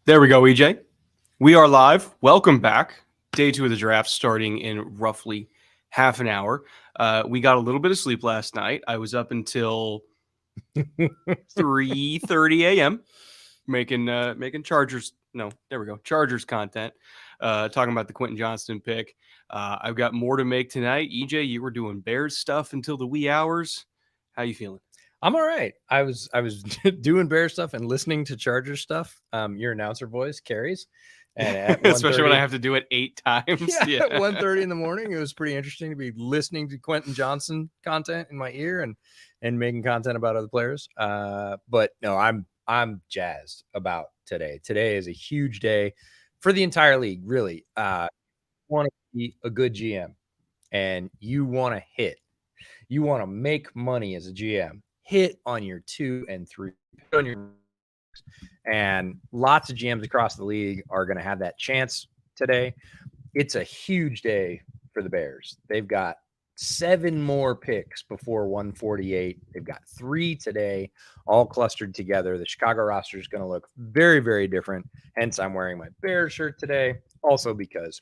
There we go, EJ. We are live. Welcome back. Day 2 of the draft starting in roughly half an hour. We got a little bit of sleep last night. I was up until 3:30 a.m. making Chargers. No, there we go. Chargers content. Talking about the Quentin Johnston pick. I've got more to make tonight. EJ, you were doing Bears stuff until the wee hours. How you feeling? I'm all right. I was doing Bear stuff and listening to Charger stuff. Your announcer voice carries, and at especially when I have to do it 8 times. Yeah, at 1:30 in the morning, it was pretty interesting to be listening to Quentin Johnston content in my ear and making content about other players. But no, I'm jazzed about today. Today is a huge day for the entire league. Really, want to be a good GM, and you want to hit. You want to make money as a GM. Hit on your 2 and 3, and lots of GMs across the league are going to have that chance today. It's a huge day for the Bears. They've got 7 more picks before 148. They've got 3 today, all clustered together. The Chicago roster is going to look very, very different. Hence, I'm wearing my Bears shirt today. Also because,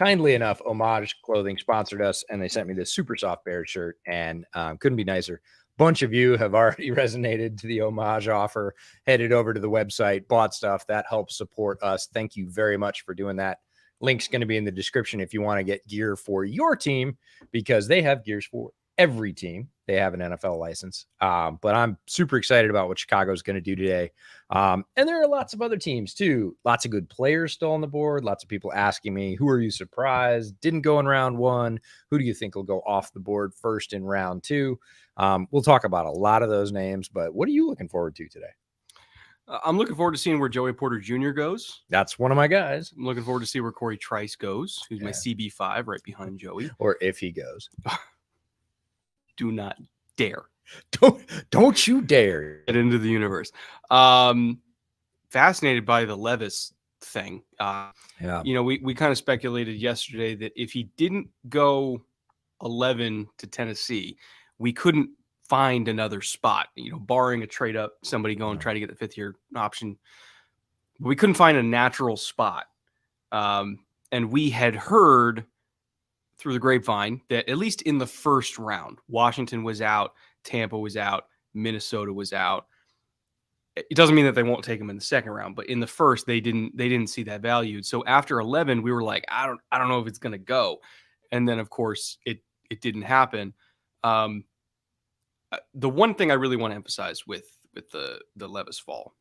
kindly enough, Homage Clothing sponsored us, and they sent me this super soft Bears shirt, and couldn't be nicer. Bunch of you have already resonated to the Homage offer, headed over to the website, bought stuff. That helps support us. Thank you very much for doing that. Link's going to be in the description if you want to get gear for your team, because they have gears for every team. They have an NFL license. But I'm super excited about what Chicago's going to do today. And there are lots of other teams too. Lots of good players still on the board. Lots of people asking me, who are you surprised didn't go in round 1? Who do you think will go off the board first in round 2? We'll talk about a lot of those names, but what are you looking forward to today? I'm looking forward to seeing where Joey Porter Jr. goes. That's one of my guys. I'm looking forward to see where Corey Trice goes, who's my CB5 right behind Joey. Or if he goes. Do not dare. Don't you dare get into the universe. Fascinated by the Levis thing. You know, we kind of speculated yesterday that if he didn't go 11 to Tennessee, we couldn't find another spot, you know, barring a trade up, somebody going try to get the 5th year option. But we couldn't find a natural spot. And we had heard through the grapevine that at least in the first round, Washington was out, Tampa was out, Minnesota was out. It doesn't mean that they won't take him in the second round, but in the first, they didn't see that value. So after 11, we were like, I don't know if it's going to go. And then of course it didn't happen. The one thing I really want to emphasize with the Levis fall,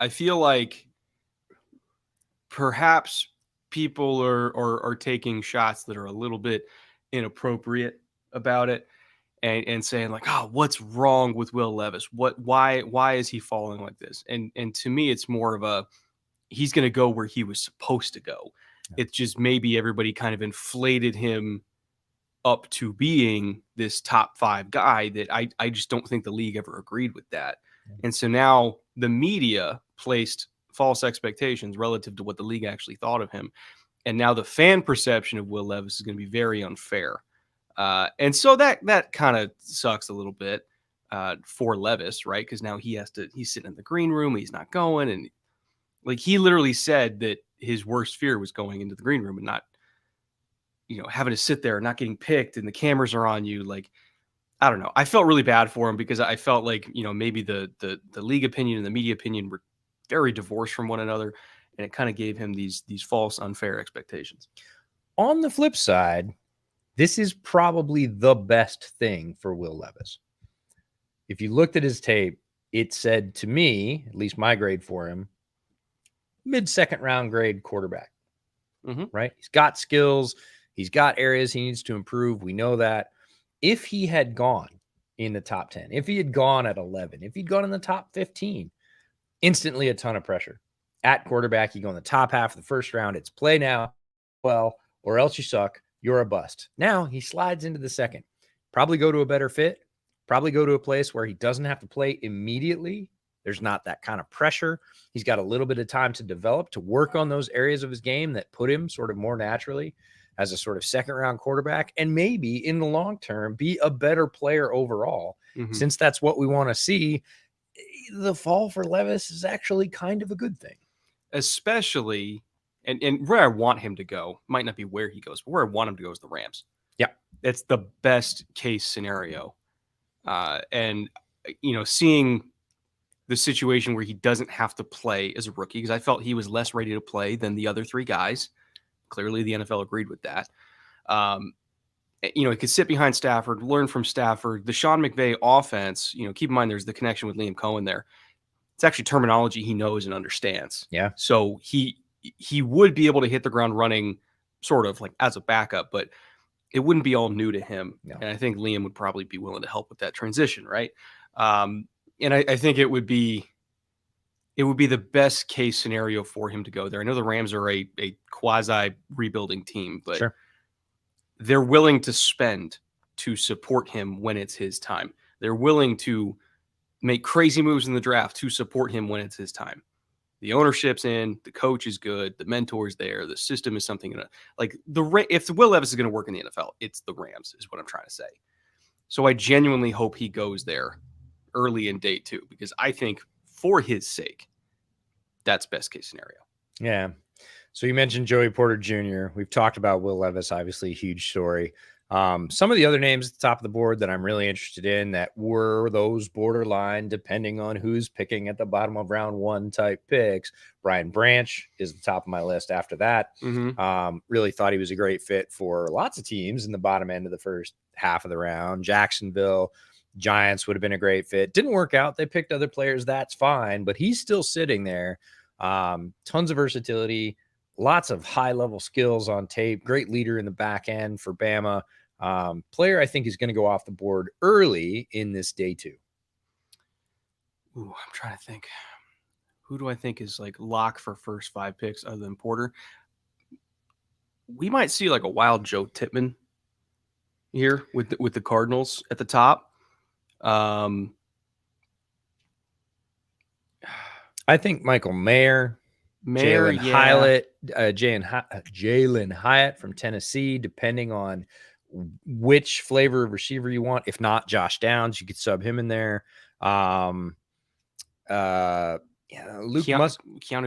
I feel like perhaps people are taking shots that are a little bit inappropriate about it and saying like, oh, what's wrong with Will Levis? Why is he falling like this? And to me, it's more of a, he's going to go where he was supposed to go. Yeah. It's just maybe everybody kind of inflated him up to being this top 5 guy that I just don't think the league ever agreed with that. Yeah. And so now the media placed false expectations relative to what the league actually thought of him. And now the fan perception of Will Levis is going to be very unfair. And so that kind of sucks a little bit for Levis, right? Because now he's sitting in the green room, he's not going. And like he literally said that his worst fear was going into the green room and not, you know, having to sit there and not getting picked and the cameras are on you. Like, I don't know. I felt really bad for him because I felt like, you know, maybe the league opinion and the media opinion were very divorced from one another. And it kind of gave him these false, unfair expectations. On the flip side, this is probably the best thing for Will Levis. If you looked at his tape, it said to me, at least my grade for him, mid-second round grade quarterback, right? He's got skills. He's got areas he needs to improve. We know that. If he had gone in the top 10, if he had gone at 11, if he'd gone in the top 15, instantly a ton of pressure. At quarterback, you go in the top half of the first round. It's play now, well, or else you suck. You're a bust. Now he slides into the second. Probably go to a better fit. Probably go to a place where he doesn't have to play immediately. There's not that kind of pressure. He's got a little bit of time to develop, to work on those areas of his game that put him sort of more naturally as a sort of second round quarterback, and maybe in the long term be a better player overall, since that's what we want to see. the fall for Levis is actually kind of a good thing. Especially, and where I want him to go might not be where he goes, but where I want him to go is the Rams. Yeah. It's the best case scenario. Seeing the situation where he doesn't have to play as a rookie, because I felt he was less ready to play than the other three guys. Clearly, the NFL agreed with that. He could sit behind Stafford, learn from Stafford. The Sean McVay offense, keep in mind there's the connection with Liam Cohen there. It's actually terminology he knows and understands. Yeah. So he would be able to hit the ground running sort of like as a backup, but it wouldn't be all new to him. No. And I think Liam would probably be willing to help with that transition, right? And I think it would be the best case scenario for him to go there. I know the Rams are a quasi rebuilding team, but sure, they're willing to spend to support him when it's his time. They're willing to make crazy moves in the draft to support him when it's his time. The ownership's in, the coach is good, the mentor's there, the system is something if Will Levis is going to work in the NFL, it's the Rams, is what I'm trying to say. So I genuinely hope he goes there early in day 2, because I think for his sake, that's best case scenario. Yeah. So you mentioned Joey Porter Jr. We've talked about Will Levis, obviously a huge story. Some of the other names at the top of the board that I'm really interested in that were those borderline, depending on who's picking at the bottom of round 1 type picks. Brian Branch is the top of my list after that. Mm-hmm. Really thought he was a great fit for lots of teams in the bottom end of the first half of the round. Jacksonville, Giants would have been a great fit. Didn't work out. They picked other players. That's fine, but he's still sitting there. Tons of versatility, lots of high-level skills on tape, great leader in the back end for Bama. Player I think is going to go off the board early in this day 2. Ooh, I'm trying to think. Who do I think is like lock for first 5 picks other than Porter? We might see like a wild Joe Tippmann here with the Cardinals at the top. I think Michael Mayer, Jalen Hyatt from Tennessee, depending on which flavor of receiver you want. If not Josh Downs, you could sub him in there. Keanu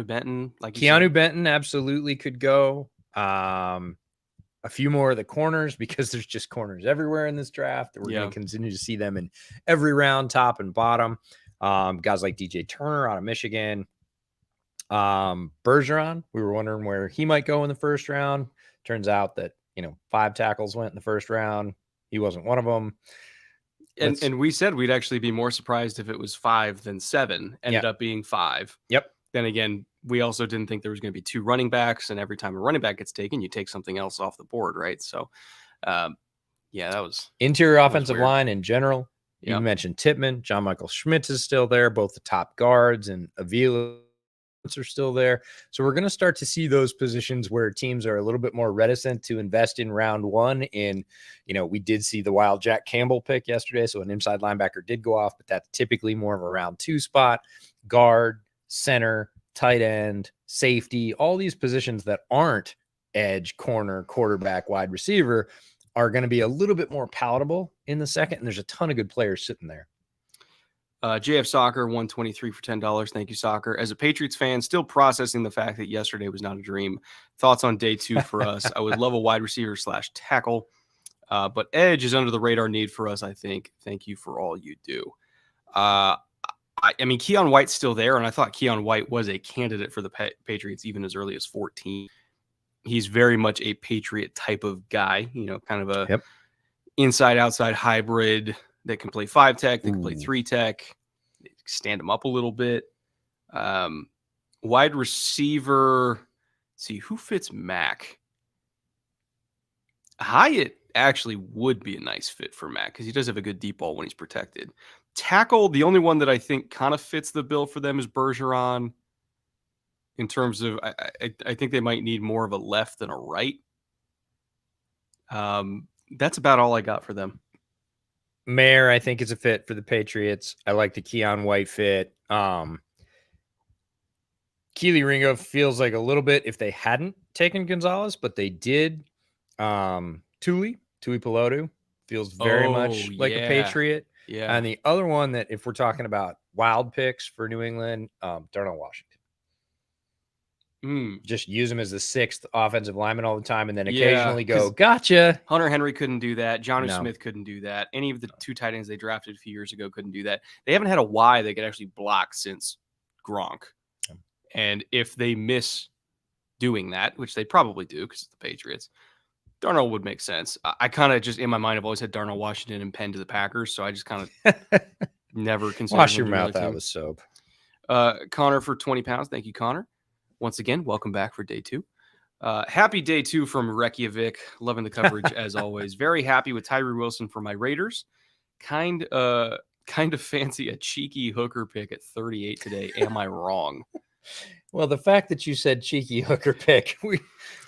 Benton, Benton absolutely could go. A few more of the corners, because there's just corners everywhere in this draft. We're going to continue to see them in every round, top and bottom. Guys like DJ Turner out of Michigan. Bergeron, we were wondering where he might go in the first round. Turns out that 5 tackles went in the first round. He wasn't one of them. And we said we'd actually be more surprised if it was 5 than 7. Ended up being 5. Yep. Then again, we also didn't think there was going to be 2 running backs, and every time a running back gets taken, you take something else off the board, right? So, that was interior offensive line in general. You mentioned Tippmann, John Michael Schmitz is still there. Both the top guards and Avila are still there. So we're going to start to see those positions where teams are a little bit more reticent to invest in round 1. And, we did see the wild Jack Campbell pick yesterday. So an inside linebacker did go off, but that's typically more of a round 2 spot. Guard, center, tight end, safety, all these positions that aren't edge, corner, quarterback, wide receiver are going to be a little bit more palatable in the second. And there's a ton of good players sitting there. JF Soccer 123 for $10. Thank you, Soccer. As a Patriots fan, still processing the fact that yesterday was not a dream. Thoughts on day 2 for us? I would love a wide receiver / tackle, but edge is under the radar need for us, I think. Thank you for all you do. I mean, Keon White's still there, and I thought Keon White was a candidate for the Patriots even as early as 14. He's very much a Patriot type of guy, kind of a inside-outside hybrid that can play 5 tech, that can play 3 tech, stand him up a little bit. Wide receiver, see who fits Mac. Hyatt actually would be a nice fit for Mac because he does have a good deep ball when he's protected. Tackle, the only one that I think kind of fits the bill for them is Bergeron. In terms of, I think they might need more of a left than a right. That's about all I got for them. Mayer, I think, is a fit for the Patriots. I like the Keon White fit. Keely Ringo feels like a little bit if they hadn't taken Gonzalez, but they did. Tuipulotu feels very much like a Patriot. Yeah. And the other one that, if we're talking about wild picks for New England, Darnell Washington. Just use him as the 6th offensive lineman all the time, and then occasionally go, gotcha. Hunter Henry couldn't do that. Jonnu No. Smith couldn't do that. Any of the 2 tight ends they drafted a few years ago couldn't do that. They haven't had a Y they could actually block since Gronk. And if they miss doing that, which they probably do because it's the Patriots, Darnell would make sense. I kind of just, in my mind, I've always had Darnell Washington and Penn to the Packers, so I just kind of never considered. Wash your mouth out with soap. Connor for 20 pounds. Thank you, Connor. Once again, welcome back for day 2. Happy day 2 from Reykjavik. Loving the coverage as always. Very happy with Tyree Wilson for my Raiders. Kind of fancy a cheeky hooker pick at 38 today. Am I wrong? Well, the fact that you said cheeky hooker pick,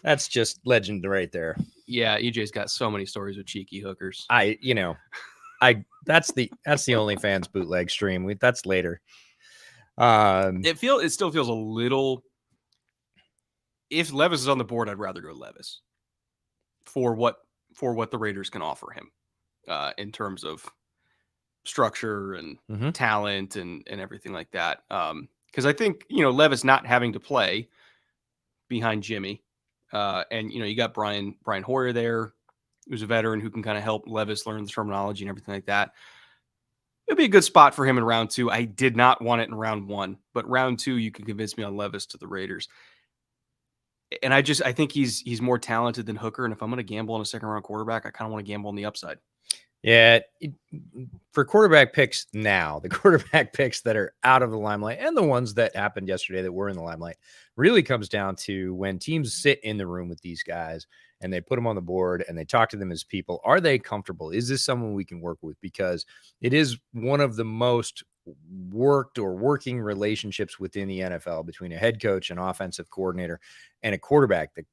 that's just legend right there. Yeah, EJ's got so many stories with cheeky hookers. That's the OnlyFans bootleg stream. That's later. It still feels a little. If Levis is on the board, I'd rather go Levis for what the Raiders can offer him in terms of structure and talent and everything like that. Because I think, Levis not having to play behind Jimmy and, you got Brian Hoyer there, who's a veteran who can kind of help Levis learn the terminology and everything like that. It'd be a good spot for him in round 2. I did not want it in round 1, but round 2, you can convince me on Levis to the Raiders. And I think he's more talented than Hooker. And if I'm going to gamble on a second round quarterback, I kind of want to gamble on the upside. Yeah. For quarterback picks now, the quarterback picks that are out of the limelight and the ones that happened yesterday that were in the limelight really comes down to when teams sit in the room with these guys and they put them on the board and they talk to them as people. Are they comfortable? Is this someone we can work with? Because it is one of the most working relationships within the NFL between a head coach, an offensive coordinator, and a quarterback. The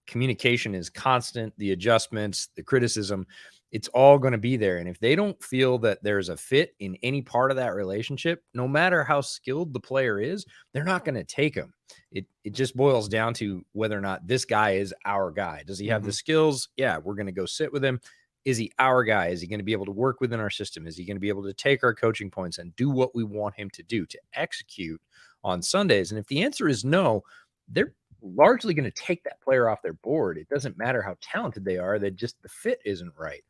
communication is constant, the adjustments, the criticism, it's all going to be there. And if they don't feel that there's a fit in any part of that relationship, no matter how skilled the player is, they're not going to take him. It just boils down to whether or not this guy is our guy. Does he have the skills? Yeah, we're going to go sit with him. Is he our guy? Is he going to be able to work within our system? Is he going to be able to take our coaching points and do what we want him to do, to execute on Sundays? And if the answer is no, they're largely going to take that player off their board. It doesn't matter how talented they are. That just the fit isn't right.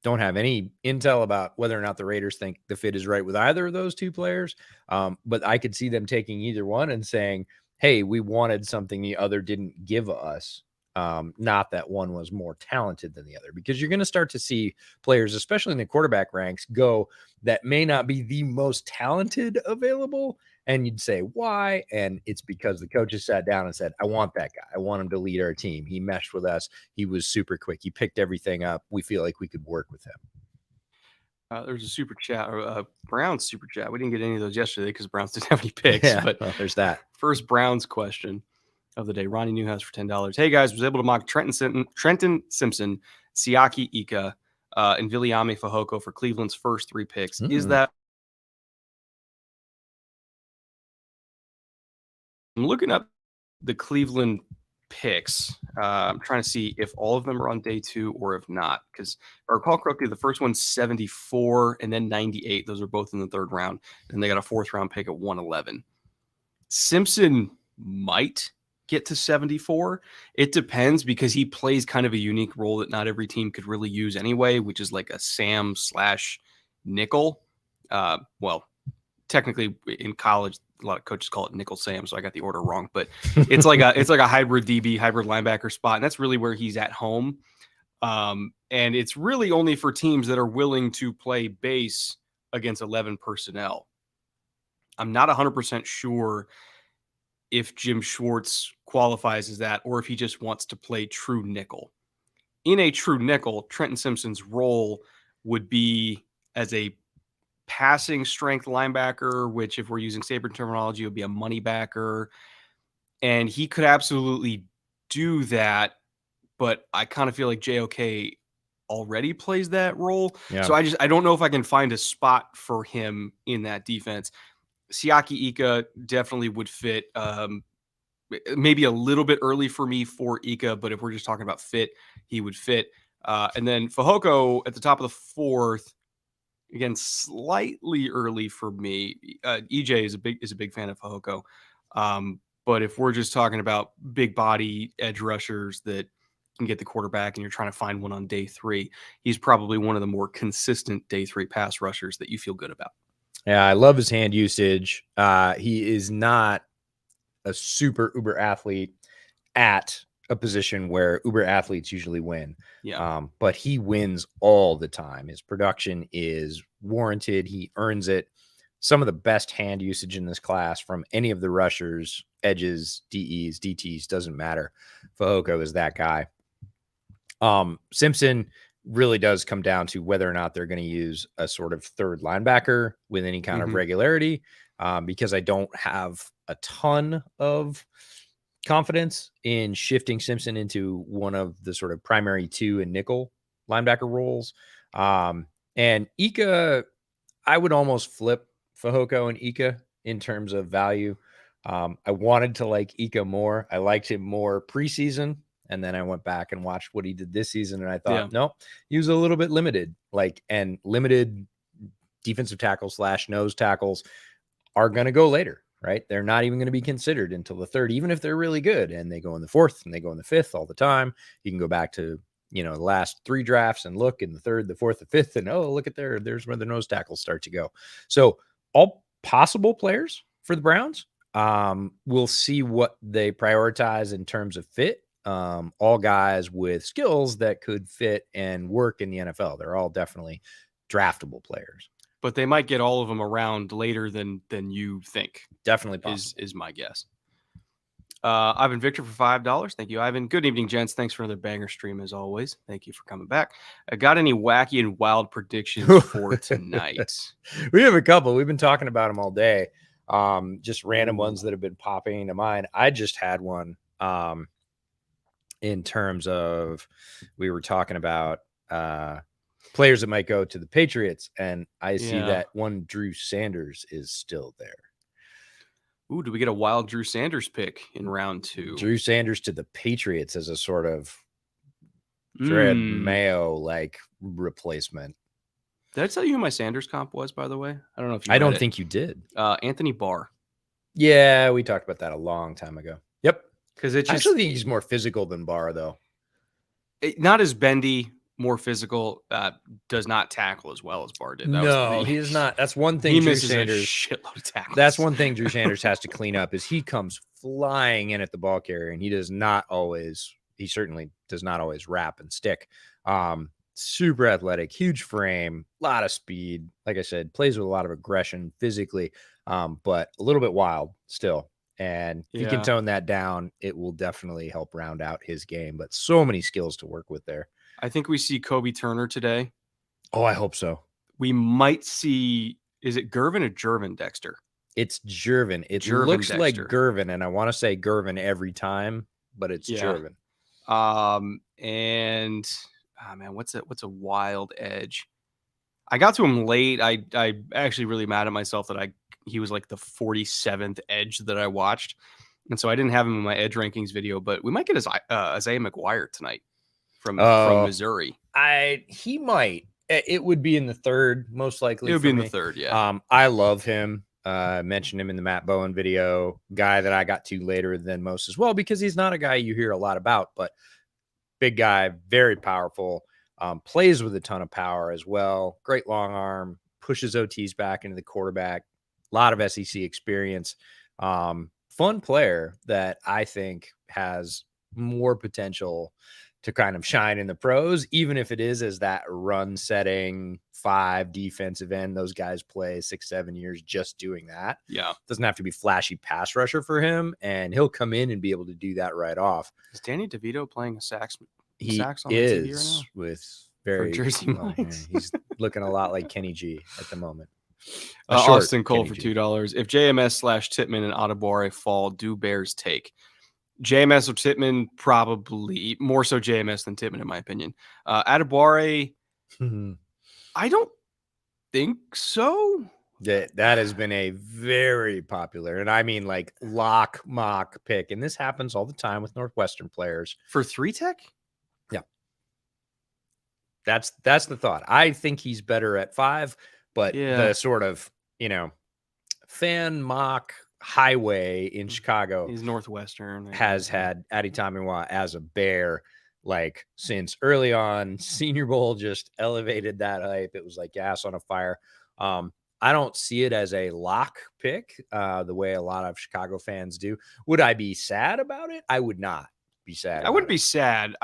Don't have any intel about whether or not the Raiders think the fit is right with either of those 2 players. But I could see them taking either one and saying, hey, we wanted something the other didn't give us. Not that one was more talented than the other, because you're going to start to see players, especially in the quarterback ranks, go that may not be the most talented available. And you'd say, why? And it's because the coaches sat down and said, I want that guy. I want him to lead our team. He meshed with us. He was super quick. He picked everything up. We feel like we could work with him. There's a super chat, or Browns super chat. We didn't get any of those yesterday because Browns didn't have any picks. Yeah, but well, there's that. First Browns question of the day. Ronnie Newhouse for $10. Hey guys, was able to mock Trenton Simpson, Siaki Ika, and Viliame Fehoko for Cleveland's first 3 picks. Is that? I'm looking up the Cleveland picks. I'm trying to see if all of them are on day 2 or if not. Because if I recall correctly, the first one's 74 and then 98. Those are both in the 3rd round. And they got a 4th round pick at 111. Simpson might get to 74. It depends, because he plays kind of a unique role that not every team could really use anyway, which is like a Sam / nickel. Well, technically in college, a lot of coaches call it nickel Sam, so I got the order wrong, but it's like a hybrid DB, hybrid linebacker spot. And that's really where he's at home. And it's really only for teams that are willing to play base against 11 personnel. I'm not 100% sure if Jim Schwartz qualifies as that, or if he just wants to play true nickel. In a true nickel, Trenton Simpson's role would be as a passing strength linebacker, which if we're using Sabre terminology, would be a money backer. And he could absolutely do that, but I kind of feel like JOK already plays that role. Yeah. So I don't know if I can find a spot for him in that defense. Siaki Ika definitely would fit. Maybe a little bit early for me for Ika, but if we're just talking about fit, he would fit. And then Fehoko at the top of the 4th Again, slightly early for me. EJ is a big fan of Fehoko. But if we're just talking about big body edge rushers that can get the quarterback and you're trying to find one on day 3, he's probably one of the more consistent day 3 pass rushers that you feel good about. Yeah, I love his hand usage. He is not a super uber athlete at a position where uber athletes usually win. Yeah. But he wins all the time. His production is warranted. He earns it. Some of the best hand usage in this class from any of the rushers, edges, DEs, DTs, doesn't matter. Fehoko is that guy. Simpson really does come down to whether or not they're going to use a sort of third linebacker with any kind of regularity, because I don't have a ton of confidence in shifting Simpson into one of the sort of primary 2 and nickel linebacker roles. And Ika, I would almost flip Fehoko and Ika in terms of value. I wanted to like Ika more. I liked him more preseason. And then I went back and watched what he did this season. And I thought, no, he was a little bit limited, and limited defensive tackles / nose tackles are going to go later, right? They're not even going to be considered until the 3rd, even if they're really good. And they go in the 4th and they go in the 5th all the time. You can go back to, the last 3 drafts and look in the 3rd, the 4th, the 5th, and look at there's where the nose tackles start to go. So all possible players for the Browns. We'll see what they prioritize in terms of fit. All guys with skills that could fit and work in the NFL. They're all definitely draftable players. But they might get all of them around later than you think. Definitely possible. Is my guess. Ivan Victor for $5. Thank you, Ivan. Good evening, gents. Thanks for another banger stream as always. Thank you for coming back. I got any wacky and wild predictions for tonight? We have a couple. We've been talking about them all day. Just random ones that have been popping into mind. I just had one in terms of, we were talking about players that might go to the Patriots, and I see that one Drew Sanders is still there. Ooh, do we get a wild Drew Sanders pick in round 2? Drew Sanders to the Patriots as a sort of Fred Mayo like replacement. Did I tell you who my Sanders comp was, by the way? I don't know if you I don't think you did. Anthony Barr. Yeah, we talked about that a long time ago. Yep. Because I actually think he's more physical than Barr, though. Not as bendy, more physical. Does not tackle as well as Barr did. He is not. That's one thing. He Drew misses Sanders, a shitload of tackles. That's one thing Drew Sanders has to clean up, is he comes flying in at the ball carrier, and he does not always. He certainly does not always wrap and stick. Super athletic, huge frame, a lot of speed. Like I said, plays with a lot of aggression physically, but a little bit wild still. And if he can tone that down, it will definitely help round out his game. But so many skills to work with there. I think we see Kobe Turner today. Oh, I hope so. We might see, is it Gervin or Jervin, Dexter? It's Jervin. It looks Dexter. Like Gervin, and I want to say Gervin every time, but it's Jervin. And man, what's a wild edge? I got to him late. I actually really mad at myself that he was like the 47th edge that I watched. And so I didn't have him in my edge rankings video, but we might get Isaiah McGuire tonight from Missouri. He might. It would be in the 3rd, most likely. It would be in the 3rd, yeah. I love him. Mentioned him in the Matt Bowen video, guy that I got to later than most as well, because he's not a guy you hear a lot about, but big guy, very powerful, plays with a ton of power as well. Great long arm, pushes OTs back into the quarterback. A lot of SEC experience. Fun player that I think has more potential to kind of shine in the pros, even if it is as that run setting 5 defensive end. Those guys play 6-7 years just doing that. Yeah. Doesn't have to be flashy pass rusher for him, and he'll come in and be able to do that right off. Is Danny DeVito playing a sax on he the TV right now? With very Jersey Mike's. He's looking a lot like Kenny G at the moment. Austin Cole for $2. If JMS/Tippmann and Adebawore fall, do Bears take? JMS or Tippmann, probably more so JMS than Tippmann, in my opinion. Adebawore, I don't think so. That has been a very popular, and I mean like lock mock pick, and this happens all the time with Northwestern players. For 3-tech? Yeah. That's the thought. I think he's better at 5, but Yeah. the sort of, fan mock highway in Chicago He's Northwestern. has had Adi Tamiwa as a Bear, like since early on. Senior Bowl just elevated that hype. It was like gas on a fire. I don't see it as a lock pick the way a lot of Chicago fans do. Would I be sad about it? I would not be sad. I wouldn't be sad.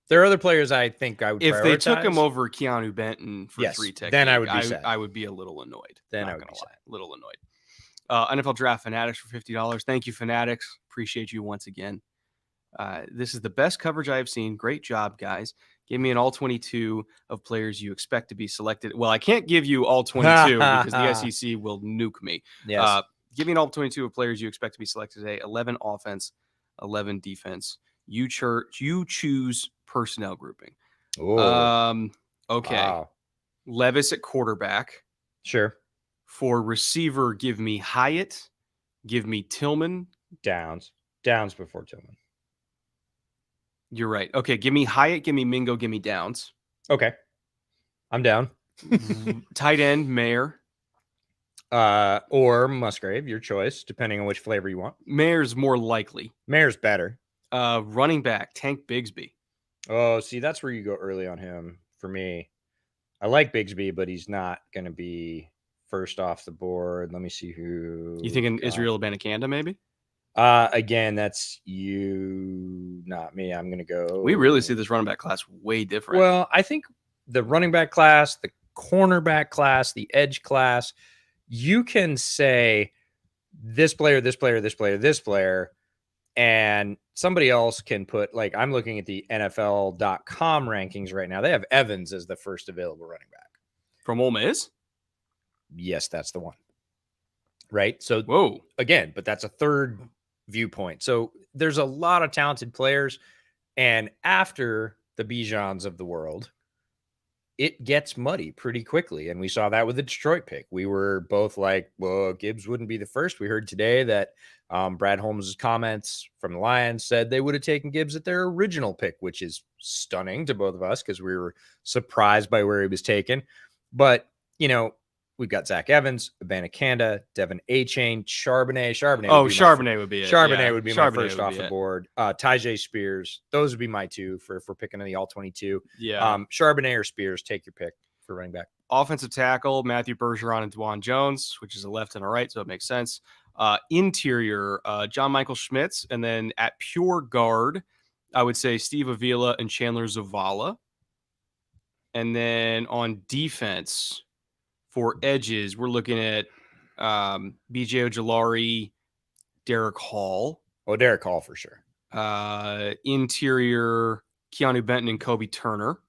There are other players I think I would if they took prioritize. him over Keanu Benton for Yes, 3 technique, then I would be sad. I would be a little annoyed. Then Not I would gonna be lie. sad. A little annoyed. NFL Draft Fanatics for $50. Thank you, Fanatics. Appreciate you once again. This is the best coverage I have seen. Great job, guys. Give me an all 22 of players you expect to be selected. Well, I can't give you all 22 because the SEC will nuke me. Yes. Give me an all 22 of players you expect to be selected today. 11 offense, 11 defense. You choose personnel grouping. Okay. Wow. Levis at quarterback. Sure. For receiver, give me Hyatt. Give me Tillman. Downs before Tillman. You're right. Okay, give me Hyatt, give me Mingo, give me Downs. Okay. I'm down. Tight end, Mayer. Or Musgrave, your choice, depending on which flavor you want. Mayer's more likely. Mayer's better. Running back, Tank Bigsby. Oh, see, that's where you go early on him for me. I like Bigsby, but he's not going to be first off the board. Let me see who. You thinking Israel Abanikanda, maybe? Again, that's you, not me. I'm going to go. We really see this running back class way different. Well, I think the running back class, the cornerback class, the edge class, you can say this player, this player, this player, this player, and somebody else can put, like, I'm looking at the NFL.com rankings right now. They have Evans as the first available running back. From Ole Miss? Yes, that's the one. Right? So, whoa. Again, but that's a third viewpoint. So there's a lot of talented players. And after the Bijans of the world, it gets muddy pretty quickly. And we saw that with the Detroit pick. We were both like, well, Gibbs wouldn't be the first. We heard today that Brad Holmes' comments from the Lions said they would have taken Gibbs at their original pick, which is stunning to both of us because we were surprised by where he was taken. But, we've got Zach Evans, Abanikanda, Devin Achane, Charbonnet. Charbonnet would be it. Charbonnet would be my first off the board. Tyjae Spears. Those would be my two for picking in the all-22. Yeah. Charbonnet or Spears, take your pick for running back. Offensive tackle, Matthew Bergeron and Dwan Jones, which is a left and a right, so it makes sense. Interior, John Michael Schmitz. And then at pure guard, I would say Steve Avila and Chandler Zavala. And then on defense, for edges, we're looking at BJ Ojulari, Derek Hall. Oh, Derek Hall for sure. Interior, Keanu Benton and Kobe Turner.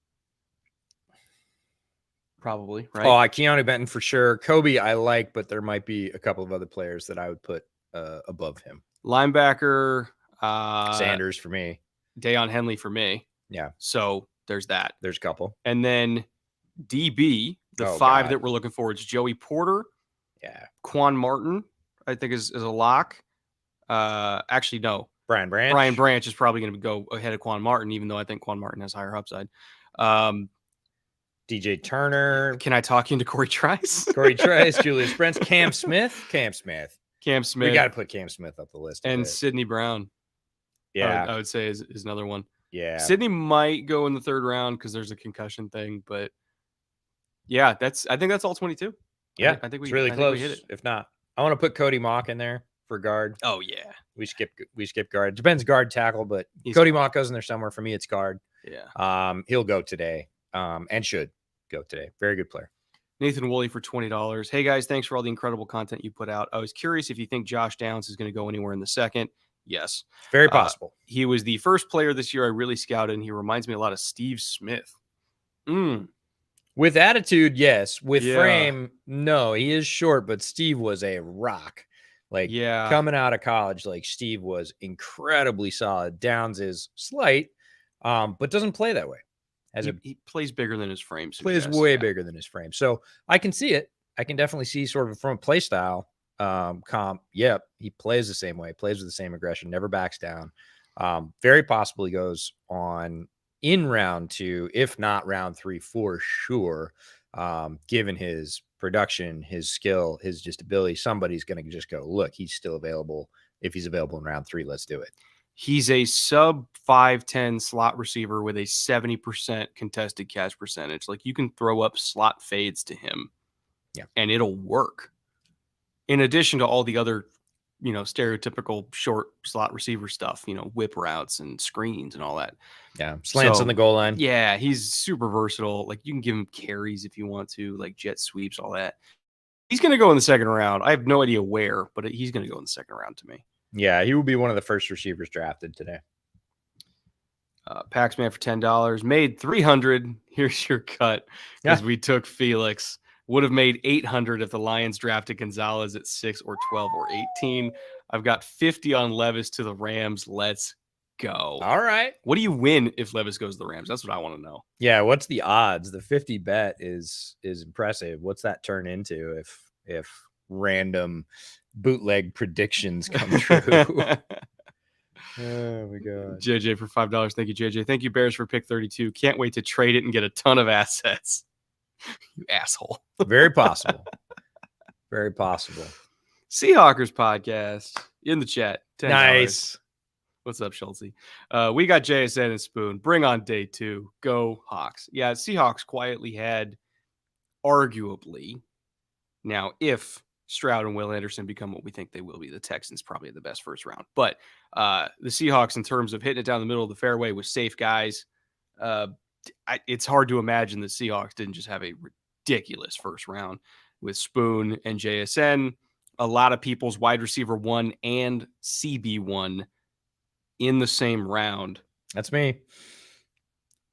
Probably, right? Oh, Keanu Benton for sure. Kobe I like, but there might be a couple of other players that I would put above him. Linebacker. Sanders for me. Deion Henley for me. Yeah. So there's that. There's a couple. And then DB, the five that we're looking for, it's Joey Porter. Yeah. Quan Martin, I think is a lock. Actually, no. Brian Branch is probably going to go ahead of Quan Martin, even though I think Quan Martin has higher upside. DJ Turner. Can I talk you into Corey Trice? Julius Brents, Cam Smith. We got to put Cam Smith up the list. And Sidney Brown. Yeah. I would say is another one. Yeah. Sidney might go in the third round because there's a concussion thing, but yeah, I think that's all 22. Yeah. I think it's really close. Hit it. If not, I want to put Cody Mauch in there for guard. Oh yeah. We skip guard. It depends guard tackle, but Cody Mauch goes in there somewhere. For me, it's guard. Yeah. He'll go today. And should go today. Very good player. Nathan Woolley for $20. Hey guys, thanks for all the incredible content you put out. I was curious if you think Josh Downs is going to go anywhere in the second. Yes. Very possible. He was the first player this year I really scouted, and he reminds me a lot of Steve Smith. With attitude, yes. With frame, no. He is short, but Steve was a rock. Coming out of college, Steve was incredibly solid. Downs is slight, but doesn't play that way. He plays bigger than his frame. Plays way bigger than his frame. So I can see it. I can definitely see sort of from a play style comp. Yep. He plays the same way, plays with the same aggression, never backs down. Very possibly goes on in round 2, if not round 3 for sure. Given his production, his skill, his just ability, somebody's going to just go, look, he's still available. If he's available in round 3, let's do it. He's a sub 5'10" slot receiver with a 70% contested catch percentage. Like, you can throw up slot fades to him, and it'll work. In addition to all the other, stereotypical short slot receiver stuff, whip routes and screens and all that. Yeah, slants on the goal line. Yeah, he's super versatile. Like, you can give him carries if you want to, like jet sweeps, all that. He's going to go in the second round. I have no idea where, but he's going to go in the second round to me. Yeah, he will be one of the first receivers drafted today. Paxman for $10, made $300. Here's your cut, because we took Felix. Would have made $800 if the Lions drafted Gonzalez at 6 or 12 or 18. I've got 50 on Levis to the Rams. Let's go. All right. What do you win if Levis goes to the Rams? That's what I want to know. Yeah, what's the odds? The 50 bet is impressive. What's that turn into if random bootleg predictions come true? Oh my god. JJ for $5. Thank you, JJ. Thank you, Bears, for pick 32. Can't wait to trade it and get a ton of assets. You asshole. Very possible. Very possible. Seahawkers podcast in the chat. $10. Nice. What's up, Schultze? We got JSN and Spoon. Bring on day 2. Go Hawks. Yeah, Seahawks quietly had, arguably, now if Stroud and Will Anderson become what we think they will be, the Texans probably the best first round. But the Seahawks, in terms of hitting it down the middle of the fairway with safe guys, it's hard to imagine the Seahawks didn't just have a ridiculous first round with Spoon and JSN. A lot of people's wide receiver 1 and CB1 in the same round. That's me.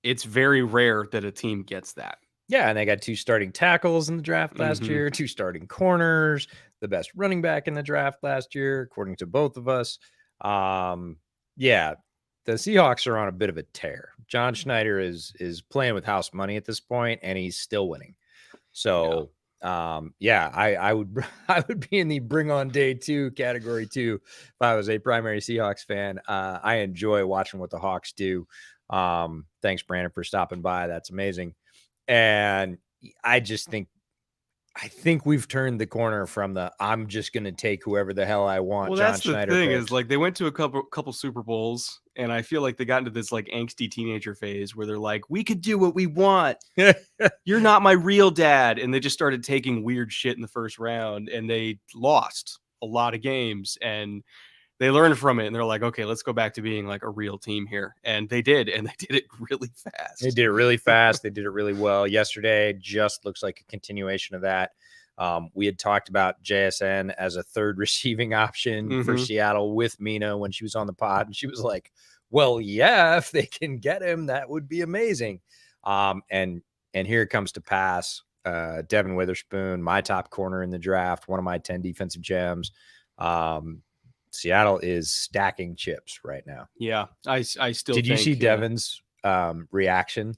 It's very rare that a team gets that. Yeah, and they got 2 starting tackles in the draft last year, 2 starting corners, the best running back in the draft last year, according to both of us. Yeah, the Seahawks are on a bit of a tear. John Schneider is playing with house money at this point, and he's still winning. So, I would be in the bring on day 2 category too if I was a primary Seahawks fan. I enjoy watching what the Hawks do. Thanks, Brandon, for stopping by. That's amazing. And I think we've turned the corner from the I'm just going to take whoever the hell I want. Well, John that's Schneider the thing picks. is, like, they went to a couple Super Bowls, and I feel like they got into this like angsty teenager phase where they're like, we could do what we want. You're not my real dad. And they just started taking weird shit in the first round, and they lost a lot of games, and they learned from it, and they're like, okay, let's go back to being like a real team here. And they did, and they did it really fast. They did it really fast. They did it really well. Yesterday just looks like a continuation of that. We had talked about JSN as a third receiving option for Seattle with Mina when she was on the pod, and she was like, well, yeah, if they can get him, that would be amazing. And here it comes to pass. Devin Witherspoon, my top corner in the draft, one of my 10 defensive gems. Seattle is stacking chips right now. Yeah, I still Did you see Devin's reaction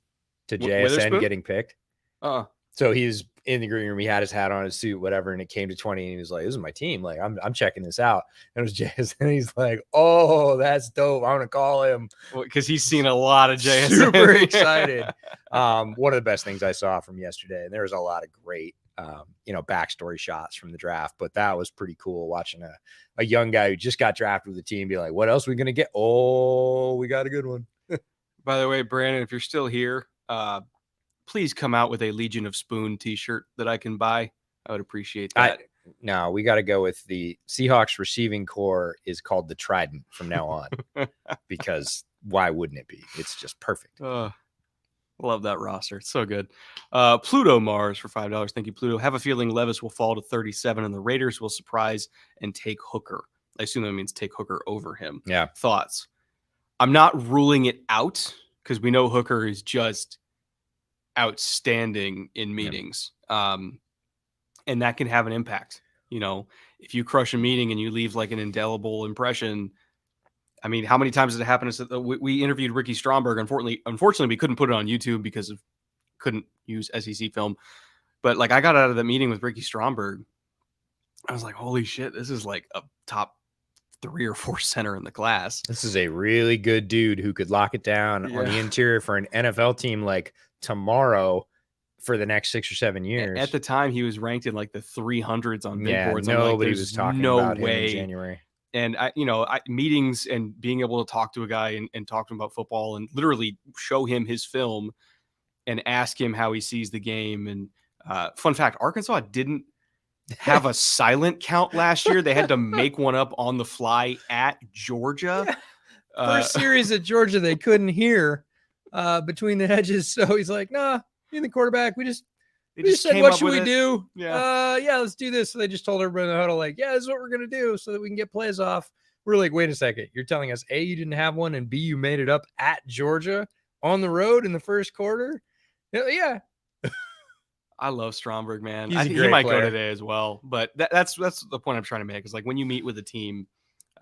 to JSN getting picked? So he's in the green room. He had his hat on, his suit, whatever, and it came to 20, and he was like, "This is my team. Like, I'm checking this out." And it was JSN. He's like, "Oh, that's dope. I want to call him because he's seen a lot of JSN." Super excited. One of the best things I saw from yesterday, and there was a lot of great, backstory shots from the draft. But that was pretty cool watching a young guy who just got drafted with the team be like, "What else are we gonna get? Oh, we got a good one." By the way, Brandon, if you're still here, please come out with a Legion of Spoon t-shirt that I can buy. I would appreciate that. No, we got to go with the Seahawks receiving core is called the Trident from now on because why wouldn't it be? It's just perfect. Love that roster. It's so good. Pluto Mars for $5. Thank you, Pluto. Have a feeling Levis will fall to 37 and the Raiders will surprise and take Hooker. I assume that means take Hooker over him. Yeah. Thoughts? I'm not ruling it out because we know Hooker is just outstanding in meetings. And that can have an impact. If you crush a meeting and you leave like an indelible impression. I mean, how many times did it happen? We interviewed Ricky Stromberg. Unfortunately, we couldn't put it on YouTube because couldn't use SEC film. But like, I got out of the meeting with Ricky Stromberg. I was like, holy shit, this is like a top 3 or 4 center in the class. This is a really good dude who could lock it down on the interior for an NFL team like tomorrow for the next 6 or 7 years. At the time, he was ranked in like the 300s on big boards. Nobody was talking about him in January. And meetings and being able to talk to a guy and talk to him about football and literally show him his film and ask him how he sees the game. And fun fact, Arkansas didn't have a silent count last year. They had to make one up on the fly at Georgia. Yeah. First series at Georgia, they couldn't hear between the hedges. So he's like, nah, me and the quarterback, we just said, what should we do? Yeah. Let's do this. So they just told everybody in the huddle, like, yeah, this is what we're going to do so that we can get plays off. We're like, wait a second. You're telling us, A, you didn't have one, and B, you made it up at Georgia on the road in the first quarter? Yeah. I love Stromberg, man. He's a he great might player. go today as well. But that's the point I'm trying to make is like when you meet with a team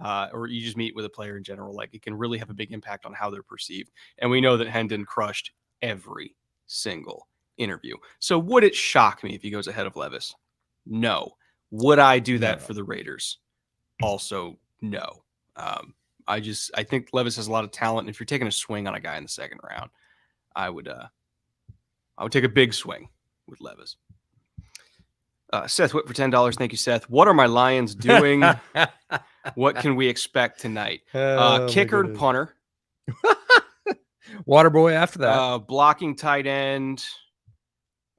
or you just meet with a player in general, like it can really have a big impact on how they're perceived. And we know that Hendon crushed every single interview. So would it shock me if he goes ahead of Levis? No. Would I do that for the Raiders? Also, no. I think Levis has a lot of talent. And if you're taking a swing on a guy in the second round, I would take a big swing with Levis. Seth Whitt for $10. Thank you, Seth. What are my Lions doing? What can we expect tonight? Kicker and punter. Waterboy after that. Blocking tight end.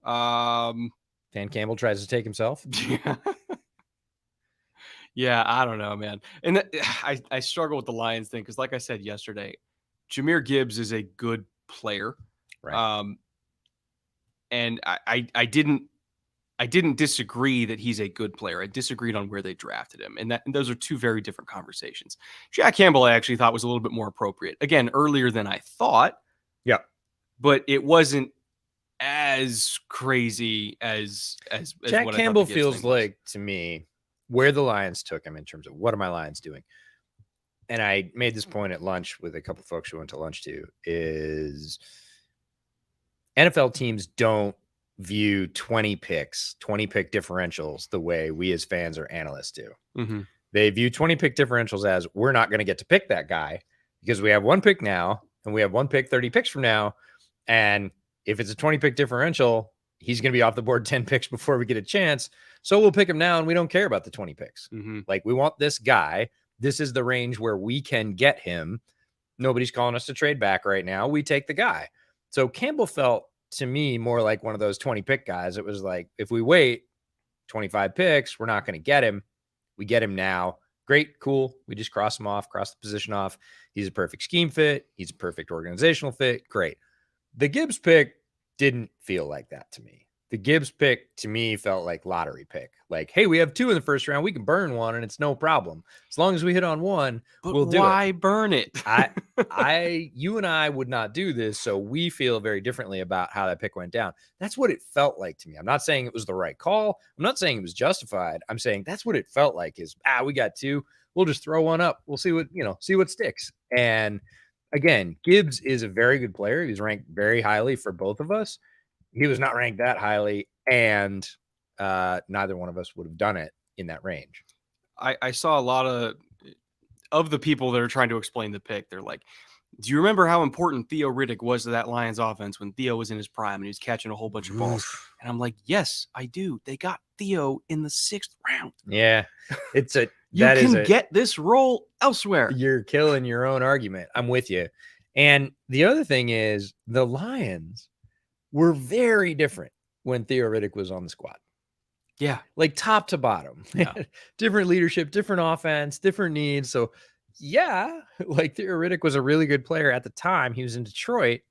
Dan Campbell tries to take himself. Yeah, I don't know, man. And I struggle with the Lions thing because, like I said yesterday, Jahmyr Gibbs is a good player. Right. And I didn't disagree that he's a good player. I disagreed on where they drafted him. And those are two very different conversations. Jack Campbell, I actually thought was a little bit more appropriate. Again, earlier than I thought. Yeah. But it wasn't as crazy as Jack what Campbell I thought the Gibbs feels thing was. like to me where the Lions took him in terms of what are my Lions doing. And I made this point at lunch with a couple folks who went to lunch too, is NFL teams don't view 20 pick differentials the way we as fans or analysts do. Mm-hmm. They view 20 pick differentials as we're not going to get to pick that guy because we have one pick now and we have one pick 30 picks from now. And if it's a 20 pick differential, he's going to be off the board 10 picks before we get a chance. So we'll pick him now and we don't care about the 20 picks. Mm-hmm. Like we want this guy. This is the range where we can get him. Nobody's calling us to trade back right now. We take the guy. So Campbell felt to me more like one of those 20 pick guys. It was like, if we wait 25 picks, we're not going to get him. We get him now. Great. Cool. We just cross him off, cross the position off. He's a perfect scheme fit. He's a perfect organizational fit. Great. The Gibbs pick didn't feel like that to me. The Gibbs pick to me felt like lottery pick. Like, hey, we have 2 in the first round. We can burn one and it's no problem. As long as we hit on one, we'll do it. Why burn it? You and I would not do this. So we feel very differently about how that pick went down. That's what it felt like to me. I'm not saying it was the right call. I'm not saying it was justified. I'm saying that's what it felt like is, we got 2. We'll just throw one up. We'll see what sticks. And again, Gibbs is a very good player. He's ranked very highly for both of us. He was not ranked that highly, and neither one of us would have done it in that range. I saw a lot of the people that are trying to explain the pick. They're like, do you remember how important Theo Riddick was to that Lions offense when Theo was in his prime and he was catching a whole bunch of balls? And I'm like, yes, I do. They got Theo in the 6th round. Yeah, it's a you can get this role elsewhere. You're killing your own argument. I'm with you. And the other thing is the Lions were very different when Theo Riddick was on the squad. Yeah. Like top to bottom. Yeah. Different leadership, different offense, different needs. So, yeah, like Theo Riddick was a really good player at the time. He was in Detroit,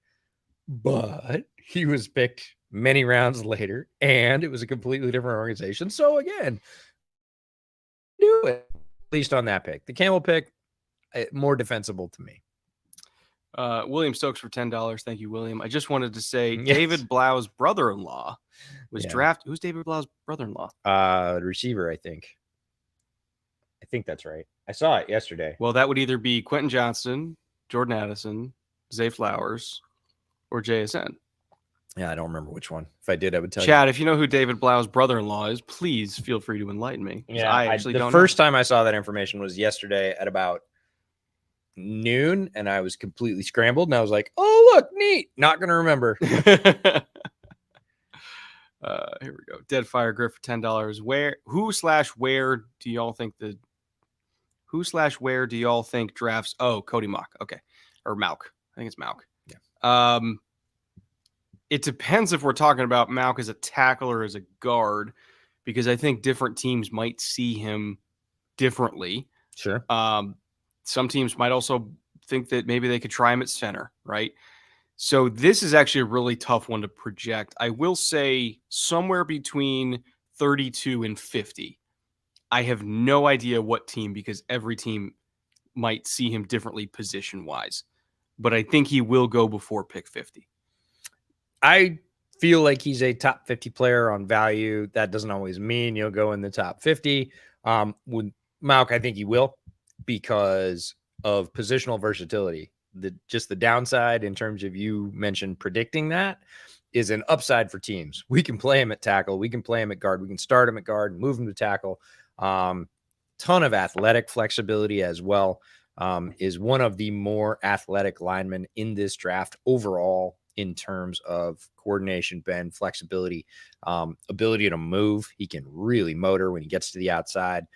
but he was picked many rounds later, and it was a completely different organization. So, again, do it. At least on that pick. The Campbell pick, more defensible to me. William Stokes for $10. Thank you, William. I just wanted to say David Blau's brother-in-law was drafted. Who's David Blau's brother-in-law? Receiver, I think. I think that's right. I saw it yesterday. Well, that would either be Quentin Johnston, Jordan Addison, Zay Flowers, or JSN. Yeah, I don't remember which one. If I did, I would tell you. Chad, if you know who David Blau's brother-in-law is, please feel free to enlighten me. Yeah, I actually don't know. The first time I saw that information was yesterday at about noon, and I was completely scrambled, and I was like, oh, look, neat. Not going to remember. Here we go. Dead Fire Griff for $10. Where do y'all think drafts? Oh, Cody Mauch. Okay. Or Mauch. I think it's Mauch. Yeah. It depends if we're talking about Mauch as a tackle or as a guard, because I think different teams might see him differently. Sure. Some teams might also think that maybe they could try him at center, right? So this is actually a really tough one to project. I will say somewhere between 32 and 50. I have no idea what team, because every team might see him differently position-wise. But I think he will go before pick 50. I feel like he's a top 50 player on value. That doesn't always mean you'll go in the top 50. With Mauch, I think he will, because of positional versatility. Just the downside in terms of, you mentioned predicting, that is an upside for teams. We can play him at tackle. We can play him at guard. We can start him at guard and move him to tackle. Ton of athletic flexibility as well. Is one of the more athletic linemen in this draft overall in terms of coordination, bend, flexibility, ability to move. He can really motor when he gets to the outside,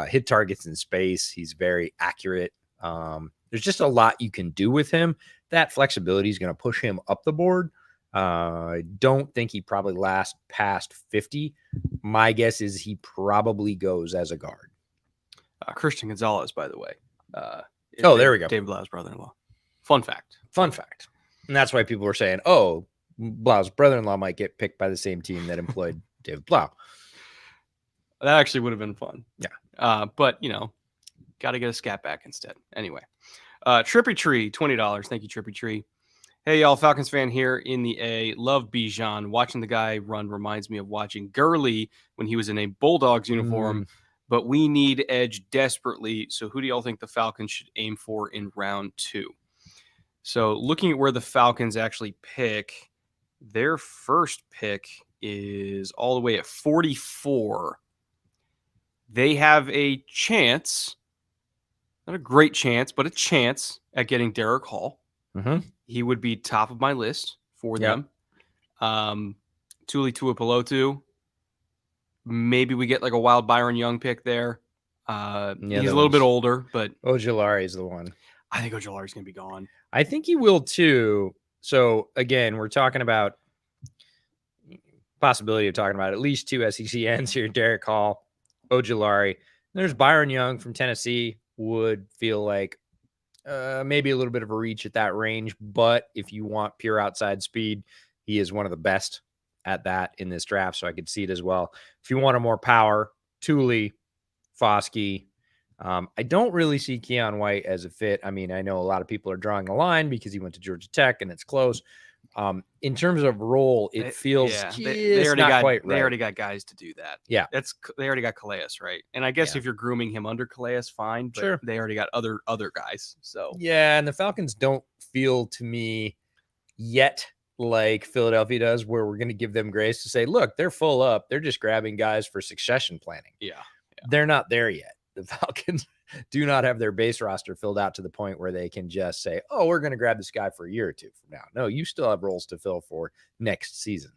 hit targets in space. He's very accurate. There's just a lot you can do with him. That flexibility is going to push him up the board. I don't think he probably lasts past 50. My guess is he probably goes as a guard. Christian Gonzalez, by the way. There we go. David Blau's brother-in-law. Fun fact. And that's why people were saying, oh, Blau's brother-in-law might get picked by the same team that employed David Blau. That actually would have been fun. Yeah. But, got to get a scat back instead. Anyway. Trippy Tree, $20. Thank you, Trippy Tree. Hey, y'all, Falcons fan here in the A. Love Bijan. Watching the guy run reminds me of watching Gurley when he was in a Bulldogs uniform. But we need edge desperately. So who do y'all think the Falcons should aim for in round 2? So looking at where the Falcons actually pick, their first pick is all the way at 44. They have a chance, not a great chance, but a chance at getting Derek Hall. Mm-hmm. He would be top of my list for them. Tuipulotu. Maybe we get like a wild Byron Young pick there. He's a little bit older, but Ojulari is the one. I think Ojulari's going to be gone. I think he will too. So again, we're talking about possibility of talking about at least 2 SEC ends here. Derek Hall, Ojulari. There's Byron Young from Tennessee. Would feel like maybe a little bit of a reach at that range, but if you want pure outside speed, he is one of the best at that in this draft, so I could see it as well. If you want a more power, Thule, Foskey. I don't really see Keon White as a fit. I mean, I know a lot of people are drawing a line because he went to Georgia Tech and it's close. In terms of role, it feels they already not got, quite right. They already got guys to do that. Yeah. They already got Calais, right? And I guess if you're grooming him under Calais, fine, but sure, they already got other guys. So yeah, and the Falcons don't feel to me yet like Philadelphia does, where we're going to give them grace to say, look, they're full up. They're just grabbing guys for succession planning. Yeah. They're not there yet. The Falcons do not have their base roster filled out to the point where they can just say, oh, we're going to grab this guy for a year or 2 from now. No, you still have roles to fill for next season.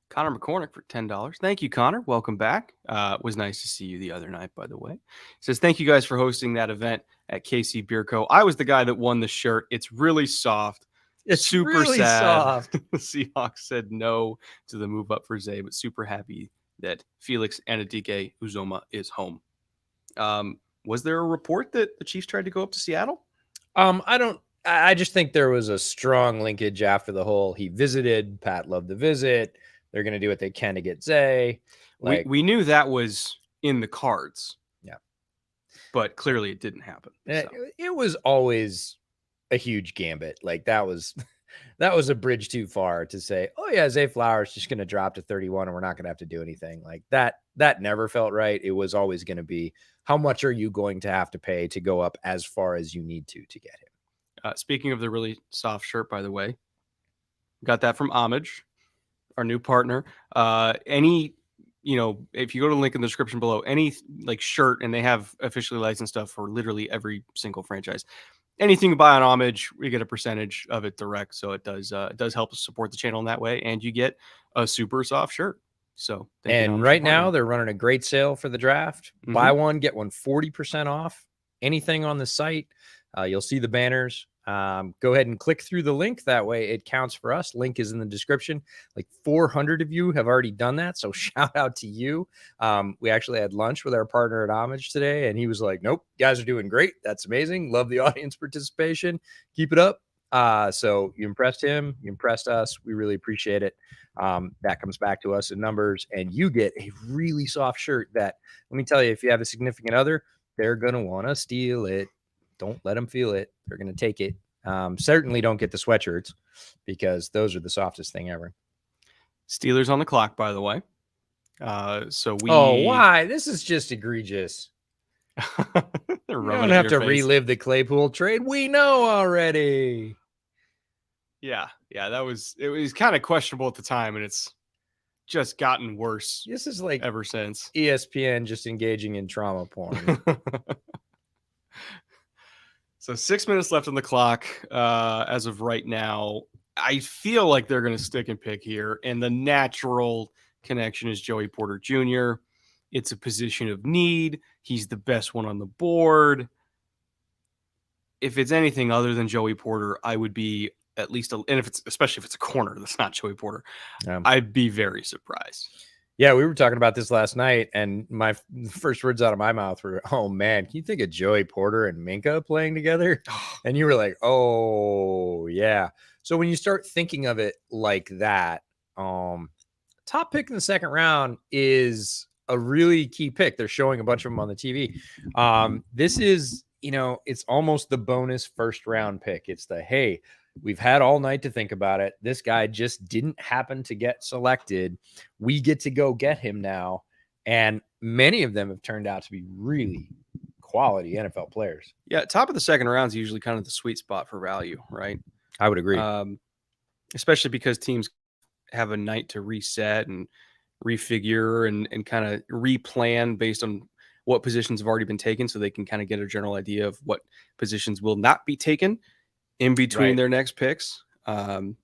Connor McCormick for $10. Thank you, Connor. Welcome back. Was nice to see you the other night, by the way. Says, thank you guys for hosting that event at KC Beer Co. I was the guy that won the shirt. It's really soft. It's super really sad. Soft. The Seahawks said no to the move up for Zay, but super happy that Felix Anadike Uzoma is home. Was there a report that the Chiefs tried to go up to Seattle? I just think there was a strong linkage after the whole he visited. Pat loved the visit. They're going to do what they can to get Zay. We knew that was in the cards. Yeah. But clearly it didn't happen. So. It was always a huge gambit. Like that was a bridge too far to say, oh yeah, Zay Flowers just going to drop to 31 and we're not going to have to do anything like that. That never felt right. It was always going to be, how much are you going to have to pay to go up as far as you need to get him? Speaking of the really soft shirt, by the way, got that from Homage, our new partner. If you go to the link in the description below, any like shirt, and they have officially licensed stuff for literally every single franchise. anything you buy on Homage, we get a percentage of it direct. So it does help us support the channel in that way. And you get a super soft shirt. So and right now they're running a great sale for the draft. Buy one, get one 40% off anything on the site. You'll see the banners. Go ahead and click through the link. That way it counts for us. Link is in the description. Like 400 of you have already done that. So shout out to you. We actually had lunch with our partner at Homage today, and he was like, nope, you guys are doing great. That's amazing. Love the audience participation. Keep it up. So you impressed him. You impressed us. We really appreciate it. That comes back to us in numbers, and you get a really soft shirt that, let me tell you, if you have a significant other, they're going to want to steal it. Don't let them feel it. They're going to take it. Certainly don't get the sweatshirts, because those are the softest thing ever. Steelers on the clock, by the way. Why? This is just egregious. You don't have to relive the Claypool trade. We know already. Yeah, it was kind of questionable at the time, and it's just gotten worse. This is like ever since. ESPN just engaging in trauma porn. So 6 minutes left on the clock as of right now. I feel like they're going to stick and pick here, and the natural connection is Joey Porter Jr. It's a position of need. He's the best one on the board. If it's anything other than Joey Porter, I would be at least, especially if it's a corner that's not Joey Porter, I'd be very surprised. Yeah, we were talking about this last night, and my first words out of my mouth were, oh, man, can you think of Joey Porter and Mingo playing together? And you were like, oh, yeah. So when you start thinking of it like that, top pick in the second round is a really key pick. They're showing a bunch of them on the TV. This is, it's almost the bonus first round pick. It's the, hey, we've had all night to think about it. This guy just didn't happen to get selected. We get to go get him now. And many of them have turned out to be really quality NFL players. Yeah, top of the second round is usually kind of the sweet spot for value, right? I would agree. Especially because teams have a night to reset and refigure and kind of replan based on what positions have already been taken, so they can kind of get a general idea of what positions will not be taken in between their next picks. So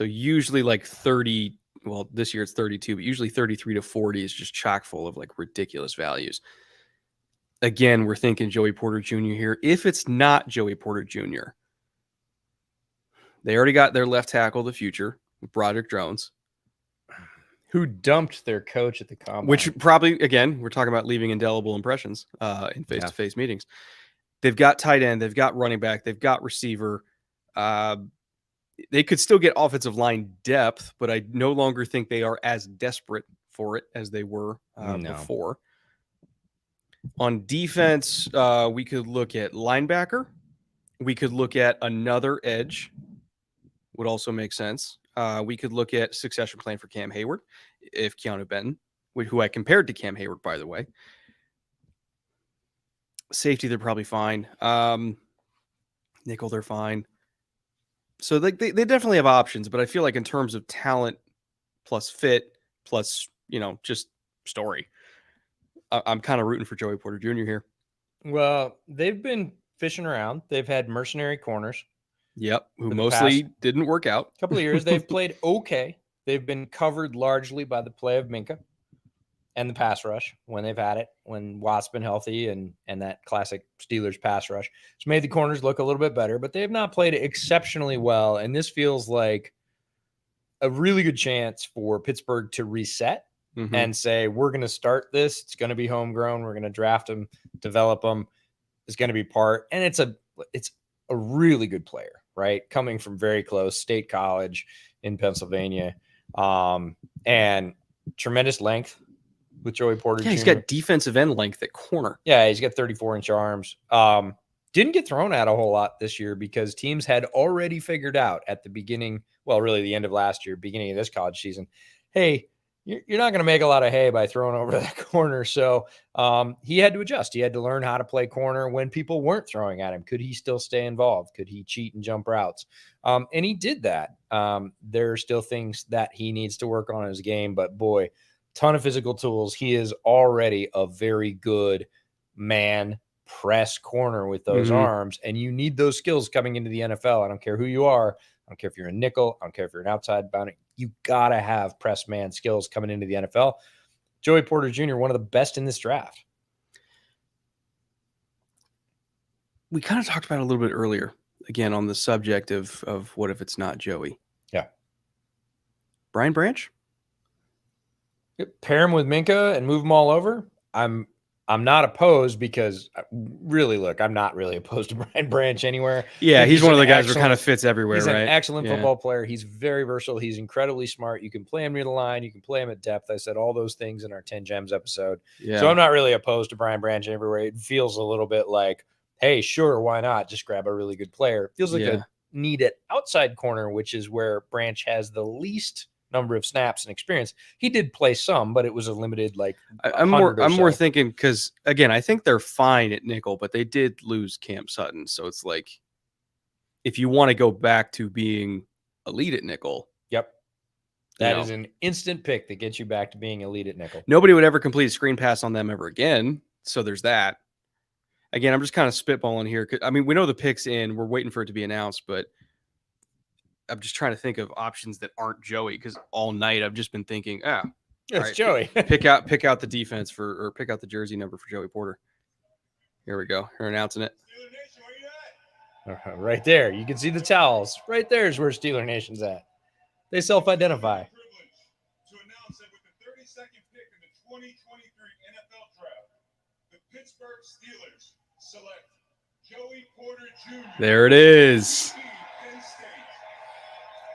usually like 30, well, this year it's 32, but usually 33 to 40 is just chock full of like ridiculous values. Again, we're thinking Joey Porter Jr. here. If it's not Joey Porter Jr., they already got their left tackle of the future, Broderick Jones, who dumped their coach at the combine. Which probably, again, we're talking about leaving indelible impressions in face-to-face meetings. They've got tight end, they've got running back, they've got receiver. They could still get offensive line depth, but I no longer think they are as desperate for it as they were before. On defense, we could look at linebacker. We could look at another edge. Would also make sense. We could look at succession plan for Cam Hayward, if Keanu Benton, who I compared to Cam Hayward, by the way. Safety, they're probably fine. Nickel, they're fine. So they definitely have options, but I feel like in terms of talent plus fit plus, just story, I'm kind of rooting for Joey Porter Jr. here. Well, they've been fishing around. They've had mercenary corners. Yep, who mostly didn't work out. A couple of years. They've played okay. They've been covered largely by the play of Minka and the pass rush when they've had it, when Watt's been healthy, and that classic Steelers pass rush. It's made the corners look a little bit better, but they have not played exceptionally well. And this feels like a really good chance for Pittsburgh to reset and say, we're going to start this. It's going to be homegrown. We're going to draft them, develop them. It's going to be part. And it's a really good player, right? Coming from very close State College in Pennsylvania, and tremendous length with Joey Porter Jr. He's got defensive end length at corner. Yeah, he's got 34-inch arms. Didn't get thrown at a whole lot this year because teams had already figured out at the beginning, well, really the end of last year, beginning of this college season, hey, you're not going to make a lot of hay by throwing over that corner. So he had to adjust. He had to learn how to play corner when people weren't throwing at him. Could he still stay involved? Could he cheat and jump routes? And he did that. There are still things that he needs to work on in his game, but boy, ton of physical tools. He is already a very good man press corner with those arms, and you need those skills coming into the NFL. I don't care who you are. I don't care if you're a nickel. I don't care if you're an outside boundary. You got to have press man skills coming into the NFL. Joey Porter Jr., one of the best in this draft. We kind of talked about it a little bit earlier, again, on the subject of what if it's not Joey? Yeah. Brian Branch? Pair him with Minka and move them all over. I'm not opposed because really, look, I'm not really opposed to Brian Branch anywhere. Yeah, he's one of the guys who kind of fits everywhere, he's right? An excellent football player. He's very versatile. He's incredibly smart. You can play him near the line. You can play him at depth. I said all those things in our 10 Gems episode. Yeah. So I'm not really opposed to Brian Branch everywhere. It feels a little bit like, hey, sure, why not? Just grab a really good player. It feels like a need at outside corner, which is where Branch has the least number of snaps and experience. He did play some, but it was a limited, like, I'm more thinking because, again, I think they're fine at nickel, but they did lose Cam Sutton. So it's like, if you want to go back to being elite at nickel. Yep. That is an instant pick that gets you back to being elite at nickel. Nobody would ever complete a screen pass on them ever again. So there's that. Again, I'm just kind of spitballing here. I mean, we know the pick's in. We're waiting for it to be announced, but I'm just trying to think of options that aren't Joey, because all night I've just been thinking, it's Joey. pick out the defense or pick out the jersey number for Joey Porter. Here we go. They're announcing it. Right there. You can see the towels. Right there is where Steeler Nation's at. They self-identify. To announce that with the 32nd pick in the 2023 NFL Draft, the Pittsburgh Steelers select Joey Porter Jr. There it is.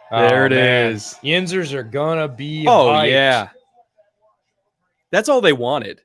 There it is. Yinzers are gonna be hyped. Yeah. That's all they wanted.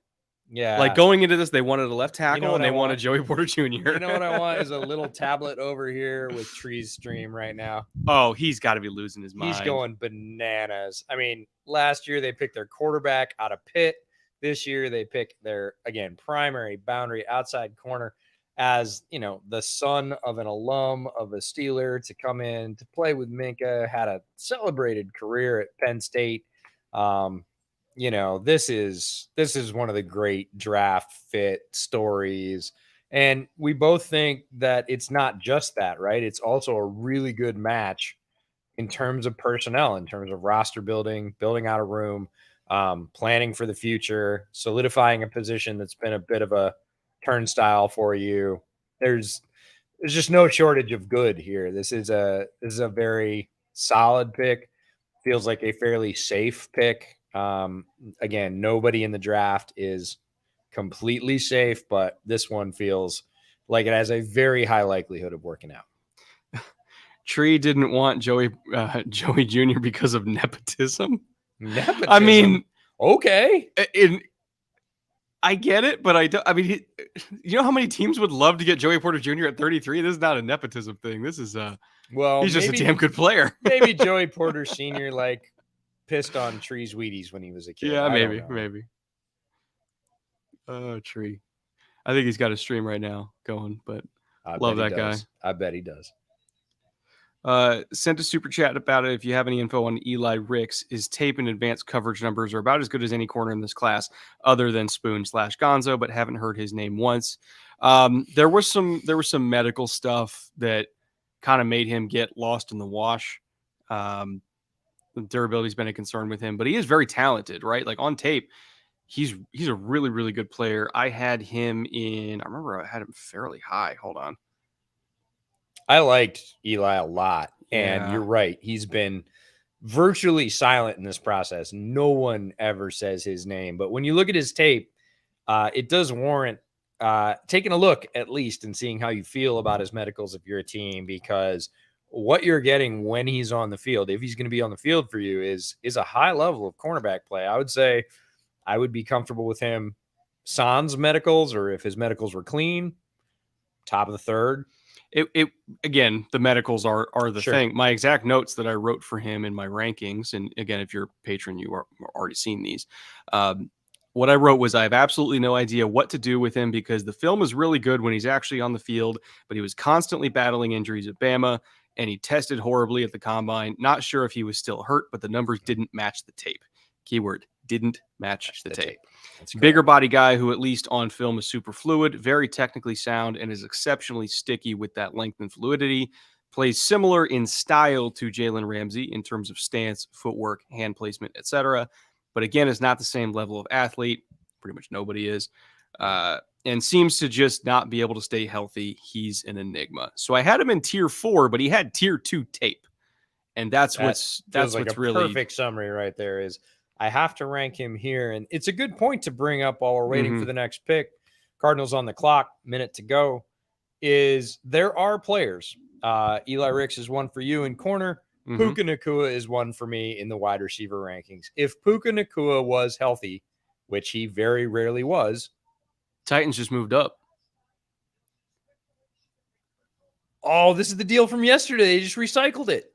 Yeah. Like going into this, they wanted a left tackle and they wanted Joey Porter Jr. You know what I want is a little tablet over here with Trees Stream right now. Oh, he's got to be losing his mind. He's going bananas. I mean, last year they picked their quarterback out of Pitt. This year they picked their, again, primary boundary outside corner as, you know, the son of an alum of a Steeler to come in to play with Minka, had a celebrated career at Penn State. You know, this is one of the great draft fit stories. And we both think that it's not just that, right? It's also a really good match in terms of personnel, in terms of roster building, building out a room, planning for the future, solidifying a position that's been a bit of a turnstile for you. There's just no shortage of good here. This is a very solid pick. Feels like a fairly safe pick. Again, nobody in the draft is completely safe, but this one feels like it has a very high likelihood of working out. Tree didn't want Joey Jr. because of nepotism. Nepotism? I mean, okay. I get it, but I don't. I mean, you know how many teams would love to get Joey Porter Jr. at 33? This is not a nepotism thing. This is he's just a damn good player. Maybe Joey Porter Sr. like pissed on Tree's Wheaties when he was a kid. Yeah, maybe. Oh, Tree. I think he's got a stream right now going, but love that guy. I bet he does. Sent a super chat about it. If you have any info on Eli Ricks, his tape and advanced coverage numbers are about as good as any corner in this class, other than Spoon/Gonzo, but haven't heard his name once. There was some medical stuff that kind of made him get lost in the wash. Durability's been a concern with him, but he is very talented, right? Like on tape, he's a really, really good player. I had him I remember I had him fairly high. Hold on. I liked Eli a lot, and you're right. He's been virtually silent in this process. No one ever says his name, but when you look at his tape, it does warrant taking a look at least and seeing how you feel about his medicals if you're a team, because what you're getting when he's on the field, if he's going to be on the field for you, is a high level of cornerback play. I would say I would be comfortable with him sans medicals, or if his medicals were clean, top of the third. It again, the medicals are the thing. My exact notes that I wrote for him in my rankings, and again, if you're a patron, you are already seen these. What I wrote was, I have absolutely no idea what to do with him because the film is really good when he's actually on the field, but he was constantly battling injuries at Bama, and he tested horribly at the combine. Not sure if he was still hurt, but the numbers didn't match the tape. Keyword didn't match the tape. That's Bigger body guy who, at least on film, is super fluid, very technically sound, and is exceptionally sticky with that length and fluidity. Plays similar in style to Jalen Ramsey in terms of stance, footwork, hand placement, etc. But again, is not the same level of athlete. Pretty much nobody is. And seems to just not be able to stay healthy. He's an enigma. So I had him in tier 4, but he had tier 2 tape. And that's what's really perfect summary right there. Is I have to rank him here. And it's a good point to bring up while we're waiting for the next pick. Cardinals on the clock, minute to go. Is there are players. Eli Ricks is one for you in corner. Puka Nacua is one for me in the wide receiver rankings. If Puka Nacua was healthy, which he very rarely was, Titans just moved up. Oh, this is the deal from yesterday. They just recycled it.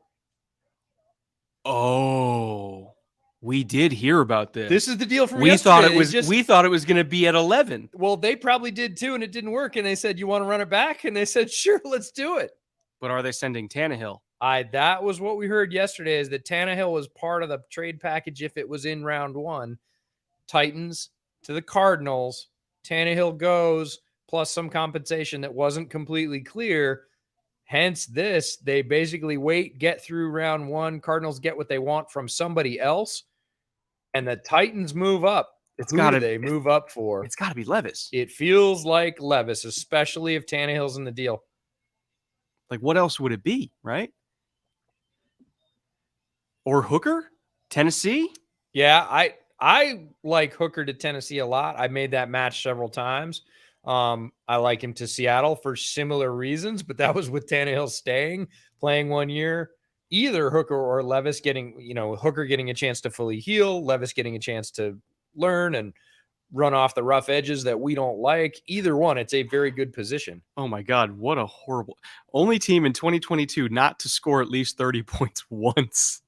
Oh, we did hear about this. This is the deal from we yesterday. We thought it was going to be at 11. Well, they probably did too, and it didn't work. And they said, "You want to run it back?" And they said, "Sure, let's do it." But are they sending Tannehill? That was what we heard yesterday. Is that Tannehill was part of the trade package if it was in round 1. Titans to the Cardinals. Tannehill goes plus some compensation that wasn't completely clear. Hence this, they basically wait, get through round 1. Cardinals get what they want from somebody else, and the Titans move up. Who do they move up for? It's got to be Levis. It feels like Levis, especially if Tannehill's in the deal. Like, what else would it be, right? Or Hooker? Tennessee? Yeah, I like Hooker to Tennessee a lot. I made that match several times. I like him to Seattle for similar reasons, but that was with Tannehill staying, playing 1 year. Either Hooker or Levis getting, Hooker getting a chance to fully heal, Levis getting a chance to learn and run off the rough edges that we don't like. Either one, it's a very good position. Oh my God, what a horrible. Only team in 2022 not to score at least 30 points once.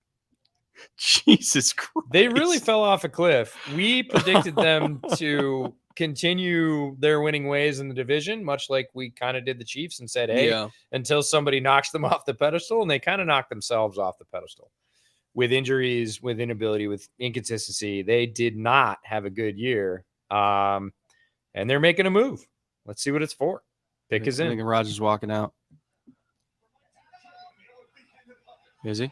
Jesus Christ. They really fell off a cliff. We predicted them to continue their winning ways in the division, much like we kind of did the Chiefs and said, hey, until somebody knocks them off the pedestal, and they kind of knocked themselves off the pedestal. With injuries, with inability, with inconsistency, they did not have a good year. And they're making a move. Let's see what it's for. Pick is in. I think Rodgers walking out. Is he?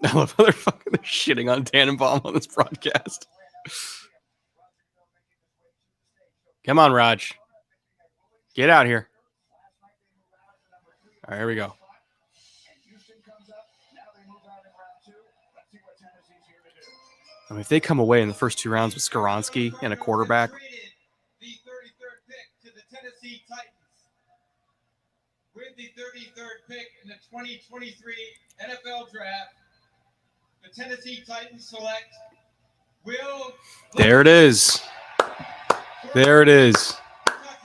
I love how they're shitting on Tannenbaum on this broadcast. Come on, Raj. Get out here. All right, here we go. I mean, if they come away in the first 2 rounds with Skoronski and a quarterback. The 33rd pick to the Tennessee Titans. With the 33rd pick in the 2023 NFL Draft, the Tennessee Titans select Will. There it is. There it is.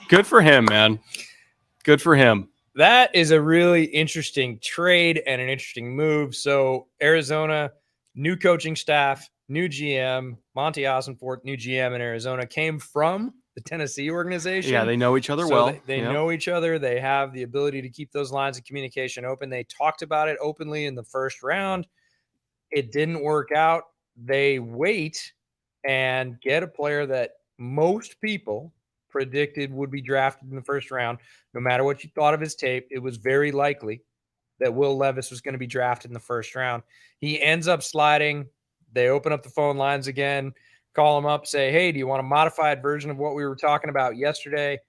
Good for him, man. Good for him. That is a really interesting trade and an interesting move. So Arizona, new coaching staff, new GM, Monty Ossenfort, new GM in Arizona, came from the Tennessee organization. Yeah, they know each other well. They know each other. They have the ability to keep those lines of communication open. They talked about it openly in the first round. It didn't work out. They wait and get a player that most people predicted would be drafted in the first round. No matter what you thought of his tape, it was very likely that Will Levis was going to be drafted in the first round. He ends up sliding. They open up the phone lines again, call him up, say, hey, do you want a modified version of what we were talking about yesterday?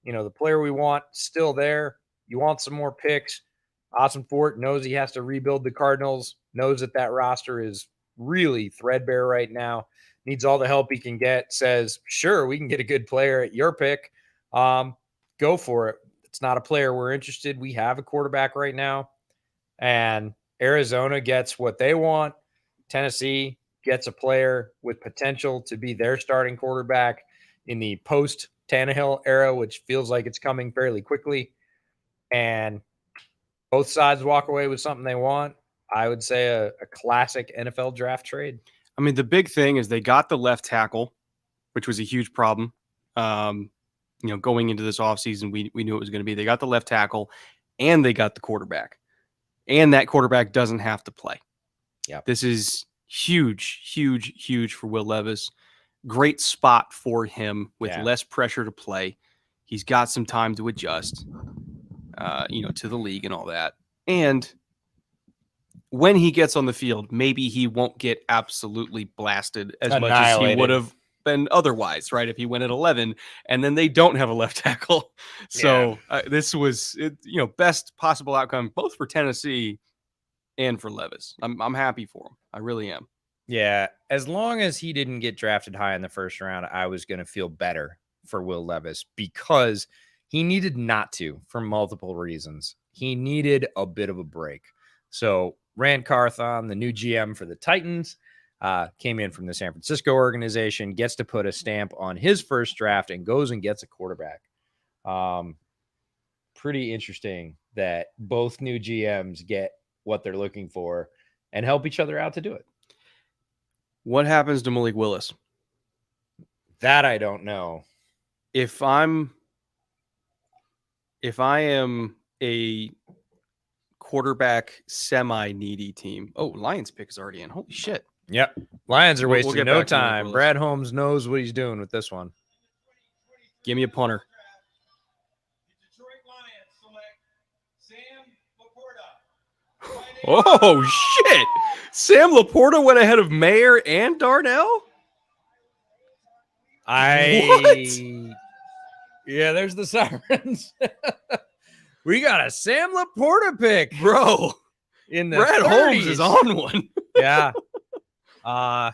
The player we want still there. You want some more picks. Ossenfort knows he has to rebuild the Cardinals, knows that roster is really threadbare right now, needs all the help he can get, says, sure, we can get a good player at your pick. Go for it. It's not a player we're interested. We have a quarterback right now. And Arizona gets what they want. Tennessee gets a player with potential to be their starting quarterback in the post-Tannehill era, which feels like it's coming fairly quickly. And both sides walk away with something they want. I would say a classic NFL draft trade. I mean, the big thing is they got the left tackle, which was a huge problem. Going into this offseason, we knew it was going to be. They got the left tackle, and they got the quarterback. And that quarterback doesn't have to play. Yeah, this is huge for Will Levis. Great spot for him with less pressure to play. He's got some time to adjust, to the league and all that. And when he gets on the field, maybe he won't get absolutely blasted as much as he would have been otherwise, right? If he went at 11 and then they don't have a left tackle. So this was, best possible outcome, both for Tennessee and for Levis. I'm happy for him. I really am. Yeah. As long as he didn't get drafted high in the first round, I was going to feel better for Will Levis because he needed not to for multiple reasons. He needed a bit of a break. So Rand Carthon, the new GM for the Titans, came in from the San Francisco organization, gets to put a stamp on his first draft and goes and gets a quarterback. Pretty interesting that both new GMs get what they're looking for and help each other out to do it. What happens to Malik Willis? That I don't know. If I am a quarterback semi-needy team. Oh, Lions pick is already in. Holy shit. Yep. Lions are wasting get no back to Malik time. Willis. Brad Holmes knows what he's doing with this one. Give me a punter. The Detroit Lions select Sam LaPorta. Oh, shit. Sam LaPorta went ahead of Mayer and Darnell? Yeah, there's the sirens. We got a Sam LaPorta pick, Bro. in the Brad 30s. Holmes is on one. Yeah.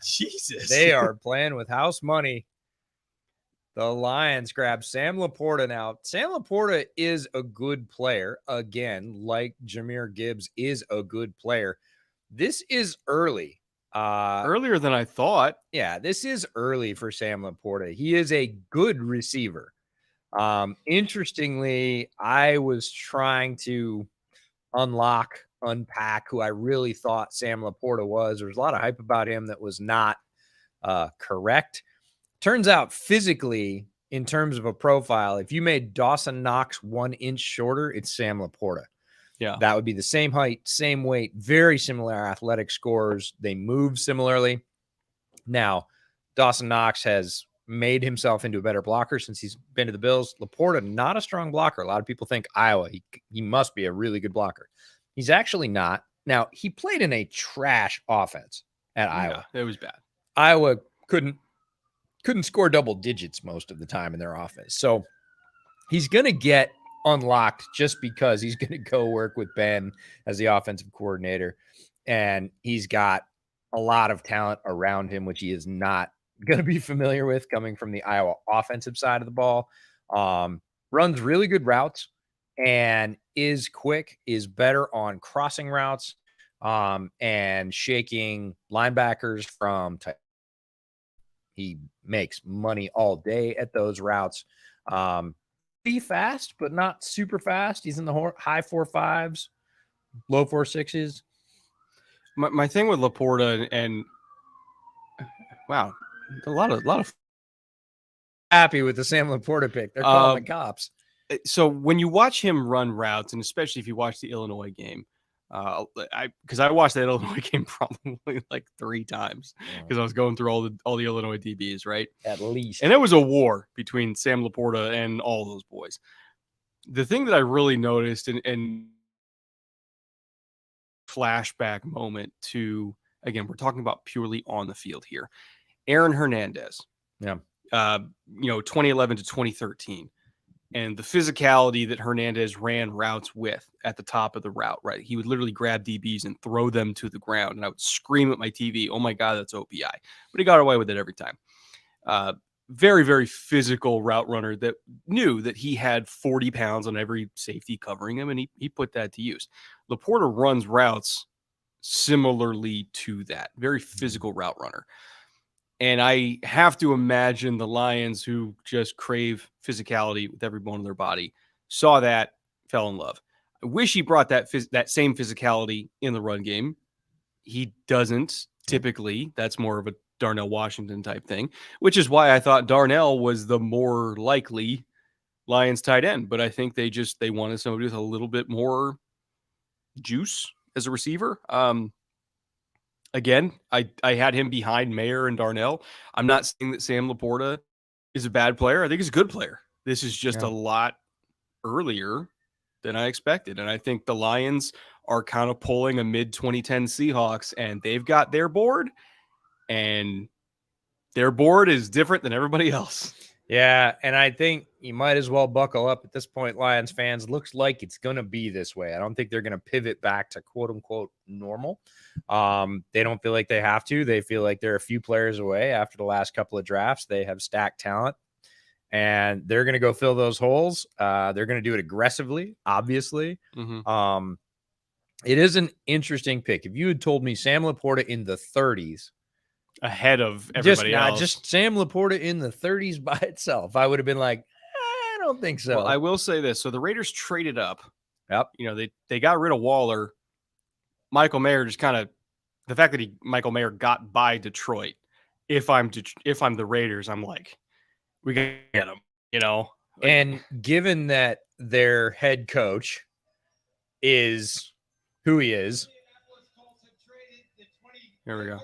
Jesus. They are playing with house money. The Lions grab Sam LaPorta now. Sam LaPorta is a good player. Again, like Jahmyr Gibbs is a good player. This is early. Earlier than I thought. Yeah, this is early for Sam LaPorta. He is a good receiver. Interestingly, I was trying to unpack who I really thought Sam LaPorta was. There was a lot of hype about him that was not correct. Turns out physically, in terms of a profile, if you made Dawson Knox 1 inch shorter, it's Sam LaPorta. Yeah. That would be the same height, same weight, very similar athletic scores. They move similarly. Now, Dawson Knox has made himself into a better blocker since he's been to the Bills. LaPorta, not a strong blocker. A lot of people think Iowa. He must be a really good blocker. He's actually not. Now, he played in a trash offense at Iowa. It was bad. Iowa couldn't score double digits most of the time in their offense. So he's going to get unlocked just because he's going to go work with Ben as the offensive coordinator. And he's got a lot of talent around him, which he is not going to be familiar with coming from the Iowa offensive side of the ball. Runs really good routes and is quick, is better on crossing routes and shaking linebackers from tight. He makes money all day at those routes. Be fast, but not super fast. He's in the high 4.5s, low 4.6s. My thing with LaPorta and wow, a lot of happy with the Sam LaPorta pick. They're calling the cops. So when you watch him run routes, and especially if you watch the Illinois game, because I watched that Illinois game probably like 3 times because I was going through all the Illinois DBs, right? At least. And it was a war between Sam LaPorta and all those boys. The thing that I really noticed and flashback moment to, again, we're talking about purely on the field here. Aaron Hernandez. Yeah. 2011 to 2013. And the physicality that Hernandez ran routes with at the top of the route, right? He would literally grab DBs and throw them to the ground. And I would scream at my TV, oh my God, that's OPI. But he got away with it every time. Very, very physical route runner that knew that he had 40 pounds on every safety covering him. And he put that to use. LaPorta runs routes similarly to that. Very physical route runner. And I have to imagine the Lions, who just crave physicality with every bone in their body, saw that, fell in love. I wish he brought that same physicality in the run game. He doesn't typically. That's more of a Darnell Washington type thing, which is why I thought Darnell was the more likely Lions tight end. But I think they wanted somebody with a little bit more juice as a receiver. Again, I had him behind Mayer and Darnell. I'm not saying that Sam LaPorta is a bad player. I think he's a good player. This is just a lot earlier than I expected. And I think the Lions are kind of pulling a mid-2010 Seahawks, and they've got their board, and their board is different than everybody else. Yeah, and I think you might as well buckle up at this point, Lions fans. Looks like it's going to be this way. I don't think they're going to pivot back to quote-unquote normal. They don't feel like they have to. They feel like they're a few players away after the last couple of drafts. They have stacked talent, and they're going to go fill those holes. They're going to do it aggressively, obviously. Mm-hmm. It is an interesting pick. If you had told me Sam LaPorta in the 30s, ahead of everybody else. Just Sam LaPorta in the 30s by itself, I would have been like, I don't think so. Well, I will say this. So the Raiders traded up. Yep. You know, they got rid of Waller. Michael Mayer just kind of, the fact that Michael Mayer got by Detroit. If I'm the Raiders, I'm like, we got to get him, you know. Like, and given that their head coach is who he is, here we go.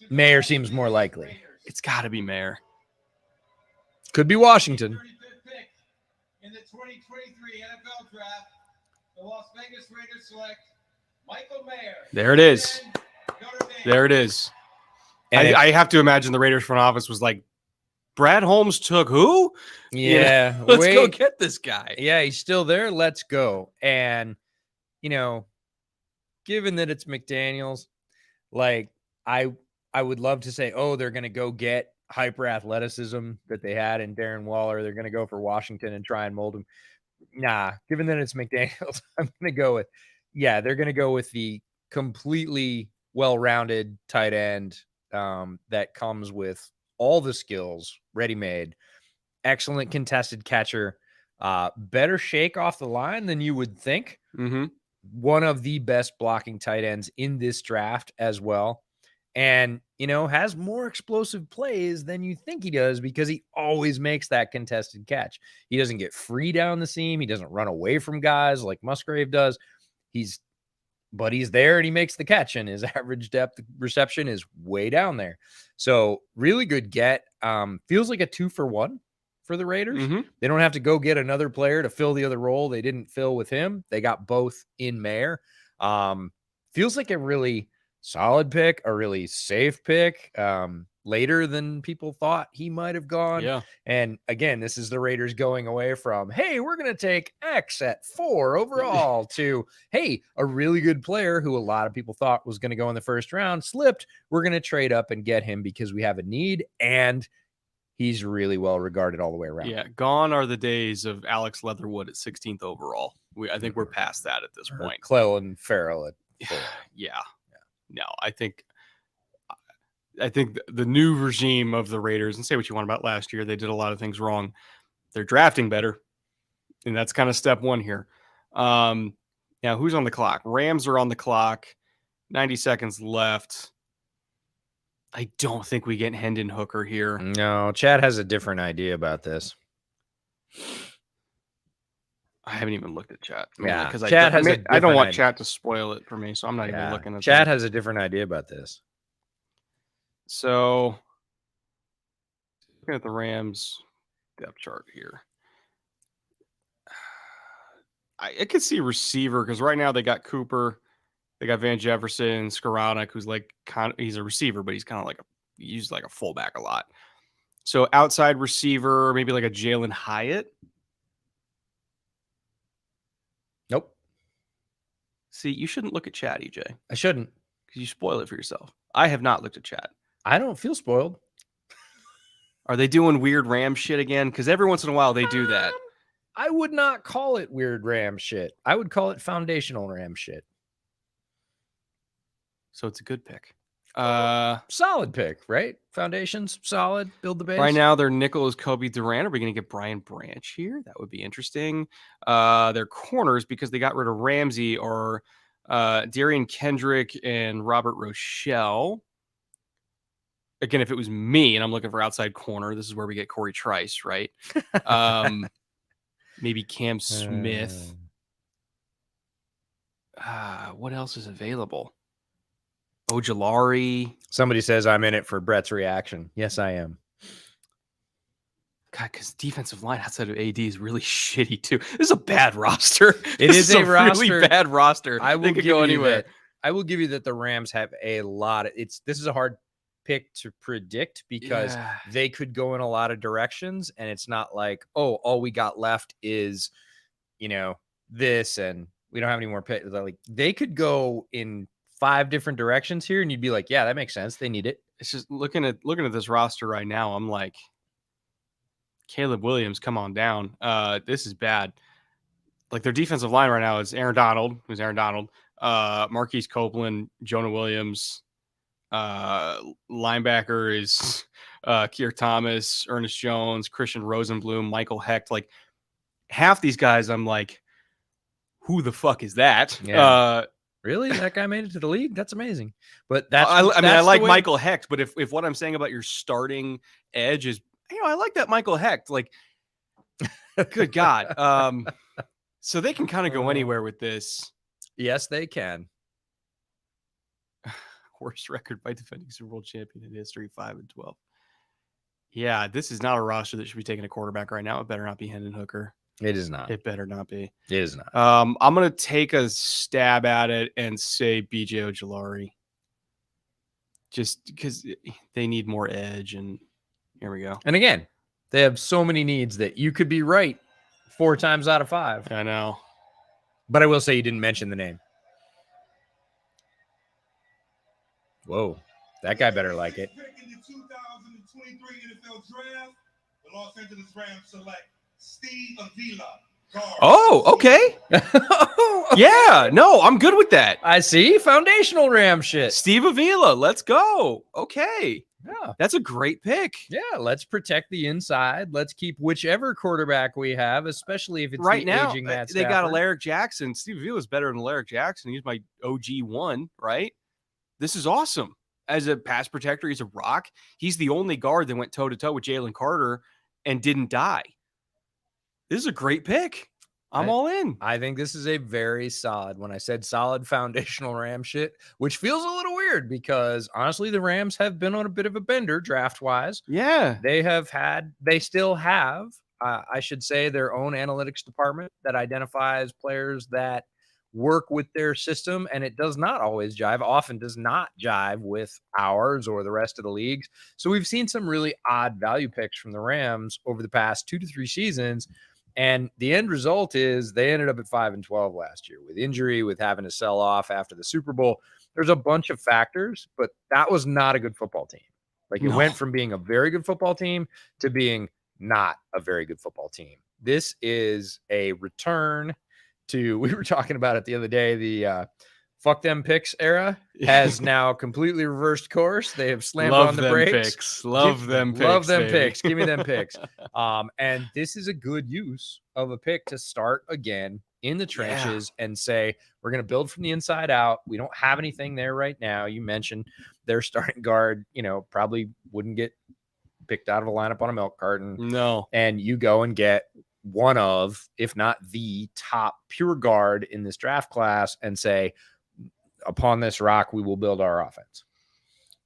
Mayer seems more likely. It's got to be Mayer. Could be Washington. In the 2023 NFL Draft, the Las Vegas Raiders select Michael Mayer. There it is. There it is. And I have to imagine the Raiders front office was like, Brad Holmes took who? Yeah. You know, let's go get this guy. Yeah, he's still there. Let's go. And, you know, given that it's McDaniels, like I would love to say, oh, they're going to go get hyper athleticism that they had in Darren Waller. They're going to go for Washington and try and mold him. Nah, given that it's McDaniels, I'm going to go with, they're going to go with the completely well-rounded tight end that comes with all the skills ready-made, excellent contested catcher, better shake off the line than you would think. Mm-hmm. One of the best blocking tight ends in this draft as well. And, you know, has more explosive plays than you think he does because he always makes that contested catch. He doesn't get free down the seam. He doesn't run away from guys like Musgrave does. But he's there and he makes the catch, and his average depth reception is way down there. So really good get. Feels like a 2-for-1 for the Raiders. Mm-hmm. They don't have to go get another player to fill the other role they didn't fill with him. They got both in Mayer. Feels like a really solid pick, a really safe pick, later than people thought he might have gone. Yeah. And again, this is the Raiders going away from, hey, we're going to take X at 4 overall to, hey, a really good player who a lot of people thought was going to go in the first round slipped. We're going to trade up and get him because we have a need, and he's really well regarded all the way around. Yeah. Gone are the days of Alex Leatherwood at 16th overall. I think we're past that at this point. Clellan Ferrell at 4. Yeah. No, I think the new regime of the Raiders, and say what you want about last year, they did a lot of things wrong. They're drafting better, and that's kind of step one here. Now, who's on the clock? Rams are on the clock. 90 seconds left. I don't think we get Hendon Hooker here. No, Chad has a different idea about this. I haven't even looked at chat. Yeah, because I don't want chat to spoil it for me, so I'm not even looking at Chad has a different idea about this. So, looking at the Rams depth chart here, I could see receiver because right now they got Cooper, they got Van Jefferson, Skoranek, who's like he's a receiver, but he's kind of like used like a fullback a lot. So outside receiver, maybe like a Jalen Hyatt. Nope. See, you shouldn't look at chat, EJ. I shouldn't. Because you spoil it for yourself. I have not looked at chat. I don't feel spoiled. Are they doing weird Ram shit again? Because every once in a while they do that. I would not call it weird Ram shit. I would call it foundational Ram shit. So it's a good pick. Solid pick, right? Foundations, solid. Build the base. Right now, their nickel is Kobe Durant. Are we going to get Brian Branch here? That would be interesting. Their corners, because they got rid of Ramsey, are Darian Kendrick and Robert Rochelle. Again, if it was me and I'm looking for outside corner, this is where we get Corey Trice, right? Maybe Cam Smith. What else is available? Ojulari. Somebody says I'm in it for Brett's reaction. Yes, I am. God, because defensive line outside of AD is really shitty too. This is a bad roster. It This is a really roster. bad roster. I will They could give go you anywhere. that. I will give you that the Rams have a lot of this is a hard pick to predict because Yeah. they could go in a lot of directions, and it's not like, oh, all we got left is, this, and we don't have any more picks. Like, they could go in 5 different directions here, and you'd be like, yeah, that makes sense. They need it. It's just looking at this roster right now. I'm like, Caleb Williams, come on down. This is bad. Like, their defensive line right now is Aaron Donald, who's Aaron Donald, Marquise Copeland, Jonah Williams. Linebacker is Keir Thomas, Ernest Jones, Christian Rosenblum, Michael Hecht. Like, half these guys, I'm like, who the fuck is that? Yeah. Really? That guy made it to the league? That's amazing. But I like Michael Hecht, but if what I'm saying about your starting edge is, I like that Michael Hecht. Like, good God. So they can kind of go anywhere with this. Yes, they can. Worst record by defending Super Bowl champion in history, 5-12. Yeah, this is not a roster that should be taking a quarterback right now. It better not be Hendon Hooker. It is not. It better not be. It is not. I'm gonna take a stab at it and say BJ Ojulari. Just because they need more edge, and here we go. And again, they have so many needs that you could be right 4 times out of 5. I know. But I will say you didn't mention the name. Whoa. That guy better like it. Pick in the 2023 NFL Draft, the Los Angeles Rams select Steve Avila. guard. Oh, okay. Yeah, no, I'm good with that. I see. Foundational Ram shit. Steve Avila, let's go. Okay. Yeah. That's a great pick. Yeah, let's protect the inside. Let's keep whichever quarterback we have, especially if it's Right the now, aging Matt they got Stafford. Alaric Jackson. Steve Avila is better than Alaric Jackson. He's my OG1, right? This is awesome. As a pass protector, he's a rock. He's the only guard that went toe-to-toe with Jalen Carter and didn't die. This is a great pick. I'm all in. I think this is a very solid, when I said solid foundational Ram shit, which feels a little weird because honestly, the Rams have been on a bit of a bender draft wise. Yeah. They still have, I should say, their own analytics department that identifies players that work with their system. And it does not always jive, often does not jive with ours or the rest of the leagues. So we've seen some really odd value picks from the Rams over the past 2 to 3 seasons. And the end result is they ended up at 5-12 last year with injury, with having to sell off after the Super Bowl. There's a bunch of factors, but that was not a good football team. Like, it went from being a very good football team to being not a very good football team. This is a return to, we were talking about it the other day, the fuck them picks era has now completely reversed course. They have slammed on the brakes. Love them picks. Love them baby. picks. Give me them picks. And this is a good use of a pick to start again in the trenches and say, we're going to build from the inside out. We don't have anything there right now. You mentioned their starting guard, probably wouldn't get picked out of a lineup on a milk carton. No. And you go and get one of, if not the top pure guard in this draft class and say, upon this rock, we will build our offense.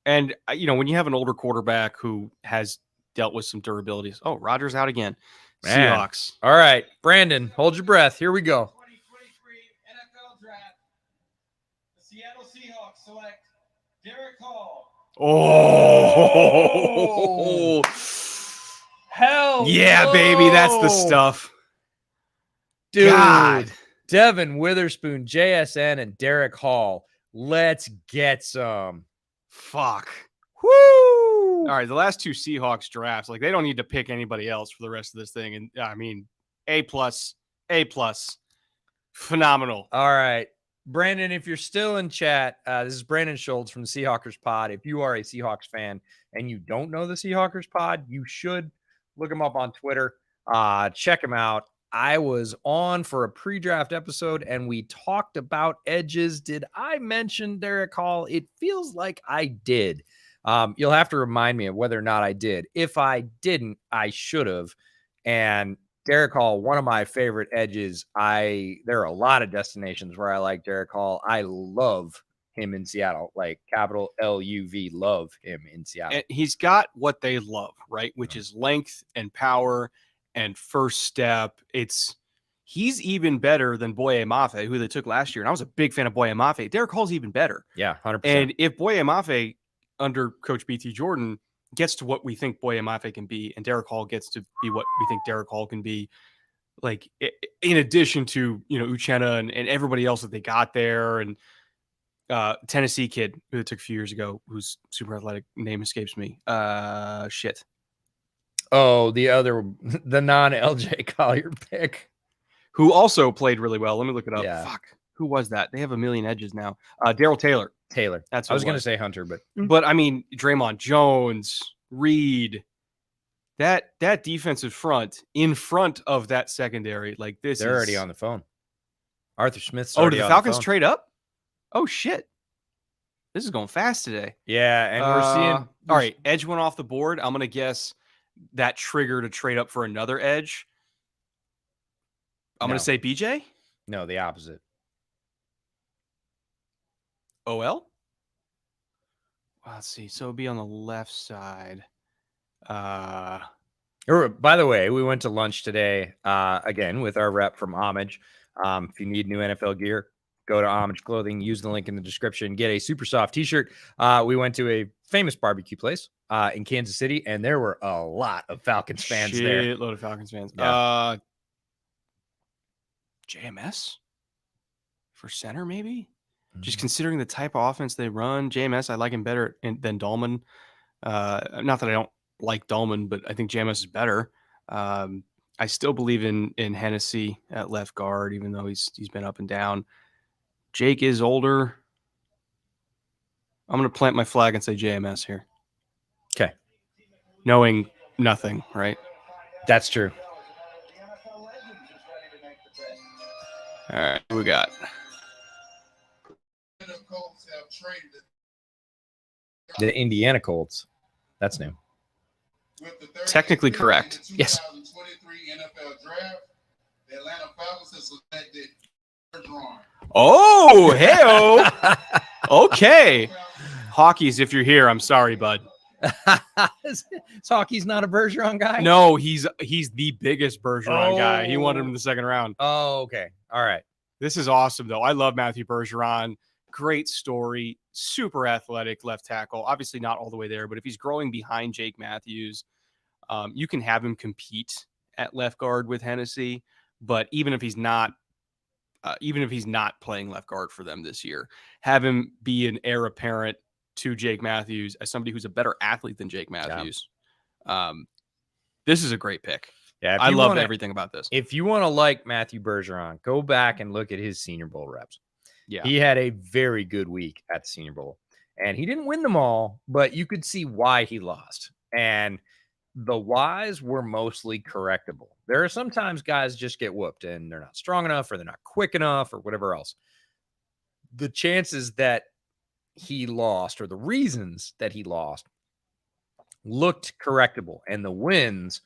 And, when you have an older quarterback who has dealt with some durabilities. Oh, Rodgers out again. Man. Seahawks. All right, Brandon, hold your breath. Here we go. 2023 NFL Draft. The Seattle Seahawks select Derek Hall. Oh. Hell Yeah, baby. That's the stuff. Dude. God. Devin Witherspoon, JSN, and Derek Hall. Let's get some. Fuck. Woo! All right, the last 2 Seahawks drafts, like, they don't need to pick anybody else for the rest of this thing. And I mean, A+, phenomenal. All right. Brandon, if you're still in chat, this is Brandon Schultz from the Seahawkers Pod. If you are a Seahawks fan and you don't know the Seahawkers Pod, you should look them up on Twitter. Check them out. I was on for a pre-draft episode and we talked about edges. Did I mention Derek Hall? It feels like I did. You'll have to remind me of whether or not I did. If I didn't, I should have. And Derek Hall, one of my favorite edges. There are a lot of destinations where I like Derek Hall. I love him in Seattle, like capital LUV, love him in Seattle. And he's got what they love, right? Which is length and power and first step. He's even better than Boye Mafe, who they took last year. And I was a big fan of Boye Mafe. Derek Hall's even better. Yeah, 100%. And if Boye Mafe under Coach BT Jordan gets to what we think Boye Mafe can be, and Derek Hall gets to be what we think Derek Hall can be, like in addition to, Uchenna and everybody else that they got there, and Tennessee kid who they took a few years ago, who's super athletic, name escapes me. Shit. Oh, the non-LJ Collier pick. Who also played really well. Let me look it up. Yeah. Fuck. Who was that? They have a million edges now. Daryl Taylor. That's what I was going to say Hunter, but I mean, Draymond Jones, Reed, that defensive front in front of that secondary, like this. They're already on the phone. Arthur Smith's did the Falcons trade up? Oh shit. This is going fast today. Yeah, and we're seeing all right, edge went off the board. I'm gonna guess that triggered a trade up for another edge. I'm gonna say BJ. No, the opposite. OL? Let's see. So it'd be on the left side. By the way, we went to lunch today, again, with our rep from Homage. If you need new NFL gear, go to Homage Clothing, use the link in the description, get a super soft t-shirt. We went to a famous barbecue place in Kansas City, and there were a lot of Falcons fans there. Shitload of Falcons fans. Yeah. JMS for center, maybe? Just considering the type of offense they run, JMS, I like him better than Dahlman. Not that I don't like Dahlman, but I think JMS is better. I still believe in Hennessy at left guard, even though he's been up and down. Jake is older. I'm going to plant my flag and say JMS here. Okay. Knowing nothing, right? That's true. All right, who we got? The Indiana Colts. That's new. Technically correct. Yes. 2023 NFL Draft, the Atlanta Falcons has selected Bergeron. Oh, hey-o. Okay. Hawkeys, if you're here, I'm sorry, bud. Is Hockey's not a Bergeron guy? No, he's the biggest Bergeron guy. He wanted him in the second round. Oh, okay. All right. This is awesome, though. I love Matthew Bergeron. Great story. Super athletic left tackle. Obviously not all the way there, but if he's growing behind Jake Matthews, you can have him compete at left guard with Hennessy. But even if he's not playing left guard for them this year, have him be an heir apparent to Jake Matthews as somebody who's a better athlete than Jake Matthews. Yeah. This is a great pick. Yeah, I love everything about this. If you want to like Matthew Bergeron, go back and look at his Senior Bowl reps. Yeah, he had a very good week at the Senior Bowl, and he didn't win them all, but you could see why he lost. And the whys were mostly correctable. There are sometimes guys just get whooped and they're not strong enough or they're not quick enough or whatever else. The chances that he lost or the reasons that he lost looked correctable, and the wins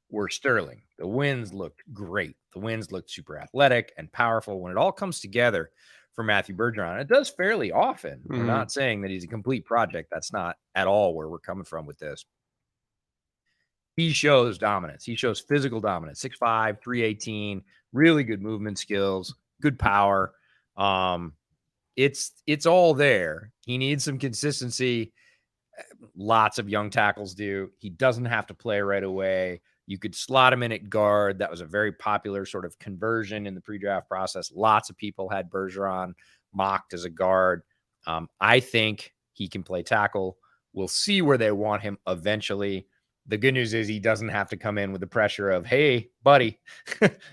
were sterling. The wins looked great. The wins looked super athletic and powerful. When it all comes together for Matthew Bergeron, it does fairly often. Mm-hmm. We're not saying that he's a complete project. That's not at all where we're coming from with this. He shows dominance. He shows physical dominance. 6'5", 318, really good movement skills, good power. It's all there. He needs some consistency. Lots of young tackles do. He doesn't have to play right away. You could slot him in at guard. That was a very popular sort of conversion in the pre-draft process. Lots of people had Bergeron mocked as a guard. I think he can play tackle. We'll see where they want him eventually. The good news is he doesn't have to come in with the pressure of, hey, buddy,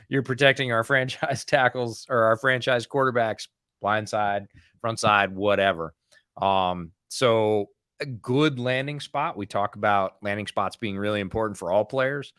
you're protecting our franchise tackles or our franchise quarterbacks, blind side, front side, whatever. So a good landing spot. We talk about landing spots being really important for all players.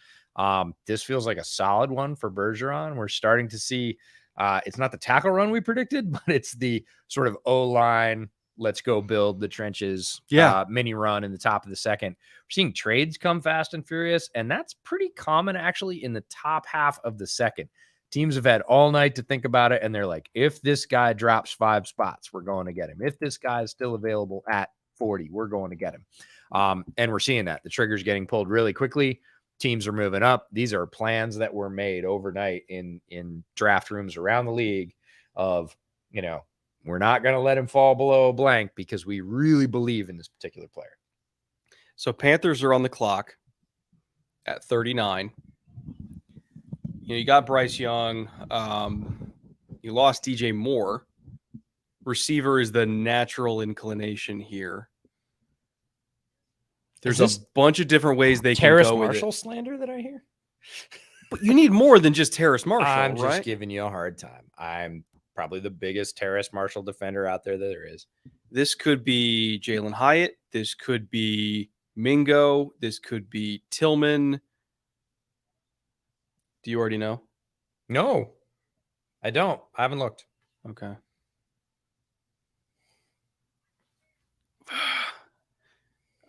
This feels like a solid one for Bergeron. We're starting to see it's not the tackle run we predicted, but it's the sort of O-line, let's go build the trenches mini run in the top of the second. We're seeing trades come fast and furious, and that's pretty common actually in the top half of the second. Teams have had all night to think about it, and they're like, if this guy drops 5 spots, we're going to get him. If this guy is still available at 40, we're going to get him. And we're seeing that. The trigger's getting pulled really quickly. Teams are moving up. These are plans that were made overnight in draft rooms around the league of, we're not going to let him fall below a blank because we really believe in this particular player. So Panthers are on the clock at 39. You got Bryce Young. You lost DJ Moore. Receiver is the natural inclination here. There's a bunch of different ways they can go with it. Terrace Marshall slander that I hear? But you need more than just Terrace Marshall, I'm just right? giving you a hard time. I'm probably the biggest Terrace Marshall defender out there that there is. This could be Jalen Hyatt. This could be Mingo. This could be Tillman. Do you already know? No, I don't. I haven't looked. Okay.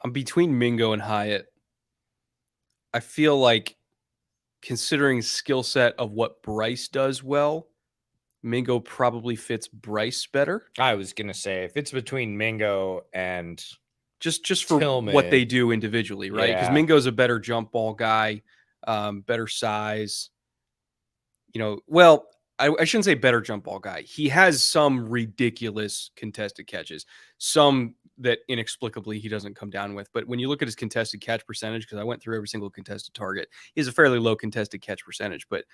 I'm between Mingo and Hyatt. I feel like, considering skill set of what Bryce does well, Mingo probably fits Bryce better. I was going to say, if it's between Mingo and just for Tillman, what they do individually, right? Because Yeah. Mingo's a better jump ball guy, better size. Well, I shouldn't say better jump ball guy. He has some ridiculous contested catches, some that inexplicably he doesn't come down with. But when you look at his contested catch percentage, because I went through every single contested target, he has a fairly low contested catch percentage. But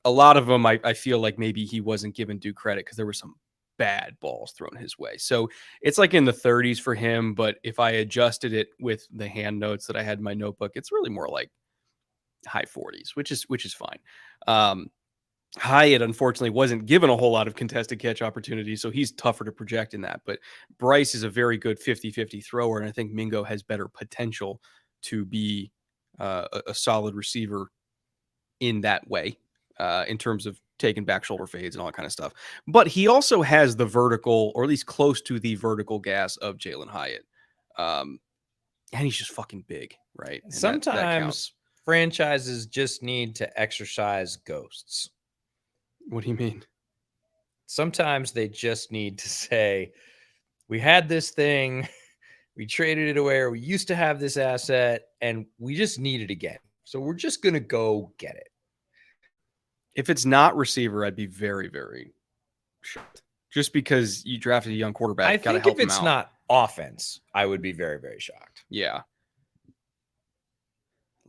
a lot of them, I feel like maybe he wasn't given due credit because there were some bad balls thrown his way. So it's like in the 30s for him. But if I adjusted it with the hand notes that I had in my notebook, it's really more like high 40s, which is fine. Hyatt, unfortunately, wasn't given a whole lot of contested catch opportunities, so he's tougher to project in that. But Bryce is a very good 50-50 thrower, and I think Mingo has better potential to be a solid receiver in that way, in terms of taking back shoulder fades and all that kind of stuff. But he also has the vertical, or at least close to the vertical gas of Jalen Hyatt. And he's just fucking big, right? And sometimes franchises just need to exercise ghosts. What do you mean? Sometimes they just need to say, we had this thing, we traded it away, or we used to have this asset, and we just need it again. So we're just going to go get it. If it's not receiver, I'd be very, very shocked. Just because you drafted a young quarterback. I think if it's not offense, I would be very, very shocked. Yeah.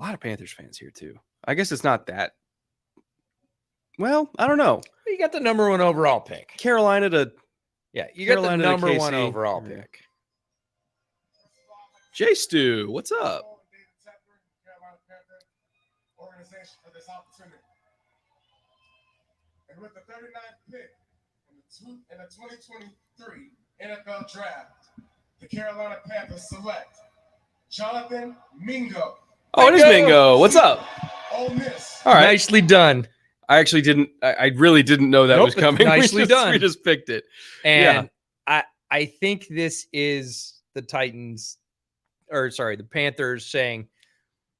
A lot of Panthers fans here, too. I guess it's not that. Well, I don't know. You got the number 1 overall pick. Carolina to you got the number KC. 1 overall pick. J Stu, what's up? Organization for this opportunity. And with the 39th pick in the 2023 NFL Draft, the Carolina Panthers select Jonathan Mingo. Oh, it is Mingo. What's up? Ole Miss. All right. Nicely done. I actually didn't. I really didn't know that was coming. Nicely done. We just picked it. And I think this is the Titans, the Panthers saying,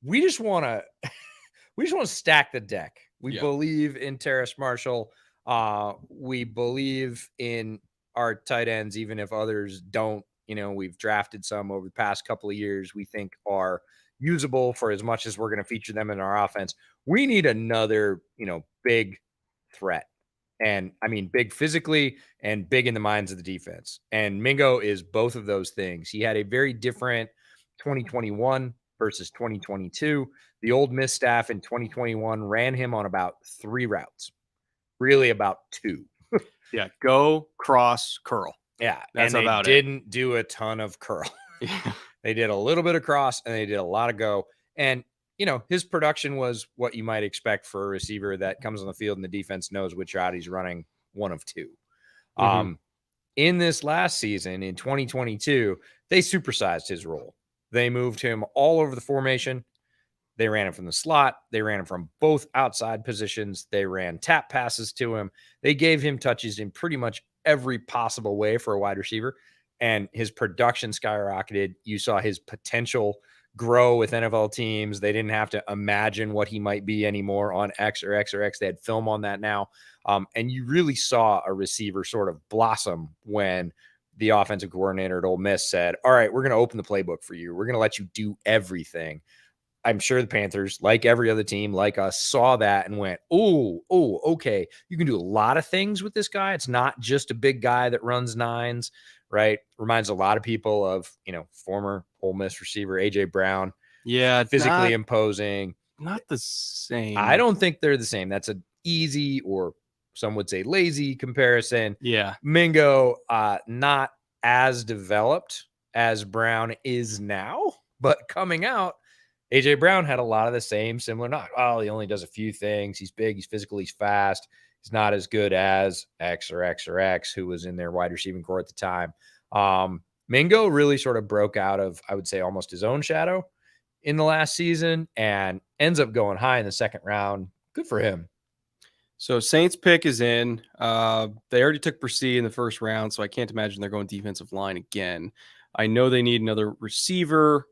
we just want to stack the deck. We believe in Terrace Marshall. We believe in our tight ends, even if others don't. We've drafted some over the past couple of years we think are usable for as much as we're going to feature them in our offense. We need another, big threat. And I mean, big physically and big in the minds of the defense. And Mingo is both of those things. He had a very different 2021 versus 2022. The Ole Miss staff in 2021 ran him on about 3 routes, really about 2. Yeah. Go, cross, curl. Yeah. That's and about they didn't do a ton of curl. Yeah. They did a little bit of cross and they did a lot of go. And, his production was what you might expect for a receiver that comes on the field and the defense knows which route he's running, 1 of 2. Mm-hmm. In this last season, in 2022, they supersized his role. They moved him all over the formation. They ran him from the slot. They ran him from both outside positions. They ran tap passes to him. They gave him touches in pretty much every possible way for a wide receiver. And his production skyrocketed. You saw his potential grow with NFL teams. They didn't have to imagine what he might be anymore on X or X or X. They had film on that now. And you really saw a receiver sort of blossom when the offensive coordinator at Ole Miss said, all right, we're going to open the playbook for you. We're going to let you do everything. I'm sure the Panthers, like every other team, like us, saw that and went, oh, okay. You can do a lot of things with this guy. It's not just a big guy that runs nines, right? Reminds a lot of people of, former Ole Miss receiver AJ Brown. Yeah, physically imposing. Not the same. I don't think they're the same. That's an easy, or some would say lazy comparison. Yeah. Mingo, not as developed as Brown is now, but coming out, AJ Brown had a lot of the same similar knock. Oh, he only does a few things. He's big. He's physical. He's fast. He's not as good as X or X or X, who was in their wide receiving core at the time. Mingo really sort of broke out of, I would say, almost his own shadow in the last season and ends up going high in the second round. Good for him. So Saints pick is in. They already took Brissy in the first round, so I can't imagine they're going defensive line again. I know they need another receiver.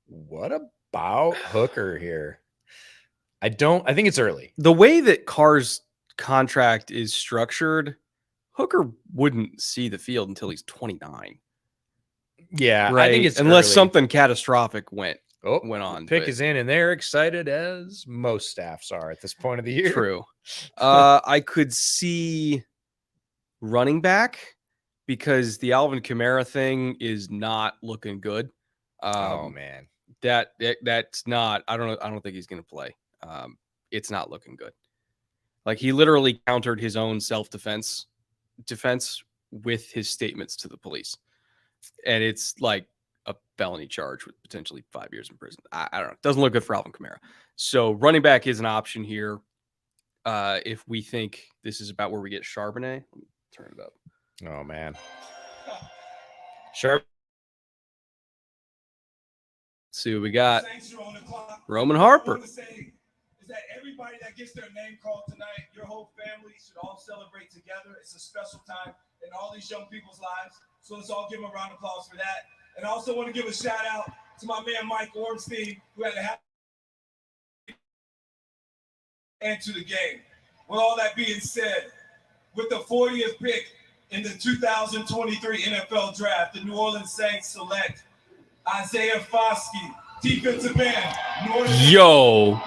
What about Hooker here? I think it's early. The way that Carr's contract is structured, Hooker wouldn't see the field until he's 29. Yeah, right? I think it's unless early. something catastrophic went on. Pick is in, and they're excited as most staffs are at this point of the year. True. I could see running back because the Alvin Kamara thing is not looking good. Oh man. That's not. I don't think he's going to play. It's not looking good. Like, he literally countered his own defense with his statements to the police, and it's like a felony charge with potentially 5 years in prison. I don't know. It doesn't look good for Alvin Kamara. So running back is an option here. If we think this is about where we get Charbonnet, let me turn it up. Oh man, Sharp. See what we got. Roman Harper. Is that everybody that gets their name called tonight, your whole family should all celebrate together. It's a special time in all these young people's lives. So let's all give them a round of applause for that. And I also want to give a shout out to my man Mike Ornstein, who had a happy end to the game. With all that being said, with the 40th pick in the 2023 NFL Draft, the New Orleans Saints select Isaiah Foskey, defensive end. Yo.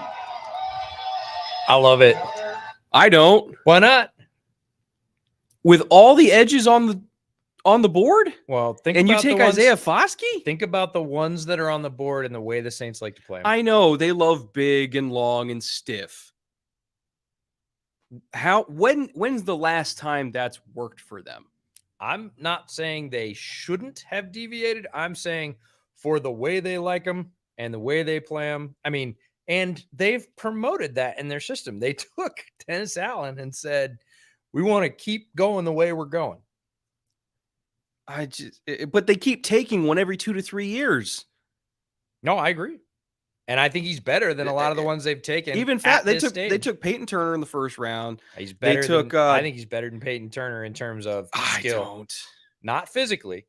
I love it. I don't. Why not? With all the edges on the board? Well, you take Isaiah Foskey? Think about the ones that are on the board and the way the Saints like to play them. I know. They love big and long and stiff. When's the last time that's worked for them? I'm not saying they shouldn't have deviated. I'm saying for the way they like them and the way they play them. I mean, and they've promoted that in their system. They took Dennis Allen and said, we want to keep going the way we're going. But they keep taking one every 2 to 3 years. No, I agree. And I think he's better than a lot of the ones they've taken. Even they took Peyton Turner in the first round. He's better. I think he's better than Peyton Turner in terms of skill. I don't. Not physically.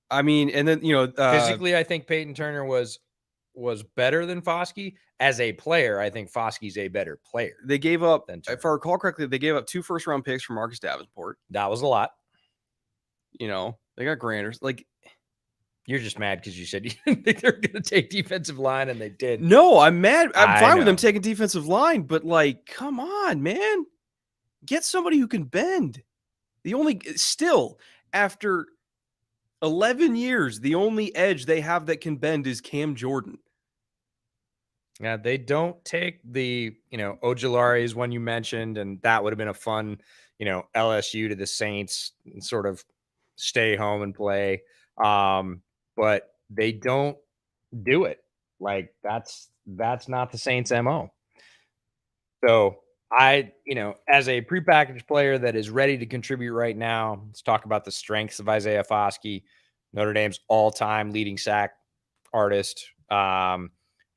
I mean, and then physically, I think Peyton Turner was better than Foskey. As a player, I think Foskey's a better player. They gave up, if I recall correctly, they gave up 2 first-round picks for Marcus Davenport. That was a lot. They got Granders. Like, you're just mad because you said you didn't think they were going to take defensive line, and they did. No, I'm mad. I'm fine with them taking defensive line, but like, come on, man. Get somebody who can bend. Still, after 11 years, the only edge they have that can bend is Cam Jordan. Yeah, they don't take the, Ojulari is one you mentioned, and that would have been a fun, LSU to the Saints and sort of stay home and play. But they don't do it. Like, that's not the Saints' MO. So as a prepackaged player that is ready to contribute right now, let's talk about the strengths of Isaiah Foskey, Notre Dame's all-time leading sack artist.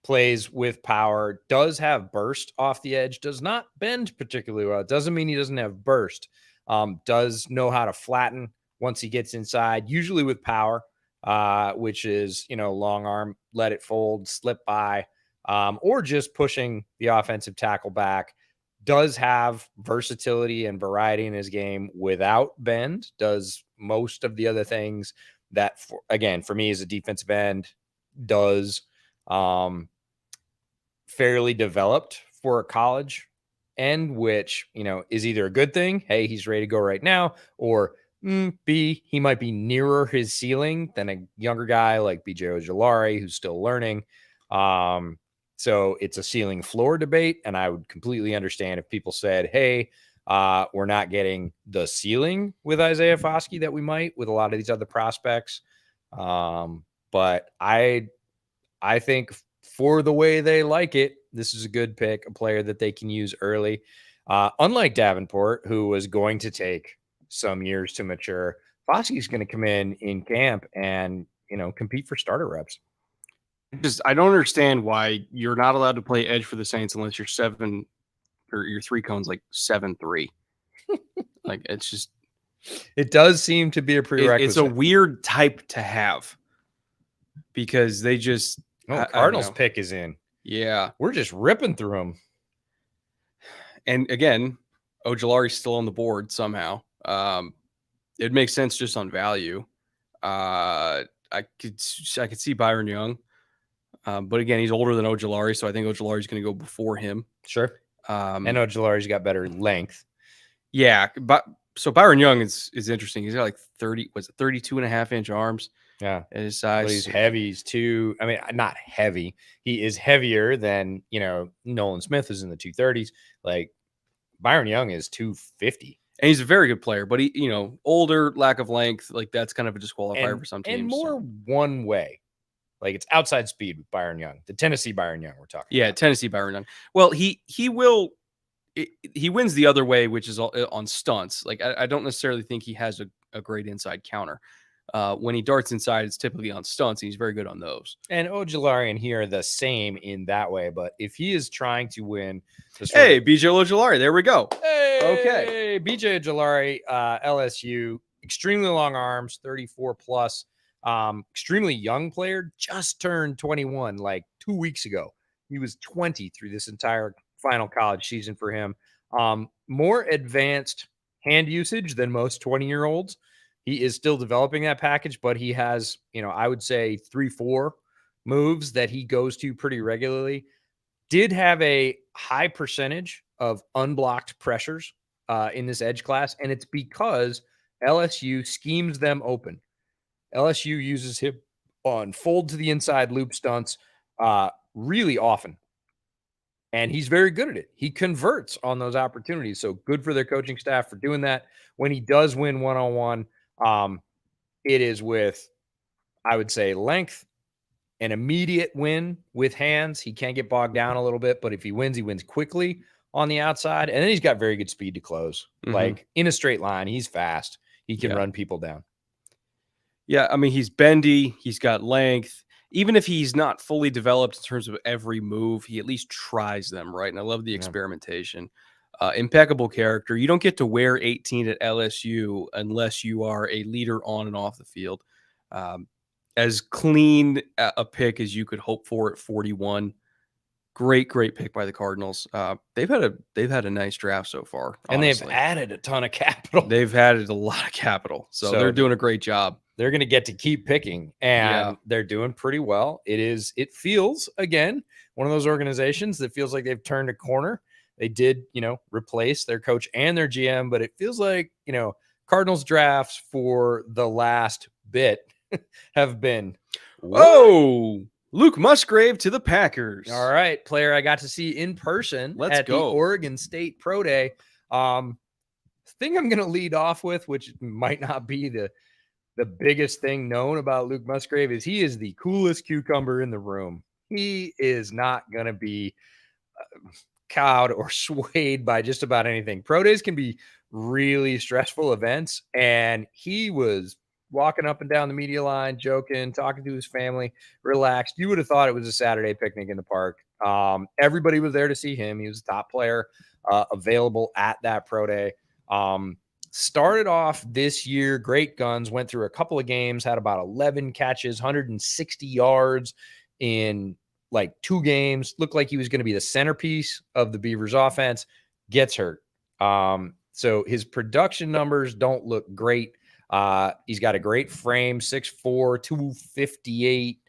Plays with power, does have burst off the edge, does not bend particularly well. It doesn't mean he doesn't have burst. Does know how to flatten once he gets inside, usually with power. which is, long arm, let it fold, slip by, or just pushing the offensive tackle back. Does have versatility and variety in his game without bend, does most of the other things that, for me as a defensive end, does fairly developed for a college end, which, is either a good thing, hey, he's ready to go right now, or B, he might be nearer his ceiling than a younger guy like BJ Ojulari, who's still learning. So it's a ceiling floor debate, and I would completely understand if people said, hey, we're not getting the ceiling with Isaiah Foskey that we might with a lot of these other prospects. But I think for the way they like it, this is a good pick, a player that they can use early. Unlike Davenport, who was going to take some years to mature, Foskey's going to come in camp and, compete for starter reps. I don't understand why you're not allowed to play edge for the Saints unless you're 7 or your 3 cones like 7'3". Like, it's just, it does seem to be a prerequisite. It's a weird type to have because they just Cardinals pick is in. Yeah, we're just ripping through them. And again, Ojulari's still on the board somehow. It makes sense just on value. I could see Byron Young. But again, he's older than Ojulari, so I think Ojulari's going to go before him. Sure. And Ojulari's got better length. Yeah, but so Byron Young is interesting. He's got like 32.5-inch arms. Yeah, at his size. But he's heavy. Not heavy. He is heavier than Nolan Smith is in the 230s. Like Byron Young is 250. And he's a very good player, but he, older, lack of length, like that's kind of a disqualifier for some teams. And more one way. Like it's outside speed with Byron Young, the Tennessee Byron Young we're talking about. Tennessee Byron Young. Well, he wins the other way, which is on stunts. Like I don't necessarily think he has a great inside counter. When he darts inside, it's typically on stunts, and he's very good on those. And Ojulari and he are the same in that way. But if he is trying to win, BJ Ojulari, there we go. Hey, okay, BJ Ojulari, LSU, extremely long arms, 34 plus. Extremely young player, just turned 21 like 2 weeks ago. He was 20 through this entire final college season for him. More advanced hand usage than most 20-year-olds. He is still developing that package, but he has, I would say 3-4 moves that he goes to pretty regularly. Did have a high percentage of unblocked pressures in this edge class, and it's because LSU schemes them open. LSU uses him on fold to the inside loop stunts really often. And he's very good at it. He converts on those opportunities. So good for their coaching staff for doing that. When he does win one-on-one, it is with, I would say, length, an immediate win with hands. He can get bogged down a little bit, but if he wins quickly on the outside. And then he's got very good speed to close. Mm-hmm. Like in a straight line, he's fast. He can run people down. Yeah, I mean, he's bendy. He's got length. Even if he's not fully developed in terms of every move, he at least tries them, right? And I love the experimentation. Impeccable character. You don't get to wear 18 at LSU unless you are a leader on and off the field. As clean a pick as you could hope for at 41. Great pick by the Cardinals. They've had a nice draft so far. Honestly. And they've added a ton of capital. They've added a lot of capital. So they're doing a great job. They're going to get to keep picking, and they're doing pretty well. It feels, again, one of those organizations that feels like they've turned a corner. They did, replace their coach and their GM, but it feels like, Cardinals drafts for the last bit have been. Whoa! Luke Musgrave to the Packers. All right, player I got to see in person at the Oregon State Pro Day. Thing I'm going to lead off with, which might not be the biggest thing known about Luke Musgrave, is he is the coolest cucumber in the room. He is not going to be cowed or swayed by just about anything. Pro days can be really stressful events, and he was walking up and down the media line, joking, talking to his family, relaxed. You would have thought it was a Saturday picnic in the park. Everybody was there to see him. He was the top player available at that pro day. Started off this year, great guns, went through a couple of games, had about 11 catches, 160 yards in like 2 games. Looked like he was going to be the centerpiece of the Beavers offense. Gets hurt. So his production numbers don't look great. He's got a great frame, 6'4", 258,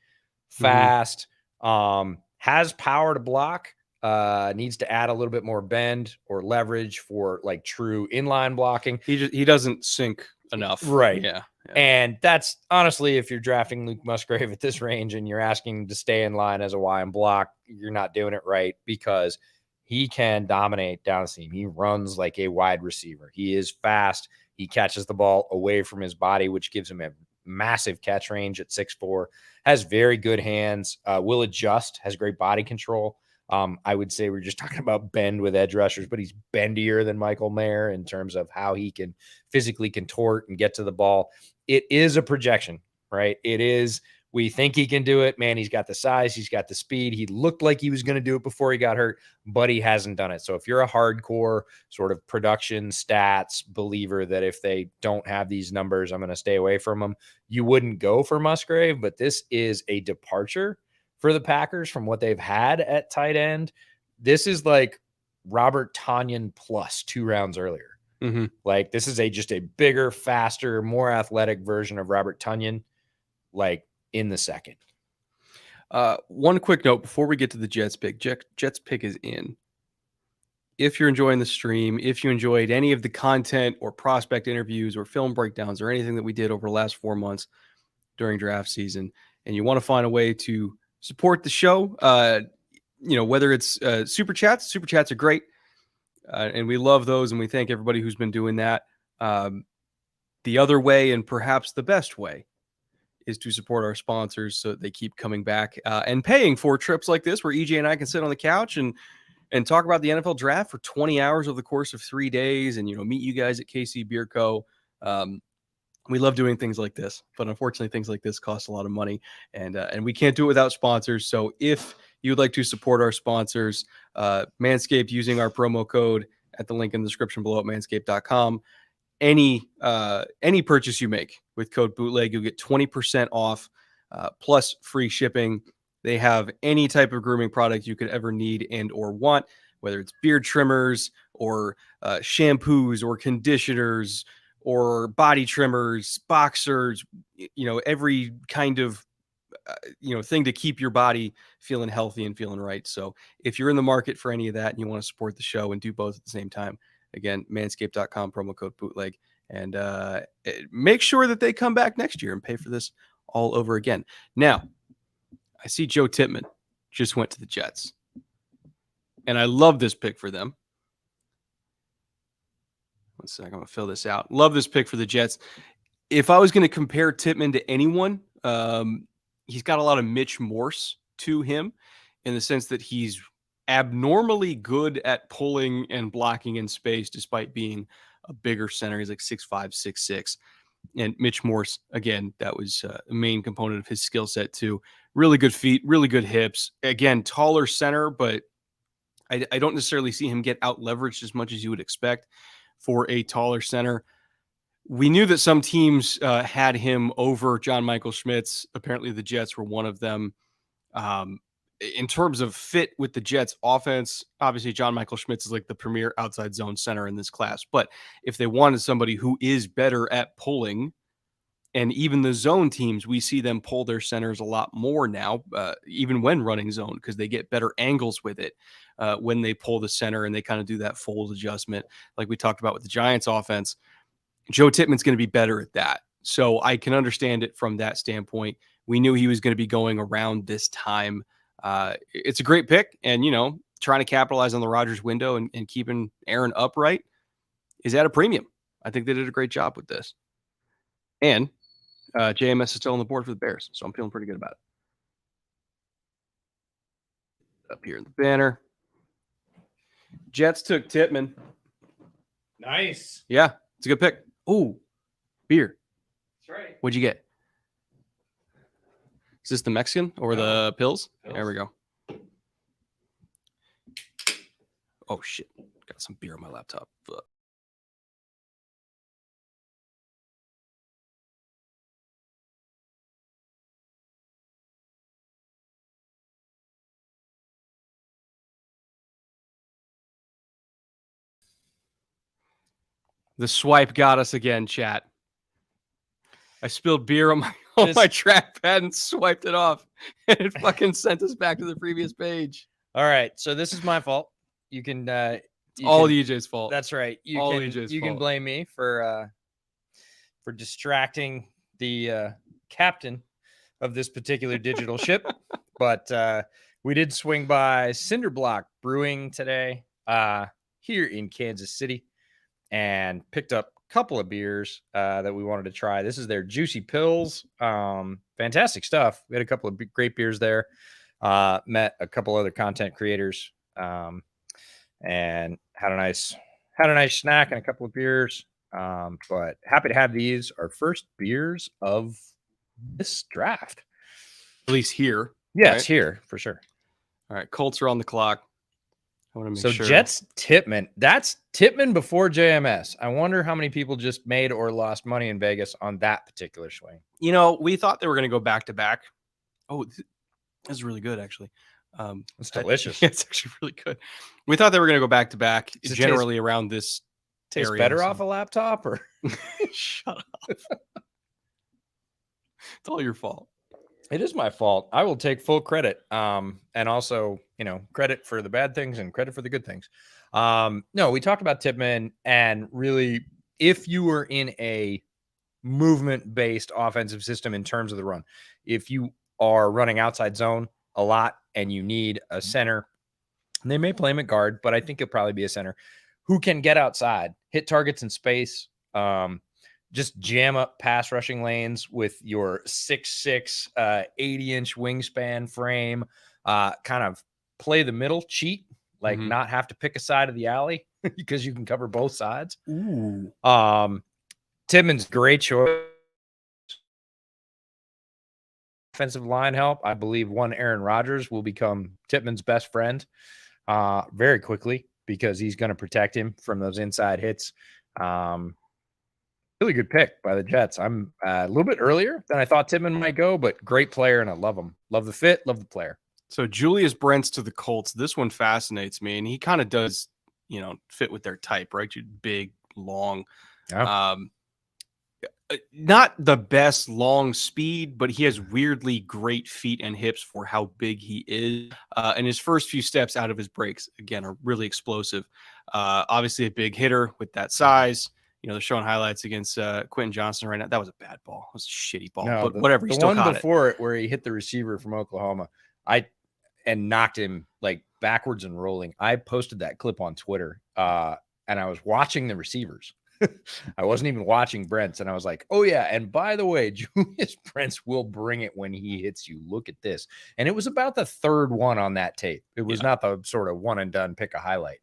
fast, has power to block. Needs to add a little bit more bend or leverage for like true inline blocking. He doesn't sink enough. Right. Yeah. And that's honestly, if you're drafting Luke Musgrave at this range and you're asking to stay in line as a Y and block, you're not doing it right, because he can dominate down the seam. He runs like a wide receiver. He is fast. He catches the ball away from his body, which gives him a massive catch range at 6'4", has very good hands, will adjust, has great body control. I would say we're just talking about bend with edge rushers, but he's bendier than Michael Mayer in terms of how he can physically contort and get to the ball. It is a projection, right? It is, we think he can do it. Man, he's got the size, he's got the speed. He looked like he was going to do it before he got hurt, but he hasn't done it. So if you're a hardcore sort of production stats believer that if they don't have these numbers, I'm going to stay away from them, you wouldn't go for Musgrave. But this is a departure for the Packers from what they've had at tight end. This is like Robert Tonyan plus 2 rounds earlier. Like, this is just a bigger, faster, more athletic version of Robert Tonyan, like in the second. One quick note before we get to the Jets pick. Jets pick is in. If you're enjoying the stream, if you enjoyed any of the content or prospect interviews or film breakdowns or anything that we did over the last 4 months during draft season, and you want to find a way to support the show, whether it's super chats are great. And we love those, and we thank everybody who's been doing that. The other way, and perhaps the best way, is to support our sponsors so that they keep coming back and paying for trips like this, where EJ and I can sit on the couch and talk about the NFL draft for 20 hours over the course of 3 days, and meet you guys at KC Beer Co. We love doing things like this, but unfortunately things like this cost a lot of money, and we can't do it without sponsors. So if you'd like to support our sponsors, Manscaped, using our promo code at the link in the description below at manscaped.com, any purchase you make with code bootleg, you'll get 20% off plus free shipping. They have any type of grooming product you could ever need and or want, whether it's beard trimmers or shampoos or conditioners or body trimmers, boxers, every kind of thing to keep your body feeling healthy and feeling right. So if you're in the market for any of that and you want to support the show and do both at the same time, again, manscaped.com, promo code bootleg, and make sure that they come back next year and pay for this all over again. Now, I see Joe Tippmann just went to the Jets, and I love this pick for them. One sec, I'm going to fill this out. Love this pick for the Jets. If I was going to compare Tippmann to anyone, he's got a lot of Mitch Morse to him, in the sense that he's abnormally good at pulling and blocking in space, despite being a bigger center. He's like 6'5", 6'6". And Mitch Morse, again, that was a main component of his skill set too. Really good feet, really good hips. Again, taller center, but I don't necessarily see him get out leveraged as much as you would expect for a taller center. We knew that some teams had him over John Michael Schmitz. Apparently the Jets were one of them. In terms of fit with the Jets offense, obviously John Michael Schmitz is like the premier outside zone center in this class. But if they wanted somebody who is better at pulling, and even the zone teams, we see them pull their centers a lot more now, even when running zone, because they get better angles with it when they pull the center and they kind of do that fold adjustment like we talked about with the Giants offense. Joe Tippmann's going to be better at that. So I can understand it from that standpoint. We knew he was going to be going around this time. It's a great pick, and, trying to capitalize on the Rodgers window and keeping Aaron upright is at a premium. I think they did a great job with this. And JMS is still on the board for the Bears, so I'm feeling pretty good about it. Up here in the banner, Jets took Tippmann. Nice. Yeah, it's a good pick. Oh, beer. That's right. What'd you get? Is this the Mexican or the pills? There we go. Oh, shit. Got some beer on my laptop. Fuck. The swipe got us again, chat. I spilled beer on my trackpad and swiped it off, and it fucking sent us back to the previous page. All right, so this is my fault. You can all EJ's fault. That's right. You can blame me for distracting the captain of this particular digital ship. But we did swing by Cinderblock Brewing today here in Kansas City and picked up a couple of beers that we wanted to try. This is their Juicy Pills. Fantastic stuff. We had a couple of great beers there. Met a couple other content creators and had a nice snack and a couple of beers. But happy to have these, our first beers of this draft. At least here. Yeah, right? It's here for sure. All right, Colts are on the clock. I want to make sure. So Jets Tippmann. That's Tippmann before JMS. I wonder how many people just made or lost money in Vegas on that particular swing. You know, we thought they were going to go back to back. Oh, this is really good, actually. It's delicious. It's actually really good. We thought they were going to go back to back. Generally, around this tastes better off a laptop, or shut up. It's all your fault. It is my fault. I will take full credit. And also, credit for the bad things and credit for the good things. No, we talked about Tippmann, and really, if you were in a movement-based offensive system in terms of the run, if you are running outside zone a lot and you need a center, they may play him at guard, but I think it'll probably be a center who can get outside, hit targets in space, just jam up pass rushing lanes with your 6'6", 80-inch wingspan frame, kind of play the middle, cheat, like not have to pick a side of the alley because you can cover both sides. Ooh. Tippmann's great choice. Offensive line help. I believe one Aaron Rodgers will become Tippmann's best friend very quickly because he's going to protect him from those inside hits. Really good pick by the Jets. I'm a little bit earlier than I thought Tippmann might go, but great player, and I love him. Love the fit, love the player. So Julius Brents to the Colts. This one fascinates me, and he kind of does, fit with their type, right? Big, long. Yeah. Not the best long speed, but he has weirdly great feet and hips for how big he is. And his first few steps out of his breaks, again, are really explosive. Obviously a big hitter with that size. They're showing highlights against Quentin Johnson right now. That was a bad ball. It was a shitty ball, but whatever. He still caught it. The one before it where he hit the receiver from Oklahoma, and knocked him like backwards and rolling. I posted that clip on Twitter, and I was watching the receivers. I wasn't even watching Brents, and I was like, oh, yeah, and by the way, Julius Brents will bring it when he hits you. Look at this. And it was about the third one on that tape. It was not the sort of one-and-done pick a highlight.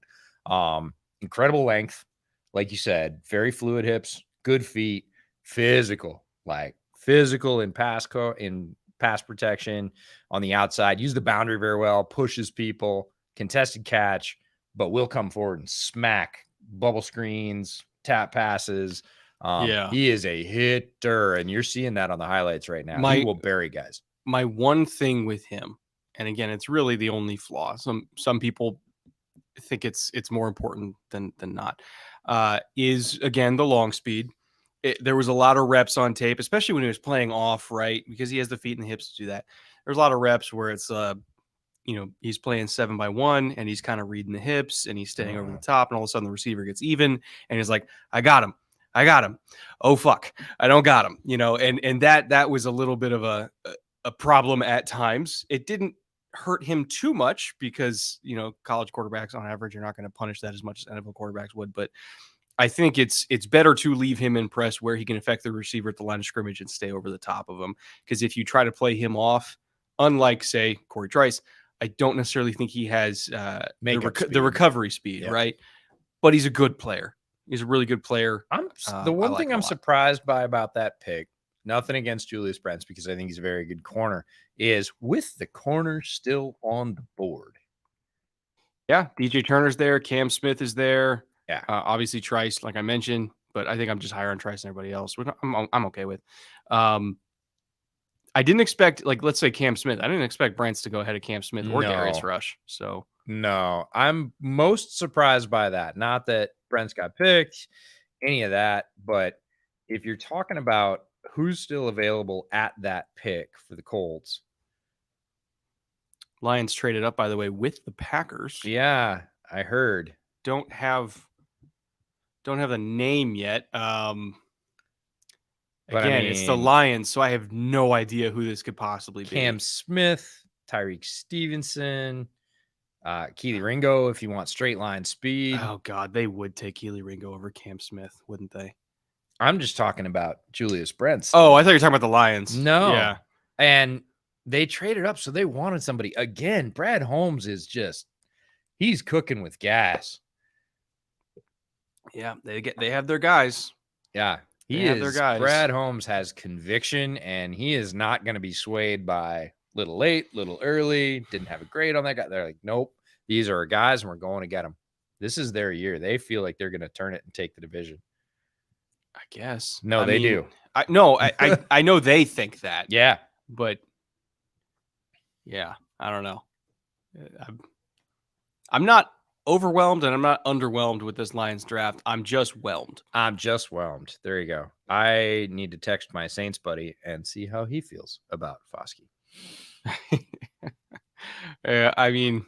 Incredible length. Like you said, very fluid hips, good feet, physical in pass protection on the outside, use the boundary very well, pushes people, contested catch, but will come forward and smack bubble screens, tap passes. He is a hitter, and you're seeing that on the highlights right now. He will bury guys. My one thing with him, and again, it's really the only flaw. Some people think it's more important than not. Is again the long speed. There was a lot of reps on tape, especially when he was playing off, right? Because he has the feet and the hips to do that. There's a lot of reps where it's he's playing 7x1 and he's kind of reading the hips and he's staying over the top, and all of a sudden the receiver gets even and he's like, I got him. Oh fuck, I don't got him. And that was a little bit of a problem at times. It didn't hurt him too much because college quarterbacks on average are not going to punish that as much as NFL quarterbacks would, but I think it's better to leave him in press where he can affect the receiver at the line of scrimmage and stay over the top of him, because if you try to play him off, unlike say Corey Trice, I don't necessarily think he has the recovery speed, right? But he's a good player. He's a really good player. The one thing I'm surprised by about that pick, nothing against Julius Brents because I think he's a very good corner, is with the corner still on the board. Yeah, DJ Turner's there. Cam Smith is there. Yeah. Obviously Trice, like I mentioned, but I think I'm just higher on Trice than everybody else, which I'm okay with. I didn't expect, let's say Cam Smith. I didn't expect Brents to go ahead of Cam Smith or Darius Rush. So no, I'm most surprised by that. Not that Brents got picked. any of that. But if you're talking about who's still available at that pick for the Colts, Lions traded up, by the way, with the Packers. yeah, I heard. Don't have the name yet. But Again, it's the Lions, so I have no idea who this could possibly be. Cam Smith, Tyreek Stevenson, Keely Ringo, if you want straight line speed. Oh, God, they would take Keely Ringo over Cam Smith, wouldn't they? I'm just talking about Julius Brents. Oh, I thought you were talking about the Lions. No. Yeah. And they traded up, so they wanted somebody. Again, Brad Holmes is just, he's cooking with gas. Yeah, they have their guys. Yeah. They have their guys. Brad Holmes has conviction, and he is not going to be swayed by little late, little early, didn't have a grade on that guy. They're like, nope, these are our guys, and we're going to get them. This is their year. They feel like they're going to turn it and take the division. I guess. No, they do. I know they think that. Yeah. But, yeah, I don't know. I'm not overwhelmed and I'm not underwhelmed with this Lions draft. I'm just whelmed. There you go. I need to text my Saints buddy and see how he feels about Foskey. I mean,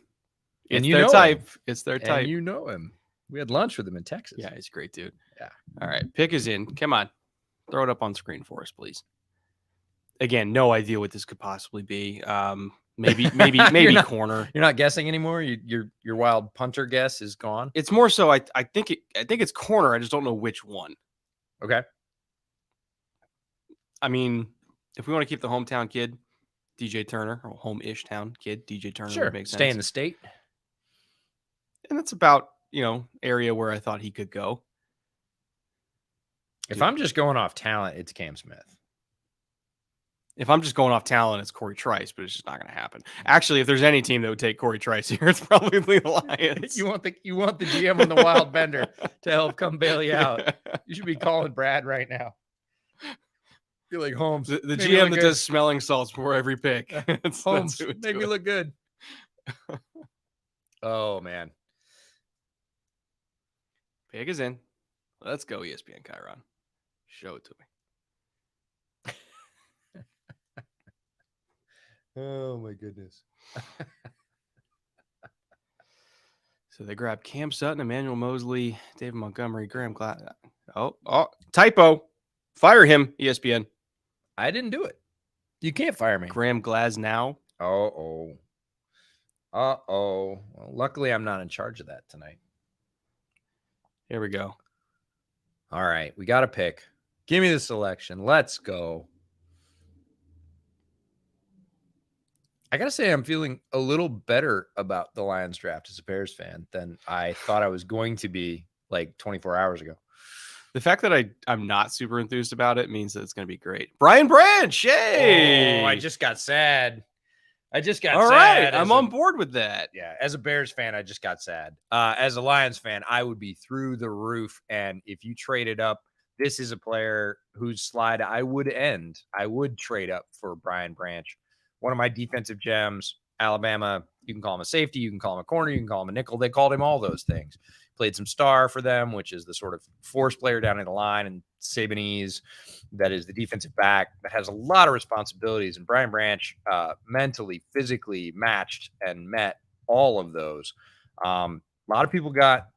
And it's you their know type. him. It's their type. And you know him. We had lunch with him in Texas. Yeah, he's a great dude. Yeah. All right, pick is in. Come on, throw it up on screen for us, please. Again, no idea what this could possibly be. Maybe corner. You're not guessing anymore. Your wild punter guess is gone. It's more so. I think it's corner. I just don't know which one. Okay. I mean, if we want to keep the hometown kid, DJ Turner, or home-ish town kid, DJ Turner, Sure. would make sense. Stay in the state. And that's about area where I thought he could go. If I'm just going off talent, it's Cam Smith. If I'm just going off talent, it's Corey Trice, but it's just not going to happen. Actually, if there's any team that would take Corey Trice here, it's probably the Lions. You want the GM on the wild bender to help come bail you out. You should be calling Brad right now. You're like, Holmes, the GM that does smelling salts before every pick. Holmes, make me look good. Oh, man. Pick is in. Let's go, ESPN Chiron. Show it to me. Oh, my goodness. So they grabbed Cam Sutton, Emmanuel Mosley, David Montgomery, Graham Glass. Oh, typo. Fire him, ESPN. I didn't do it. You can't fire me. Graham Glasnow. Uh-oh. Well, luckily, I'm not in charge of that tonight. Here we go. All right. We got to pick. Give me the selection. Let's go. I got to say, I'm feeling a little better about the Lions draft as a Bears fan than I thought I was going to be like 24 hours ago. The fact that I'm not super enthused about it means that it's going to be great. Brian Branch, yay! Oh, I just got sad. All sad. Right, I'm on board with that. Yeah, as a Bears fan, I just got sad. As a Lions fan, I would be through the roof. And if you traded up, this is a player whose slide I would end. I would trade up for Brian Branch. One of my defensive gems, Alabama. You can call him a safety. You can call him a corner. You can call him a nickel. They called him all those things. Played some star for them, which is the sort of force player down in the line, and Sabanese, that is the defensive back that has a lot of responsibilities. And Brian Branch mentally, physically matched and met all of those. A lot of people got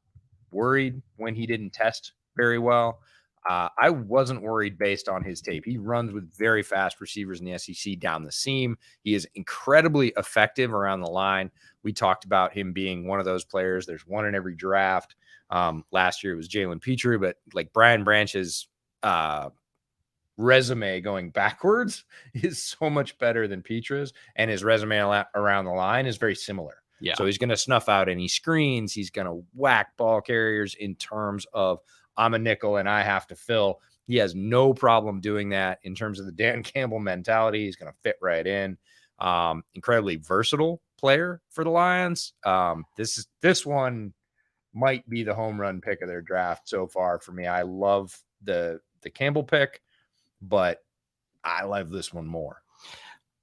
worried when he didn't test very well. I wasn't worried based on his tape. He runs with very fast receivers in the SEC down the seam. He is incredibly effective around the line. We talked about him being one of those players. There's one in every draft. Last year it was Jalen Petrie, but like Brian Branch's resume going backwards is so much better than Petrie's, and his resume around the line is very similar. Yeah. So he's going to snuff out any screens. He's going to whack ball carriers in terms of I'm a nickel and I have to fill. He has no problem doing that in terms of the Dan Campbell mentality. He's going to fit right in. Incredibly versatile player for the Lions. This one might be the home run pick of their draft so far for me. I love the Campbell pick, but I love this one more.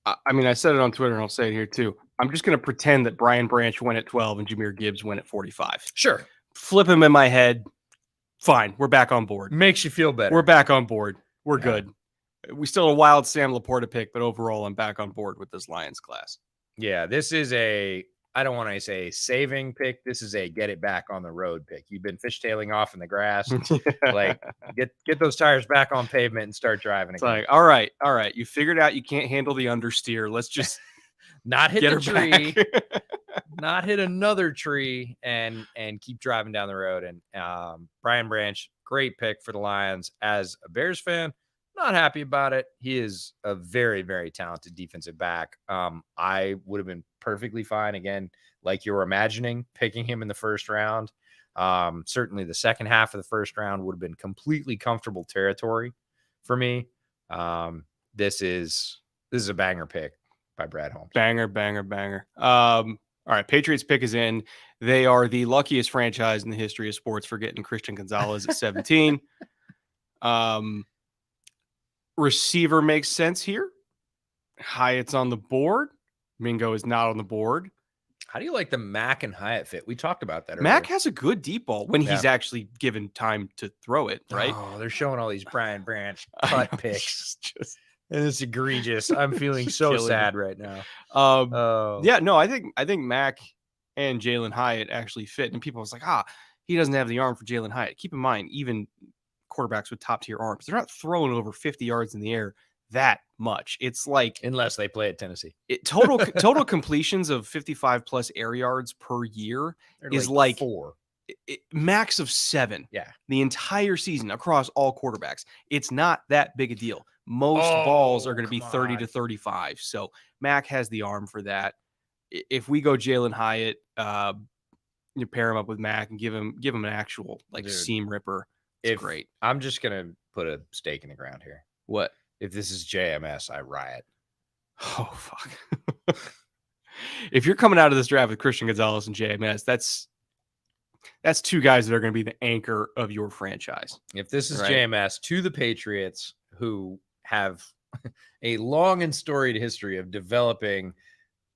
I mean, I said it on Twitter and I'll say it here too. I'm just going to pretend that Brian Branch went at 12 and Jahmyr Gibbs went at 45. Sure. Flip him in my head. fine. We're back on board. Makes you feel better. We're back on board. We're Yeah. good. We still have a wild Sam LaPorta pick, but overall, I'm back on board with this Lions class. Yeah, this is I don't want to say saving pick. This is a get it back on the road pick. You've been fishtailing off in the grass. Like, get those tires back on pavement and start driving It's again. like, all right. You figured out you can't handle the understeer. Let's just Not hit get the her tree, back. not hit another tree, and keep driving down the road. And Brian Branch, great pick for the Lions. As a Bears fan, not happy about it. He is a very, very talented defensive back. I would have been perfectly fine, again, like you were imagining, picking him in the first round. Certainly the second half of the first round would have been completely comfortable territory for me. This is a banger pick by Brad Holmes. Banger. All right, Patriots pick is in. They are the luckiest franchise in the history of sports for getting Christian Gonzalez at 17. Receiver makes sense here. Hyatt's on the board. Mingo is not on the board. How do you like the Mac and Hyatt fit? We talked about that earlier. Mac has a good deep ball when he's actually given time to throw it, right? Oh, they're showing all these Brian Branch cut picks. And it's egregious. I'm feeling so sad right now. Yeah, no, I think Mac and Jalen Hyatt actually fit. And people was like, he doesn't have the arm for Jalen Hyatt. Keep in mind, even quarterbacks with top tier arms, they're not throwing over 50 yards in the air that much. It's like, unless they play at Tennessee, total completions of 55 plus air yards per year is like 4. Max of 7. Yeah, the entire season across all quarterbacks. It's not that big a deal. Most balls are going to be 30 to 35. So Mac has the arm for that. If we go Jalen Hyatt, you pair him up with Mac and give him an actual seam ripper. It's great. I'm just gonna put a stake in the ground here. What if this is JMS? I riot. Oh fuck! If you're coming out of this draft with Christian Gonzalez and JMS, that's two guys that are going to be the anchor of your franchise. If this is JMS to the Patriots, who have a long and storied history of developing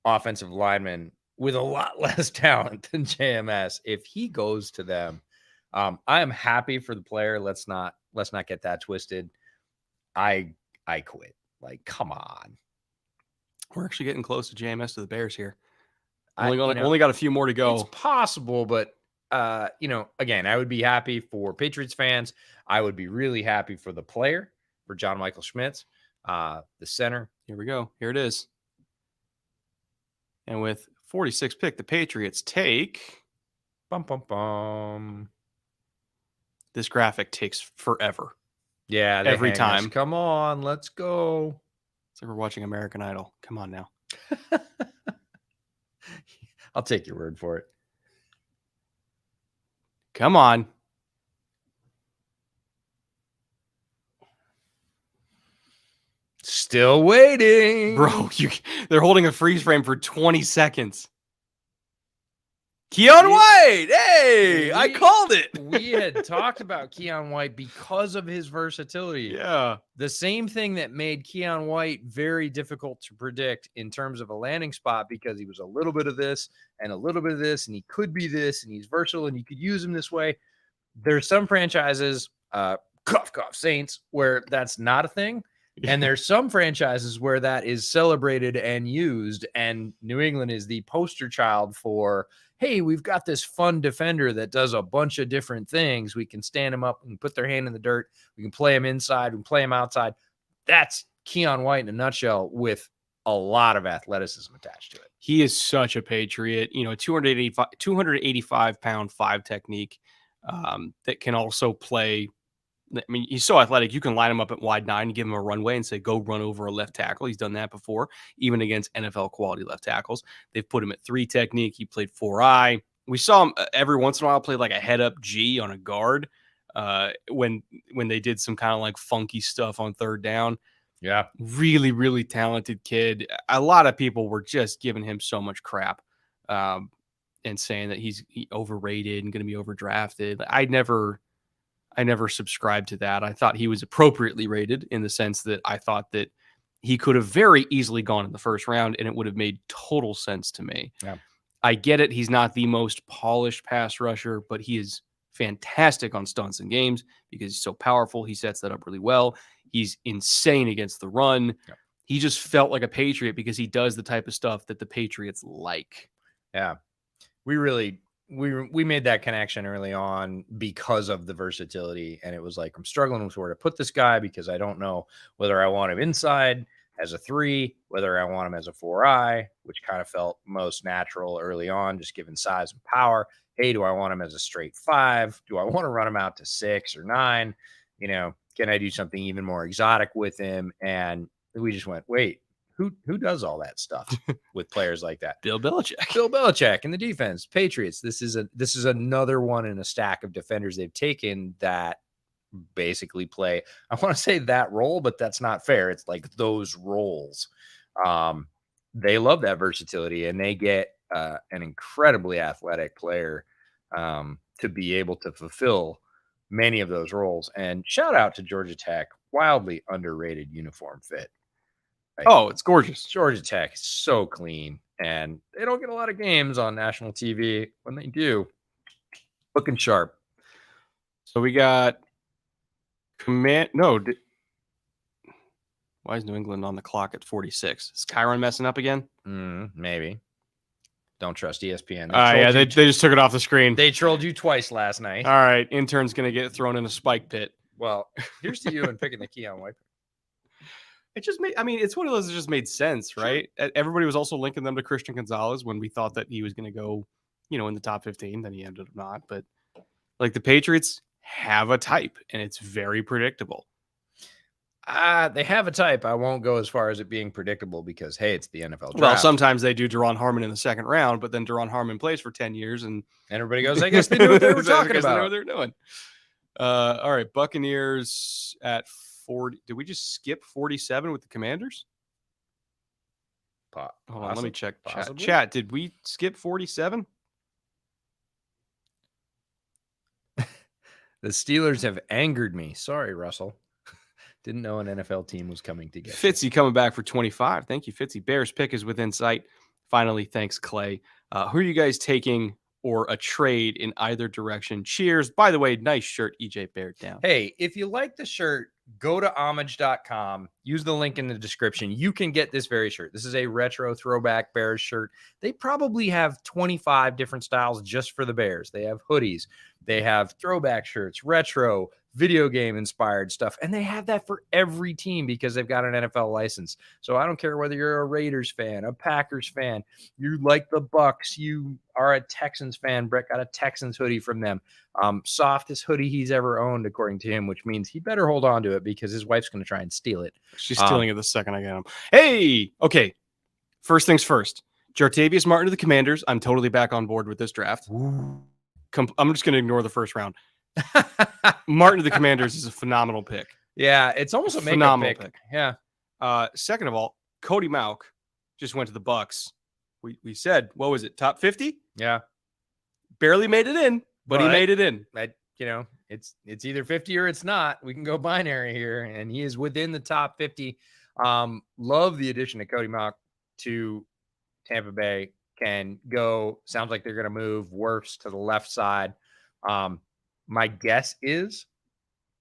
offensive linemen with a lot less talent than JMS, if he goes to them, I am happy for the player. Let's not get that twisted. I quit. Like, come on. We're actually getting close to JMS to the Bears here. Only got a few more to go. It's possible, but again, I would be happy for Patriots fans. I would be really happy for the player, for John Michael Schmitz, the center. Here we go. Here it is. And with 46 pick, the Patriots take. This graphic takes forever. Yeah, every time. Come on, let's go. It's like we're watching American Idol. Come on now. I'll take your word for it. Come on. Still waiting. Bro, they're holding a freeze frame for 20 seconds. Keon White. Hey, I called it. We had talked about Keon White because of his versatility. Yeah. The same thing that made Keon White very difficult to predict in terms of a landing spot, because he was a little bit of this and a little bit of this, and he could be this, and he's versatile, and you could use him this way. There's some franchises, cough, Saints, where that's not a thing. And there's some franchises where that is celebrated and used, and New England is the poster child for, hey, we've got this fun defender that does a bunch of different things. We can stand him up and put their hand in the dirt. We can play him inside. We can play him outside. That's Keon White in a nutshell, with a lot of athleticism attached to it. He is such a Patriot. 285 pound 5 technique that can also play. I mean, he's so athletic. You can line him up at wide 9 and give him a runway and say, go run over a left tackle. He's done that before, even against NFL quality left tackles. They've put him at 3 technique. He played 4-eye. We saw him every once in a while play like a head up G on a guard when they did some kind of like funky stuff on third down. Yeah. Really, really talented kid. A lot of people were just giving him so much crap and saying that he's overrated and going to be overdrafted. I never subscribed to that. I thought he was appropriately rated, in the sense that I thought that he could have very easily gone in the first round and it would have made total sense to me. Yeah. I get it. He's not the most polished pass rusher, but he is fantastic on stunts and games because he's so powerful. He sets that up really well. He's insane against the run. Yep. He just felt like a Patriot because he does the type of stuff that the Patriots like. Yeah. We made that connection early on because of the versatility. And it was like, I'm struggling with where to put this guy because I don't know whether I want him inside as a 3, whether I want him as a 4-eye, which kind of felt most natural early on, just given size and power. Hey, do I want him as a straight 5? Do I want to run him out to 6 or 9? You know, can I do something even more exotic with him? And we just went, wait, who does all that stuff with players like that? Bill Belichick. Bill Belichick in the defense. Patriots. This is another one in a stack of defenders they've taken that basically play, I want to say that role, but that's not fair. It's like those roles. They love that versatility, and they get an incredibly athletic player to be able to fulfill many of those roles. And shout out to Georgia Tech, wildly underrated uniform fit. Like, oh, it's gorgeous. Georgia Tech is so clean, and they don't get a lot of games on national TV. When they do, looking sharp. So we got why is New England on the clock at 46? Is Chiron messing up again? Maybe. Don't trust ESPN. They just took it off the screen. They trolled you twice last night. All right, intern's going to get thrown in a spike pit. Well, here's to you and picking the key on wiper. It just made, it's one of those that just made sense, right? Sure. Everybody was also linking them to Christian Gonzalez when we thought that he was going to go, in the top 15. Then he ended up not. But like the Patriots have a type, and it's very predictable. They have a type. I won't go as far as it being predictable because, hey, it's the NFL draft. Well, sometimes they do Daron Harmon in the second round, but then Daron Harmon plays for 10 years, and everybody goes, I guess they knew what they were talking about. They know what they're doing. All right, Buccaneers at 40. Did we just skip 47 with the Commanders? Hold on, let me check. Chat, did we skip 47? The Steelers have angered me. Sorry, Russell. Didn't know an NFL team was coming to get Fitzy coming back for 25. Thank you, Fitzy. Bears pick is within sight. Finally, thanks, Clay. Who are you guys taking or a trade in either direction? Cheers. By the way, nice shirt, EJ Baird down. Hey, if you like the shirt, go to homage.com. Use the link in the description. You can get this very shirt. This is a retro throwback Bears shirt. They probably have 25 different styles just for the Bears. They have hoodies. They have throwback shirts, retro, video game inspired stuff. And they have that for every team because they've got an NFL license. So I don't care whether you're a Raiders fan, a Packers fan, you like the Bucs, you are a Texans fan. Brett got a Texans hoodie from them. Softest hoodie he's ever owned, according to him, which means he better hold on to it because his wife's going to try and steal it. She's stealing it the second I get him. Hey, okay. First things first. Jartavius Martin to the Commanders. I'm totally back on board with this draft. I'm just going to ignore the first round. Martin to the Commanders is a phenomenal pick. Yeah, it's almost a phenomenal pick. Yeah. Second of all, Cody Mauch just went to the Bucs. We said, what was it, top 50? Yeah. Barely made it in, but he made it in. It's either 50 or it's not. We can go binary here, and he is within the top 50. Love the addition of Cody Mauch to Tampa Bay. Can go. Sounds like they're going to move Wirfs to the left side. My guess is,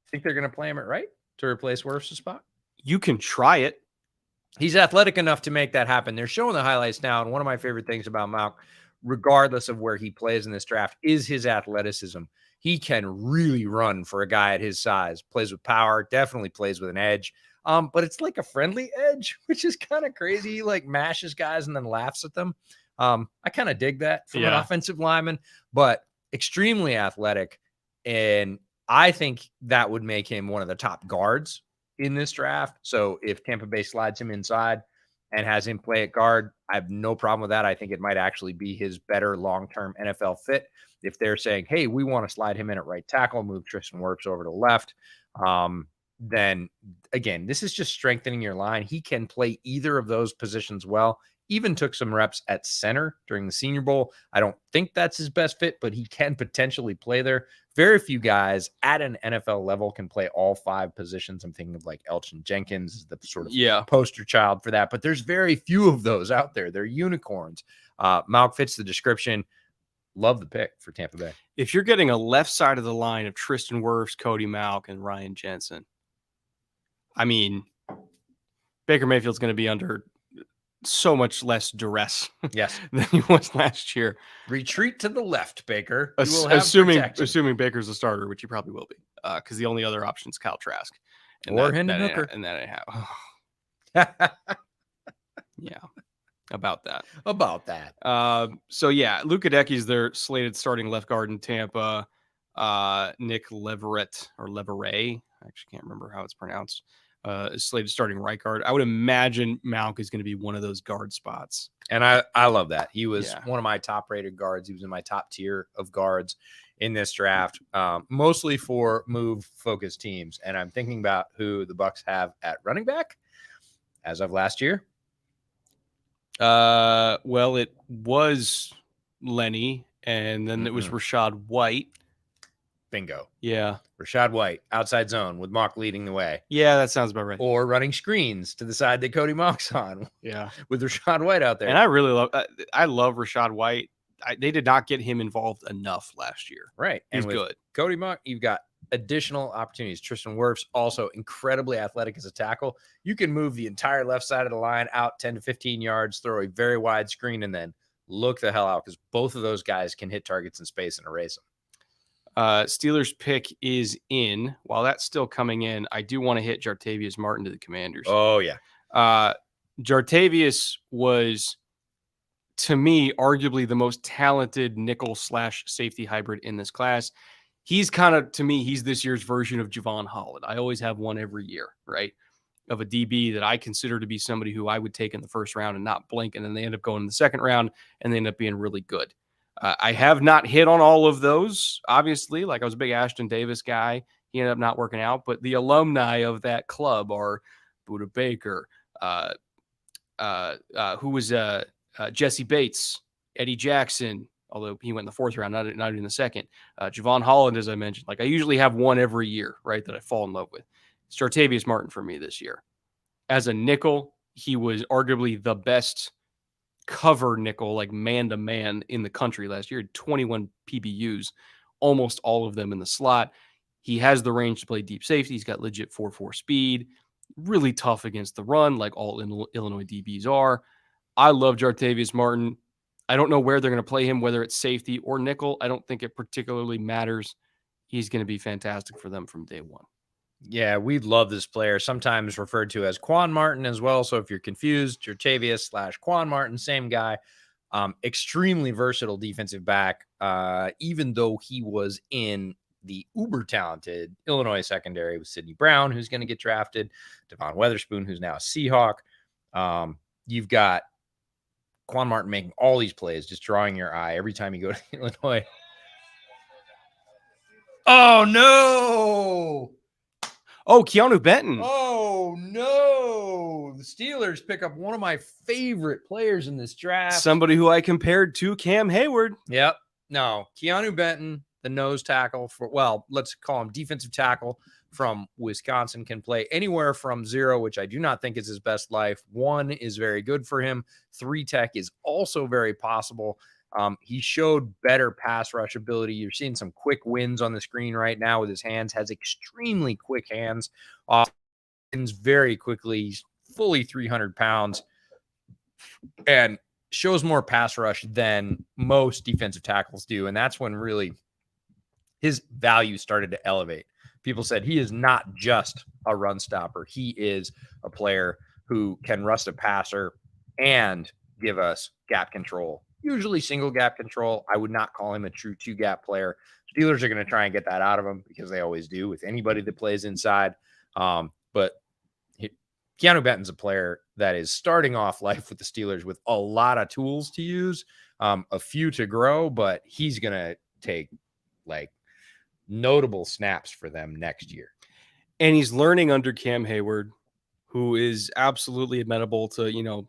I think they're going to play him at right to replace Wirfs' spot. You can try it. He's athletic enough to make that happen. They're showing the highlights now, and one of my favorite things about Mauch, regardless of where he plays in this draft, is his athleticism. He can really run for a guy at his size. Plays with power, definitely plays with an edge. But it's like a friendly edge, which is kind of crazy. He like mashes guys and then laughs at them. I kind of dig that from an offensive lineman, but extremely athletic. And I think that would make him one of the top guards in this draft. So if Tampa Bay slides him inside and has him play at guard, I have no problem with that. I think it might actually be his better long-term NFL fit. If they're saying, hey, we want to slide him in at right tackle, move Tristan Wirfs over to left, then again, this is just strengthening your line. He can play either of those positions well. Even took some reps at center during the Senior Bowl. I don't think that's his best fit, but he can potentially play there. Very few guys at an NFL level can play all 5 positions. I'm thinking of like Elgton Jenkins is the sort of poster child for that, but there's very few of those out there. They're unicorns. Mauch fits the description. Love the pick for Tampa Bay. If you're getting a left side of the line of Tristan Wirfs, Cody Mauch, and Ryan Jensen, I mean, Baker Mayfield's going to be under so much less duress Yes. than he was last year. Retreat to the left, Baker. You will have Assuming protection. Baker's a starter, which he probably will be, because the only other option is Kyle Trask. Or Hendon Hooker. And that ain't how. Yeah, about that. About that. So yeah, Luka Decky's their slated starting left guard in Tampa. Nick Leverett or Leverett, I actually can't remember how it's pronounced. Is slated starting right guard. I would imagine Mauch is going to be one of those guard spots. And I love that. He was one of my top rated guards. He was in my top tier of guards in this draft, mostly for move focused teams. And I'm thinking about who the Bucs have at running back as of last year. Well, it was Lenny, and then it was Rashad White. Bingo. Yeah. Rashad White, outside zone with Mauch leading the way. Yeah, that sounds about right. Or running screens to the side that Cody Mauch's on. Yeah. With Rashad White out there. And I really love Rashad White. They did not get him involved enough last year. Right. He's and with good. Cody Mauch, you've got additional opportunities. Tristan Wirfs, also incredibly athletic as a tackle. You can move the entire left side of the line out 10 to 15 yards, throw a very wide screen, and then look the hell out because both of those guys can hit targets in space and erase them. Steelers pick is in. While that's still coming in, I do want to hit Jartavius Martin to the Commanders. Oh, yeah. Jartavius was, to me, arguably the most talented nickel / safety hybrid in this class. He's kind of, to me, he's this year's version of Javon Holland. I always have one every year, right? Of a DB that I consider to be somebody who I would take in the first round and not blink. And then they end up going in the second round and they end up being really good. I have not hit on all of those, obviously. Like I was a big Ashton Davis guy. He ended up not working out. But the alumni of that club are Budda Baker, who was Jesse Bates, Eddie Jackson, although he went in the fourth round, not in the second. Javon Holland, as I mentioned. Like I usually have one every year, right, that I fall in love with. It's Jartavius Martin for me this year. As a nickel, he was arguably the best cover nickel, like man-to-man in the country last year. 21 PBUs, almost all of them in the slot. He has the range to play deep safety. He's got legit 4.4 speed. Really tough against the run, like all Illinois DBs are. I love Jartavius Martin. I don't know where they're going to play him, whether it's safety or nickel. I don't think it particularly matters. He's going to be fantastic for them from day one. Yeah, we love this player, sometimes referred to as Quan Martin as well. So if you're confused, Jartavius / Quan Martin, same guy. Extremely versatile defensive back, even though he was in the uber talented Illinois secondary with Sidney Brown, who's going to get drafted, Devon Weatherspoon, who's now a Seahawk. You've got Quan Martin making all these plays, just drawing your eye every time you go to Illinois. Oh, no. Oh, Keanu Benton. Oh, no. The Steelers pick up one of my favorite players in this draft. Somebody who I compared to Cam Hayward. Yep. No, Keanu Benton, the nose tackle for, well, let's call him defensive tackle from Wisconsin, can play anywhere from 0, which I do not think is his best life. 1 is very good for him. 3 tech is also very possible. He showed better pass rush ability. You're seeing some quick wins on the screen right now with his hands, has extremely quick hands, wins very quickly. He's fully 300 pounds and shows more pass rush than most defensive tackles do. And that's when really his value started to elevate. People said he is not just a run stopper. He is a player who can rust a passer and give us gap control. Usually single gap control. I would not call him a true 2-gap player. Steelers are going to try and get that out of him because they always do with anybody that plays inside. But Keanu Benton's a player that is starting off life with the Steelers with a lot of tools to use, a few to grow, but he's going to take like notable snaps for them next year. And he's learning under Cam Hayward, who is absolutely amenable to,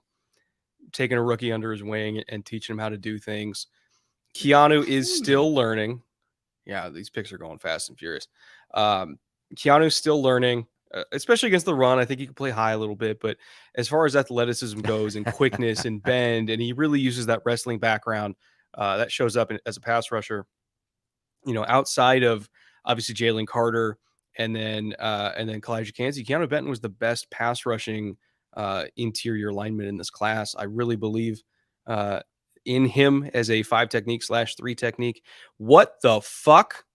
taking a rookie under his wing and teaching him how to do things. Keanu is still learning. Yeah, these picks are going fast and furious. Keanu's still learning, especially against the run. I think he can play high a little bit, but as far as athleticism goes and quickness and bend, and he really uses that wrestling background that shows up as a pass rusher. Outside of obviously Jalen Carter and then Kalijah Kancey, Keanu Benton was the best pass rushing interior lineman in this class. I really believe in him as a 5 technique / 3 technique. What the fuck?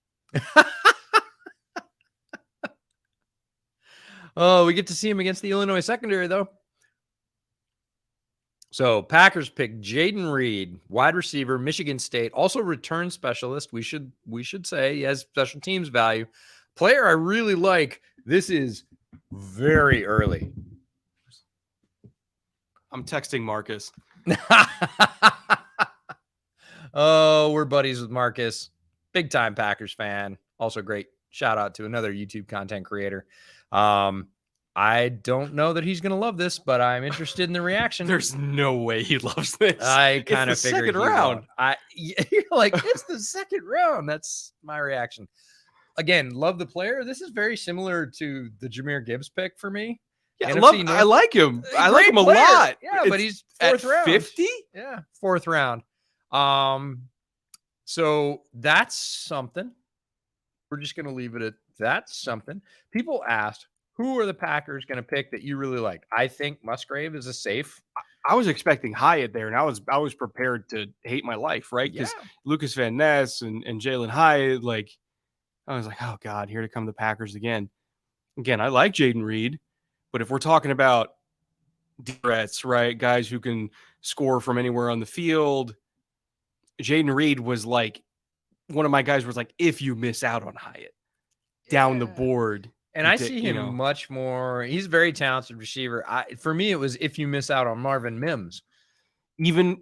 Oh, we get to see him against the Illinois secondary, though. So Packers pick Jaden Reed, wide receiver, Michigan State, also return specialist. We should say he has special teams value. Player I really like. This is very early. I'm texting Marcus. Oh, we're buddies with Marcus. Big time Packers fan. Also great shout out to another YouTube content creator. I don't know that he's going to love this, but I'm interested in the reaction. There's no way he loves this. I kind of figured second round. You're like, it's the second round. That's my reaction. Again, love the player. This is very similar to the Jahmyr Gibbs pick for me. Yeah, I like him. I like him a lot. Yeah, but he's fourth round. 50? Yeah, fourth round. So that's something. We're just going to leave it at that's something. People asked, who are the Packers going to pick that you really like? I think Musgrave is a safe. I was expecting Hyatt there, and I was prepared to hate my life, right? Because Lucas Van Ness and Jalen Hyatt, like, I was like, oh God, here to come the Packers again. Again, I like Jaden Reed, but if we're talking about threats, right, guys who can score from anywhere on the field, Jaden Reed was like one of my guys was like, if you miss out on Hyatt down the board. And I see him much more. He's a very talented receiver. For me, it was if you miss out on Marvin Mims. Even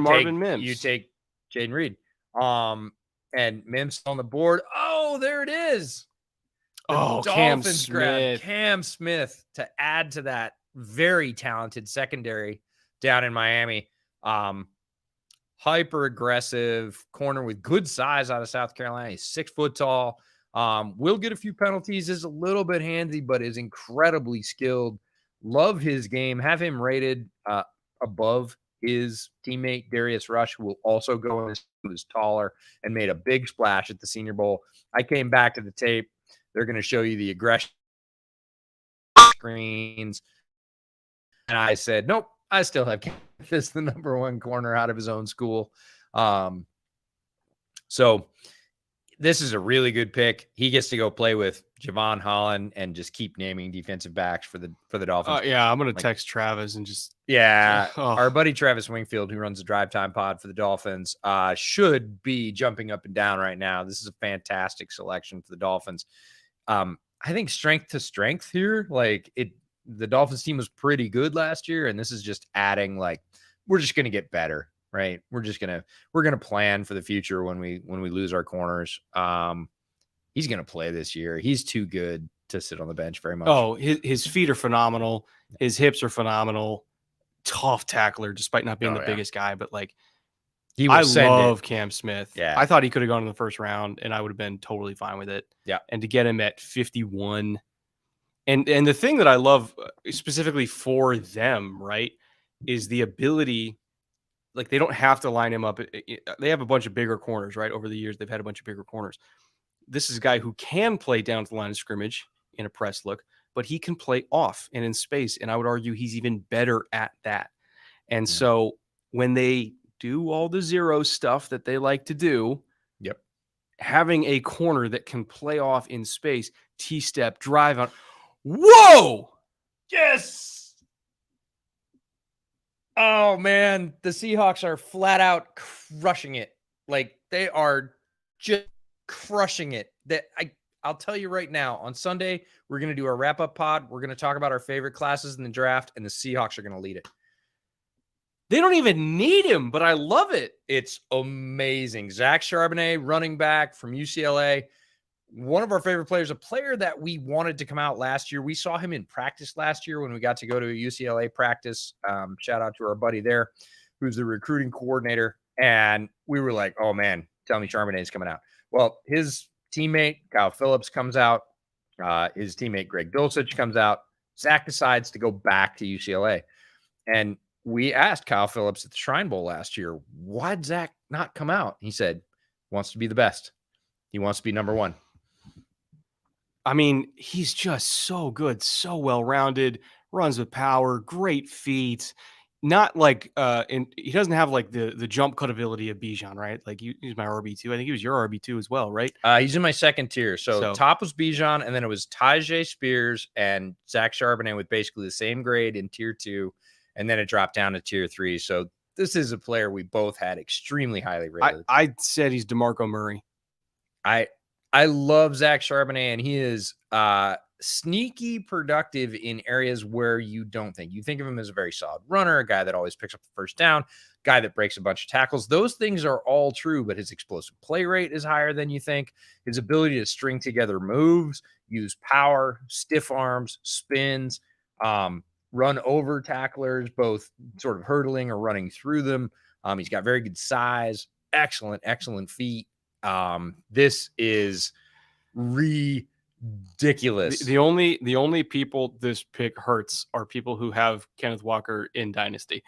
Marvin Mims. You take Jaden Reed. And Mims on the board. Oh, there it is. Cam Smith. Cam Smith to add to that very talented secondary down in Miami. Hyper aggressive corner with good size out of South Carolina. He's 6 foot tall. Will get a few penalties, is a little bit handsy, but is incredibly skilled. Love his game. Have him rated above his teammate Darius Rush, who will also go in, who is taller and made a big splash at the Senior Bowl. I came back to the tape. They're going to show you the aggression screens. And I said, nope, I still have this the number 1 corner out of his own school. So this is a really good pick. He gets to go play with Javon Holland and just keep naming defensive backs for the Dolphins. Yeah, I'm going to text Travis and just our buddy Travis Wingfield, who runs the Drive Time Pod for the Dolphins, should be jumping up and down right now. This is a fantastic selection for the Dolphins. I think strength to strength here. The Dolphins team was pretty good last year, and this is just adding. We're just going to get better. Right. We're going to plan for the future when we lose our corners. He's going to play this year. He's too good to sit on the bench very much. Oh, his feet are phenomenal. His hips are phenomenal. Tough tackler, despite not being the biggest guy, but I love Cam Smith. Yeah. I thought he could have gone in the first round and I would have been totally fine with it. Yeah. And to get him at 51. And the thing that I love specifically for them, right, is the ability. They don't have to line him up. They have a bunch of bigger corners, right? Over the years, they've had a bunch of bigger corners. This is a guy who can play down to the line of scrimmage in a press look, but he can play off and in space. And I would argue he's even better at that. And so when they do all the zero stuff that they like to do, having a corner that can play off in space, T-step, drive on. Whoa! Yes! Oh, man, the Seahawks are flat out crushing it. They are just crushing it. I'll tell you right now, on Sunday, we're going to do our wrap-up pod. We're going to talk about our favorite classes in the draft, and the Seahawks are going to lead it. They don't even need him, but I love it. It's amazing. Zach Charbonnet, running back from UCLA. One of our favorite players, a player that we wanted to come out last year. We saw him in practice last year when we got to go to a UCLA practice. Shout out to our buddy there, who's the recruiting coordinator. And we were like, oh, man, tell me Charbonnet is coming out. Well, his teammate, Kyle Phillips, comes out. His teammate, Greg Dulcich, comes out. Zach decides to go back to UCLA. And we asked Kyle Phillips at the Shrine Bowl last year, why'd Zach not come out? He said, wants to be the best. He wants to be number one. I mean, he's just so good, so well-rounded, runs with power, great feet. Not like and he doesn't have like the jump cut ability of Bijan, right? Like he's my RB2. I think he was your RB2 as well, right? He's in my second tier. So top was Bijan, and then it was Tyjae Spears and Zach Charbonnet with basically the same grade in tier 2, and then it dropped down to tier 3. So this is a player we both had extremely highly rated. I said he's DeMarco Murray. I love Zach Charbonnet, and he is sneaky productive in areas where you don't think. You think of him as a very solid runner, a guy that always picks up the first down, guy that breaks a bunch of tackles. Those things are all true, but his explosive play rate is higher than you think. His ability to string together moves, use power, stiff arms, spins, run over tacklers, both sort of hurdling or running through them. He's got very good size, excellent feet. This is ridiculous. The only people this pick hurts are people who have Kenneth Walker in Dynasty.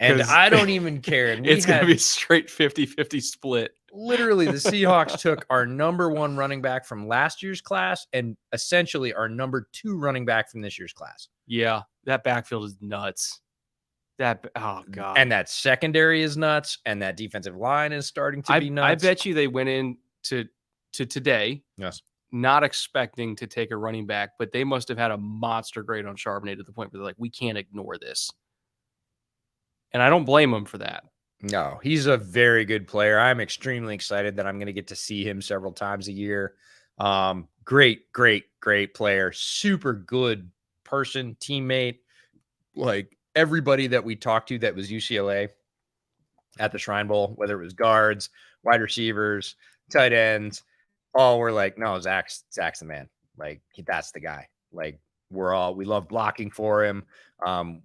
And I don't even care. And it's going to be a straight 50-50 split. Literally, the Seahawks took our number 1 running back from last year's class and essentially our number 2 running back from this year's class. Yeah, that backfield is nuts. Oh, God. And that secondary is nuts, and that defensive line is starting to be nuts. I bet you they went in to today. Yes. Not expecting to take a running back, but they must have had a monster grade on Charbonnet to the point where they're like, we can't ignore this. And I don't blame them for that. No, he's a very good player. I'm extremely excited that I'm going to get to see him several times a year. Great player. Super good person, teammate. Like everybody that we talked to that was UCLA at the Shrine Bowl, whether it was guards, wide receivers, tight ends, all were like, no, Zach's the man. Like, that's the guy. Like, we love blocking for him.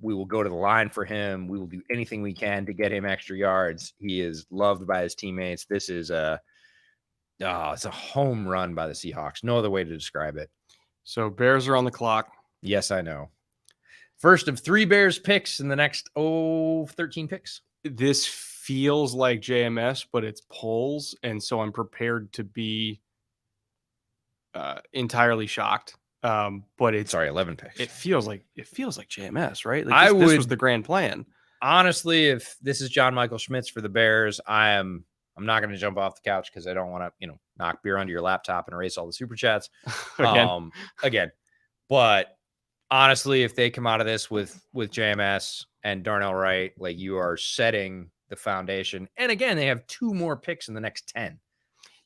We will go to the line for him. We will do anything we can to get him extra yards. He is loved by his teammates. This is it's a home run by the Seahawks. No other way to describe it. So Bears are on the clock. Yes, I know. First of 3 Bears picks in the next 13 picks. This feels like JMS, but it's polls, and so I'm prepared to be entirely shocked. But it's 11 picks. It feels like JMS, right? Like this was the grand plan. Honestly, if this is John Michael Schmitz for the Bears, I'm not going to jump off the couch because I don't want to, knock beer onto your laptop and erase all the super chats again. But honestly, if they come out of this with JMS and Darnell Wright, like, you are setting the foundation. And again, they have 2 more picks in the next 10.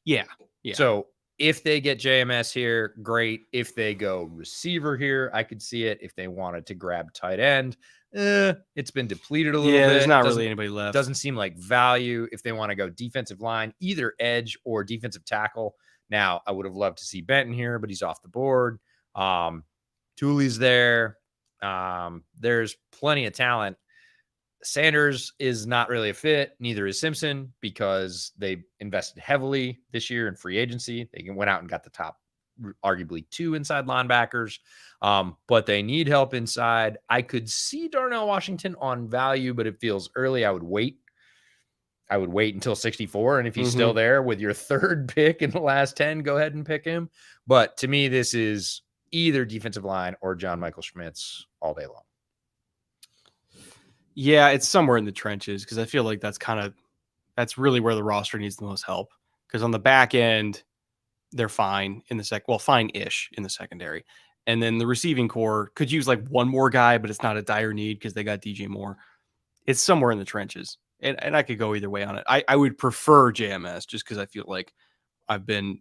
Yeah. So if they get JMS here, great. If they go receiver here, I could see it. If they wanted to grab tight end, it's been depleted a little bit. Yeah, there's not really anybody left. Doesn't seem like value. If they want to go defensive line, either edge or defensive tackle. Now, I would have loved to see Benton here, but he's off the board. Thule's there. There's plenty of talent. Sanders is not really a fit. Neither is Simpson, because they invested heavily this year in free agency. They went out and got the top, arguably 2 inside linebackers, but they need help inside. I could see Darnell Washington on value, but it feels early. I would wait until 64. And if he's still there with your 3rd pick in the last 10, go ahead and pick him. But to me, this is either defensive line or John Michael Schmitz all day long. Yeah, it's somewhere in the trenches, because I feel like that's really where the roster needs the most help. Because on the back end, they're fine in the fine-ish in the secondary. And then the receiving core could use like one more guy, but it's not a dire need because they got DJ Moore. It's somewhere in the trenches. And I could go either way on it. I would prefer JMS just because I feel like I've been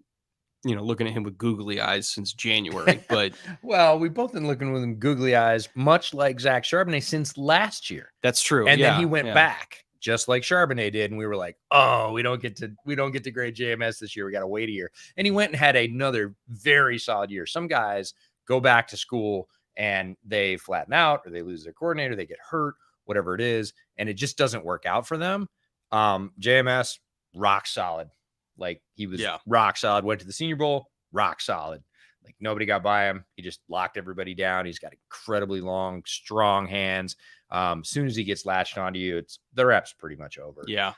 looking at him with googly eyes since January. But well, we've both been looking with him googly eyes, much like Zach Charbonnet since last year. That's true. And then he went back, just like Charbonnet did, and we were like, "Oh, we don't get to grade JMS this year. We got to wait a year." And he went and had another very solid year. Some guys go back to school and they flatten out, or they lose their coordinator, they get hurt, whatever it is, and it just doesn't work out for them. JMS, rock solid. Like, he was rock solid, went to the Senior Bowl, rock solid. Like nobody got by him. He just locked everybody down. He's got incredibly long, strong hands. As soon as he gets latched onto you, the rep's pretty much over. Yeah.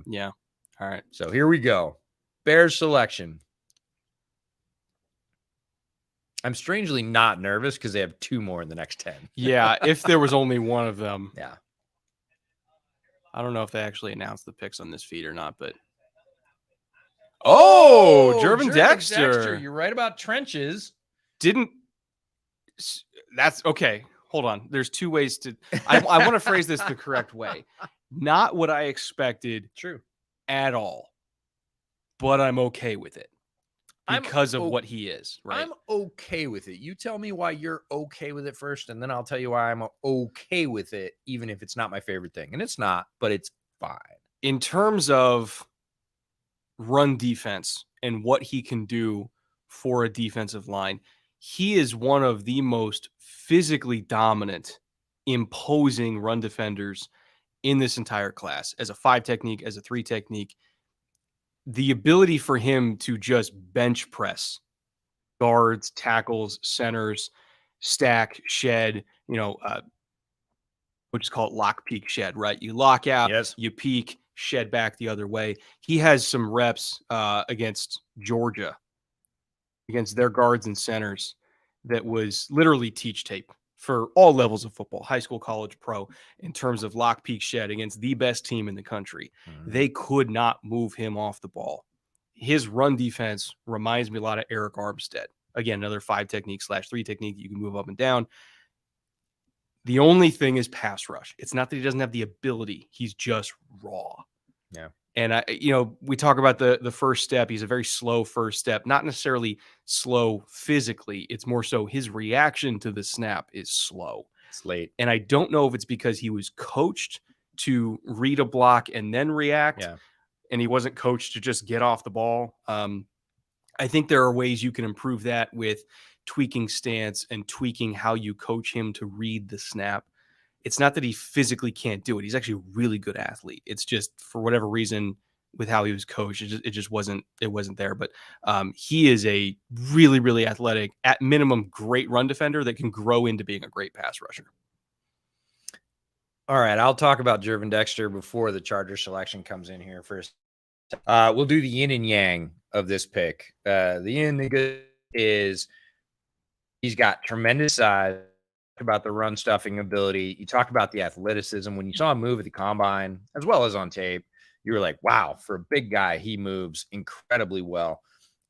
Yeah. All right. So here we go. Bears selection. I'm strangely not nervous because they have 2 more in the next 10. Yeah. If there was only one of them. Yeah. I don't know if they actually announced the picks on this feed or not, but. Gervin Dexter. You're right about trenches. That's okay. Hold on. There's 2 ways to. I want to phrase this the correct way. Not what I expected. True. At all. But I'm okay with it. Because of what he is, right? I'm okay with it. You tell me why you're okay with it first, and then I'll tell you why I'm okay with it, even if it's not my favorite thing. And it's not, but it's fine. In terms of run defense and what he can do for a defensive line, he is one of the most physically dominant, imposing run defenders in this entire class. As a 5 technique, as a 3 technique, the ability for him to just bench press guards, tackles, centers, stack, shed, we'll just call it lock, peek, shed, right? You lock out, yes. You peek, shed back the other way. He has some reps against Georgia, against their guards and centers that was literally teach tape for all levels of football, high school, college, pro, in terms of lock, peek, shed against the best team in the country. Mm-hmm. They could not move him off the ball. His run defense reminds me a lot of Eric Armstead. Again, another 5 technique / 3 technique. You can move up and down. The only thing is pass rush. It's not that he doesn't have the ability. He's just raw. Yeah. And we talk about the first step. He's a very slow first step, not necessarily slow physically. It's more so his reaction to the snap is slow. It's late. And I don't know if it's because he was coached to read a block and then react. Yeah. And he wasn't coached to just get off the ball. I think there are ways you can improve that with tweaking stance and tweaking how you coach him to read the snap. It's not that he physically can't do it. He's actually a really good athlete. It's just for whatever reason with how he was coached, it wasn't there. But he is a really, really athletic, at minimum, great run defender that can grow into being a great pass rusher. All right, I'll talk about Gervin Dexter before the Charger selection comes in here first. We'll do the yin and yang of this pick. The yin is he's got tremendous size. About the run stuffing ability. You talk about the athleticism. When you saw him move at the combine, as well as on tape, you were like, wow, for a big guy, he moves incredibly well.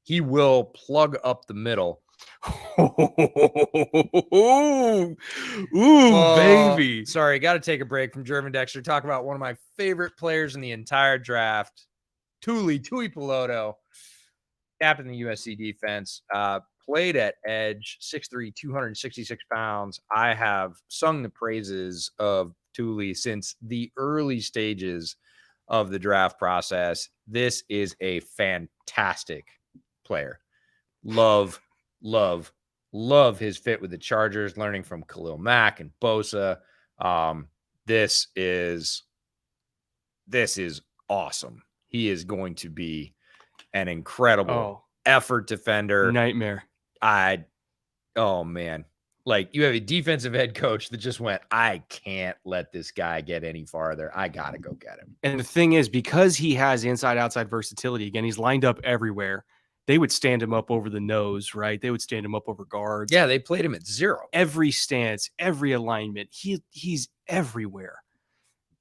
He will plug up the middle. Baby. Sorry, got to take a break from Gervin Dexter. Talk about one of my favorite players in the entire draft, Tuipulotu, captain of the USC defense. Played at edge, 6'3", 266 pounds. I have sung the praises of Tuli since the early stages of the draft process. This is a fantastic player. Love his fit with the Chargers, learning from Khalil Mack and Bosa. This is awesome. He is going to be an incredible effort defender. Nightmare. Oh man, like you have a defensive head coach that just went, I can't let this guy get any farther. I got to go get him. And the thing is, because he has inside-outside versatility, again, he's lined up everywhere. They would stand him up over the nose, right? They would stand him up over guards. Yeah, they played him at 0. Every stance, every alignment, he's everywhere.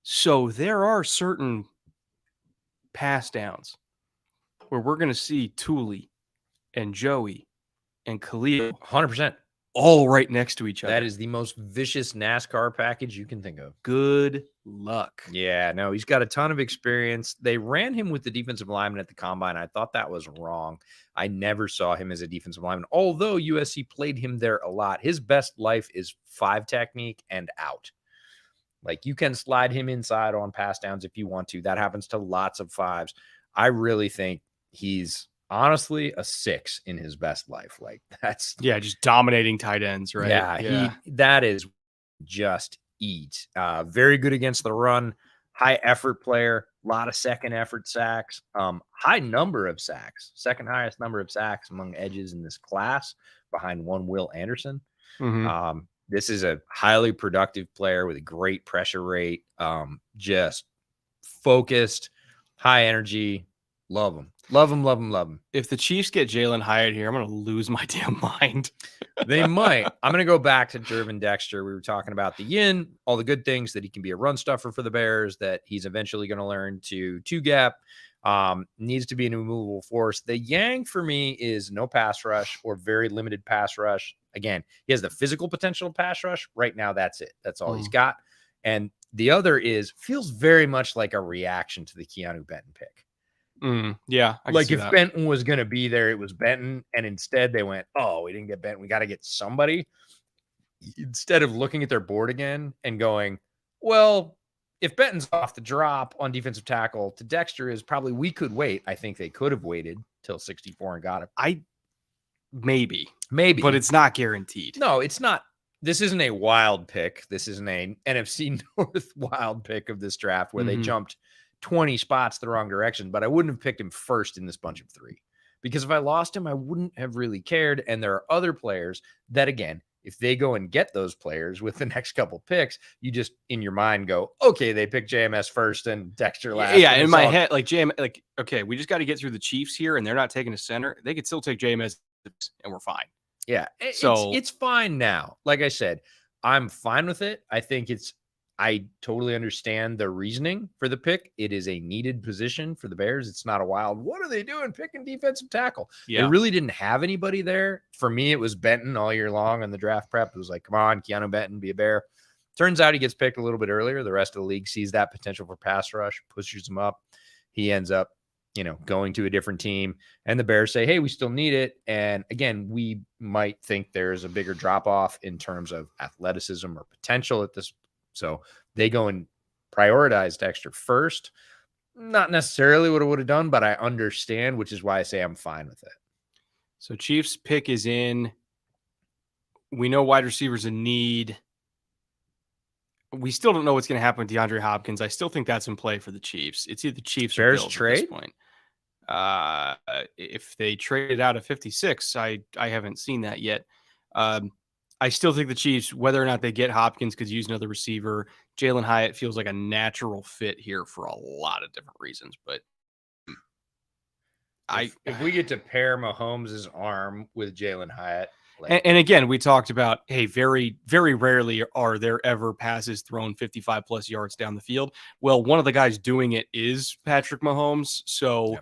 So there are certain pass downs where we're going to see Tuli and Joey and Khalil 100% all right next to each other. That is the most vicious NASCAR package you can think of. Good luck. Yeah, no, he's got a ton of experience. They ran him with the defensive lineman at the combine. I thought that was wrong. I never saw him as a defensive lineman, although USC played him there a lot. His best life is 5 technique and out. Like you can slide him inside on pass downs if you want to. That happens to lots of 5s. I really think he's honestly a 6 in his best life. Like that's just dominating tight ends, right? Yeah. That is just eat. Very good against the run, high effort player, A lot of second effort sacks, high number of sacks, second highest number of sacks among edges in this class behind one Will Anderson. This is a highly productive player with a great pressure rate, just focused, high energy. Love him. Love him, love him, love him. If the Chiefs get Jalen Hyatt here, I'm going to lose my damn mind. They might. I'm going to go back to Jervin Dexter. We were talking about the yin, all the good things, that he can be a run stuffer for the Bears, that he's eventually going to learn to two-gap, needs to be an immovable force. The yang for me is no pass rush or very limited pass rush. Again, he has the physical potential of pass rush. Right now, that's it. That's all he's got. And the other feels very much like a reaction to the Keanu Benton pick. Yeah. Like if Benton was going to be there, it was Benton. And instead they went, oh, we didn't get Benton. We got to get somebody. Instead of looking at their board again and going, well, if Benton's off the drop on defensive tackle to Dexter is probably, we could wait. I think they could have waited till 64 and got it. Maybe, but it's not guaranteed. No, it's not. This isn't a wild pick. This isn't a NFC North wild pick of this draft where they jumped 20 spots the wrong direction, but I wouldn't have picked him first in this bunch of 3 because if I lost him, I wouldn't have really cared. And there are other players that, again, if they go and get those players with the next couple picks, you just in your mind go, okay, they picked JMS first and Dexter last. Yeah, in my head, like okay, we just got to get through the Chiefs here, and they're not taking a center. They could still take JMS, and we're fine. Yeah, so it's fine now. Like I said, I'm fine with it. I totally understand the reasoning for the pick. It is a needed position for the Bears. It's not a wild, what are they doing picking defensive tackle? Yeah. They really didn't have anybody there. For me, it was Benton all year long on the draft prep. It was like, come on, Keanu Benton, be a Bear. Turns out he gets picked a little bit earlier. The rest of the league sees that potential for pass rush, pushes him up. He ends up, going to a different team. And the Bears say, hey, we still need it. And again, we might think there's a bigger drop-off in terms of athleticism or potential at this. So they go and prioritize Dexter first. Not necessarily what I would have done, but I understand, which is why I say I'm fine with it. So Chiefs pick is in. We know wide receivers in need. We still don't know what's going to happen with DeAndre Hopkins. I still think that's in play for the Chiefs. It's either Chiefs or Bills trade? At this point. If they traded out of 56, I haven't seen that yet. I still think the Chiefs, whether or not they get Hopkins, could use another receiver. Jalen Hyatt feels like a natural fit here for a lot of different reasons. But if we get to pair Mahomes' arm with Jalen Hyatt. And again, we talked about, hey, very, very rarely are there ever passes thrown 55 plus yards down the field. Well, one of the guys doing it is Patrick Mahomes. So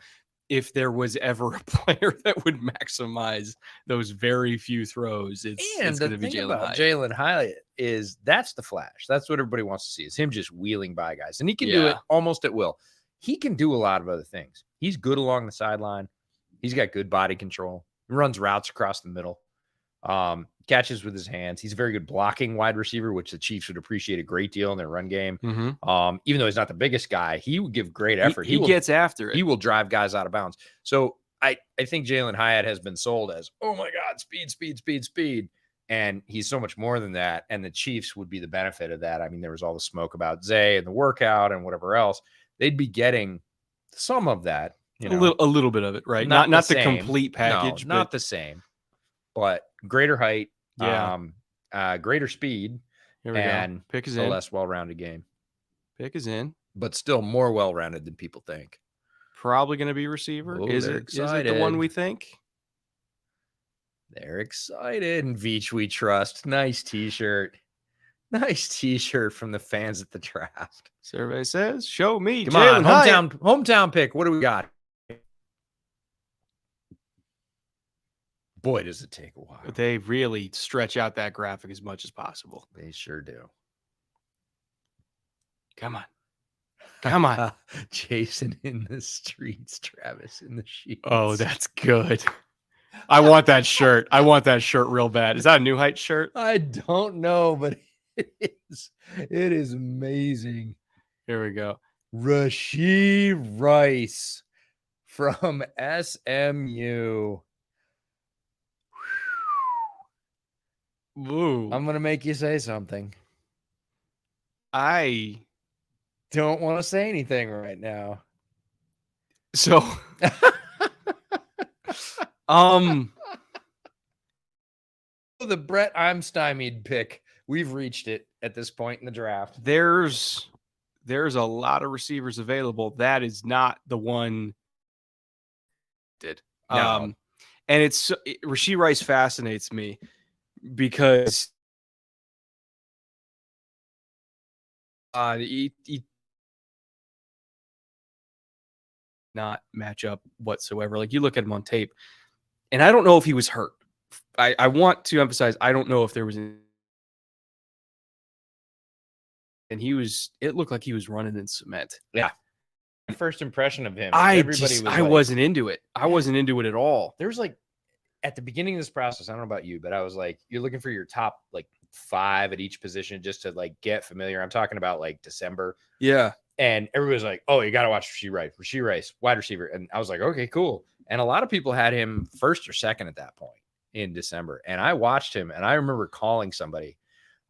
if there was ever a player that would maximize those very few throws, it's going to be Jalen Hyatt. Jalen Hyatt is that's the flash. That's what everybody wants to see, is him just wheeling by guys. And he can do it almost at will. He can do a lot of other things. He's good along the sideline. He's got good body control. He runs routes across the middle. Catches with his hands. He's a very good blocking wide receiver, which the Chiefs would appreciate a great deal in their run game. Even though he's not the biggest guy, he would give great effort. He gets after it. He will drive guys out of bounds. So I think Jalen Hyatt has been sold as, oh my God, speed, speed, speed, speed. And he's so much more than that. And the Chiefs would be the benefit of that. I mean, there was all the smoke about Zay and the workout and whatever else. They'd be getting some of that. A little bit of it, right? Not the complete package. No, not the same. But greater height, greater speed, and pick is a less well-rounded game. Pick is in, but still more well-rounded than people think. Probably going to be receiver. Is it the one we think? They're excited. And Veach, we trust. Nice T-shirt. Nice T-shirt from the fans at the draft. Survey says, "Show me." Come on, hometown pick. What do we got? Boy, does it take a while. They really stretch out that graphic as much as possible. They sure do. Come on. Jason in the streets, Travis in the sheets. Oh, that's good. I want that shirt. I want that shirt real bad. Is that a New Heights shirt? I don't know, but it is. It is amazing. Here we go. Rashee Rice from SMU. Ooh. I'm going to make you say something. I don't want to say anything right now. So, The Brett I'm stymied pick. We've reached it at this point in the draft. there's a lot of receivers available. That is not the one. No. And Rashee Rice fascinates me because he not match up whatsoever. Like, you look at him on tape, and I don't know if he was hurt. I want to emphasize, I don't know if there was and it looked like he was running in cement. Yeah. First impression of him, I everybody wasn't into it. I wasn't into it at all. There was like, at the beginning of this process, I don't know about you, but I was like, you're looking for your top like 5 at each position just to like get familiar. I'm talking about like December. Yeah. And everybody's like, oh, you got to watch Rashee Rice, wide receiver. And I was like, okay, cool. And a lot of people had him first or second at that point in December. And I watched him, and I remember calling somebody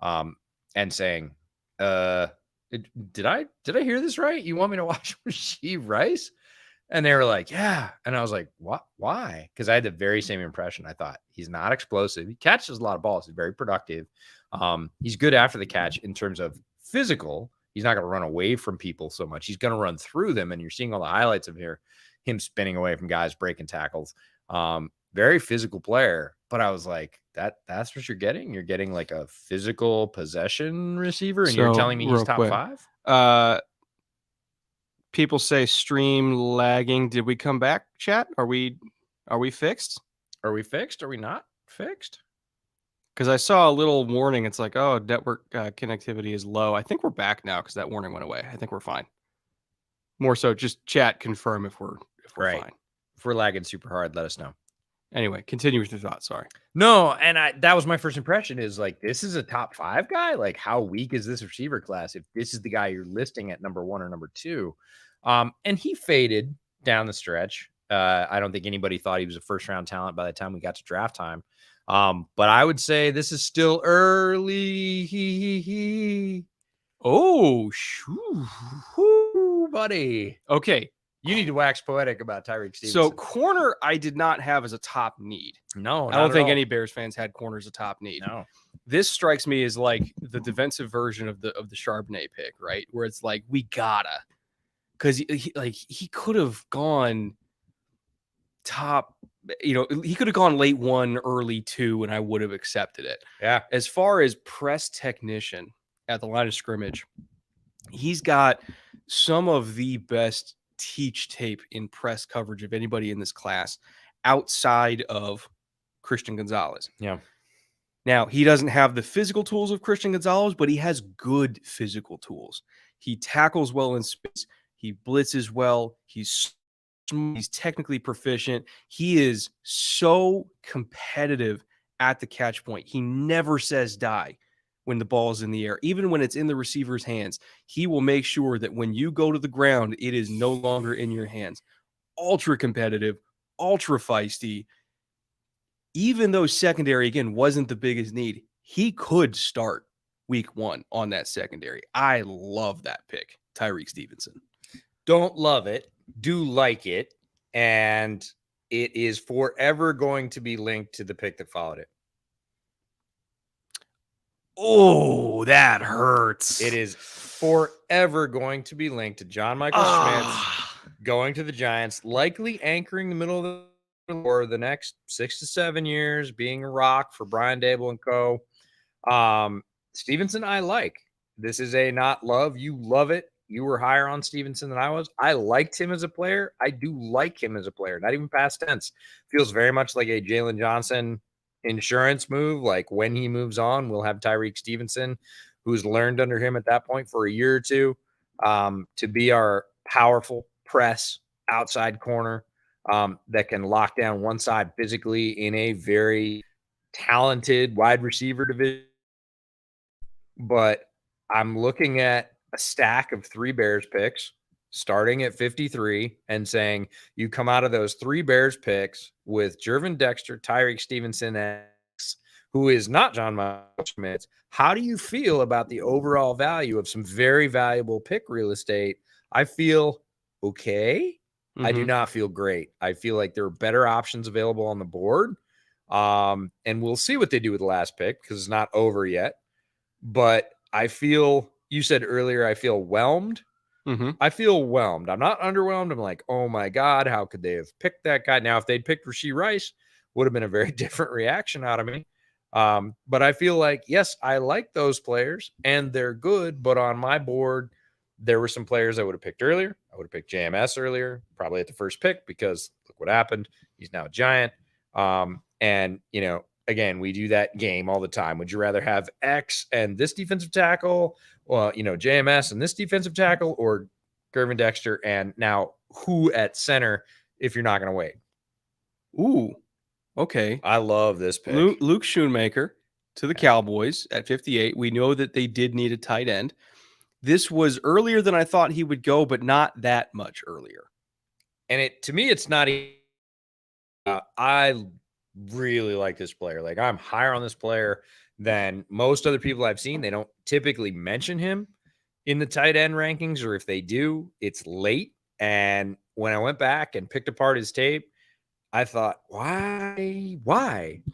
and saying, did I hear this right? You want me to watch Rashee Rice? And they were like, yeah. And I was like, what? Why? Because I had the very same impression. I thought, he's not explosive. He catches a lot of balls. He's very productive. He's good after the catch in terms of physical. He's not going to run away from people so much. He's going to run through them. And you're seeing all the highlights of him spinning away from guys, breaking tackles. Very physical player. But I was like, that's what you're getting? You're getting like a physical possession receiver, and you're telling me he's top 5? People say stream lagging. Did we come back, chat? Are we fixed? Are we fixed? Are we not fixed? Because I saw a little warning. It's like, oh, network connectivity is low. I think we're back now because that warning went away. I think we're fine. More so, just chat confirm if we're right. fine. If we're lagging super hard, let us know. Anyway, continue with your thoughts. Sorry. No, and that was my first impression is like, this is a top 5 guy. Like, how weak is this receiver class if this is the guy you're listing at number 1 or number 2? And he faded down the stretch. I don't think anybody thought he was a first-round talent by the time we got to draft time. But I would say this is still early. Oh, shoo, buddy. Okay. You need to wax poetic about Tyreek Stevenson. So corner, I did not have as a top need. No, I don't think any Bears fans had corner as a top need. No. This strikes me as like the defensive version of the Charbonnet pick, right? Where it's like, we gotta, because he could have gone top, he could have gone late 1, early 2, and I would have accepted it. Yeah. As far as press technician at the line of scrimmage, he's got some of the best teach tape in press coverage of anybody in this class outside of Christian Gonzalez. Yeah. Now, he doesn't have the physical tools of Christian Gonzalez, but he has good physical tools. He tackles well in space. He blitzes well. He's technically proficient. He is so competitive at the catch point. He never says die when the ball is in the air. Even when it's in the receiver's hands, he will make sure that when you go to the ground, it is no longer in your hands. Ultra competitive, ultra feisty. Even though secondary, again, wasn't the biggest need, he could start week 1 on that secondary. I love that pick, Tyreek Stevenson. Don't love it, do like it, and it is forever going to be linked to the pick that followed it. Oh, that hurts. It is forever going to be linked to John Michael Schmitz going to the Giants, likely anchoring the middle of the for the next 6 to 7 years, being a rock for Brian Dable and co. Stevenson, I like. This is a not love. You love it. You were higher on Stevenson than I was. I liked him as a player. I do like him as a player, not even past tense. Feels very much like a Jalen Johnson insurance move. Like, when he moves on, we'll have Tyreek Stevenson, who's learned under him at that point for a year or two, to be our powerful press outside corner that can lock down one side physically in a very talented wide receiver division. But I'm looking at a stack of 3 Bears picks starting at 53 and saying you come out of those 3 Bears picks with Jervin Dexter, Tyreek Stevenson, who is not John Schmitz. How do you feel about the overall value of some very valuable pick real estate? I feel okay. I do not feel great. I feel like there are better options available on the board. And we'll see what they do with the last pick because it's not over yet. But I feel, you said earlier, I feel whelmed. I feel whelmed. I'm not underwhelmed. I'm like, oh my God, how could they have picked that guy? Now, if they'd picked Rashee Rice, would have been a very different reaction out of me. But I feel like, yes, I like those players and they're good. But on my board, there were some players I would have picked earlier. I would have picked JMS earlier, probably at the first pick, because look what happened. He's now a Giant. And, you know, again, we do that game all the time. Would you rather have X and this defensive tackle? Well, you know, JMS and this defensive tackle, or Gervin Dexter and now who at center if you're not going to wait? Ooh, okay. I love this pick. Luke Schoonmaker to the Cowboys at 58. We know that they did need a tight end. This was earlier than I thought he would go, but not that much earlier. And to me, it's not. I really like this player. Like, I'm higher on this player than most other people I've seen. They don't typically mention him in the tight end rankings, or if they do, it's late. And when I went back and picked apart his tape, I thought, why?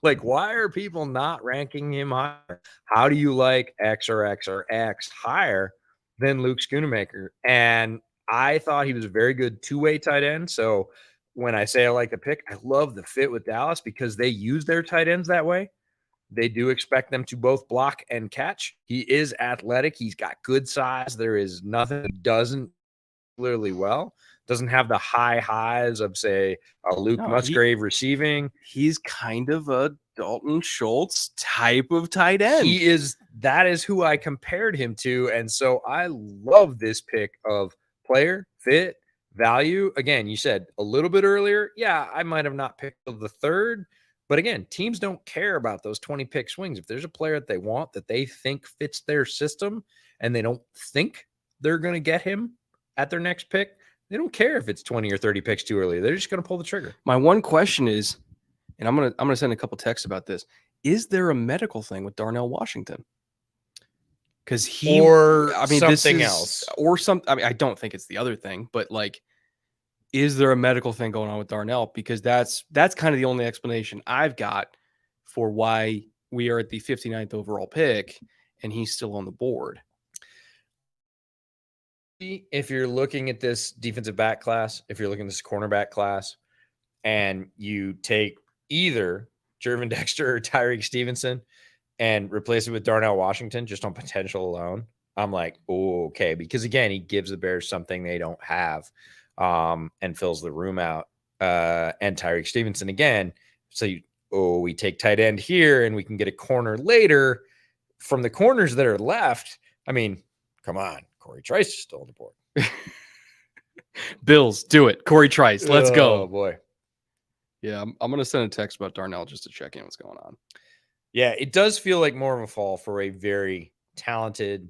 Like, why are people not ranking him higher? How do you like X or X or X higher than Luke Schoonmaker? And I thought he was a very good two-way tight end. So when I say I like the pick, I love the fit with Dallas because they use their tight ends that way. They do expect them to both block and catch. He is athletic. He's got good size. There is nothing he doesn't clearly well. Doesn't have the high highs of, say, a Luke Musgrave receiving. He's kind of a Dalton Schultz type of tight end. He is. That is who I compared him to. And so I love this pick of player, fit, value. Again, you said a little bit earlier, yeah, I might have not picked the third. But again, teams don't care about those 20 pick swings. If there's a player that they want that they think fits their system and they don't think they're going to get him at their next pick, they don't care if it's 20 or 30 picks too early. They're just going to pull the trigger. My one question is, and I'm going to send a couple texts about this. Is there a medical thing with Darnell Washington? Because something else. Or some, I mean, I don't think it's the other thing, but like, is there a medical thing going on with Darnell? Because that's kind of the only explanation I've got for why we are at the 59th overall pick and he's still on the board. If you're looking at this defensive back class, if you're looking at this cornerback class, and you take either Gervin Dexter or Tyreek Stevenson and replace it with Darnell Washington just on potential alone, I'm like, oh, okay. Because again, he gives the Bears something they don't have. And fills the room out. And Tyreek Stevenson again. So we take tight end here and we can get a corner later from the corners that are left. I mean, come on. Corey Trice is still on the board. Bills, do it. Corey Trice, let's go. Oh, boy. Yeah, I'm going to send a text about Darnell just to check in what's going on. Yeah, it does feel like more of a fall for a very talented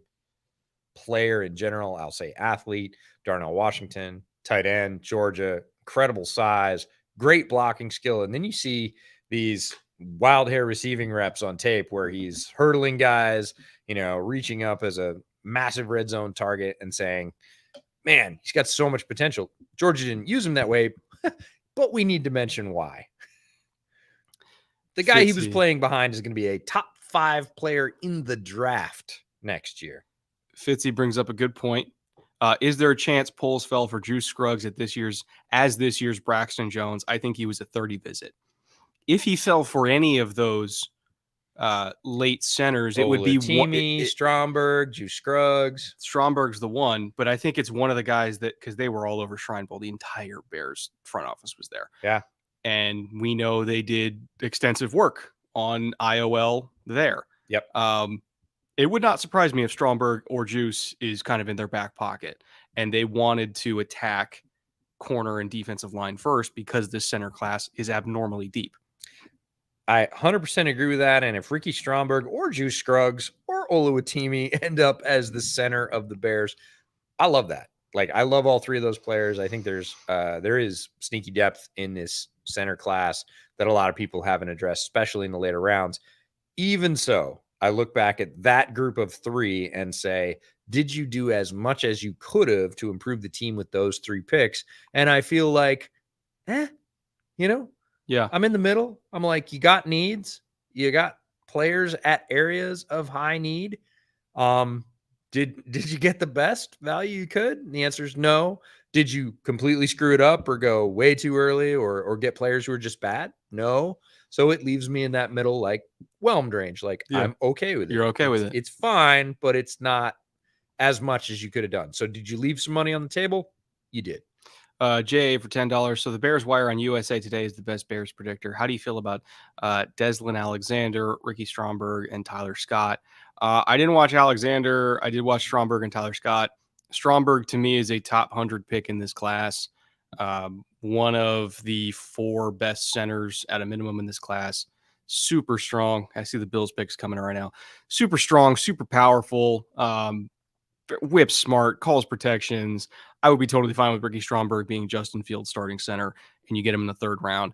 player in general. I'll say athlete, Darnell Washington. Tight end, Georgia, incredible size, great blocking skill. And then you see these wild hair receiving reps on tape where he's hurdling guys, you know, reaching up as a massive red zone target and saying, man, he's got so much potential. Georgia didn't use him that way, but we need to mention why. The guy he was playing behind is going to be a top 5 player in the draft next year. Fitzy brings up a good point. Is there a chance polls fell for Juice Scruggs at this year's Braxton Jones? I think he was a 30 visit. If he fell for any of those late centers, it would be Stromberg, Juice Scruggs. Stromberg's the one, but I think it's one of the guys that, because they were all over Shrine Bowl. The entire Bears front office was there. Yeah. And we know they did extensive work on IOL there. Yep. It would not surprise me if Stromberg or Juice is kind of in their back pocket and they wanted to attack corner and defensive line first because this center class is abnormally deep. I 100% agree with that. And if Ricky Stromberg or Juice Scruggs or Oluwatimi end up as the center of the Bears, I love that. Like, I love all three of those players. I think there is sneaky depth in this center class that a lot of people haven't addressed, especially in the later rounds. Even so, I look back at that group of 3 and say, did you do as much as you could have to improve the team with those 3 picks? And I feel like, you know, Yeah. I'm in the middle. I'm like, you got needs, you got players at areas of high need. Did you get the best value you could? And the answer is no. Did you completely screw it up or go way too early or get players who are just bad? No. So it leaves me in that middle, like whelmed range. Like Yeah. I'm okay with it. You're okay with it. It's fine, but it's not as much as you could have done. So did you leave some money on the table? You did. Jay for $10. So the Bears Wire on USA Today is the best Bears predictor. How do you feel about Deslin Alexander, Ricky Stromberg, and Tyler Scott? I didn't watch Alexander. I did watch Stromberg and Tyler Scott. Stromberg to me is a top 100 pick in this class. One of the 4 best centers at a minimum in this class. Super strong. I see the Bills picks coming right now. Super strong, super powerful. Whip smart, calls protections. I would be totally fine with Ricky Stromberg being Justin Fields starting center, and you get him in the 3rd round.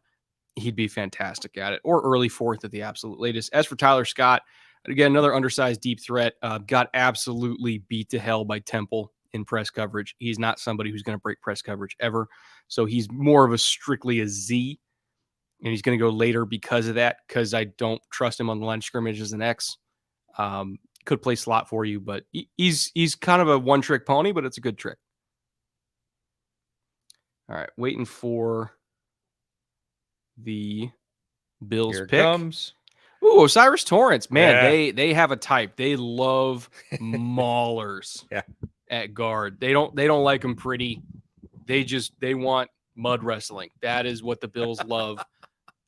He'd be fantastic at it, or early 4th at the absolute latest. As for Tyler Scott, again, another undersized deep threat, got absolutely beat to hell by Temple in press coverage. He's not somebody who's going to break press coverage ever. So he's more of a strictly a Z, and he's going to go later because of that, because I don't trust him on the line of scrimmage as an X. Could play slot for you, but he's kind of a one-trick pony, but it's a good trick. All right, waiting for the Bills Here it pick. comes. Ooh, Osiris Torrance. Man, Yeah. they have a type. They love maulers at guard. They don't like them pretty. They want mud wrestling. That is what the Bills love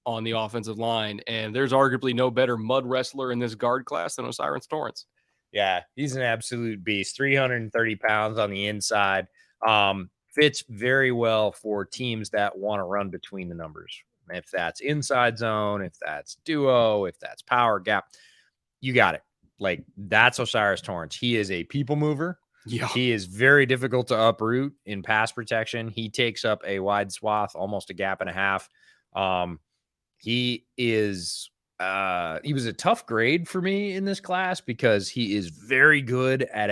on the offensive line. And there's arguably no better mud wrestler in this guard class than Osiris Torrance. Yeah, he's an absolute beast. 330 pounds on the inside. Fits very well for teams that want to run between the numbers. If that's inside zone, if that's duo, if that's power gap, you got it. Like, that's Osiris Torrance. He is a people mover. Yeah. He is very difficult to uproot in pass protection. He takes up a wide swath, almost a gap and a half. He was a tough grade for me in this class because he is very good at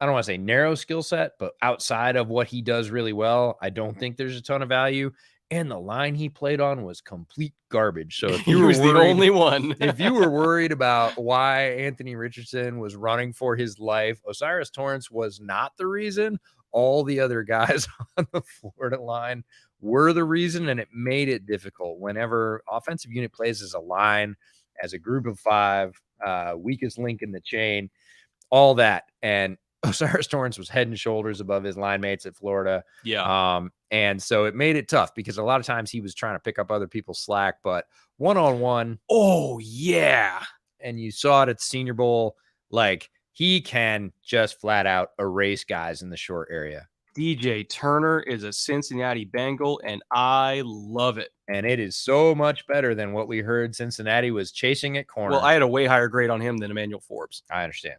I don't want to say narrow skill set, but outside of what he does really well, I don't think there's a ton of value. And the line he played on was complete garbage. So if you He were was the only one. if you were worried about why Anthony Richardson was running for his life, Osiris Torrance was not the reason. All the other guys on the Florida line were the reason, and it made it difficult whenever offensive unit plays as a line, as a group of 5, weakest link in the chain, all that. And Osiris Torrance was head and shoulders above his line mates at Florida. Yeah. And so it made it tough because a lot of times he was trying to pick up other people's slack, but one-on-one. Oh, yeah. And you saw it at the Senior Bowl. Like, he can just flat out erase guys in the short area. DJ Turner is a Cincinnati Bengal, and I love it. And it is so much better than what we heard Cincinnati was chasing at corner. Well, I had a way higher grade on him than Emmanuel Forbes. I understand.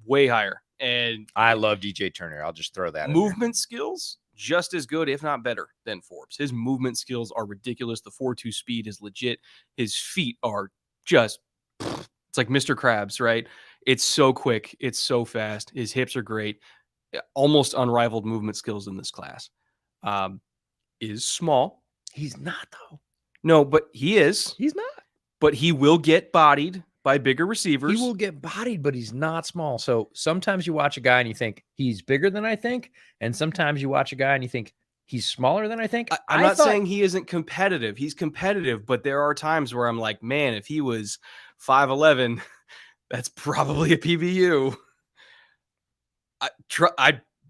Way higher. And I love DJ Turner. I'll just throw that in movement skills, just as good, if not better, than Forbes. His movement skills are ridiculous. The 4.2 speed is legit. His feet are just, it's like Mr. Krabs, right? It's so quick. It's so fast. His hips are great. Almost unrivaled movement skills in this class. Is small. He's not, though. No, but he is. He's not. But he will get bodied by bigger receivers. He will get bodied, but he's not small. So sometimes you watch a guy and you think he's bigger than I think. And sometimes you watch a guy and you think he's smaller than I think. I'm not saying he isn't competitive. He's competitive, but there are times where I'm like, man, if he was 5'11", that's probably a PBU.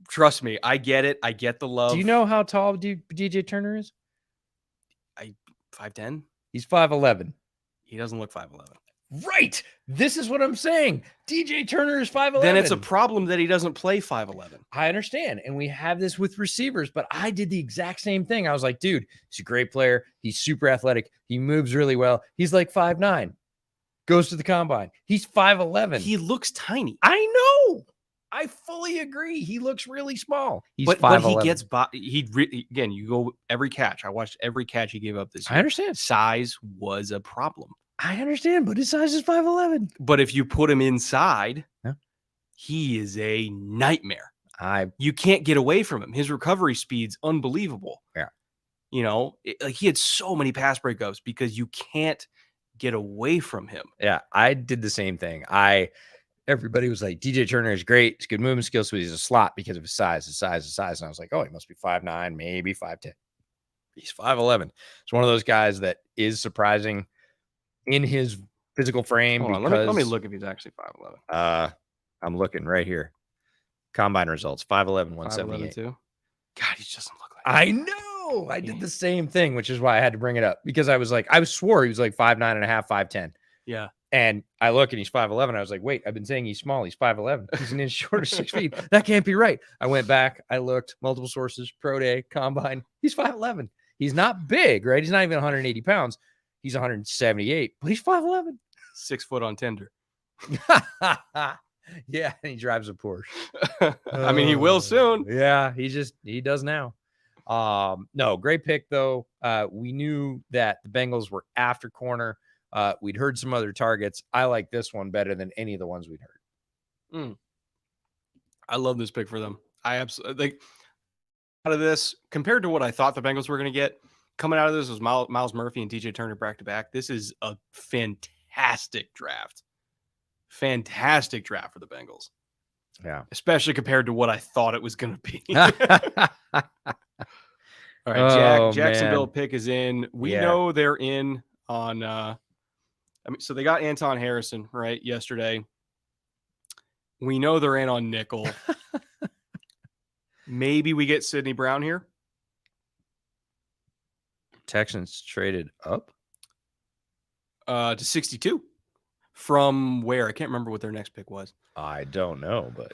Trust me. I get it. I get the love. Do you know how tall DJ Turner is? 5'10"? He's 5'11". He doesn't look 5'11". Right. This is what I'm saying. DJ Turner is 5'11". Then it's a problem that he doesn't play 5'11". I understand. And we have this with receivers, but I did the exact same thing. I was like, dude, he's a great player. He's super athletic. He moves really well. He's like 5'9". Goes to the combine. He's 5'11". He looks tiny. I know. I fully agree. He looks really small. He's 5'11". But he gets again, you go every catch. I watched every catch he gave up this year. I understand. Size was a problem. I understand, but his size is 5'11". But if you put him inside, Yeah. he is a nightmare. I You can't get away from him. His recovery speed's unbelievable. Yeah. You know, like he had so many pass breakups because you can't get away from him. Yeah, I did the same thing. Everybody was like, DJ Turner is great. He's good movement skills, but he's a slot because of his size. And I was like, oh, he must be 5'9", maybe 5'10". He's 5'11". It's one of those guys that is surprising in his physical frame. Hold on, because let me look if he's actually 5'11". I'm looking right here. Combine results, 5'11", 178. 5'11" too. God, he just doesn't look like I know. I did the same thing, which is why I had to bring it up, because I was like, I swore he was like 5'9" and a half, 5'10". Yeah. And I look and he's 5'11". I was like, wait, I've been saying he's small. He's 5'11". He's an inch short of 6 feet. That can't be right. I went back. I looked, multiple sources, pro day, combine. He's 5'11". He's not big, right? He's not even 180 pounds. He's 178, but he's 5'11". 6 foot on Tinder. Yeah, and he drives a Porsche. I mean, he will soon. Yeah, he does now. No, great pick though. We knew that the Bengals were after corner. We'd heard some other targets. I like this one better than any of the ones we'd heard. I love this pick for them. I absolutely like out of this compared to what I thought the Bengals were going to get. Coming out of this was Miles Murphy and DJ Turner back to back. This is a fantastic draft. Fantastic draft for the Bengals. Yeah. Especially compared to what I thought it was going to be. All right. Jacksonville pick is in. We know they're in on, so they got Anton Harrison, right, yesterday. We know they're in on nickel. Maybe we get Sidney Brown here. Texans traded up to 62 from where? I can't remember what their next pick was. I don't know, but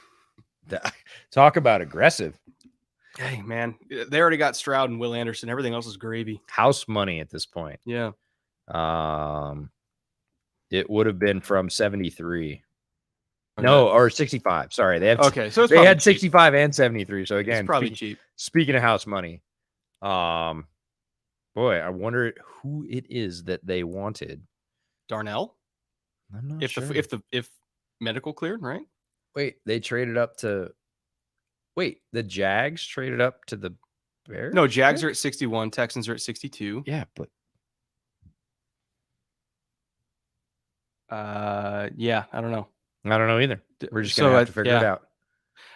talk about aggressive. Hey, man, they already got Stroud and Will Anderson. Everything else is gravy. House money at this point. Yeah. It would have been from 73. No, or 65. Sorry, they have so they had 65 and 73. So again, it's probably cheap. Speaking of house money, boy, I wonder who it is that they wanted. Darnell. I'm not if sure. If medical cleared, right? Wait, they traded up to. Wait, the Jags traded up to the Bears? No, Jags are at 61. Texans are at 62. Yeah, but. Yeah, I don't know. I don't know either. We're just gonna have to figure it out.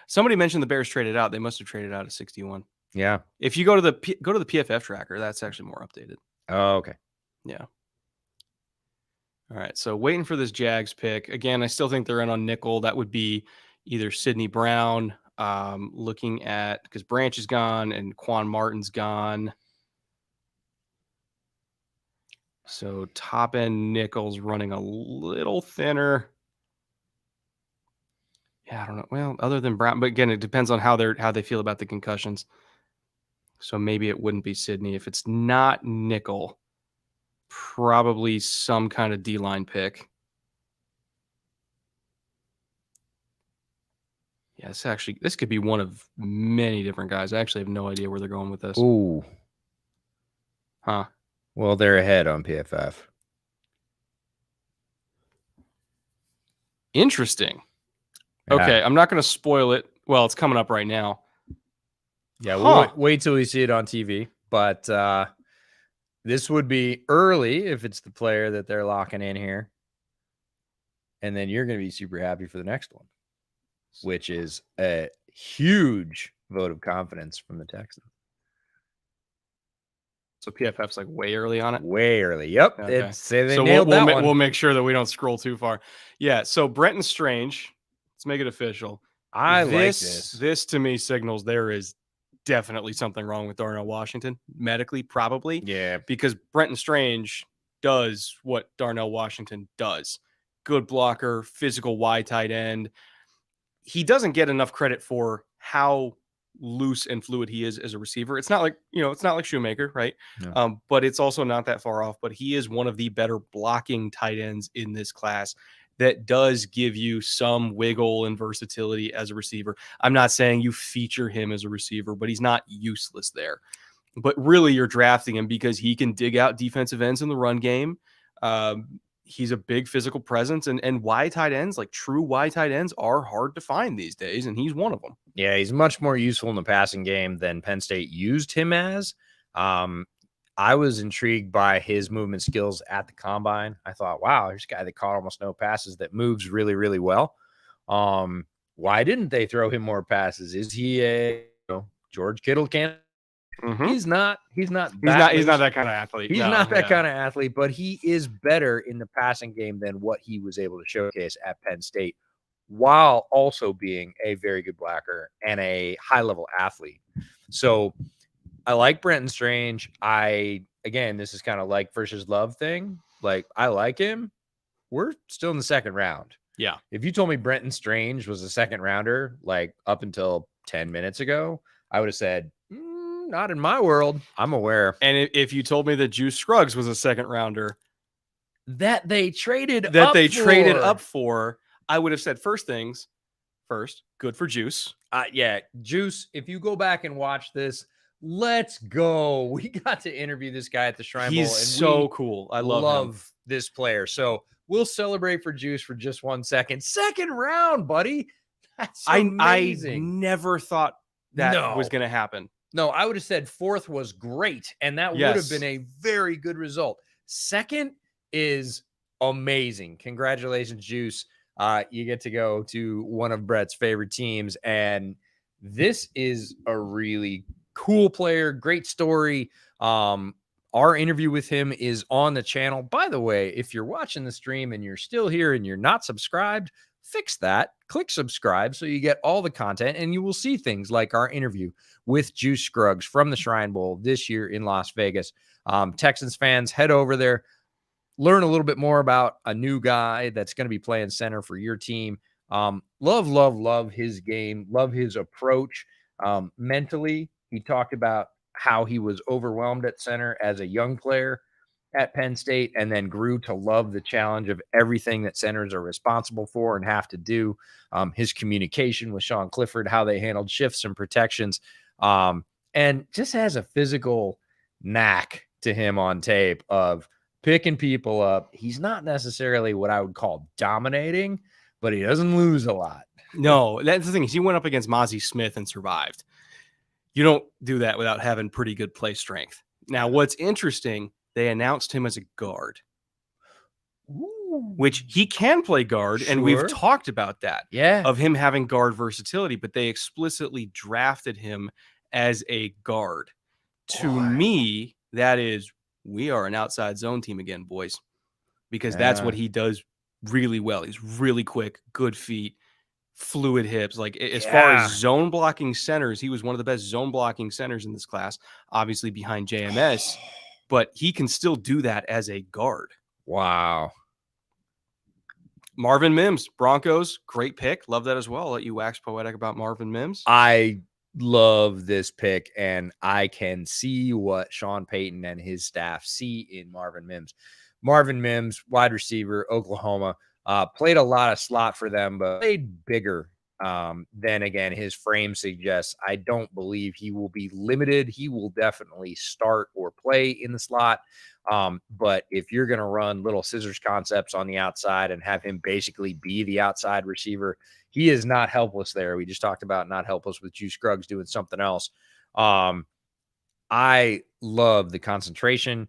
Somebody mentioned the Bears traded out. They must have traded out at 61. Yeah. If you go to the PFF tracker, that's actually more updated. Oh, okay. Yeah. All right. So waiting for this Jags pick. Again, I still think they're in on nickel. That would be either Sidney Brown, looking at because Branch is gone and Quan Martin's gone. So top end nickel's running a little thinner. Yeah, I don't know. Well, other than Brown, but again, it depends on how they feel about the concussions. So maybe it wouldn't be Sidney. If it's not nickel, probably some kind of D-line pick. Yeah, this could be one of many different guys. I actually have no idea where they're going with this. Ooh. Huh. Well, they're ahead on PFF. Interesting. Yeah. Okay, I'm not going to spoil it. Well, it's coming up right now. Yeah, we'll wait till we see it on TV. But this would be early if it's the player that they're locking in here. And then you're going to be super happy for the next one, which is a huge vote of confidence from the Texans. So PFF's like way early on it? Way early. Yep. Okay. They nailed that one. We'll make sure that we don't scroll too far. Yeah, so Brenton Strange, let's make it official. I like this. This to me signals there is definitely something wrong with Darnell Washington, medically, probably. Yeah. Because Brenton Strange does what Darnell Washington does. Good blocker, physical wide tight end. He doesn't get enough credit for how loose and fluid he is as a receiver. It's not like, it's not like Schoonmaker, right? No. But it's also not that far off. But he is one of the better blocking tight ends in this class that does give you some wiggle and versatility as a receiver. I'm not saying you feature him as a receiver, but he's not useless there. But really, you're drafting him because he can dig out defensive ends in the run game. he's a big physical presence, and wide tight ends, like true wide tight ends, are hard to find these days, and he's one of them. Yeah, he's much more useful in the passing game than Penn State used him as. I was intrigued by his movement skills at the combine. I thought, wow, here's a guy that caught almost no passes that moves really, really well. Why didn't they throw him more passes? Is he a George Kittle candidate? Mm-hmm. He's not that kind of athlete. He's not that kind of athlete, but he is better in the passing game than what he was able to showcase at Penn State, while also being a very good blocker and a high-level athlete. So I like Brenton Strange. Again, this is kind of like versus love thing. Like, I like him. We're still in the second round. Yeah. If you told me Brenton Strange was a second rounder, like up until 10 minutes ago, I would have said, not in my world. I'm aware. And if you told me that Juice Scruggs was a second rounder that they traded up for, I would have said first, good for Juice. Yeah, Juice, if you go back and watch this, let's go. We got to interview this guy at the Shrine Bowl. He's so cool. I love this player. So we'll celebrate for Juice for just 1 second. Second round, buddy. That's amazing. I never thought that was going to happen. No, I would have said fourth was great, and that would have been a very good result. Second is amazing. Congratulations, Juice. You get to go to one of Brett's favorite teams, and this is a really cool player. Great story. Our interview with him is on the channel. By the way, if you're watching the stream and you're still here and you're not subscribed, fix that. Click subscribe so you get all the content, and you will see things like our interview with Juice Scruggs from the Shrine Bowl this year in Las Vegas. Texans fans, head over there, learn a little bit more about a new guy that's going to be playing center for your team. Love his game, love his approach. Mentally, he talked about how he was overwhelmed at center as a young player at Penn State, and then grew to love the challenge of everything that centers are responsible for and have to do. His communication with Sean Clifford, how they handled shifts and protections, and just has a physical knack to him on tape of picking people up. He's not necessarily what I would call dominating, but he doesn't lose a lot. No, that's the thing. He went up against Mozzie Smith and survived. You don't do that without having pretty good play strength. Now, what's interesting, they announced him as a guard, which he can play guard. Sure. And we've talked about that, of him having guard versatility, but they explicitly drafted him as a guard. To me, that is, we are an outside zone team again, boys, because that's what he does really well. He's really quick, good feet, fluid hips. Like, as far as zone blocking centers, he was one of the best zone blocking centers in this class, obviously behind JMS. But he can still do that as a guard. Wow. Marvin Mims, Broncos, great pick. Love that as well. I'll let you wax poetic about Marvin Mims. I love this pick, and I can see what Sean Payton and his staff see in Marvin Mims. Marvin Mims, wide receiver, Oklahoma, played a lot of slot for them, but played bigger. Then again, his frame suggests I don't believe he will be limited. He will definitely start or play in the slot. But if you're going to run little scissors concepts on the outside and have him basically be the outside receiver, he is not helpless there. We just talked about not helpless with Juice Scruggs doing something else. I love the concentration,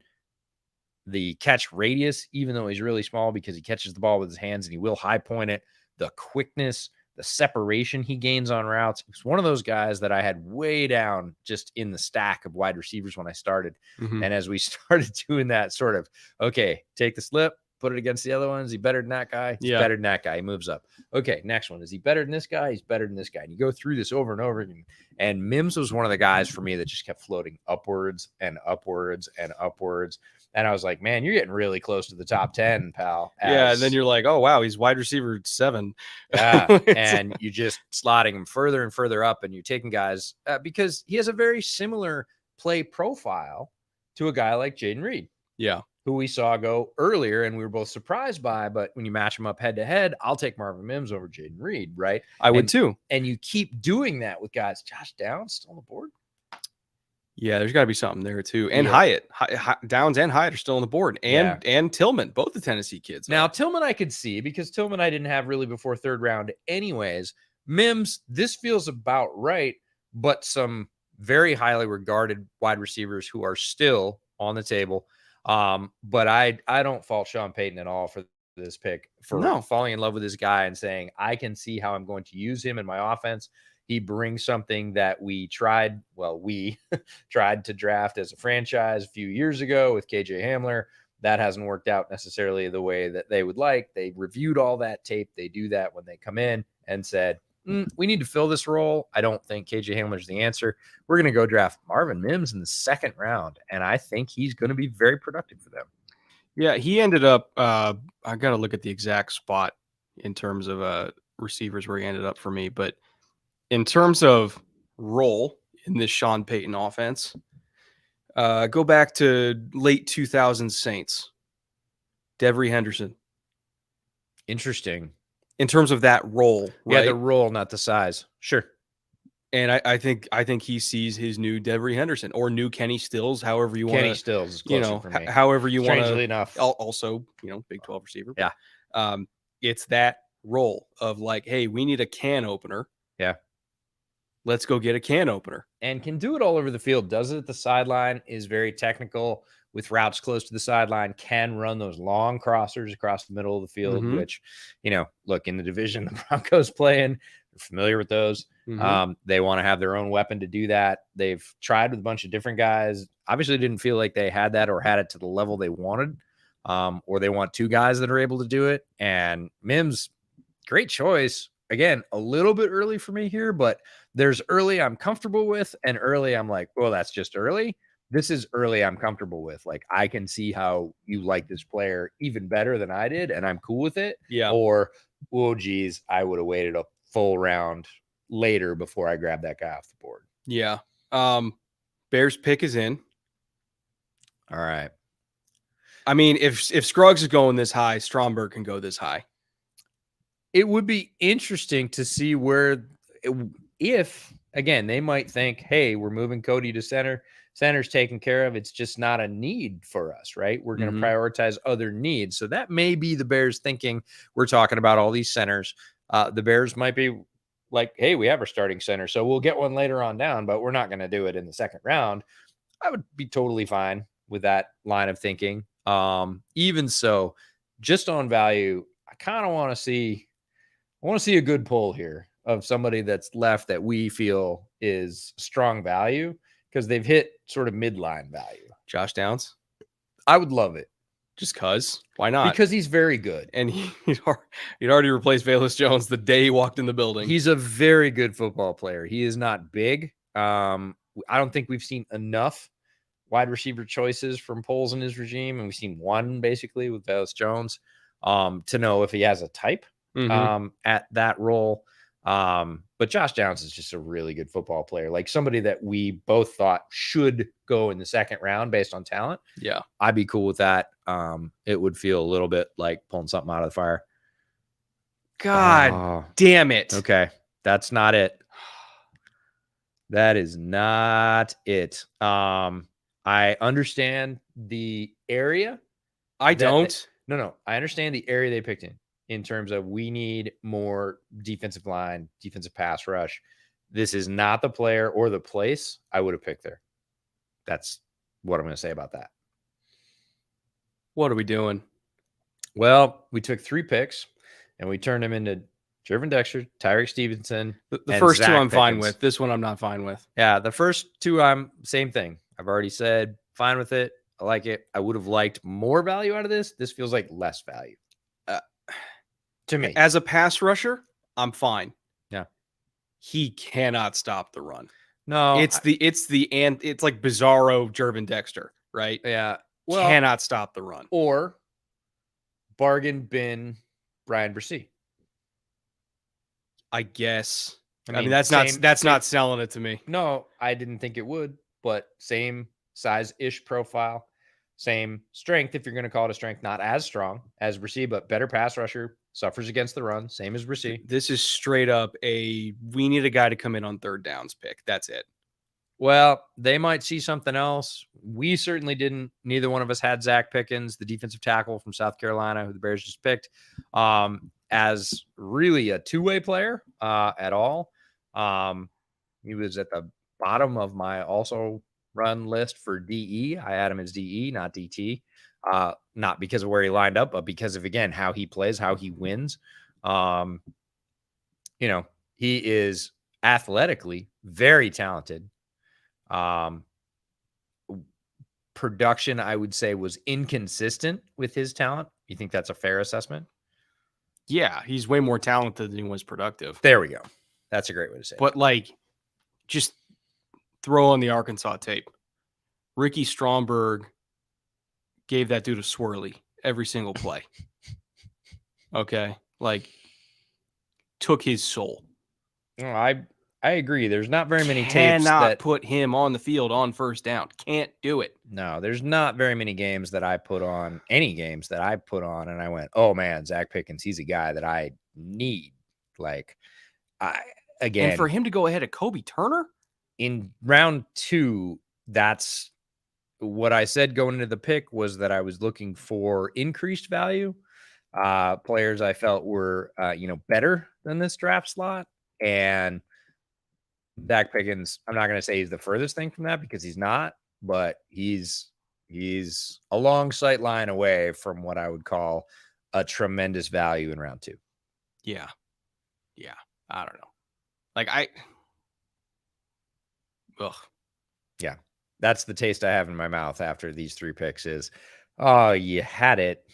the catch radius, even though he's really small, because he catches the ball with his hands and he will high point it, the quickness, the separation he gains on routes. It's one of those guys that I had way down just in the stack of wide receivers when I started. Mm-hmm. And as we started doing that sort of, okay, take the slip, put it against the other one. Is he better than that guy? He's better than that guy. He moves up. Okay, next one. Is he better than this guy? He's better than this guy. And you go through this over and over again. And Mims was one of the guys for me that just kept floating upwards and upwards and upwards. And I was like, man, you're getting really close to the top 10, pal. Yeah, and then you're like, oh, wow, he's wide receiver 7. Yeah, and you just slotting him further and further up, and you're taking guys because he has a very similar play profile to a guy like Jaden Reed. Yeah. Who we saw go earlier, and we were both surprised by. But when you match him up head to head, I'll take Marvin Mims over Jaden Reed, right? I would too. And you keep doing that with guys. Josh Downs still on the board? Yeah, there's got to be something there too. And Yeah. Hyatt, Downs and Hyatt are still on the board, and Tillman, both the Tennessee kids. Now, Tillman I could see because Tillman I didn't have really before third round anyways. Mims, this feels about right, but some very highly regarded wide receivers who are still on the table. But I don't fault Sean Payton at all for this pick, for falling in love with this guy and saying, I can see how I'm going to use him in my offense. He brings something that we tried to draft as a franchise a few years ago with KJ Hamler. That hasn't worked out necessarily the way that they would like. They reviewed all that tape. They do that when they come in and said, we need to fill this role. I don't think KJ Hamler is the answer. We're going to go draft Marvin Mims in the second round, and I think he's going to be very productive for them. Yeah, he ended up I got to look at the exact spot in terms of receivers where he ended up for me, but in terms of role in this Sean Payton offense, go back to late 2000s Saints. Devery Henderson. Interesting. In terms of that role, right? Yeah, the role, not the size. Sure. And I think he sees his new Devery Henderson or new Kenny Stills, however you want to. Kenny Stills is closer for me. However you want to. Strangely enough. Also, Big 12 receiver. Yeah. It's that role of like, hey, we need a can opener. Yeah. Let's go get a can opener. And can do it all over the field. Does it at the sideline, is very technical with routes close to the sideline, can run those long crossers across the middle of the field, which, look, in the division the Broncos playing, they're familiar with those. They want to have their own weapon to do that. They've tried with a bunch of different guys. Obviously didn't feel like they had that or had it to the level they wanted, or they want two guys that are able to do it. And Mims, great choice. Again, a little bit early for me here, but there's early I'm comfortable with, and early I'm like, well, that's just early. This is early I'm comfortable with. Like, I can see how you like this player even better than I did, and I'm cool with it. Yeah. Or, oh, geez, I would have waited a full round later before I grabbed that guy off the board. Yeah. Bears pick is in. All right. I mean, if Scruggs is going this high, Stromberg can go this high. It would be interesting to see if, again, they might think, hey, we're moving Cody to center. Center's taken care of. It's just not a need for us, right? We're going to prioritize other needs. So that may be the Bears thinking. We're talking about all these centers. The Bears might be like, hey, we have our starting center, so we'll get one later on down, but we're not going to do it in the second round. I would be totally fine with that line of thinking. Even so, just on value, I kind of want to see a good pull here of somebody that's left that we feel is strong value, because they've hit sort of midline value. Josh Downs. I would love it. Just because. Why not? Because he's very good. And he'd already replaced Velus Jones the day he walked in the building. He's a very good football player. He is not big. I don't think we've seen enough wide receiver choices from Poles in his regime, and we've seen one basically with Velus Jones to know if he has a type at that role. But Josh Downs is just a really good football player, like somebody that we both thought should go in the second round based on talent. Yeah. I'd be cool with that. It would feel a little bit like pulling something out of the fire. God damn it. Okay. That's not it. That is not it. I understand the area. I don't. No. I understand the area they picked in terms of we need more defensive line, defensive pass rush. This is not the player or the place I would have picked there. That's what I'm going to say about that. What are we doing? Well, we took 3 picks and we turned them into Jervin Dexter, Tyreek Stevenson. The first Zach two I'm Pickens. fine with. This one I'm not fine with. Yeah, the first two I'm same thing. I've already said fine with it. I like it. I would have liked more value out of this. This feels like less value. To me. As a pass rusher, I'm fine. Yeah. He cannot stop the run. No. It's like Bizarro Jervin Dexter, right? Yeah. Well, cannot stop the run. Or bargain bin Brian Bresee. I guess. I mean that's not selling it to me. No, I didn't think it would, but same size-ish profile, same strength, if you're going to call it a strength, not as strong as Bresee, but better pass rusher, suffers against the run, same as Bresee. This is straight up we need a guy to come in on third downs pick. That's it. Well, they might see something else. We certainly didn't. Neither one of us had Zach Pickens, the defensive tackle from South Carolina, who the Bears just picked, as really a two-way player at all. He was at the bottom of my also run list for DE. I had him as DE, not DT. Not because of where he lined up, but because of, again, how he plays, how he wins. He is athletically very talented. Production, I would say, was inconsistent with his talent. You think that's a fair assessment? Yeah, he's way more talented than he was productive. There we go. That's a great way to say it. But like, just throw on the Arkansas tape. Ricky Stromberg gave that dude a swirly every single play. Okay, like, took his soul. No, I agree. There's not very many tapes Cannot put him on the field on first down. Can't do it. No, there's not very many games that I put on, any games that I put on, and I went, oh man, Zach Pickens, he's a guy that I need. Like, And for him to go ahead of Kobe Turner in round 2, that's what I said going into the pick, was that I was looking for increased value, players I felt were, better than this draft slot. And Zach Pickens, I'm not going to say he's the furthest thing from that, because he's not, but he's a long sight line away from what I would call a tremendous value in round 2. Yeah. I don't know. Like, Yeah. That's the taste I have in my mouth after these 3 picks is, oh, you had it.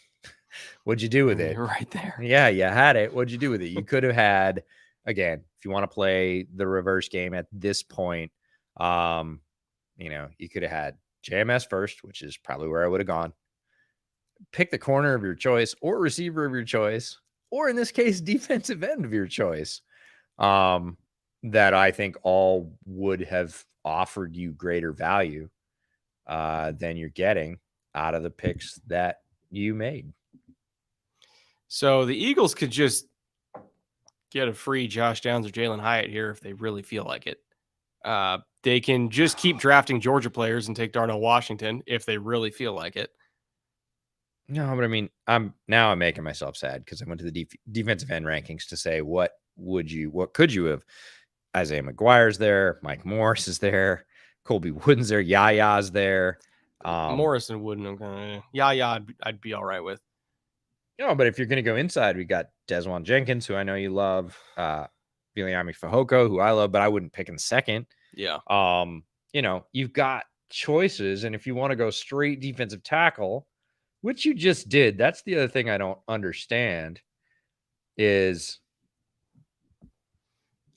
What'd you do with it? You're right there. Yeah, you had it. What'd you do with it? You could have had, again, if you want to play the reverse game at this point, you could have had JMS first, which is probably where I would have gone. Pick the corner of your choice or receiver of your choice, or in this case, defensive end of your choice. That I think all would have offered you greater value than you're getting out of the picks that you made. So the Eagles could just get a free Josh Downs or Jalen Hyatt here if they really feel like it. They can just keep drafting Georgia players and take Darnell Washington if they really feel like it. No, but I mean, I'm making myself sad because I went to the defensive end rankings to say, what could you have? Isaiah McGuire's there, Mike Morris is there, Colby Wooden's there, Yaya's there. Morris and Wooden, okay. Yaya, I'd be all right with. But if you're going to go inside, we got Desjuan Jenkins, who I know you love, Viliami Fehoko, who I love, but I wouldn't pick in second. Yeah. You've got choices, and if you want to go straight defensive tackle, which you just did, that's the other thing I don't understand is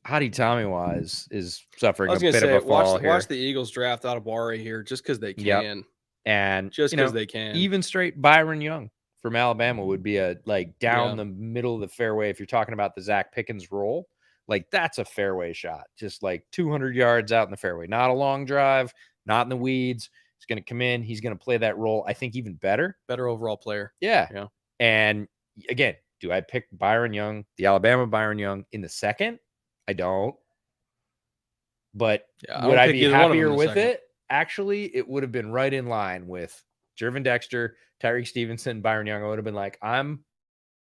Hadi Tamiwa is suffering a bit of a fall here. Watch the Eagles draft Adebawore here just because they can. Yep. And just because they can. Even straight Byron Young from Alabama would be a down the middle of the fairway if you're talking about the Zach Pickens role. Like, that's a fairway shot. Just like 200 yards out in the fairway. Not a long drive, not in the weeds. He's going to come in. He's going to play that role, I think, even better. Better overall player. Yeah. And again, do I pick Byron Young, the Alabama Byron Young, in the second? I don't. But would I be happier with it? Actually, it would have been right in line with Jervin Dexter, Tyreek Stevenson, Byron Young. I would have been like, I'm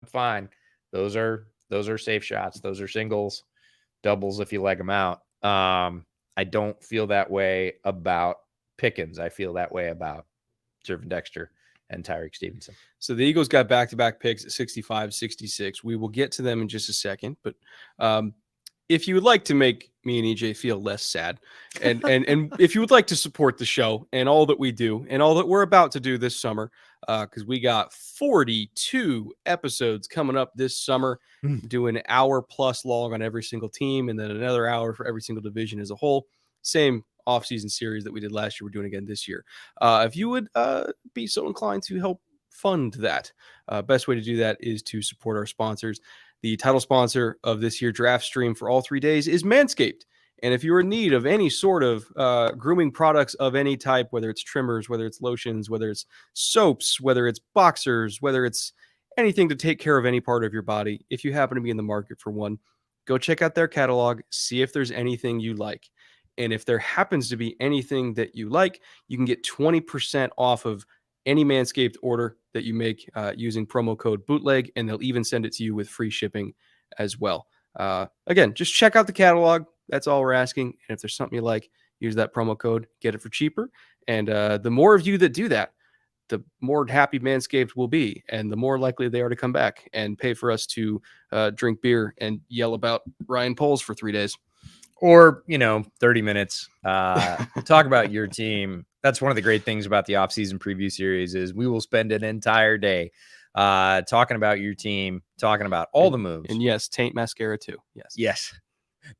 fine. Those are safe shots. Those are singles, doubles if you leg them out. I don't feel that way about Pickens. I feel that way about Jervin Dexter and Tyreek Stevenson. So the Eagles got back-to-back picks at 65, 66. We will get to them in just a second, but if you would like to make me and EJ feel less sad, and if you would like to support the show and all that we do and all that we're about to do this summer, because we got 42 episodes coming up this summer, doing an hour-plus long on every single team, and then another hour for every single division as a whole. Same off-season series that we did last year, we're doing again this year. If you would be so inclined to help fund that, best way to do that is to support our sponsors. The title sponsor of this year draft stream for all 3 days is Manscaped. And if you're in need of any sort of grooming products of any type, whether it's trimmers, whether it's lotions, whether it's soaps, whether it's boxers, whether it's anything to take care of any part of your body, if you happen to be in the market for one, go check out their catalog, see if there's anything you like. And if there happens to be anything that you like, you can get 20% off of any Manscaped order that you make using promo code bootleg, and they'll even send it to you with free shipping as well. Again, just check out the catalog. That's all we're asking. And if there's something you like, use that promo code, get it for cheaper. And the more of you that do that, the more happy Manscaped will be, and the more likely they are to come back and pay for us to drink beer and yell about Ryan Poles for 3 days. Or, 30 minutes. Talk about your team. That's one of the great things about the off-season preview series is we will spend an entire day talking about your team, talking about all the moves. And yes, taint mascara too. Yes.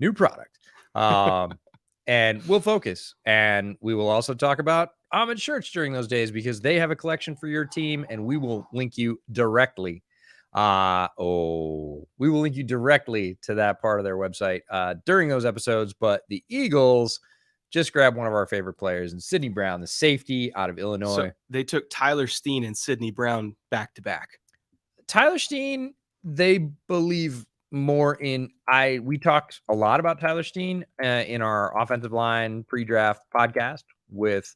New product. And we'll focus. And we will also talk about Ahmed shirts during those days because they have a collection for your team, and we will link you directly. We will link you directly to that part of their website during those episodes. But the Eagles just grabbed one of our favorite players, and Sydney Brown, the safety out of Illinois. So they took Tyler Steen and Sydney Brown back to back. Tyler Steen, they believe more in. We talked a lot about Tyler Steen in our offensive line pre-draft podcast with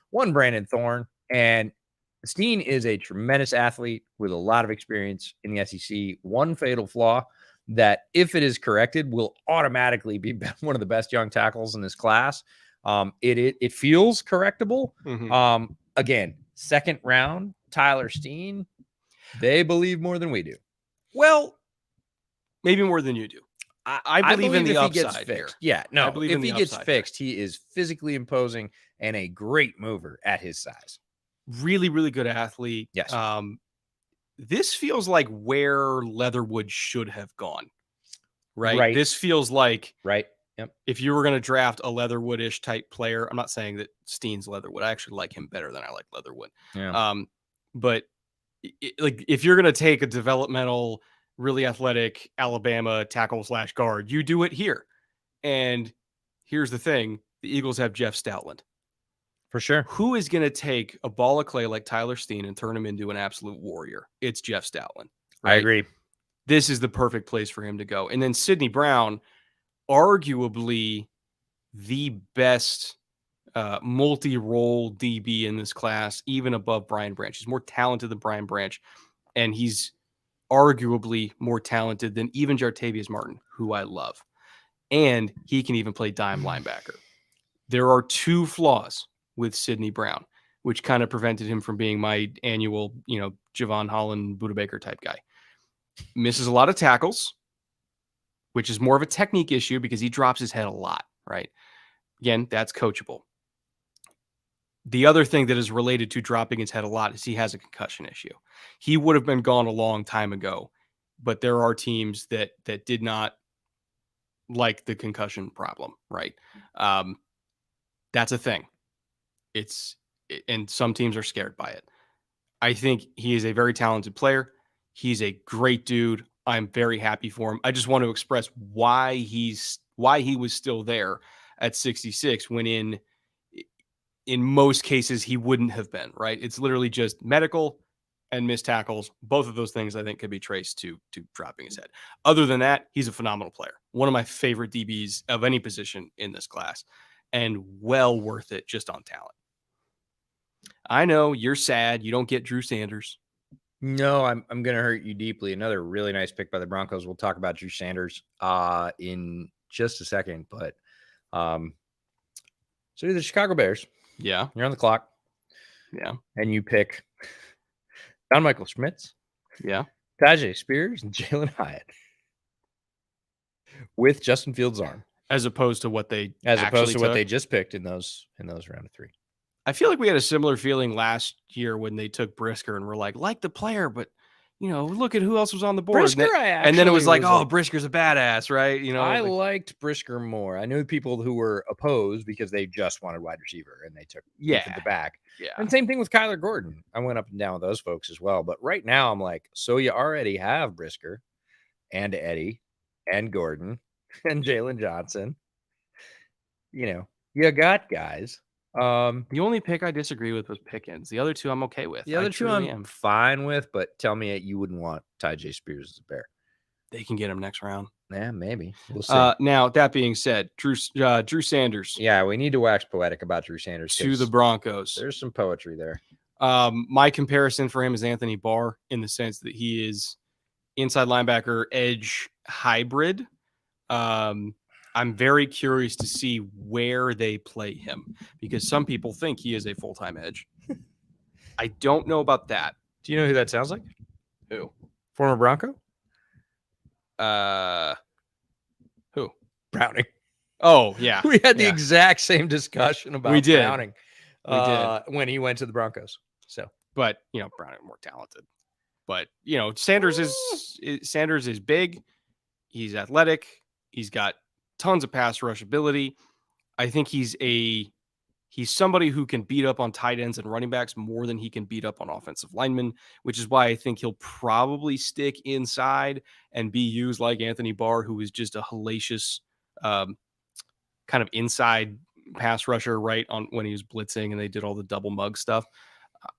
one Brandon Thorne, and Steen is a tremendous athlete with a lot of experience in the SEC. One fatal flaw that, if it is corrected, will automatically be one of the best young tackles in this class. It feels correctable. Mm-hmm. Again, second round, Tyler Steen. They believe more than we do. Well, maybe more than you do. I believe in the upside here. Yeah, no. If he gets fixed, here. He is physically imposing and a great mover at his size. Really, really good athlete. Yes. This feels like where Leatherwood should have gone. Right. This feels like right. Yep. If you were going to draft a Leatherwood-ish type player, I'm not saying that Steen's Leatherwood. I actually like him better than I like Leatherwood. Yeah. But like if you're going to take a developmental, really athletic Alabama tackle/guard, you do it here. And here's the thing: the Eagles have Jeff Stoutland. For sure. Who is going to take a ball of clay like Tyler Steen and turn him into an absolute warrior? It's Jeff Stoutland. Right? I agree. This is the perfect place for him to go. And then Sydney Brown, arguably the best multi-role DB in this class, even above Brian Branch. He's more talented than Brian Branch, and he's arguably more talented than even Jartavius Martin, who I love. And he can even play dime linebacker. There are two flaws with Sydney Brown, which kind of prevented him from being my annual, Javon Holland, Buda Baker type guy. Misses a lot of tackles, which is more of a technique issue because he drops his head a lot, right? Again, that's coachable. The other thing that is related to dropping his head a lot is he has a concussion issue. He would have been gone a long time ago, but there are teams that did not like the concussion problem, right? That's a thing. And some teams are scared by it. I think he is a very talented player. He's a great dude. I'm very happy for him. I just want to express why he was still there at 66 when in most cases he wouldn't have been, right? It's literally just medical and missed tackles. Both of those things I think could be traced to dropping his head. Other than that, he's a phenomenal player. One of my favorite DBs of any position in this class, and well worth it just on talent. I know you're sad you don't get Drew Sanders. No, I'm going to hurt you deeply. Another really nice pick by the Broncos. We'll talk about Drew Sanders in just a second. But so you're the Chicago Bears. Yeah. You're on the clock. Yeah. And you pick Don Michael Schmitz. Yeah. Tajay Spears and Jalen Hyatt with Justin Fields' arm. As opposed to what they just picked in those round of three. I feel like we had a similar feeling last year when they took Brisker and we're like the player, but look at who else was on the board. Brisker, and then it was like, Brisker's a badass, right? I liked Brisker more. I knew people who were opposed because they just wanted wide receiver and they took the back. Yeah. And same thing with Kyler Gordon. I went up and down with those folks as well. But right now I'm like, so you already have Brisker and Eddie and Gordon and Jalen Johnson. You got guys. The only pick I disagree with was Pickens. The other two I'm okay with. The other two I'm fine with, but tell me you wouldn't want Tajay Spears as a Bear. They can get him next round. Yeah, maybe. We'll see. Now, that being said, Drew Sanders Yeah, we need to wax poetic about Drew Sanders. to the Broncos. There's some poetry there. My comparison for him is Anthony Barr in the sense that he is inside linebacker edge hybrid. I'm very curious to see where they play him because some people think he is a full-time edge. I don't know about that. Do you know who that sounds like? Who? Former Bronco? Who? Browning. Oh, yeah. We had the exact same discussion about Browning when he went to the Broncos. So, but Browning more talented. But Sanders is big. He's athletic. He's got tons of pass rush ability. I think he's somebody who can beat up on tight ends and running backs more than he can beat up on offensive linemen, which is why I think he'll probably stick inside and be used like Anthony Barr, who is just a hellacious kind of inside pass rusher, right, on when he was blitzing and they did all the double mug stuff.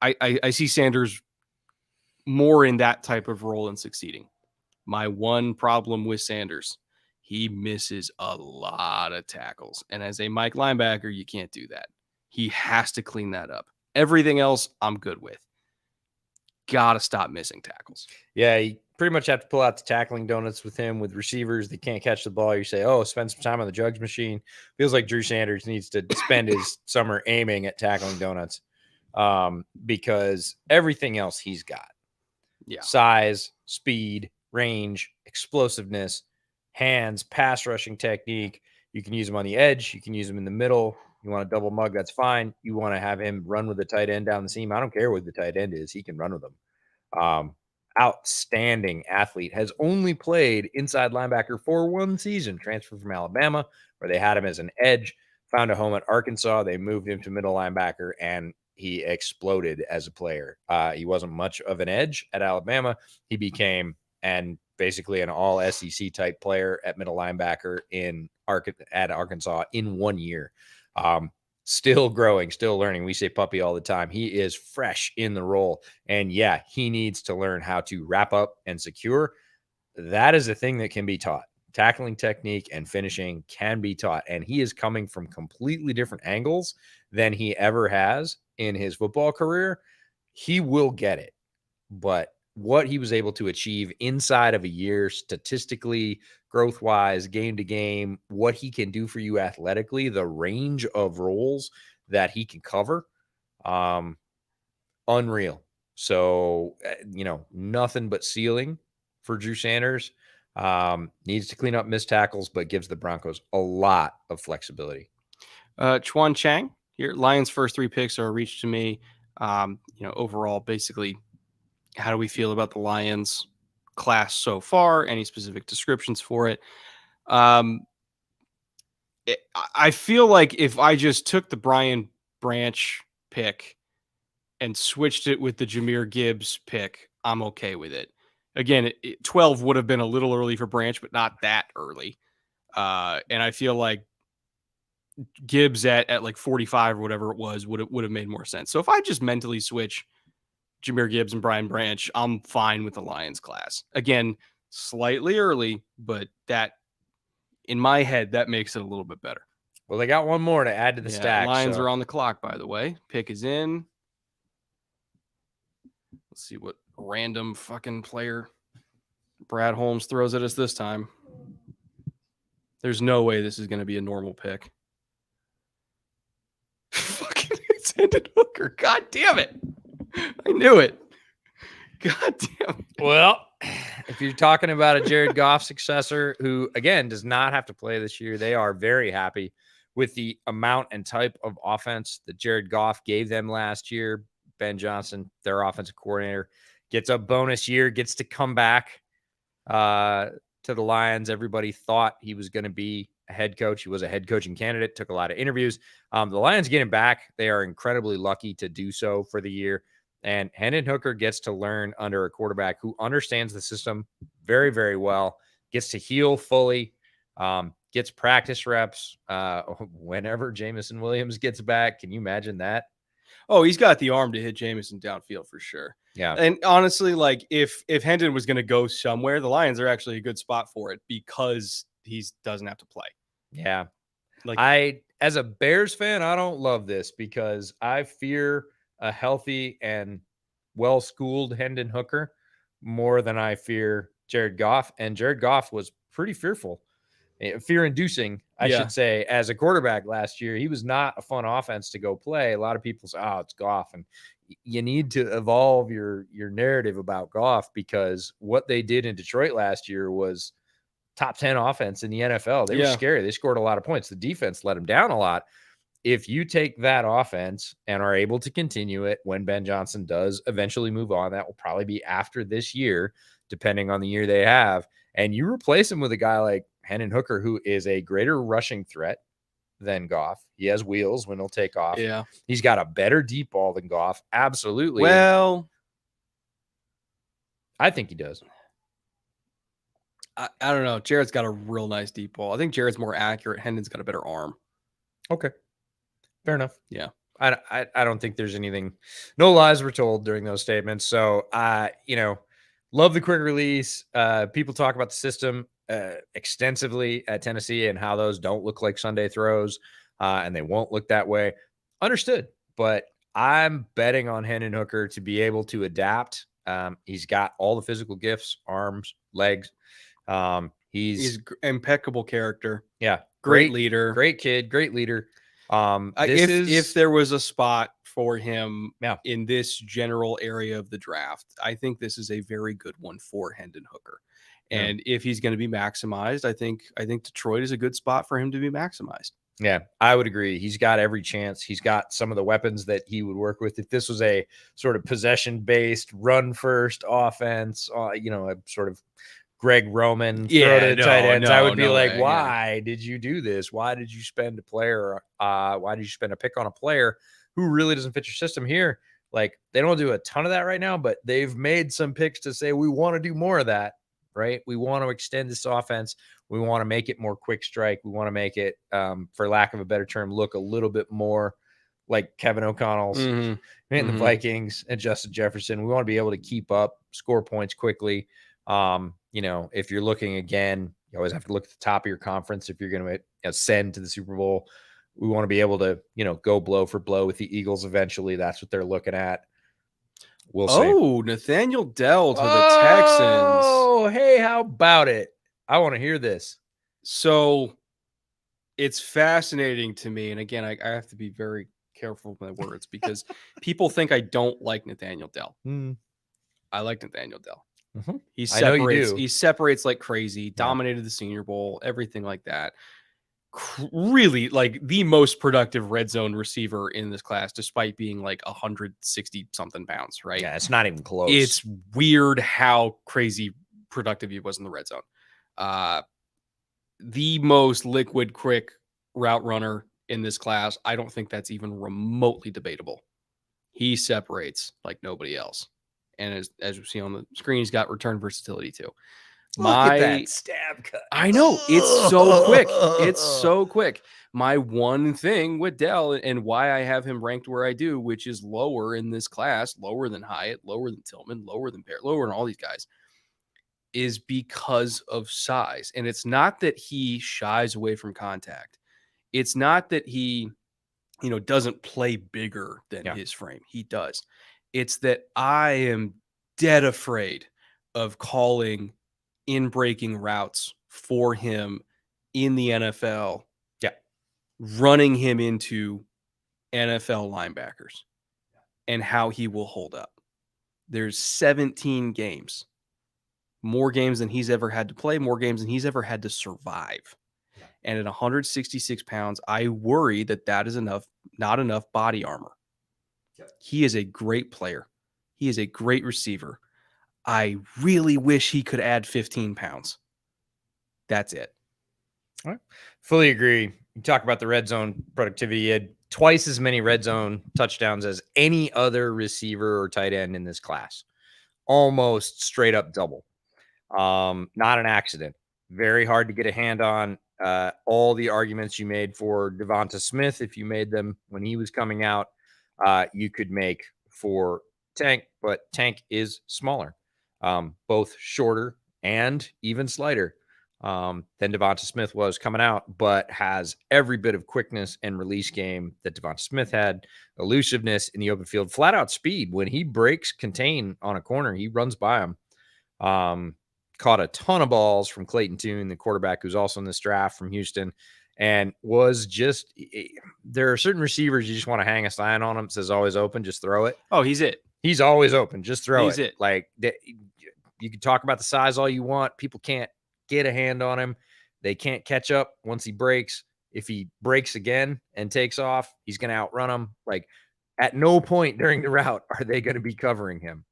I see Sanders more in that type of role and succeeding. My one problem with Sanders, he misses a lot of tackles. And as a Mike linebacker, you can't do that. He has to clean that up. Everything else, I'm good with. Got to stop missing tackles. Yeah, you pretty much have to pull out the tackling donuts with him. With receivers, they can't catch the ball. You say, oh, spend some time on the jugs machine. Feels like Drew Sanders needs to spend his summer aiming at tackling donuts because everything else he's got. Yeah. Size, speed, range, explosiveness, hands, pass rushing technique. You can use him on the edge. You can use him in the middle. You want a double mug, that's fine. You want to have him run with the tight end down the seam. I don't care what the tight end is. He can run with them. Outstanding athlete. Has only played inside linebacker for one season. Transferred from Alabama, where they had him as an edge. Found a home at Arkansas. They moved him to middle linebacker, and he exploded as a player. He wasn't much of an edge at Alabama. He became basically an all SEC type player at middle linebacker at Arkansas in 1 year. Still growing, still learning. We say puppy all the time. He is fresh in the role. And yeah, he needs to learn how to wrap up and secure. That is a thing that can be taught. Tackling technique and finishing can be taught. And he is coming from completely different angles than he ever has in his football career. He will get it. But what he was able to achieve inside of a year, statistically, growth-wise, game to game, what he can do for you athletically, the range of roles that he can cover, unreal. So, nothing but ceiling for Drew Sanders. Needs to clean up missed tackles, but gives the Broncos a lot of flexibility. Chuan Chang, your Lions' first 3 picks are a reach to me. Overall, basically, how do we feel about the Lions class so far? Any specific descriptions for it? I feel like if I just took the Brian Branch pick and switched it with the Jahmyr Gibbs pick, I'm okay with it. Again, 12 would have been a little early for Branch, but not that early. And I feel like Gibbs at like 45 or whatever it was would have made more sense. So if I just mentally switch Jahmyr Gibbs and Brian Branch, I'm fine with the Lions class. Again, slightly early, but that, in my head, that makes it a little bit better. Well, they got one more to add to the stack. Lions are on the clock, by the way. Pick is in. Let's see what random fucking player Brad Holmes throws at us this time. There's no way this is going to be a normal pick. Fucking it's Hendon Hooker. God damn it. I knew it. God damn it. Well, if you're talking about a Jared Goff successor who, again, does not have to play this year, they are very happy with the amount and type of offense that Jared Goff gave them last year. Ben Johnson, their offensive coordinator, gets a bonus year, gets to come back to the Lions. Everybody thought he was going to be a head coach. He was a head coaching candidate, took a lot of interviews. The Lions get him back. They are incredibly lucky to do so for the year. And Hendon Hooker gets to learn under a quarterback who understands the system very, very well, gets to heal fully, gets practice reps whenever Jameson Williams gets back. Can you imagine that? Oh, he's got the arm to hit Jameson downfield for sure. Yeah. And honestly, like if Hendon was going to go somewhere, the Lions are actually a good spot for it because he doesn't have to play. Yeah. Like As a Bears fan, I don't love this because I fear a healthy and well-schooled Hendon Hooker more than I fear Jared Goff. And Jared Goff was pretty fearful, fear-inducing, I should say, as a quarterback last year. He was not a fun offense to go play. A lot of people say, "Oh, it's Goff," and you need to evolve your narrative about Goff because what they did in Detroit last year was top 10 offense in the NFL. They were scary. They scored a lot of points. The defense let them down a lot. If you take that offense and are able to continue it when Ben Johnson does eventually move on, that will probably be after this year, depending on the year they have, and you replace him with a guy like Hendon Hooker, who is a greater rushing threat than Goff. He has wheels when he'll take off. Yeah. He's got a better deep ball than Goff. Absolutely. Well, I think he does. I don't know. Jared's got a real nice deep ball. I think Jared's more accurate. Hendon's got a better arm. Okay. Fair enough. Yeah. I don't think there's anything, no lies were told during those statements. So, love the quick release. People talk about the system extensively at Tennessee and how those don't look like Sunday throws, and they won't look that way. Understood. But I'm betting on Hendon Hooker to be able to adapt. He's got all the physical gifts, arms, legs. He's impeccable character. Yeah. Great leader. Great kid. Great leader. If there was a spot for him in this general area of the draft, I think this is a very good one for Hendon Hooker. And if he's going to be maximized, I think Detroit is a good spot for him to be maximized. Yeah, I would agree. He's got every chance. He's got some of the weapons that he would work with. If this was a sort of possession-based, run-first offense, a sort of Greg Roman tight ends, I would be like, why did you do this? Why did you spend a player? Why did you spend a pick on a player who really doesn't fit your system here? Like, they don't do a ton of that right now, but they've made some picks to say we want to do more of that, right? We want to extend this offense. We want to make it more quick strike. We want to make it, for lack of a better term, look a little bit more like Kevin O'Connell's and the Vikings and Justin Jefferson. We want to be able to keep up, score points quickly. If you're looking again, you always have to look at the top of your conference. If you're going to ascend to the Super Bowl, we want to be able to, go blow for blow with the Eagles eventually. That's what they're looking at. We'll see. Oh, Nathaniel Dell to the Texans. Oh, hey, how about it? I want to hear this. So it's fascinating to me. And again, I have to be very careful with my words because people think I don't like Nathaniel Dell. I like Nathaniel Dell. Mm-hmm. He separates like crazy, dominated the Senior Bowl, everything like that. Really like the most productive red zone receiver in this class, despite being like 160 something pounds, right? Yeah, it's not even close. It's weird how crazy productive he was in the red zone. The most liquid, quick route runner in this class. I don't think that's even remotely debatable. He separates like nobody else. And as you see on the screen, he's got return versatility too. Look at that stab cut. I know. It's so quick. It's so quick. My one thing with Dell and why I have him ranked where I do, which is lower in this class, lower than Hyatt, lower than Tillman, lower than Parrott, lower than all these guys, is because of size. And it's not that he shies away from contact. It's not that he, doesn't play bigger than his frame. He does. It's that I am dead afraid of calling in-breaking routes for him in the NFL. Yeah. Running him into NFL linebackers and how he will hold up. There's 17 games. More games than he's ever had to play, more games than he's ever had to survive. Yeah. And at 166 pounds, I worry that is not enough body armor. Yeah. He is a great player. He is a great receiver. I really wish he could add 15 pounds. That's it. All right. Fully agree. You talk about the red zone productivity. He had twice as many red zone touchdowns as any other receiver or tight end in this class. Almost straight up double. Not an accident. Very hard to get a hand on. All the arguments you made for Devonta Smith, if you made them when he was coming out, you could make for Tank, but Tank is smaller, both shorter and even slighter than Devonta Smith was coming out, but has every bit of quickness and release game that Devonta Smith had, elusiveness in the open field, flat out speed. When he breaks contain on a corner, he runs by him. Caught a ton of balls from Clayton Tune, the quarterback who's also in this draft from Houston, and was just, there are certain receivers you just want to hang a sign on him. It says always open, just throw it. Oh, he's it. He's always open, just throw He's it. Like, you can talk about the size all you want. People can't get a hand on him. They can't catch up once he breaks. If he breaks again and takes off, he's going to outrun him. Like, at no point during the route are they going to be covering him.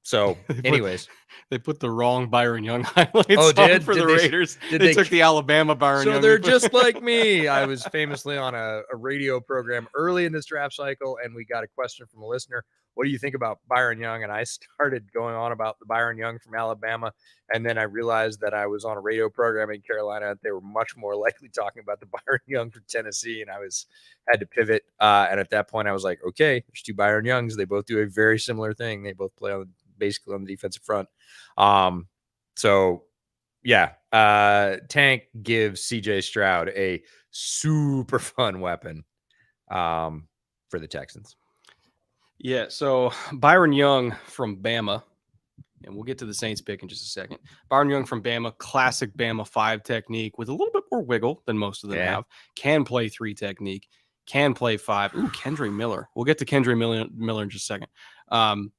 So, anyways, they put the wrong Byron Young highlights for the Raiders. They took the Alabama Byron Young. So they're just like me. I was famously on a radio program early in this draft cycle, and we got a question from a listener. What do you think about Byron Young? And I started going on about the Byron Young from Alabama, and then I realized that I was on a radio program in Carolina. They were much more likely talking about the Byron Young from Tennessee, and I had to pivot. And at that point, I was like, okay, there's two Byron Youngs. They both do a very similar thing. They both play basically on the defensive front. So yeah, Tank gives CJ Stroud a super fun weapon for the Texans. Yeah, so Byron Young from Bama, and we'll get to the Saints pick in just a second. Byron Young from Bama, classic Bama 5 technique with a little bit more wiggle than most of them have. Can play 3 technique, can play 5. Ooh, Kendre Miller. We'll get to Kendre Miller in just a second.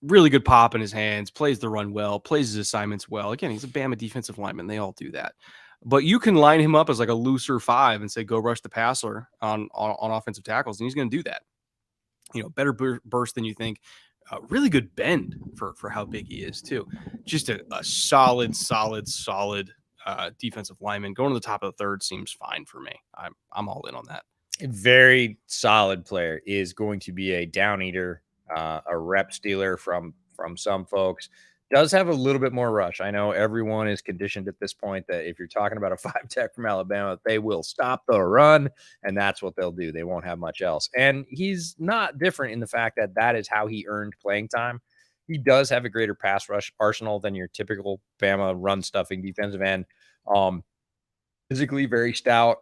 Really good pop in his hands, plays the run well, plays his assignments well. Again, he's a Bama defensive lineman. They all do that. But you can line him up as like a looser 5 and say, go rush the passer on offensive tackles, and he's going to do that. You know, better burst than you think. Really good bend for how big he is, too. Just a solid defensive lineman. Going to the top of the 3rd seems fine for me. I'm all in on that. A very solid player. Is going to be a down eater, a rep stealer from some folks. Does have a little bit more rush. I know everyone is conditioned at this point that if you're talking about a 5 tech from Alabama, they will stop the run, and that's what they'll do. They won't have much else. And he's not different in the fact that is how he earned playing time. He does have a greater pass rush arsenal than your typical Bama run stuffing defensive end. Physically very stout.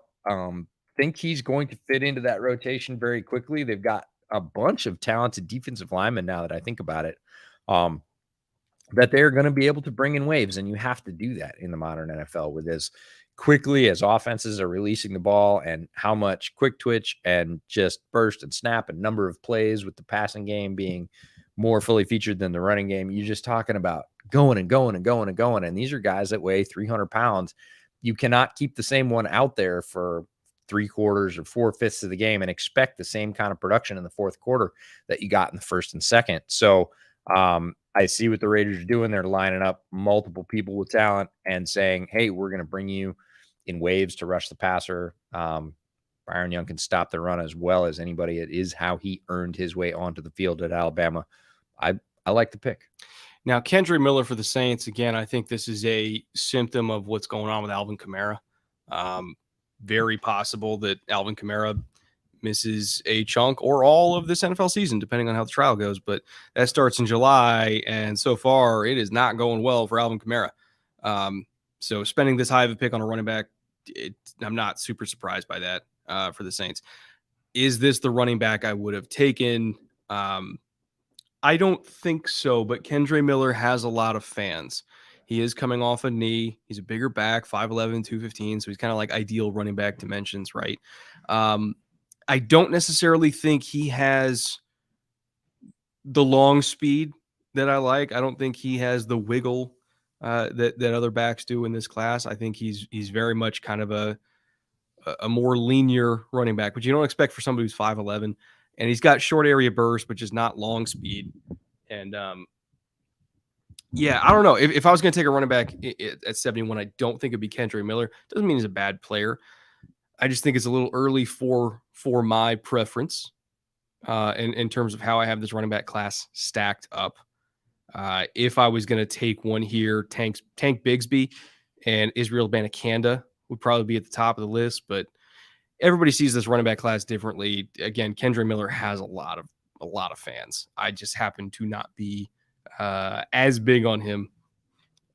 Think he's going to fit into that rotation very quickly. They've got a bunch of talented defensive linemen now that I think about it. That they're going to be able to bring in waves, and you have to do that in the modern NFL with as quickly as offenses are releasing the ball and how much quick twitch and just burst and snap and number of plays with the passing game being more fully featured than the running game. You're just talking about going and going and going and going. And these are guys that weigh 300 pounds. You cannot keep the same one out there for 3/4 or 4/5 of the game and expect the same kind of production in the 4th quarter that you got in the 1st and 2nd. So, I see what the Raiders are doing. They're lining up multiple people with talent and saying, hey, we're going to bring you in waves to rush the passer. Byron Young can stop the run as well as anybody. It is how he earned his way onto the field at Alabama. I like the pick. Now, Kendre Miller for the Saints, again, I think this is a symptom of what's going on with Alvin Kamara. Very possible that Alvin Kamara misses a chunk or all of this NFL season, depending on how the trial goes. But that starts in July, and so far it is not going well for Alvin Kamara. So spending this high of a pick on a running back, I'm not super surprised by that for the Saints. Is this the running back I would have taken? I don't think so, but Kendre Miller has a lot of fans. He is coming off a knee. He's a bigger back, 5'11", 215, so he's kind of like ideal running back dimensions, right? I don't necessarily think he has the long speed that I like. I don't think he has the wiggle that other backs do in this class. I think he's very much kind of a more linear running back, but you don't expect for somebody who's 5'11", and he's got short area burst, but just not long speed. And yeah, I don't know. If I was going to take a running back at 71, I don't think it'd be Kendre Miller. Doesn't mean he's a bad player. I just think it's a little early for my preference in terms of how I have this running back class stacked up. If I was going to take one here, Tank Bigsby and Israel Banakanda would probably be at the top of the list. But everybody sees this running back class differently. Again, Kendre Miller has a lot of fans. I just happen to not be as big on him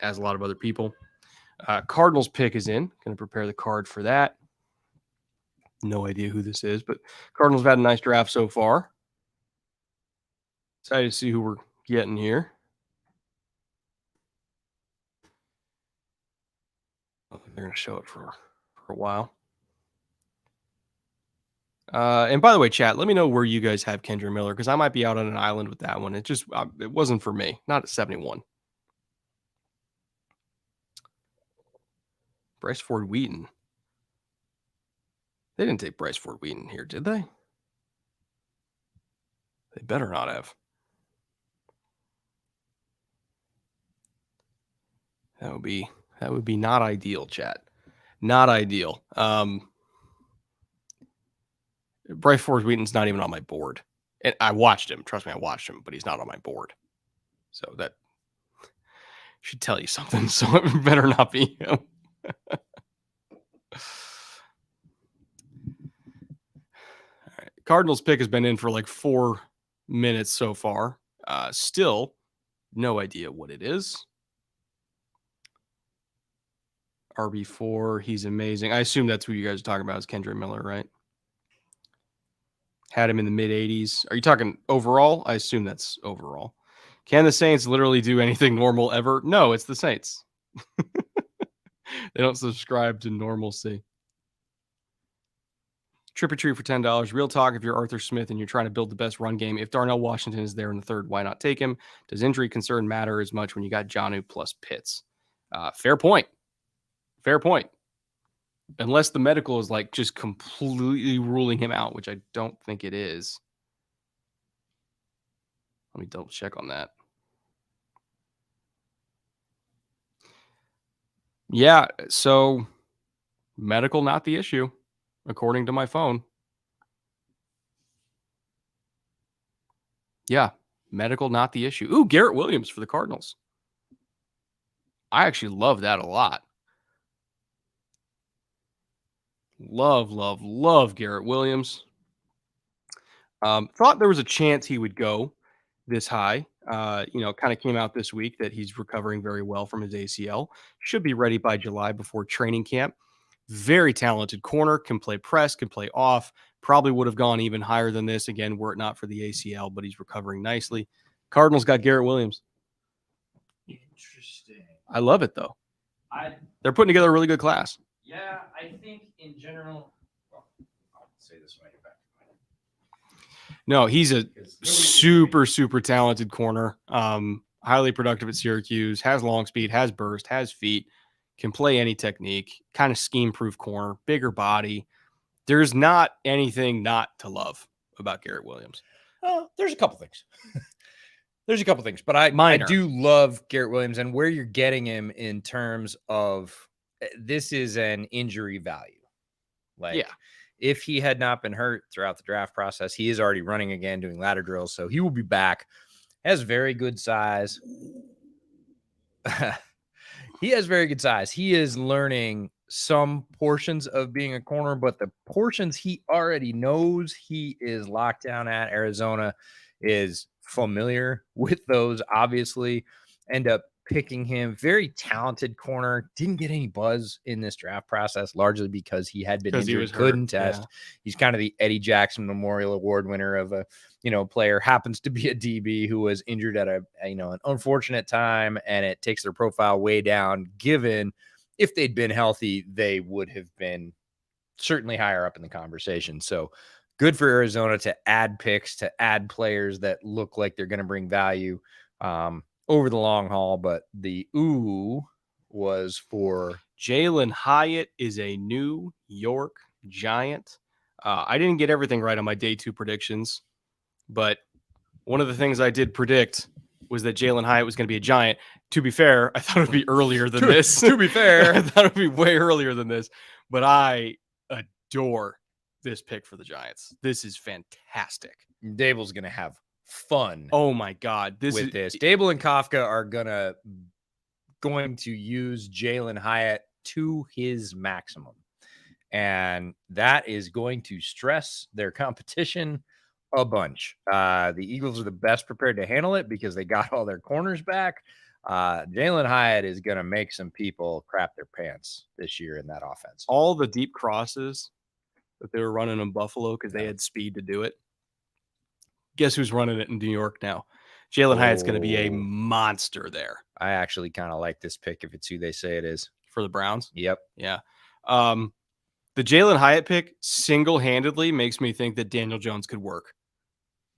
as a lot of other people. Cardinals pick is in. Going to prepare the card for that. No idea who this is, but Cardinals have had a nice draft so far. Excited to see who we're getting here. They're going to show it for a while. And by the way, chat, let me know where you guys have Kendre Miller, because I might be out on an island with that one. It wasn't for me. Not at 71. Bryce Ford Wheaton. They didn't take Bryce Ford Wheaton here, did they? They better not have. That would be not ideal, chat. Not ideal. Bryce Ford Wheaton's not even on my board. And I watched him. Trust me, I watched him, but he's not on my board. So that should tell you something. So it better not be him. All right. Cardinals pick has been in for like 4 minutes so far. Still no idea what it is. RB4, he's amazing. I assume that's who you guys are talking about is Kendre Miller, right? Had him in the mid-80s. Are you talking overall? I assume that's overall. Can the Saints literally do anything normal ever? No, it's the Saints. They don't subscribe to normalcy. Trick or treat for $10. Real talk, if you're Arthur Smith and you're trying to build the best run game, if Darnell Washington is there in the third, why not take him? Does injury concern matter as much when you got Jonnu plus Pitts? Fair point. Fair point. Unless the medical is like just completely ruling him out, which I don't think it is. Let me double check on that. Yeah, so medical not the issue, according to my phone. Yeah, medical not the issue. Ooh, Garrett Williams for the Cardinals. I actually love that a lot. Love Garrett Williams. Thought there was a chance he would go this high. Kind of came out this week that he's recovering very well from his ACL. Should be ready by July before training camp. Very talented corner, can play press, can play off. Probably would have gone even higher than this again were it not for the ACL, but he's recovering nicely. Cardinals got Garrett Williams. Interesting. I love it, though. They're putting together a really good class. Yeah, I think in general, well, I'll say this when I get back. No, he's a super talented corner. Highly productive at Syracuse, has long speed, has burst, has feet, can play any technique, kind of scheme-proof corner, bigger body. There's not anything not to love about Garrett Williams. There's a couple things. But I do love Garrett Williams and where you're getting him in terms of this is an injury value. If he had not been hurt throughout the draft process, he is already running again, doing ladder drills. So he will be back. Has very good size. He has very good size. He is learning some portions of being a corner, but the portions he already knows he is locked down at. Arizona is familiar with those, obviously. End up picking him. Very talented corner. Didn't get any buzz in this draft process, largely because he had been injured, couldn't test. Yeah. He's kind of the Eddie Jackson Memorial Award winner of a player, happens to be a DB who was injured at an unfortunate time, and it takes their profile way down. Given if they'd been healthy, they would have been certainly higher up in the conversation. So good for Arizona to add picks, to add players that look like they're going to bring value over the long haul. But the ooh was for Jalen Hyatt is a New York Giant. I didn't get everything right on my day 2 predictions, but one of the things I did predict was that Jalen Hyatt was going to be a Giant. To be fair, I thought it would be earlier than this. To be fair, I thought it would be way earlier than this, but I adore this pick for the Giants. This is fantastic. Dable's going to have fun. Oh my God. This. Dable and Kafka are going to use Jalen Hyatt to his maximum. And that is going to stress their competition a bunch. The Eagles are the best prepared to handle it because they got all their corners back. Jalen Hyatt is going to make some people crap their pants this year in that offense. All the deep crosses that they were running in Buffalo because they had speed to do it. Guess who's running it in New York now? Jalen Hyatt's going to be a monster there. I actually kind of like this pick if it's who they say it is. For the Browns? Yep. Yeah. The Jalen Hyatt pick single-handedly makes me think that Daniel Jones could work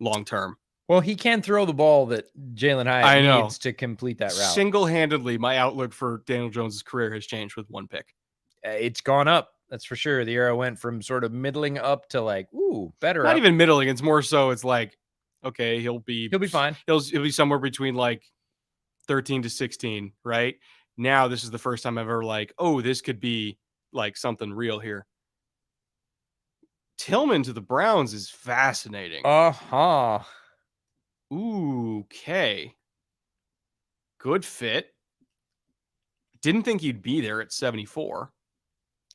long-term. Well, he can throw the ball that Jalen Hyatt needs to complete that route. Single-handedly, my outlook for Daniel Jones' career has changed with one pick. It's gone up. That's for sure. The arrow went from sort of middling up to like, ooh, better. Not even middling. It's more so it's like, okay, he'll be fine. He'll be somewhere between like 13 to 16, right? Now this is the first time I've ever like, oh, this could be like something real here. Tippmann to the Browns is fascinating. Ooh, okay. Good fit. Didn't think he'd be there at 74.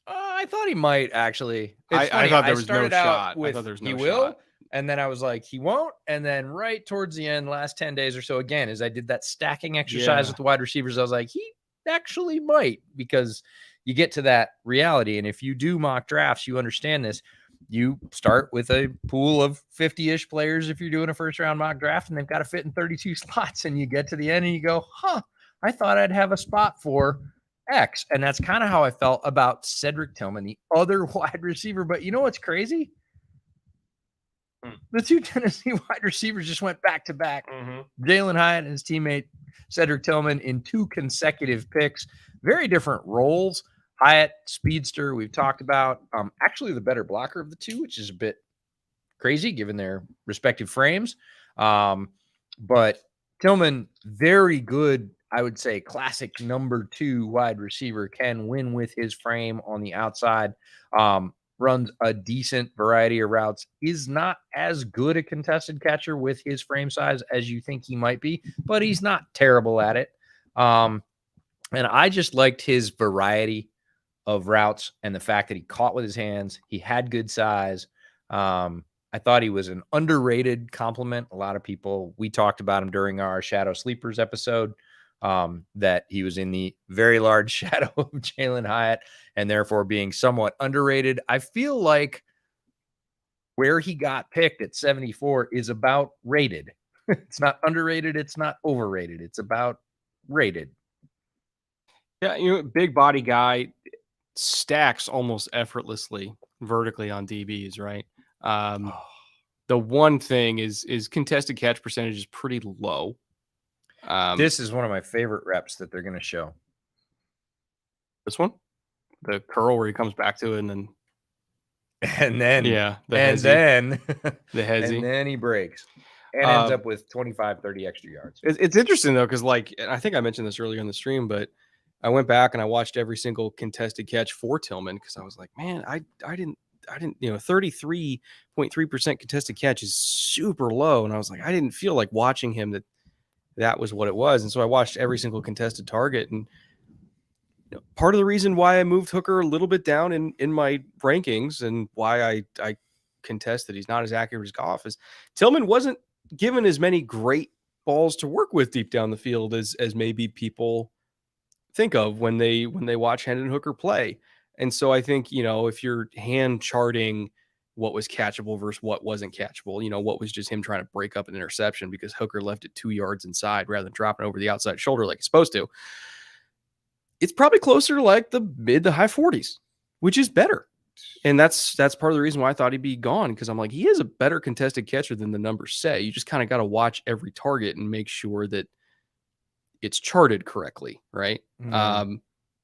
I thought he might actually. I thought there was no shot. I thought there was no he will, shot. And then I was like, he won't. And then right towards the end, last 10 days or so, again, as I did that stacking exercise with the wide receivers, I was like, he actually might, because you get to that reality. And if you do mock drafts, you understand this. You start with a pool of 50-ish players if you're doing a first-round mock draft, and they've got to fit in 32 slots. And you get to the end and you go, I thought I'd have a spot for X. And that's kind of how I felt about Cedric Tillman, the other wide receiver. But you know what's crazy? The two Tennessee wide receivers just went back to back. Jalen Hyatt and his teammate Cedric Tillman in 2 consecutive picks. Very different roles. Hyatt, speedster, we've talked about. Actually, the better blocker of the two, which is a bit crazy given their respective frames. But Tillman, very good, I would say, classic number 2 wide receiver, can win with his frame on the outside. Runs a decent variety of routes, is not as good a contested catcher with his frame size as you think he might be, but he's not terrible at it. And I just liked his variety of routes and the fact that he caught with his hands. He had good size. I thought he was an underrated compliment. A lot of people, we talked about him during our Shadow Sleepers episode, that he was in the very large shadow of Jalen Hyatt and therefore being somewhat underrated. I feel like where he got picked at 74 is about rated. It's not underrated. It's not overrated. It's about rated. Yeah, big body guy, stacks almost effortlessly vertically on DBs, right? The one thing is contested catch percentage is pretty low. This is one of my favorite reps that they're going to show. This one? The curl where he comes back to it and then the hezzy. And then he breaks and ends up with 25, 30 extra yards. It's interesting though, because like, and I think I mentioned this earlier in the stream, but I went back and I watched every single contested catch for Tippmann because I was like, man, I didn't, 33.3% contested catch is super low. And I was like, I didn't feel like watching him that was what it was. And so I watched every single contested target. And part of the reason why I moved Hooker a little bit down in my rankings and why I contest that he's not as accurate as Goff is Tippmann wasn't given as many great balls to work with deep down the field as maybe people think of when they watch Hendon Hooker play. And so I think, if you're hand charting what was catchable versus what wasn't catchable, what was just him trying to break up an interception because Hooker left it 2 yards inside rather than dropping over the outside shoulder like he's supposed to. It's probably closer to like the mid to high 40s, which is better. And that's part of the reason why I thought he'd be gone, because I'm like, he is a better contested catcher than the numbers say. You just kind of got to watch every target and make sure that it's charted correctly, right?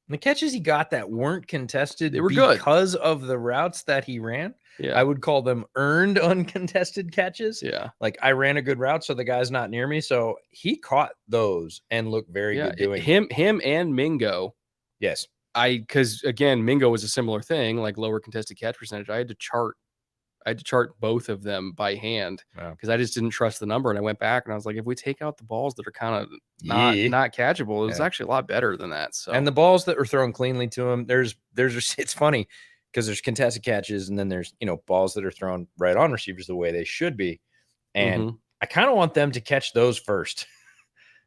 The catches he got that weren't contested, they were good because of the routes that he ran. Yeah, I would call them earned uncontested catches. Yeah, like I ran a good route, so the guy's not near me. So he caught those and looked very good doing him and Mingo. Yes, because again, Mingo was a similar thing, like lower contested catch percentage. I had to chart both of them by hand because I just didn't trust the number. And I went back and I was like, if we take out the balls that are kind of not catchable, it was actually a lot better than that. So, and the balls that were thrown cleanly to him, it's funny. because there's contested catches and then there's, balls that are thrown right on receivers the way they should be. And I kind of want them to catch those first,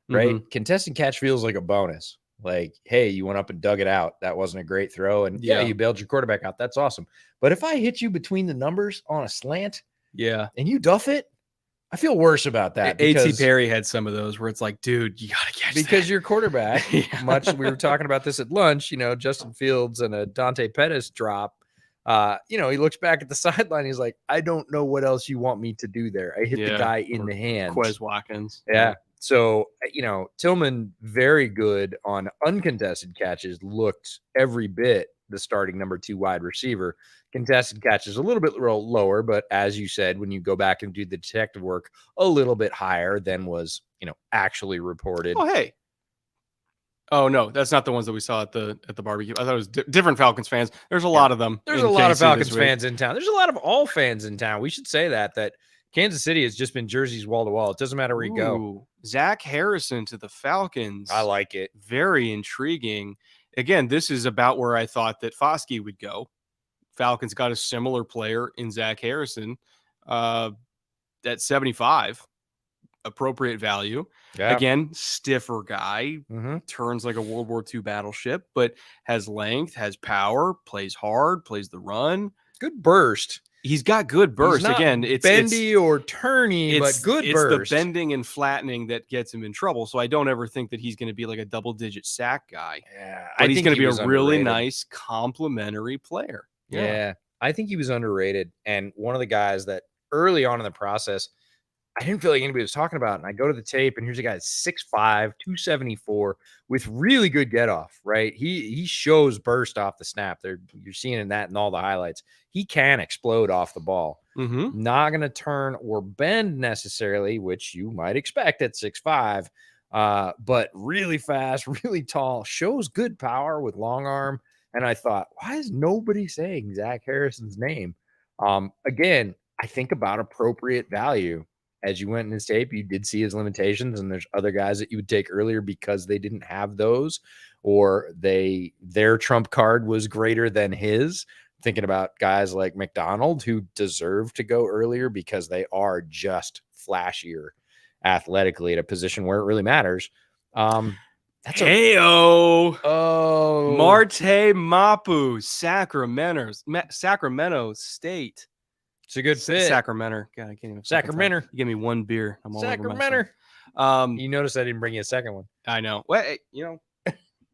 right? Contested catch feels like a bonus. Like, hey, you went up and dug it out. That wasn't a great throw. And you bailed your quarterback out. That's awesome. But if I hit you between the numbers on a slant and you duff it, I feel worse about that. A.T. Perry had some of those where it's like, dude, you got to catch because your quarterback, we were talking about this at lunch, Justin Fields and a Dante Pettis drop. He looks back at the sideline. He's like, I don't know what else you want me to do there. I hit the guy in the hand. Quez Watkins. Yeah. So, Tillman, very good on uncontested catches, looked every bit the starting number 2 wide receiver. Contested catches a little bit lower, but as you said, when you go back and do the detective work, a little bit higher than was, actually reported. Oh, hey. Oh, no, that's not the ones that we saw at the barbecue. I thought it was different Falcons fans. There's a lot of them. There's a lot of Falcons fans in town. There's a lot of all fans in town. We should say that Kansas City has just been jerseys wall to wall. It doesn't matter where you go. Zach Harrison to the Falcons. I like it. Very intriguing. Again, this is about where I thought that Foskey would go. Falcons got a similar player in Zach Harrison at 75. Appropriate value. Yeah. Again, stiffer guy, turns like a World War II battleship, but has length, has power, plays hard, plays the run. Good burst. He's got good burst. Again, it's bendy or turny, but good burst. It's the bending and flattening that gets him in trouble. So I don't ever think that he's going to be like a double-digit sack guy. Yeah, but he's going to be a really nice complementary player. Yeah, I think he was underrated. And one of the guys that early on in the process, I didn't feel like anybody was talking about. And I go to the tape, and here's a guy that's 6'5", 274 with really good get off, right? He shows burst off the snap. You're seeing that in all the highlights. He can explode off the ball. Not going to turn or bend necessarily, which you might expect at 6'5", but really fast, really tall, shows good power with long arm. And I thought, why is nobody saying Zach Harrison's name? Again, I think about appropriate value. As you went in his tape, you did see his limitations, and there's other guys that you would take earlier because they didn't have those, or their trump card was greater than his. Thinking about guys like McDonald, who deserve to go earlier because they are just flashier athletically at a position where it really matters. That's Marte Mapu, Sacramento State. It's a good fit. Sacramento. God, I can't even. Sacramento. You give me one beer. I'm all Sacramento. You notice I didn't bring you a second one. I know. Well,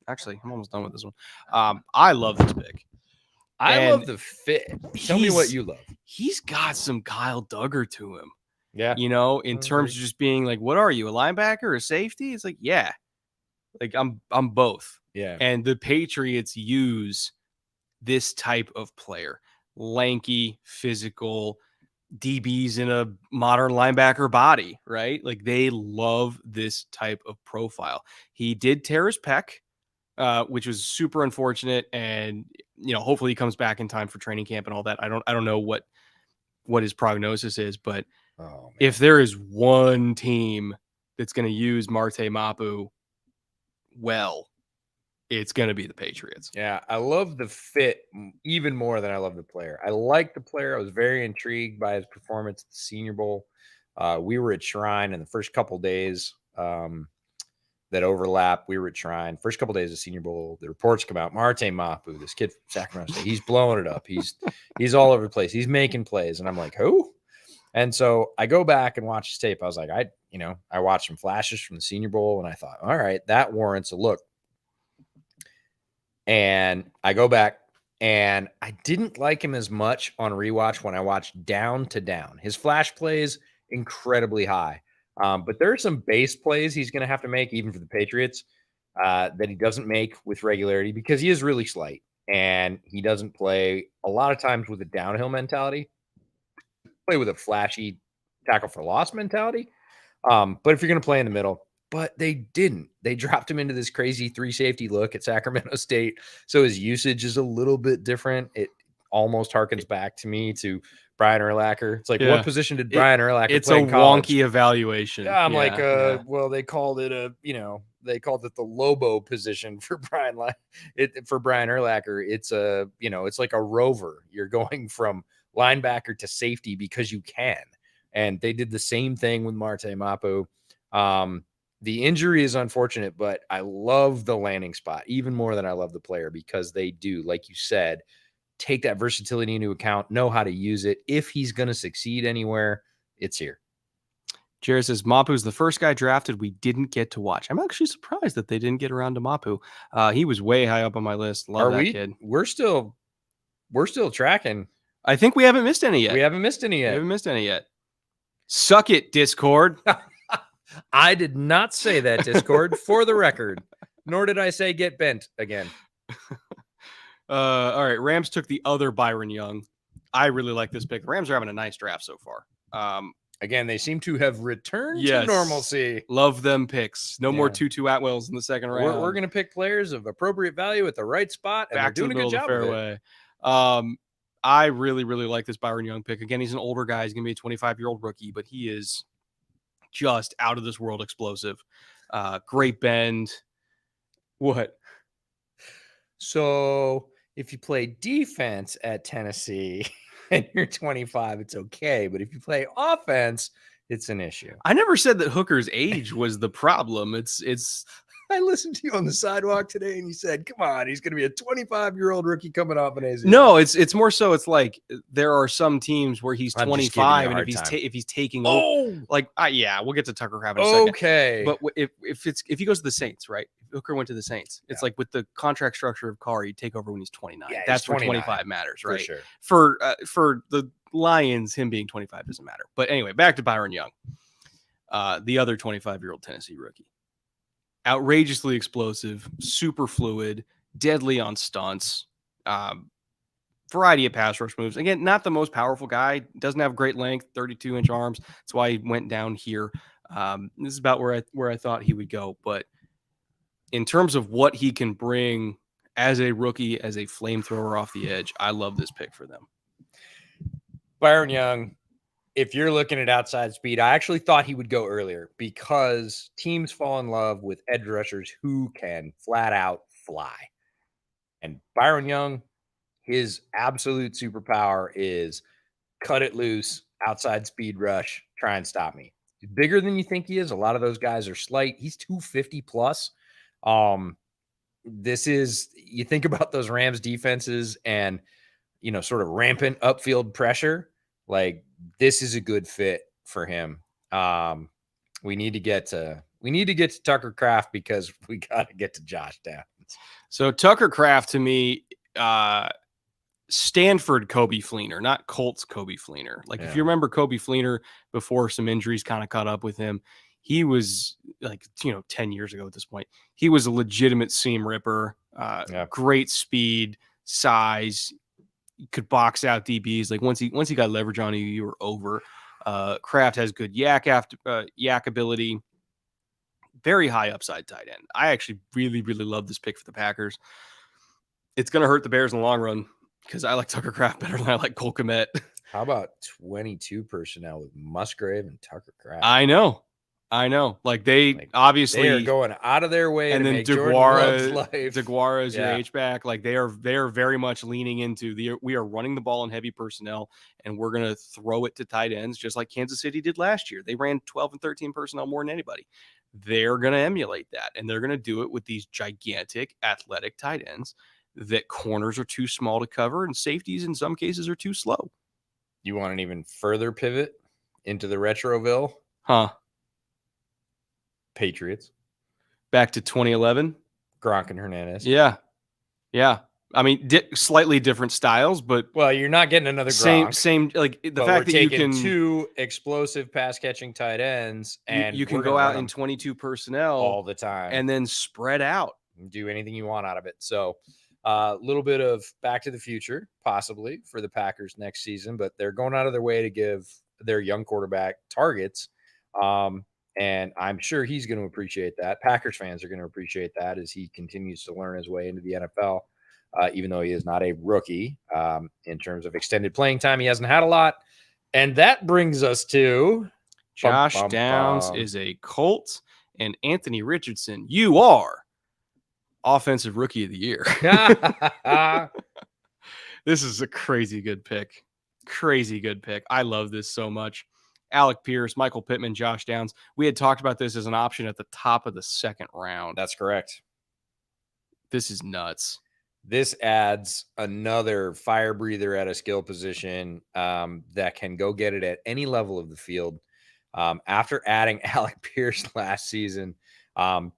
actually, I'm almost done with this one. I love this pick. I love the fit. Tell me what you love. He's got some Kyle Duggar to him. Yeah. In terms of just being like, what are you, a linebacker or a safety? It's like, yeah. Like I'm both. Yeah. And the Patriots use this type of player. Lanky, physical, DBs in a modern linebacker body, right? Like they love this type of profile. He did tear his pec, which was super unfortunate, and hopefully he comes back in time for training camp and all that. I don't know what his prognosis is, but if there is one team that's going to use Marte Mapu well, it's going to be the Patriots. Yeah, I love the fit even more than I love the player. I like the player. I was very intrigued by his performance at the Senior Bowl. We were at Shrine in the first couple days that overlap. We were at Shrine. First couple days of Senior Bowl, the reports come out. Marte Mapu, this kid from Sacramento State, he's blowing it up. He's all over the place. He's making plays. And I'm like, who? And so I go back and watch his tape. I was like, I watched some flashes from the Senior Bowl, and I thought, all right, that warrants a look. And I go back, and I didn't like him as much on rewatch when I watched down to down. His flash plays incredibly high, but there are some base plays he's going to have to make, even for the Patriots, that he doesn't make with regularity because he is really slight, and he doesn't play a lot of times with a downhill mentality. Play with a flashy tackle for loss mentality. But if you're going to play in the middle, but they didn't. They dropped him into this crazy 3 safety look at Sacramento State. So his usage is a little bit different. It almost harkens back to me to Brian Urlacher. It's like, what position did Brian Urlacher play in college? Wonky evaluation. Yeah, I'm well, they called it a, they called it the Lobo position for Brian Urlacher. It's it's like a rover. You're going from linebacker to safety because you can. And they did the same thing with Marte Mapu. The injury is unfortunate, but I love the landing spot even more than I love the player, because they do, like you said, take that versatility into account, know how to use it. If he's going to succeed anywhere, it's here. Jared says, Mapu's the first guy drafted we didn't get to watch. I'm actually surprised that they didn't get around to Mapu. He was way high up on my list. Love that kid. We're still tracking. I think we haven't missed any yet. We haven't missed any yet. Suck it, Discord. I did not say that, Discord, for the record. Nor did I say get bent again. All right. Rams took the other Byron Young. I really like this pick. Rams are having a nice draft so far. Again, they seem to have returned to normalcy. Love them picks. No more Tutu Atwells in the second round. We're going to pick players of appropriate value at the right spot, and back they're doing a good job of fairway. I really, really like this Byron Young pick. Again, he's an older guy. He's going to be a 25-year-old rookie, but he is just out of this world explosive. Great bend. What? So if you play defense at Tennessee and you're 25, it's okay. But if you play offense, it's an issue. I never said that Hooker's age was the problem. It's I listened to you on the sidewalk today, and you said, "Come on, he's going to be a 25-year-old rookie coming off an ACL." No, it's more so. It's like there are some teams where he's 25, and if he's taking we'll get to Tucker Kraft in a second. Okay, but if he goes to the Saints, right? If Hooker went to the Saints, it's like with the contract structure of Carr, he'd take over when he's 29. Yeah, that's where 25 matters, right? For sure. For the Lions, him being 25 doesn't matter. But anyway, back to Byron Young, the other 25-year-old Tennessee rookie. Outrageously explosive, super fluid, deadly on stunts, variety of pass rush moves. Again, not the most powerful guy, doesn't have great length, 32-inch arms. That's why he went down here. This is about where I thought he would go. But in terms of what he can bring as a rookie, as a flamethrower off the edge, I love this pick for them. Byron Young, if you're looking at outside speed, I actually thought he would go earlier because teams fall in love with edge rushers who can flat out fly. And Byron Young, his absolute superpower is cut it loose, outside speed rush, try and stop me. He's bigger than you think he is. A lot of those guys are slight. He's 250 plus. This is, you think about those Rams defenses and, sort of rampant upfield pressure. Like, this is a good fit for him. We need to get to Tucker Kraft because we got to get to Josh Downs. So Tucker Kraft, to me, Stanford Kobe Fleener, not Colts Kobe Fleener. Like, if you remember Kobe Fleener before some injuries kind of caught up with him, he was 10 years ago at this point. He was a legitimate seam ripper, great speed, size. Could box out DBs. Like once he got leverage on you, you were over. Kraft has good yak ability. Very high upside tight end. I actually really, really love this pick for the Packers. It's going to hurt the Bears in the long run because I like Tucker Kraft better than I like Cole Kmet. How about 22 personnel with Musgrave and Tucker Kraft? I know. Like obviously they are going out of their way, and to then make DeGuara is your H-back. Like they are very much leaning into we are running the ball in heavy personnel, and we're going to throw it to tight ends just like Kansas City did last year. They ran 12 and 13 personnel more than anybody. They're going to emulate that, and they're going to do it with these gigantic athletic tight ends that corners are too small to cover, and safeties in some cases are too slow. You want an even further pivot into the Retroville? Huh? Patriots. Back to 2011. Gronk and Hernandez. Yeah. I mean, slightly different styles, but you're not getting another Gronk. Same. Like the fact that you can two explosive pass catching tight ends, and you can go out in 22 personnel all the time, and then spread out, do anything you want out of it. So, a little bit of Back to the Future, possibly for the Packers next season, but they're going out of their way to give their young quarterback targets. And I'm sure he's going to appreciate that. Packers fans are going to appreciate that as he continues to learn his way into the NFL, even though he is not a rookie. In terms of extended playing time, he hasn't had a lot. And that brings us to Josh Downs is a Colt, And Anthony Richardson, you are Offensive Rookie of the Year. This is a crazy good pick. Crazy good pick. I love this so much. Alec Pierce, Michael Pittman, Josh Downs. We had talked about this as an option at the top of the second round. That's correct. This is nuts. This adds another fire breather at a skill position that can go get it at any level of the field. After adding Alec Pierce last season,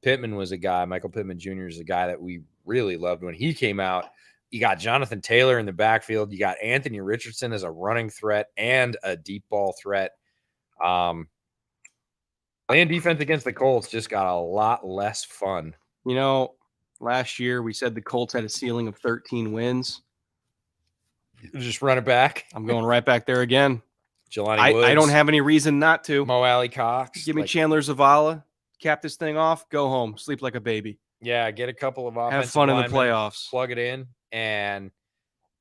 Pittman was a guy, Michael Pittman Jr. is a guy that we really loved when he came out. You got Jonathan Taylor in the backfield. You got Anthony Richardson as a running threat and a deep ball threat. Playing defense against the Colts just got a lot less fun. You know, last year we said the Colts had a ceiling of 13 wins. Just run it back. I'm going right back there again. Jelani Woods. I don't have any reason not to. Mo Alley Cox. Give me Chandler Zavala. Cap this thing off. Go home. Sleep like a baby. Yeah, get a couple of offensive have fun in the linemen, playoffs. Plug it in, and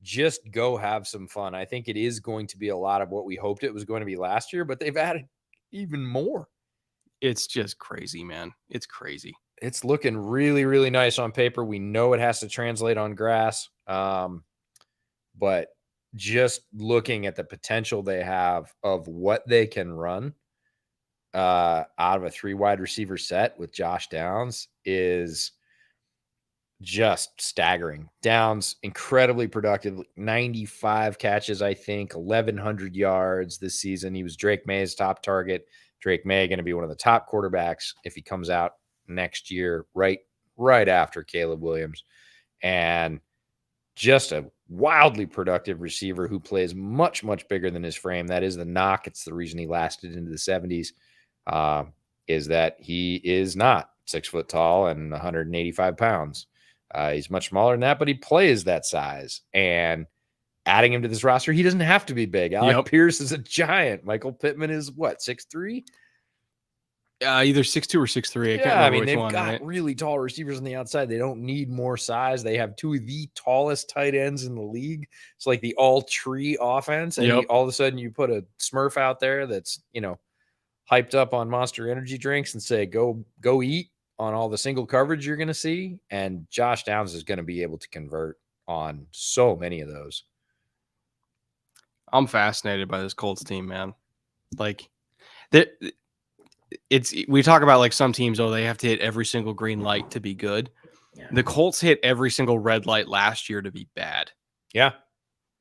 just go have some fun. I think it is going to be a lot of what we hoped it was going to be last year, but they've added even more. It's just crazy, man. It's crazy. It's looking really, really nice on paper. We know it has to translate on grass, but just looking at the potential they have of what they can run out of a 3 wide receiver set with Josh Downs is just staggering. Downs, incredibly productive, 95 catches, I think, 1,100 yards this season. He was Drake May's top target. Drake May going to be one of the top quarterbacks if he comes out next year, right after Caleb Williams. And just a wildly productive receiver who plays much, much bigger than his frame. That is the knock. It's the reason he lasted into the 70s, is that he is not 6 foot tall and 185 pounds. He's much smaller than that, but he plays that size. And adding him to this roster, he doesn't have to be big. Alec Pierce is a giant. Michael Pittman is what, 6'3"? Either 6'2" or 6'3". I can't remember. I mean, which they've one, got right? really tall receivers on the outside. They don't need more size. They have 2 of the tallest tight ends in the league. It's like the all tree offense. And all of a sudden you put a Smurf out there that's, hyped up on Monster Energy drinks and say, go eat on all the single coverage you're going to see. And Josh Downs is going to be able to convert on so many of those. I'm fascinated by this Colts team, man. Like, we talk about like some teams, they have to hit every single green light to be good. Yeah. The Colts hit every single red light last year to be bad. Yeah.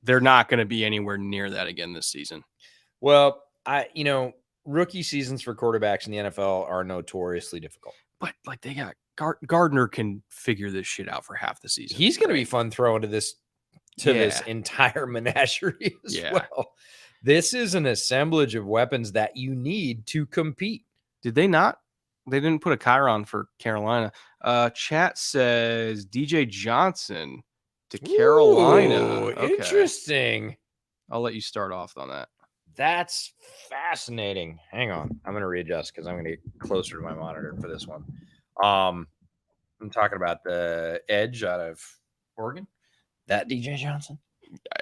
They're not going to be anywhere near that again this season. Well, rookie seasons for quarterbacks in the NFL are notoriously difficult. But like they got Gardner can figure this shit out for half the season. He's going to be fun throwing to this entire menagerie as well. This is an assemblage of weapons that you need to compete. Did they not? They didn't put a Chiron for Carolina. Chat says DJ Johnson to Carolina. Ooh, okay. Interesting. I'll let you start off on that. That's fascinating. Hang on. I'm going to readjust because I'm going to get closer to my monitor for this one. I'm talking about the edge out of Oregon. That DJ Johnson.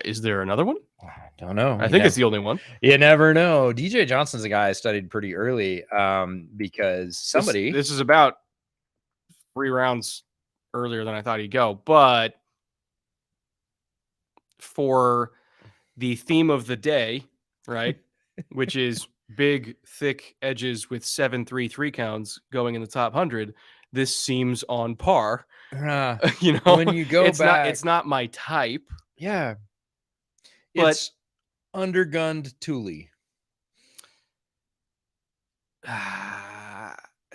Is there another one? I don't know. I think it's the only one. You never know. DJ Johnson's a guy I studied pretty early because somebody. This is about 3 rounds earlier than I thought he'd go. But for the theme of the day, right, which is big, thick edges with 7.33 counts going in the top 100, this seems on par. When you go back, it's not my type. Yeah. But it's undergunned Thule.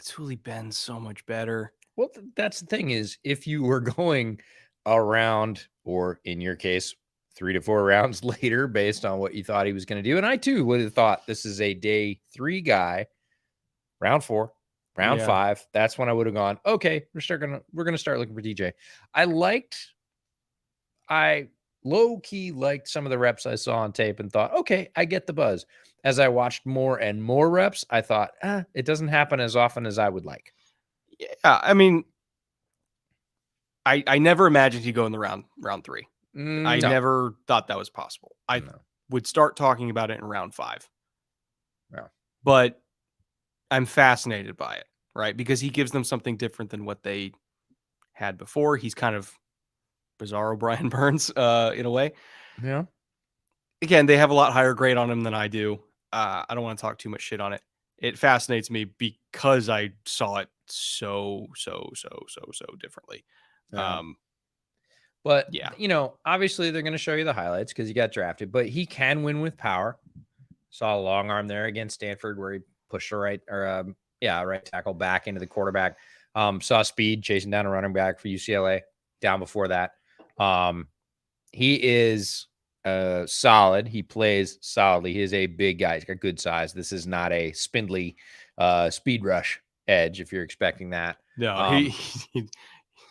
Thule bends so much better. Well, that's the thing is, if you were going around, or in your case, 3 to 4 rounds later, based on what you thought he was going to do, and I too would have thought this is a day 3 guy, round 4, round 5. That's when I would have gone, okay, we're going to start looking for DJ. I low-key liked some of the reps I saw on tape and thought, okay, I get the buzz. As I watched more and more reps, I thought, it doesn't happen as often as I would like. Yeah, I mean, I never imagined he'd go in the round 3. I never thought that was possible. I would start talking about it in round 5. Yeah. But I'm fascinated by it. right? Because he gives them something different than what they had before. He's kind of bizarro Brian Burns in a way. Yeah. Again, they have a lot higher grade on him than I do. I don't want to talk too much shit on it. It fascinates me because I saw it so differently. Yeah. But, yeah. Obviously they're going to show you the highlights because he got drafted, but he can win with power. Saw a long arm there against Stanford where he pushed a right tackle back into the quarterback. Saw speed chasing down a running back for UCLA down before that. He is solid. He plays solidly. He is a big guy. He's got good size. This is not a spindly speed rush edge if you're expecting that. No,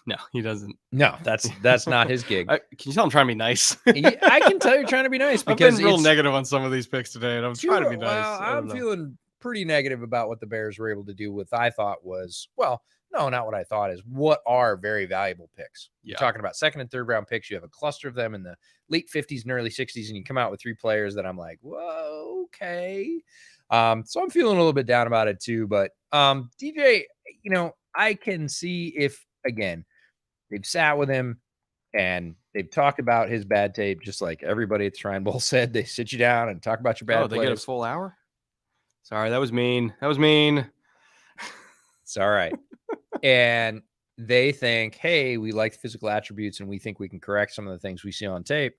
no, he doesn't. No, that's not his gig. Can you tell I'm trying to be nice? I can tell you're trying to be nice because I've been real negative on some of these picks today, and I'm trying to be nice. Well, I'm feeling pretty negative about what the Bears were able to do with I thought was, well, no, not what I thought is what are very valuable picks. You're talking about second and third round picks. You have a cluster of them in the late 50s and early 60s, and you come out with 3 players that I'm like, whoa, okay. So I'm feeling a little bit down about it too. But DJ, I can see if, again, they've sat with him and they've talked about his bad tape, just like everybody at Shrine Bowl said. They sit you down and talk about your bad plays. They get a full hour? Sorry, that was mean. It's all right. And they think, hey, we like the physical attributes and we think we can correct some of the things we see on tape.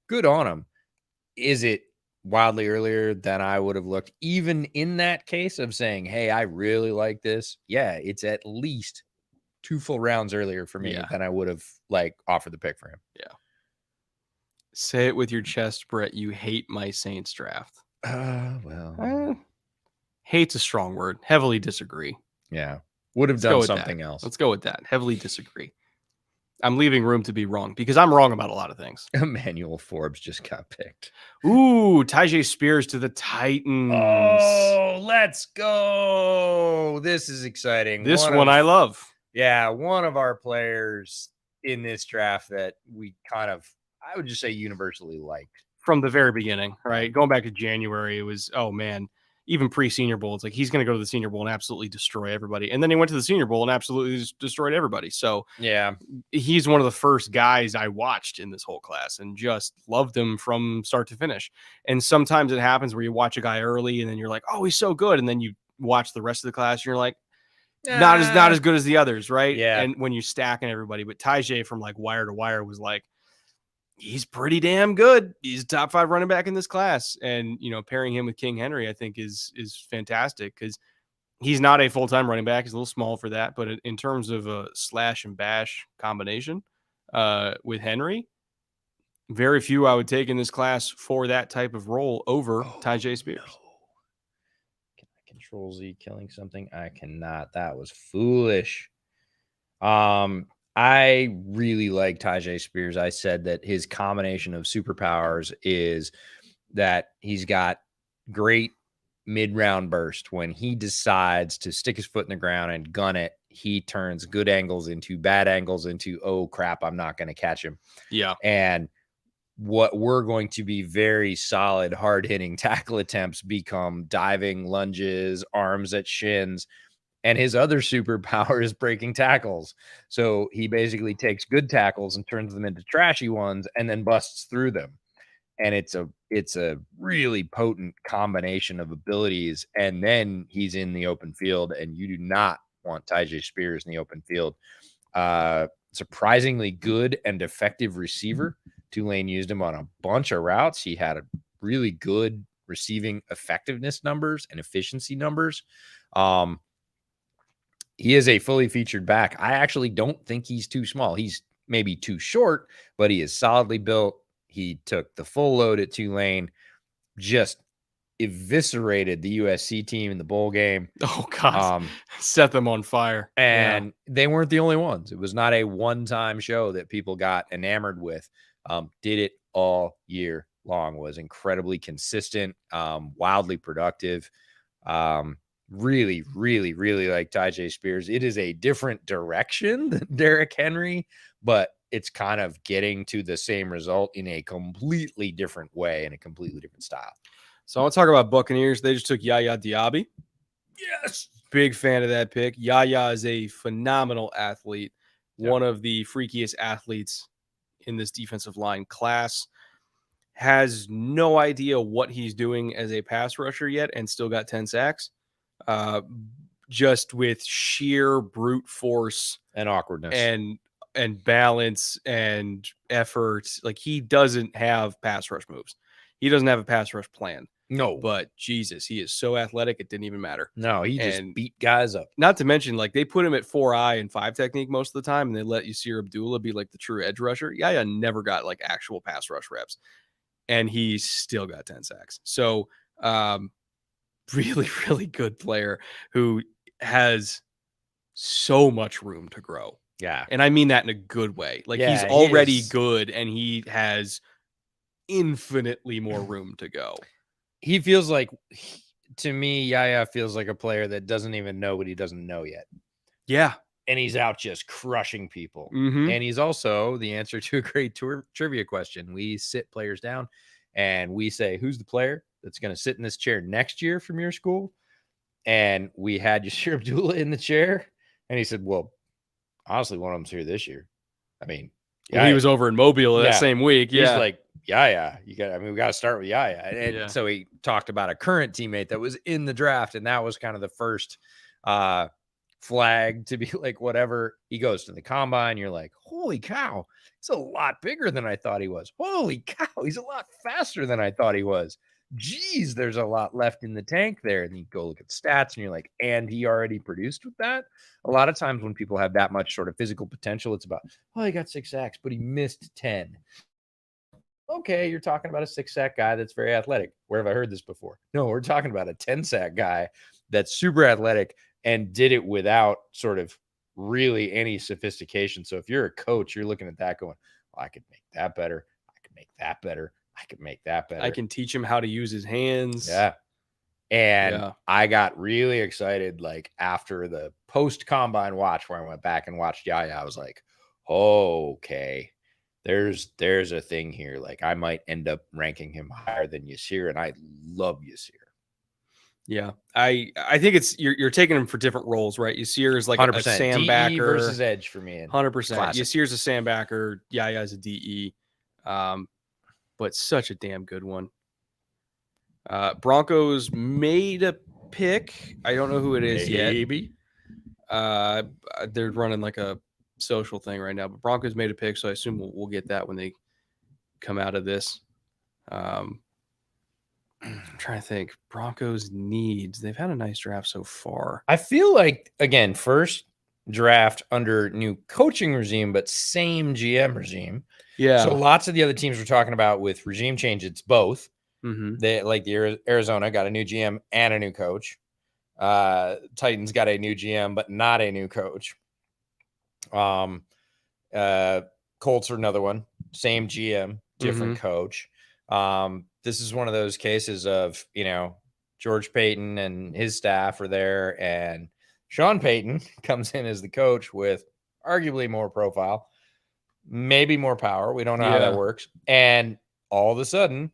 Good on them. Is it wildly earlier than I would have looked, even in that case of saying, hey, I really like this? Yeah, it's at least 2 full rounds earlier for me than I would have offered the pick for him. Yeah. Say it with your chest, Brett. You hate my Saints draft. Hate's a strong word. Heavily disagree. Yeah. Would have done something else. Let's go with that. Heavily disagree. I'm leaving room to be wrong because I'm wrong about a lot of things. Emmanuel Forbes just got picked. Ooh, Tyjae Spears to the Titans. Oh, let's go. This is exciting. This one I love. Yeah, one of our players in this draft that we I would just say universally liked. From the very beginning, right? Going back to January, it was, oh man, even pre-Senior Bowl, it's like he's going to go to the Senior Bowl and absolutely destroy everybody. And then he went to the Senior Bowl and absolutely destroyed everybody. So yeah, he's one of the first guys I watched in this whole class and just loved him from start to finish. And sometimes it happens where you watch a guy early and then you're like, oh, he's so good. And then you watch the rest of the class and you're like, not as good as the others, right? Yeah. And when you're stacking everybody, but Tyjae from wire to wire was like, he's pretty damn good. He's top 5 running back in this class. And, pairing him with King Henry, I think is fantastic because he's not a full-time running back. He's a little small for that. But in terms of a slash and bash combination with Henry, very few I would take in this class for that type of role over Tyjae Spears. No. Can I control Z killing something? I cannot. That was foolish. I really like Tyjae Spears. I said that his combination of superpowers is that he's got great mid-round burst. When he decides to stick his foot in the ground and gun it, he turns good angles into bad angles into, oh, crap, I'm not going to catch him. Yeah. And what were going to be very solid, hard-hitting tackle attempts become diving lunges, arms at shins. And his other superpower is breaking tackles. So he basically takes good tackles and turns them into trashy ones and then busts through them. And it's a really potent combination of abilities. And then he's in the open field, and you do not want Tyjae Spears in the open field. Surprisingly good and effective receiver. Tulane used him on a bunch of routes. He had a really good receiving effectiveness numbers and efficiency numbers. He is a fully featured back. I actually don't think he's too small. He's maybe too short, but he is solidly built. He took the full load at Tulane, just eviscerated the USC team in the bowl game. Oh, God. Set them on fire. And they weren't the only ones. It was not a one-time show that people got enamored with. Did it all year long, was incredibly consistent, wildly productive. Really, really, really like Tyjae Spears. It is a different direction than Derrick Henry, but it's kind of getting to the same result in a completely different way, in a completely different style. So I want to talk about Buccaneers. They just took Yaya Diaby Yes. Big fan of that pick. Yaya is a phenomenal athlete, one of the freakiest athletes in this defensive line class. Has no idea what he's doing as a pass rusher yet and still got 10 sacks. Just with sheer brute force And awkwardness. and balance and effort. Like, he doesn't have pass rush moves. He doesn't have a pass rush plan. No. But Jesus, he is so athletic, it didn't even matter. No, he just And beat guys up. not to mention, like, they put him at 4-eye and 5 technique most of the time, and they let Yasir Abdullah be like the true edge rusher. Yaya never got like actual pass rush reps, and he still got 10 sacks. So really, really good player who has so much room to grow. Yeah. And I mean that in a good way. Like, Yeah, he's he already is. good, and he has infinitely more room to go. He feels like, to me, Yaya feels like a player that doesn't even know what he doesn't know yet. Yeah. And he's out just crushing people. Mhm. And he's also the answer to a great trivia question. We sit players down and we say, who's the player that's going to sit in this chair next year from your school? And we had Yasir Abdullah in the chair. And he said, well, honestly, one of them's here this year. I mean, Well, he was over in Mobile that same week. He's Yeah. like, we got to start with Yaya. And so he talked about a current teammate that was in the draft. And that was kind of the first flag to be like, whatever. He goes to the combine. You're like, holy cow, he's a lot bigger than I thought he was. Holy cow, he's a lot faster than I thought he was. Geez, there's a lot left in the tank there. And you go look at stats and you're like, and he already produced with that. A lot of times when people have that much sort of physical potential, it's about, oh, he got 6 sacks, but he missed 10. Okay, you're talking about a 6-sack guy that's very athletic. Where have I heard this before? No, we're talking about a 10-sack guy that's super athletic and did it without sort of really any sophistication. So if you're a coach, you're looking at that going, well, I could make that better. I could make that better. I could make that better. I can teach him how to use his hands. Yeah. And I got really excited, like, after the post-combine watch where I went back and watched Yaya. I was like, oh, okay. There's a thing here. Like, I might end up ranking him higher than Yasir, and I love Yasir. Yeah, I think it's you're taking him for different roles, right? Yasir is like 100%. a Sam DE versus edge for me. 100%. Classic. Yasir's a Sam backer. Yaya's a DE, but such a damn good one. Broncos made a pick. I don't know who it is yet. They're running like a social thing right now, but Broncos made a pick, so I assume we'll get that when they come out of this. I'm trying to think. Broncos needs. They've had a nice draft so far. I feel like, again, first draft under new coaching regime, but same GM regime. Yeah. So lots of the other teams we're talking about with regime change, it's both. Mm-hmm. They, like the Arizona, got a new GM and a new coach. Titans got a new GM, but not a new coach. Colts are another one. Same GM, different coach. This is one of those cases of, George Payton and his staff are there, and Sean Payton comes in as the coach with arguably more profile, maybe more power. We don't know how that works. And all of a sudden,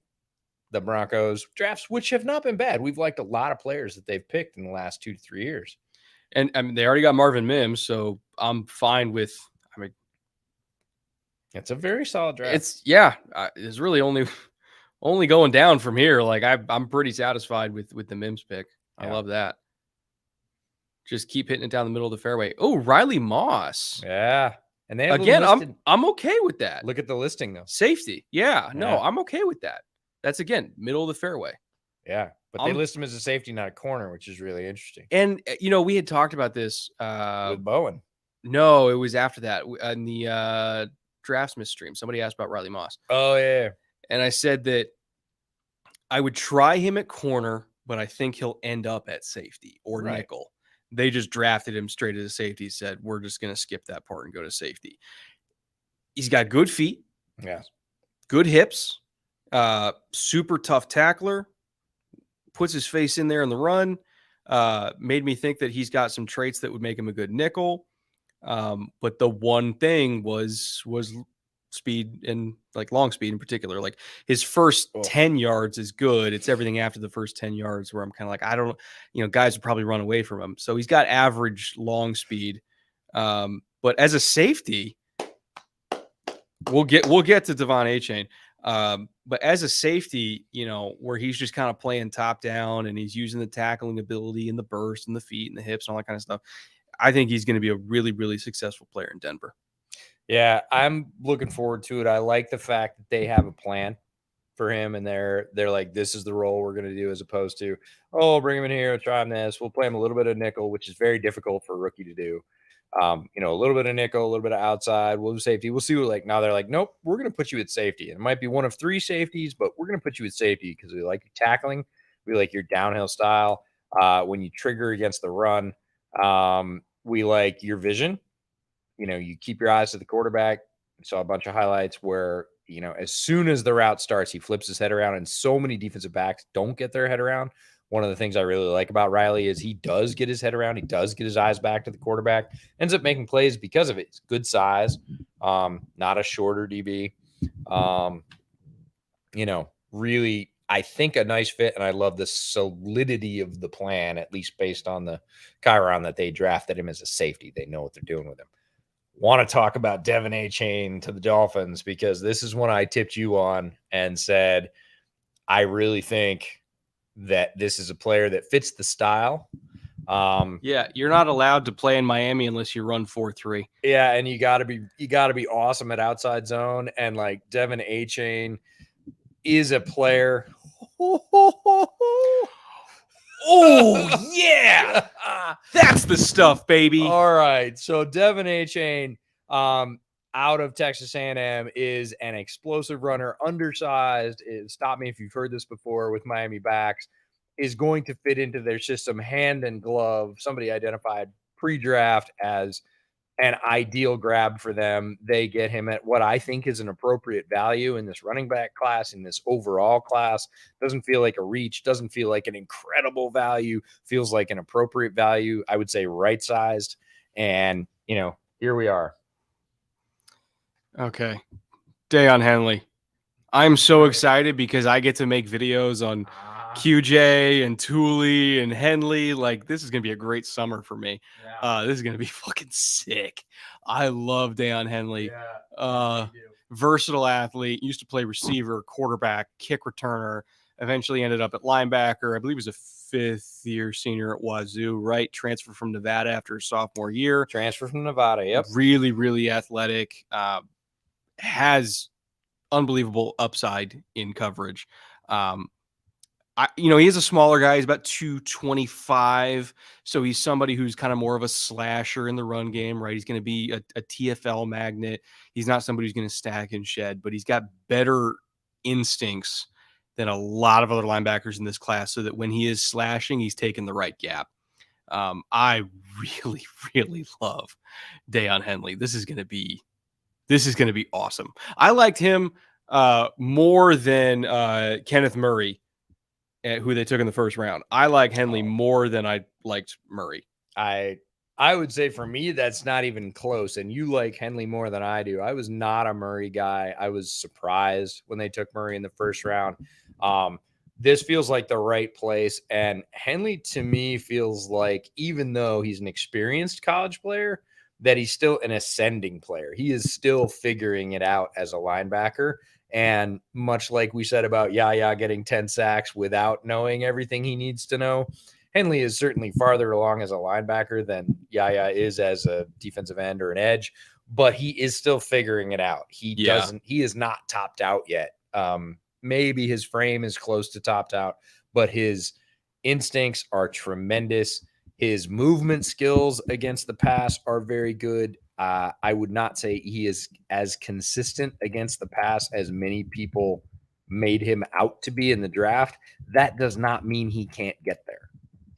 the Broncos drafts, which have not been bad. We've liked a lot of players that they've picked in the last 2 to 3 years. And I mean, they already got Marvin Mims, so I'm fine with. I mean, it's a very solid draft. It's really only going down from here. Like, I'm pretty satisfied with the Mims pick. I love that. Just keep hitting it down the middle of the fairway. Oh, Riley Moss. Yeah. And they again, I'm okay with that. Look at the listing though. Safety. No, I'm okay with that. That's, again, middle of the fairway. Yeah. But they list him as a safety, not a corner, which is really interesting. And, we had talked about this. With Bowen. No, it was after that in the Draftsmith stream. Somebody asked about Riley Moss. Oh, yeah. And I said that I would try him at corner, but I think he'll end up at safety or nickel. They just drafted him straight as a safety, said, we're just going to skip that part and go to safety. He's got good feet. Yeah. Good hips. Super tough tackler. Puts his face in there in the run. Made me think that he's got some traits that would make him a good nickel. But the one thing was speed and like long speed in particular. Like his first 10 yards is good. It's everything after the first 10 yards where I'm kind of like, I don't, guys would probably run away from him. So he's got average long speed. But as a safety, we'll get to Devon Achane. But as a safety, where he's just kind of playing top down and he's using the tackling ability and the burst and the feet and the hips and all that kind of stuff, I think he's going to be a really, really successful player in Denver. Yeah, I'm looking forward to it. I like the fact that they have a plan for him, and they're like, this is the role we're going to do, as opposed to, oh, bring him in here, try him this. We'll play him a little bit of nickel, which is very difficult for a rookie to do. A little bit of nickel, a little bit of outside, we'll do safety. We'll see what now they're like, nope, we're going to put you at safety. And it might be one of 3 safeties, but we're going to put you at safety because we like your tackling. We like your downhill style. When you trigger against the run, we like your vision. You keep your eyes to the quarterback. We saw a bunch of highlights where, as soon as the route starts, he flips his head around, and so many defensive backs don't get their head around. One of the things I really like about Riley is he does get his head around. He does get his eyes back to the quarterback, ends up making plays because of it. It's good size, not a shorter DB. Really, I think a nice fit, and I love the solidity of the plan, at least based on the Chiron that they drafted him as a safety. They know what they're doing with him. Want to talk about Devon Achane to the Dolphins, because this is one I tipped you on and said, I really think that this is a player that fits the style. Yeah, you're not allowed to play in Miami unless you run 4-3. Yeah, and you gotta be awesome at outside zone. And like Devon Achane is a player. Oh, yeah. That's the stuff, baby. All right. So Devon Achane, out of Texas A&M, is an explosive runner, undersized. Stop me if you've heard this before with Miami backs. Is going to fit into their system hand and glove. Somebody identified pre-draft as an ideal grab for them. They get him at what I think is an appropriate value in this running back class, in this overall class. Doesn't feel like a reach, doesn't feel like an incredible value, feels like an appropriate value. I would say right-sized. And, here we are. Okay. Deion Henley. I'm so excited because I get to make videos on QJ and Thule and Henley. Like, this is going to be a great summer for me. Yeah. This is going to be fucking sick. I love Deion Henley. Yeah, versatile athlete, used to play receiver, quarterback, kick returner, eventually ended up at linebacker. I believe he was a 5th-year senior at Wazoo, right? Transferred from Nevada after his sophomore year. Transfer from Nevada, yep. Really, really athletic. Has unbelievable upside in coverage. He is a smaller guy. He's about 225. So he's somebody who's kind of more of a slasher in the run game, right? He's going to be a TFL magnet. He's not somebody who's going to stack and shed, but he's got better instincts than a lot of other linebackers in this class, so that when he is slashing, he's taking the right gap. I really, really love Deion Henley. This is going to be awesome. I liked him more than Kenneth Murray, who they took in the first round. I like Henley more than I liked Murray. I would say for me, that's not even close. And you like Henley more than I do. I was not a Murray guy. I was surprised when they took Murray in the first round. This feels like the right place. And Henley, to me, feels like, even though he's an experienced college player, that he's still an ascending player. He is still figuring it out as a linebacker. And much like we said about Yaya getting 10 sacks without knowing everything he needs to know, Henley is certainly farther along as a linebacker than Yaya is as a defensive end or an edge, but he is still figuring it out. He is not topped out yet. Maybe his frame is close to topped out, but his instincts are tremendous. His movement skills against the pass are very good. I would not say he is as consistent against the pass as many people made him out to be in the draft. That does not mean he can't get there.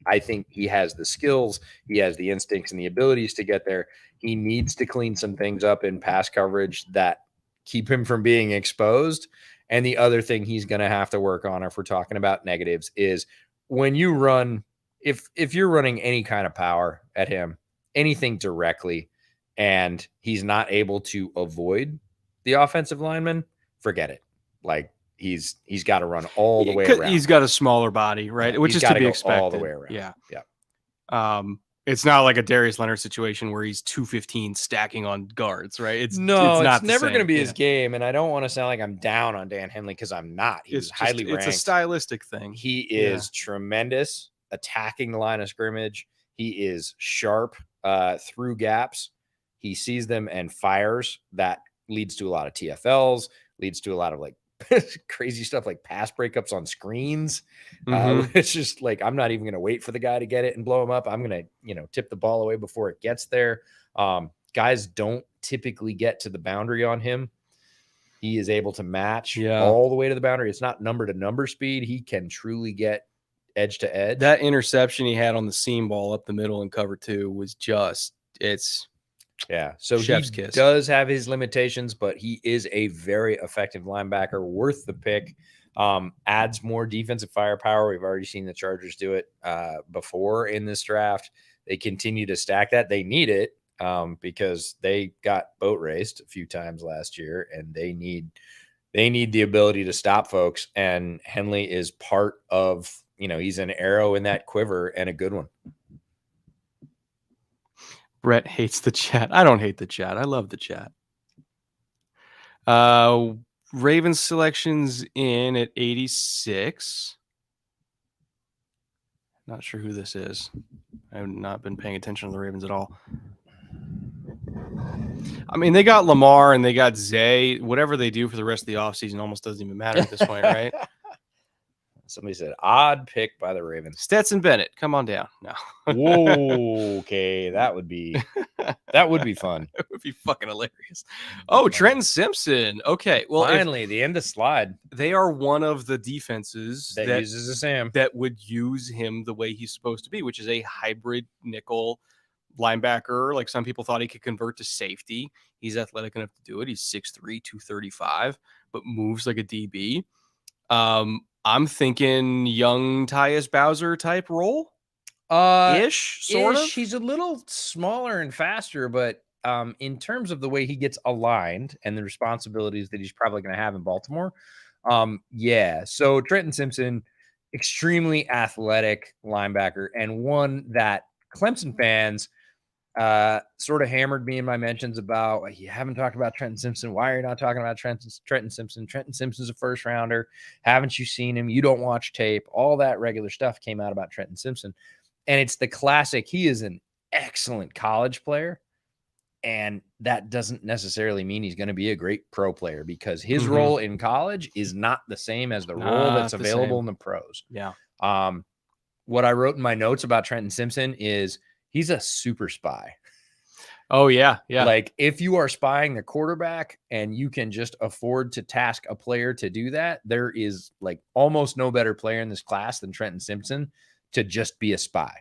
I think he has the skills, he has the instincts and the abilities to get there. He needs to clean some things up in pass coverage that keep him from being exposed. And the other thing he's going to have to work on, if we're talking about negatives, is when you run, if you're running any kind of power at him, anything directly, and he's not able to avoid the offensive lineman, forget it. Like he's got to run all the way around. He's got a smaller body, right? Which He's is to gotta be go expected. all the way around. Yeah. It's not like a Darius Leonard situation where he's 215 stacking on guards, right? It's never going to be his game. And I don't want to sound like I'm down on Dan Henley because I'm not. He's highly ranked. It's a stylistic thing. He is tremendous attacking the line of scrimmage. He is sharp through gaps. He sees them and fires. That leads to a lot of TFLs, leads to a lot of like crazy stuff like pass breakups on screens. It's just like, I'm not even going to wait for the guy to get it and blow him up. I'm going to, tip the ball away before it gets there. Guys don't typically get to the boundary on him. He is able to match all the way to the boundary. It's not number to number speed. He can truly get edge to edge. That interception he had on the seam ball up the middle in cover 2 was so chef's he kiss. Does have his limitations, but he is a very effective linebacker, worth the pick. Adds more defensive firepower. We've already seen the Chargers do it before in this draft. They continue to stack that. They need it because they got boat raced a few times last year, and they need the ability to stop folks. And Henley is part of, he's an arrow in that quiver and a good one. Brett hates the chat. I don't hate the chat. I love the chat. Ravens selections in at 86. Not sure who this is. I have not been paying attention to the Ravens at all. I mean, they got Lamar and they got Zay. Whatever they do for the rest of the offseason almost doesn't even matter at this point, right? Somebody said odd pick by the Ravens. Stetson Bennett, come on down. No. Whoa, okay. That would be fun. That would be fucking hilarious. Oh, Trenton Simpson. Okay. Well, finally, the end of slide. They are one of the defenses that uses a Sam that would use him the way he's supposed to be, which is a hybrid nickel linebacker. Like some people thought he could convert to safety. He's athletic enough to do it. He's 6'3", 235, but moves like a DB. I'm thinking young Tyus Bowser type role. Sort of. He's a little smaller and faster, but in terms of the way he gets aligned and the responsibilities that he's probably going to have in Baltimore, So Trenton Simpson, extremely athletic linebacker, and one that Clemson fans sort of hammered me in my mentions about, you haven't talked about Trenton Simpson. Why are you not talking about Trenton Simpson? Trenton Simpson's a first rounder. Haven't you seen him? You don't watch tape. All that regular stuff came out about Trenton Simpson. And it's the classic. He is an excellent college player. And that doesn't necessarily mean he's going to be a great pro player, because his role in college is not the same as the role that's available in the pros. Yeah. What I wrote in my notes about Trenton Simpson is he's a super spy. Oh, yeah. Yeah. Like, if you are spying the quarterback and you can just afford to task a player to do that, there is like almost no better player in this class than Trenton Simpson to just be a spy.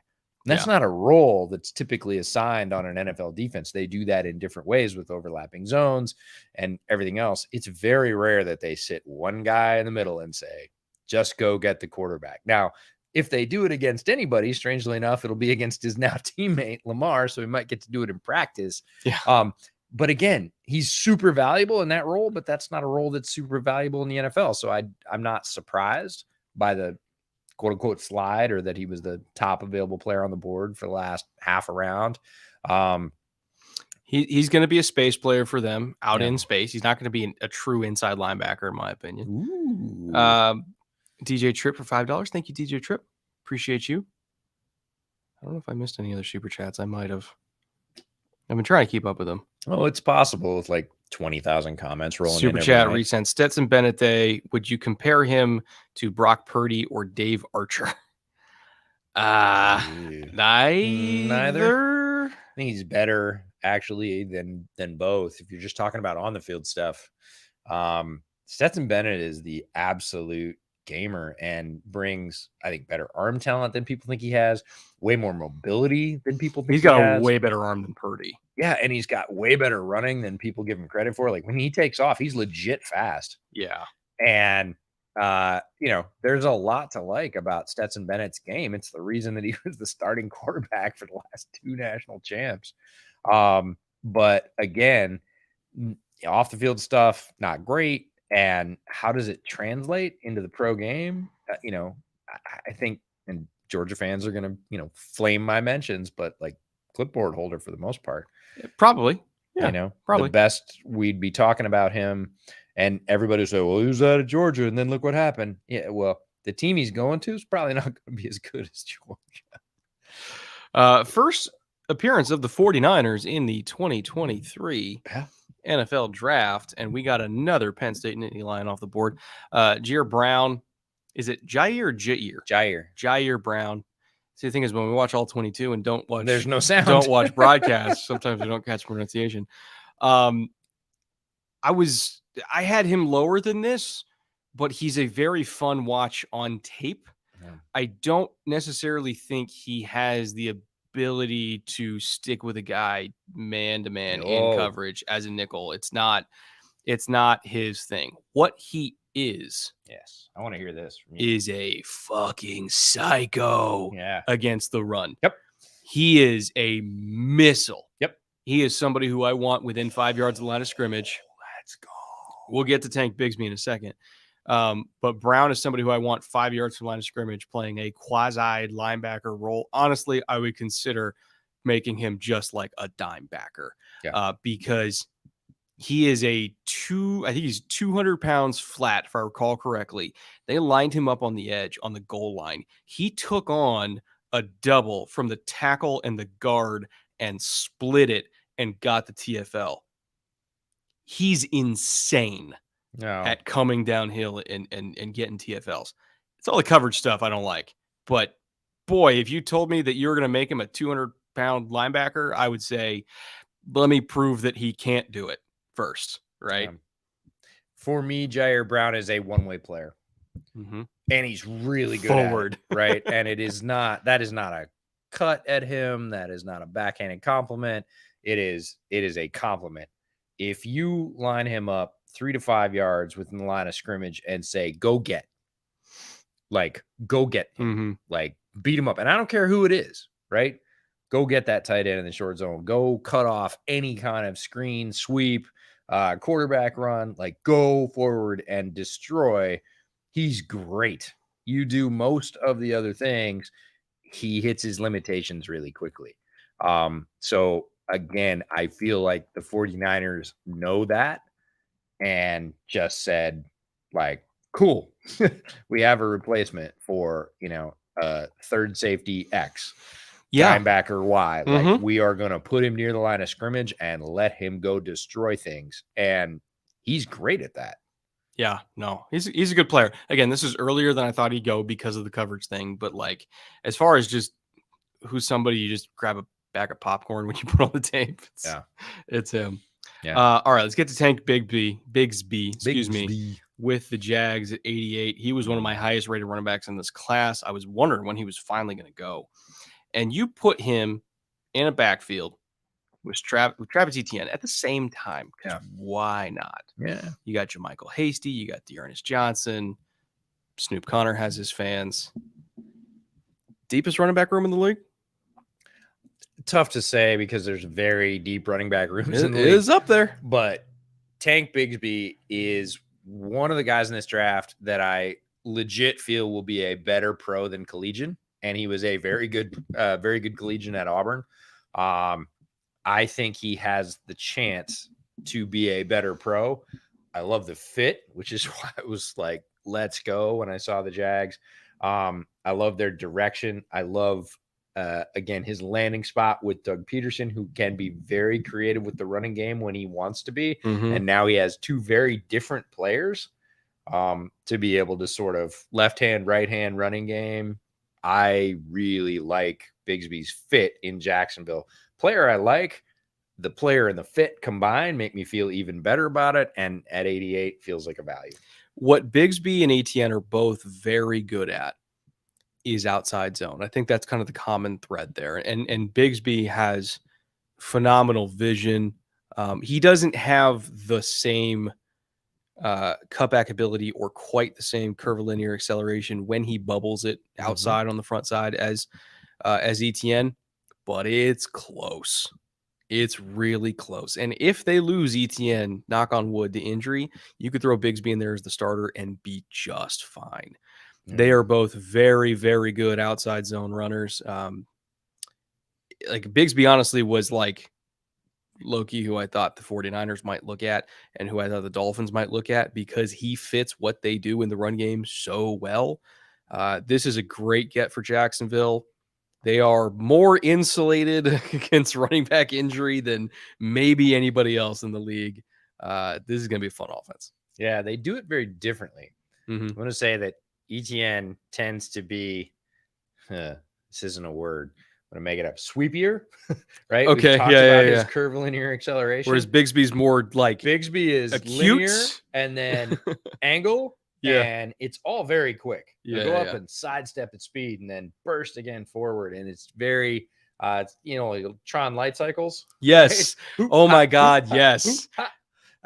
And that's not a role that's typically assigned on an NFL defense. They do that in different ways with overlapping zones and everything else. It's very rare that they sit one guy in the middle and say, just go get the quarterback. Now, if they do it against anybody, strangely enough, it'll be against his now teammate Lamar, so he might get to do it in practice. Yeah. But again, he's super valuable in that role, but that's not a role that's super valuable in the NFL. So I'm not surprised by the quote-unquote slide, or that he was the top available player on the board for the last half a round. He's going to be a space player for them out in space. He's not going to be a true inside linebacker, in my opinion. DJ Tripp for $5. Thank you, DJ Tripp. Appreciate you. I don't know if I missed any other super chats. I might have. I've been trying to keep up with them. Oh, it's possible with like 20,000 comments rolling super in. Super chat resent. Stetson Bennett Day. Would you compare him to Brock Purdy or Dave Archer? Neither. I think he's better actually than both. If you're just talking about on the field stuff, Stetson Bennett is the absolute gamer and brings, I think, better arm talent than people think he has, way more mobility than people think he's got a way better arm than Purdy. Yeah, and he's got way better running than people give him credit for. Like, when he takes off, he's legit fast. Yeah. And there's a lot to like about Stetson Bennett's game. It's the reason that he was the starting quarterback for the last 2 national champs. But again, Off the field stuff, not great. And how does it translate into the pro game? I think, and Georgia fans are going to, flame my mentions, but like clipboard holder for the most part. Probably. Yeah, the best we'd be talking about him. And everybody would say, well, he was out of Georgia. And then look what happened. Yeah, well, the team he's going to is probably not going to be as good as Georgia. First appearance of the 49ers in the 2023 NFL draft, and we got another Penn State Nittany Lion off the board. Jair Brown. Is it Jair or Jair? Jair Brown. See, the thing is, when we watch all 22 and don't watch, there's no sound. Don't watch broadcasts. Sometimes we don't catch pronunciation. I had him lower than this, but he's a very fun watch on tape. Yeah. I don't necessarily think he has the ability to stick with a guy man to man in coverage as a nickel. It's not his thing. What he is, yes, I want to hear this from you, is a fucking psycho against the run. Yep. He is a missile. Yep. He is somebody who I want within 5 yards of the line of scrimmage. Let's go. We'll get to Tank Bigsby in a second. But Brown is somebody who I want 5 yards from the line of scrimmage playing a quasi linebacker role. Honestly, I would consider making him just like a dime backer because he is I think he's 200 pounds flat, if I recall correctly. They lined him up on the edge on the goal line. He took on a double from the tackle and the guard and split it and got the TFL. He's insane at coming downhill and getting TFLs. It's all the coverage stuff I don't like. But boy, if you told me that you were going to make him a 200-pound linebacker, I would say, let me prove that he can't do it first, right? For me, Jair Brown is a one-way player. Mm-hmm. And he's really good forward, at it, right? And that is not a cut at him. That is not a backhanded compliment. It is a compliment. If you line him up 3 to 5 yards within the line of scrimmage and say, go get him, mm-hmm. like beat him up. And I don't care who it is, right? Go get that tight end in the short zone. Go cut off any kind of screen, sweep, quarterback run, like go forward and destroy. He's great. You do most of the other things. He hits his limitations really quickly. So again, I feel like the 49ers know that and just said, like, cool, we have a replacement for, third safety X. Linebacker Y. Mm-hmm. Like, we are going to put him near the line of scrimmage and let him go destroy things. And he's great at that. Yeah, no, he's a good player. Again, this is earlier than I thought he'd go because of the coverage thing. But like, as far as just who's somebody you just grab a bag of popcorn when you put on the tape, it's him. Yeah. All right, let's get to Tank Bigsby, with the Jags at 88. He was one of my highest rated running backs in this class. I was wondering when he was finally going to go. And you put him in a backfield with Travis Etienne at the same time. Because why not? Yeah. You got Jermichael Hasty. You got Dearness Johnson. Snoop Connor has his fans. Deepest running back room in the league? Tough to say because there's very deep running back rooms in the league. It is up there. But Tank Bigsby is one of the guys in this draft that I legit feel will be a better pro than collegian. And he was a very good collegian at Auburn. I think he has the chance to be a better pro. I love the fit, which is why I was like, let's go when I saw the Jags. I love their direction. I love, again, his landing spot with Doug Peterson, who can be very creative with the running game when he wants to be. Mm-hmm. And now he has two very different players to be able to sort of left hand, right hand running game. I really like Bigsby's fit in Jacksonville. Player I like, the player and the fit combined make me feel even better about it. And at 88 feels like a value. What Bigsby and Etienne are both very good at is outside zone. I think that's kind of the common thread there. And Bigsby has phenomenal vision. He doesn't have the same cutback ability or quite the same curvilinear acceleration when he bubbles it outside on the front side as Etienne, but it's close. It's really close. And if they lose ETN, knock on wood, the injury, you could throw Bigsby in there as the starter and be just fine. They are both very, very good outside zone runners. Like Bigsby honestly was like Loki, who I thought the 49ers might look at and who I thought the Dolphins might look at because he fits what they do in the run game so well. This is a great get for Jacksonville. They are more insulated against running back injury than maybe anybody else in the league. This is going to be a fun offense. Yeah, they do it very differently. Mm-hmm. I'm going to say that ETN tends to be, this isn't a word, I'm going to make it up, sweepier, right? Okay, We've talked about his curvilinear acceleration. Whereas Bigsby's more like Bigsby is acute linear and then angle, and it's all very quick. You go up and sidestep at speed and then burst again forward, and it's very, Tron light cycles. Yes. Right? Oh my God, yes.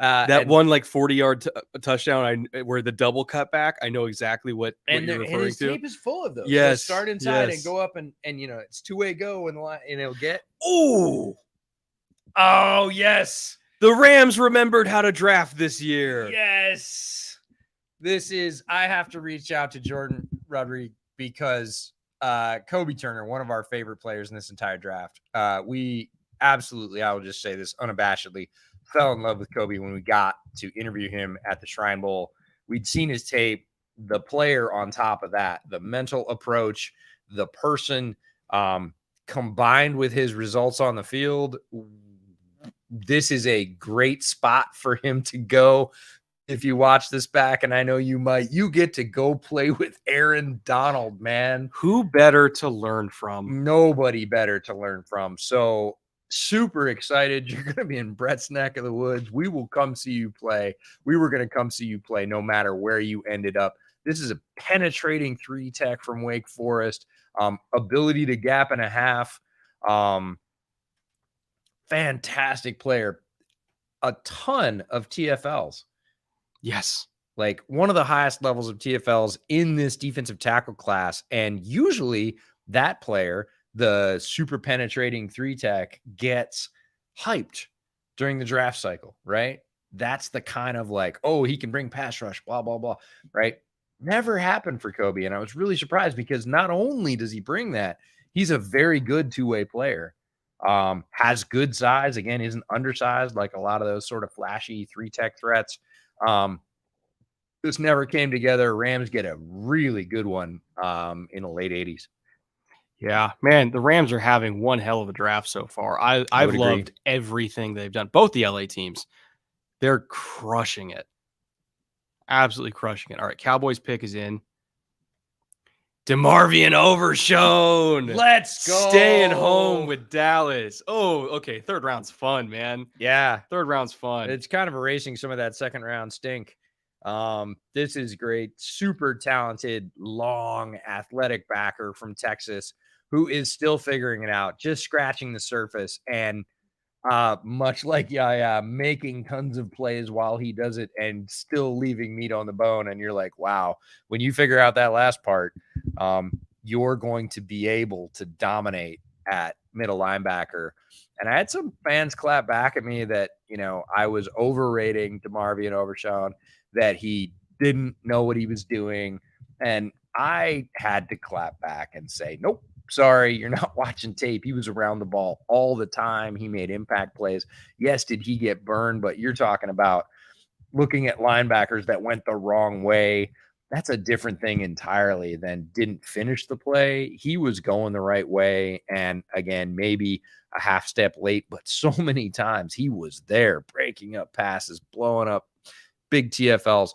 That and, one like 40-yard touchdown where the double cut back, I know exactly what you're referring and his to. tape is full of those. Yes. So start inside and go up and it's two-way go and it'll get. Oh yes. The Rams remembered how to draft this year. Yes. I have to reach out to Jordan Rodriguez because Kobe Turner, one of our favorite players in this entire draft. We absolutely, I will just say this unabashedly, fell in love with Kobe when we got to interview him at the Shrine Bowl. We'd seen his tape, the player on top of that, the mental approach, the person combined with his results on the field. This is a great spot for him to go. If you watch this back, and I know you might, you get to go play with Aaron Donald, man. Who better to learn from? Nobody better to learn from. So super excited. You're going to be in Brett's neck of the woods. We will come see you play. We were going to come see you play no matter where you ended up. This is a penetrating 3-tech from Wake Forest. Ability to gap and a half. Fantastic player. A ton of TFLs. Yes. Like one of the highest levels of TFLs in this defensive tackle class. And usually that player, the super penetrating 3-tech, gets hyped during the draft cycle, right? That's the kind of like, oh, he can bring pass rush, blah, blah, blah, right? Never happened for Kobe. And I was really surprised because not only does he bring that, he's a very good two-way player. Has good size. Again, isn't undersized like a lot of those sort of flashy 3-tech threats. This never came together. Rams get a really good one in the late 80s. Yeah, man, the Rams are having one hell of a draft so far. I've loved everything they've done. Both the LA teams, they're crushing it. Absolutely crushing it. All right, Cowboys pick is in. DeMarvion Overshone. Let's go. Staying home with Dallas. Oh, okay. Third round's fun, man. Yeah. Third round's fun. It's kind of erasing some of that second round stink. This is great. Super talented, long, athletic backer from Texas who is still figuring it out, just scratching the surface. And much like Yaya, making tons of plays while he does it and still leaving meat on the bone. And you're like, wow, when you figure out that last part, you're going to be able to dominate at middle linebacker. And I had some fans clap back at me that, I was overrating DeMarvion Overshone, that he didn't know what he was doing. And I had to clap back and say, nope, sorry, you're not watching tape. He was around the ball all the time. He made impact plays. Yes, did he get burned? But you're talking about looking at linebackers that went the wrong way. That's a different thing entirely than didn't finish the play. He was going the right way. And again, maybe a half step late, but so many times he was there breaking up passes, blowing up big TFLs.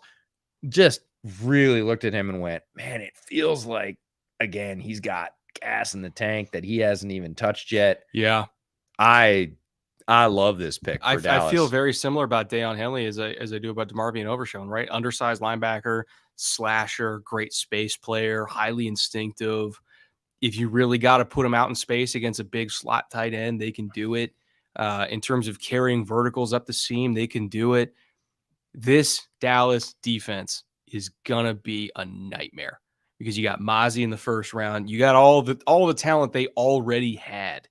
Just really looked at him and went, man, it feels like, again, he's got gas in the tank that he hasn't even touched yet. Yeah. I love this pick for Dallas. I feel very similar about Deion Henley as I do about DeMarvion Overshone, right? Undersized linebacker, slasher, great space player, highly instinctive. If you really got to put him out in space against a big slot tight end, they can do it. In terms of carrying verticals up the seam, they can do it. This Dallas defense is going to be a nightmare because you got Mozzie in the first round. You got all the talent they already had.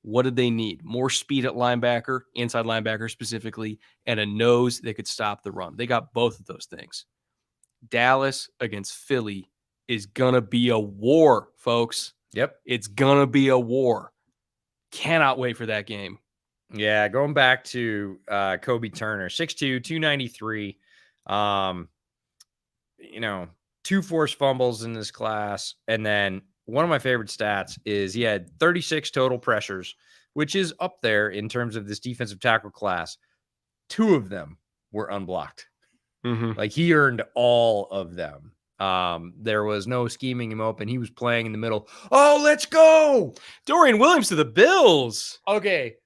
What did they need? More speed at linebacker, inside linebacker specifically, and a nose that could stop the run. They got both of those things. Dallas against Philly is going to be a war, folks. Yep. It's going to be a war. Cannot wait for that game. Yeah, going back to Kobe Turner, 6'2", 293. 2 forced fumbles in this class. And then one of my favorite stats is he had 36 total pressures, which is up there in terms of this defensive tackle class. 2 of them were unblocked. Mm-hmm. Like, he earned all of them. There was no scheming him open. He was playing in the middle. Oh, let's go. Dorian Williams to the Bills. Okay.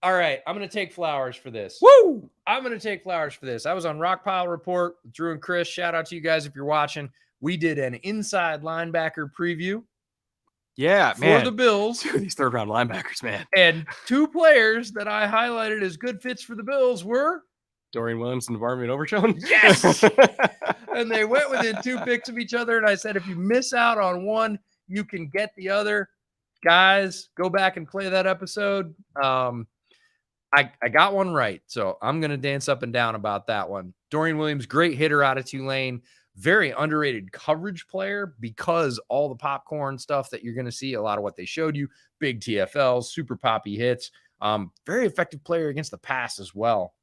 All right. I'm going to take flowers for this. Woo! I'm going to take flowers for this. I was on Rockpile Report with Drew and Chris. Shout out to you guys if you're watching. We did an inside linebacker preview. Yeah, for man. the Bills. These third-round linebackers, man. And 2 players that I highlighted as good fits for the Bills were Dorian Williams and Varmian Overshone. Yes! And they went within 2 picks of each other. And I said, if you miss out on one, you can get the other. Guys, go back and play that episode. I got one right, so I'm going to dance up and down about that one. Dorian Williams, great hitter out of Tulane. Very underrated coverage player because all the popcorn stuff that you're going to see, a lot of what they showed you, big TFLs, super poppy hits. Very effective player against the pass as well.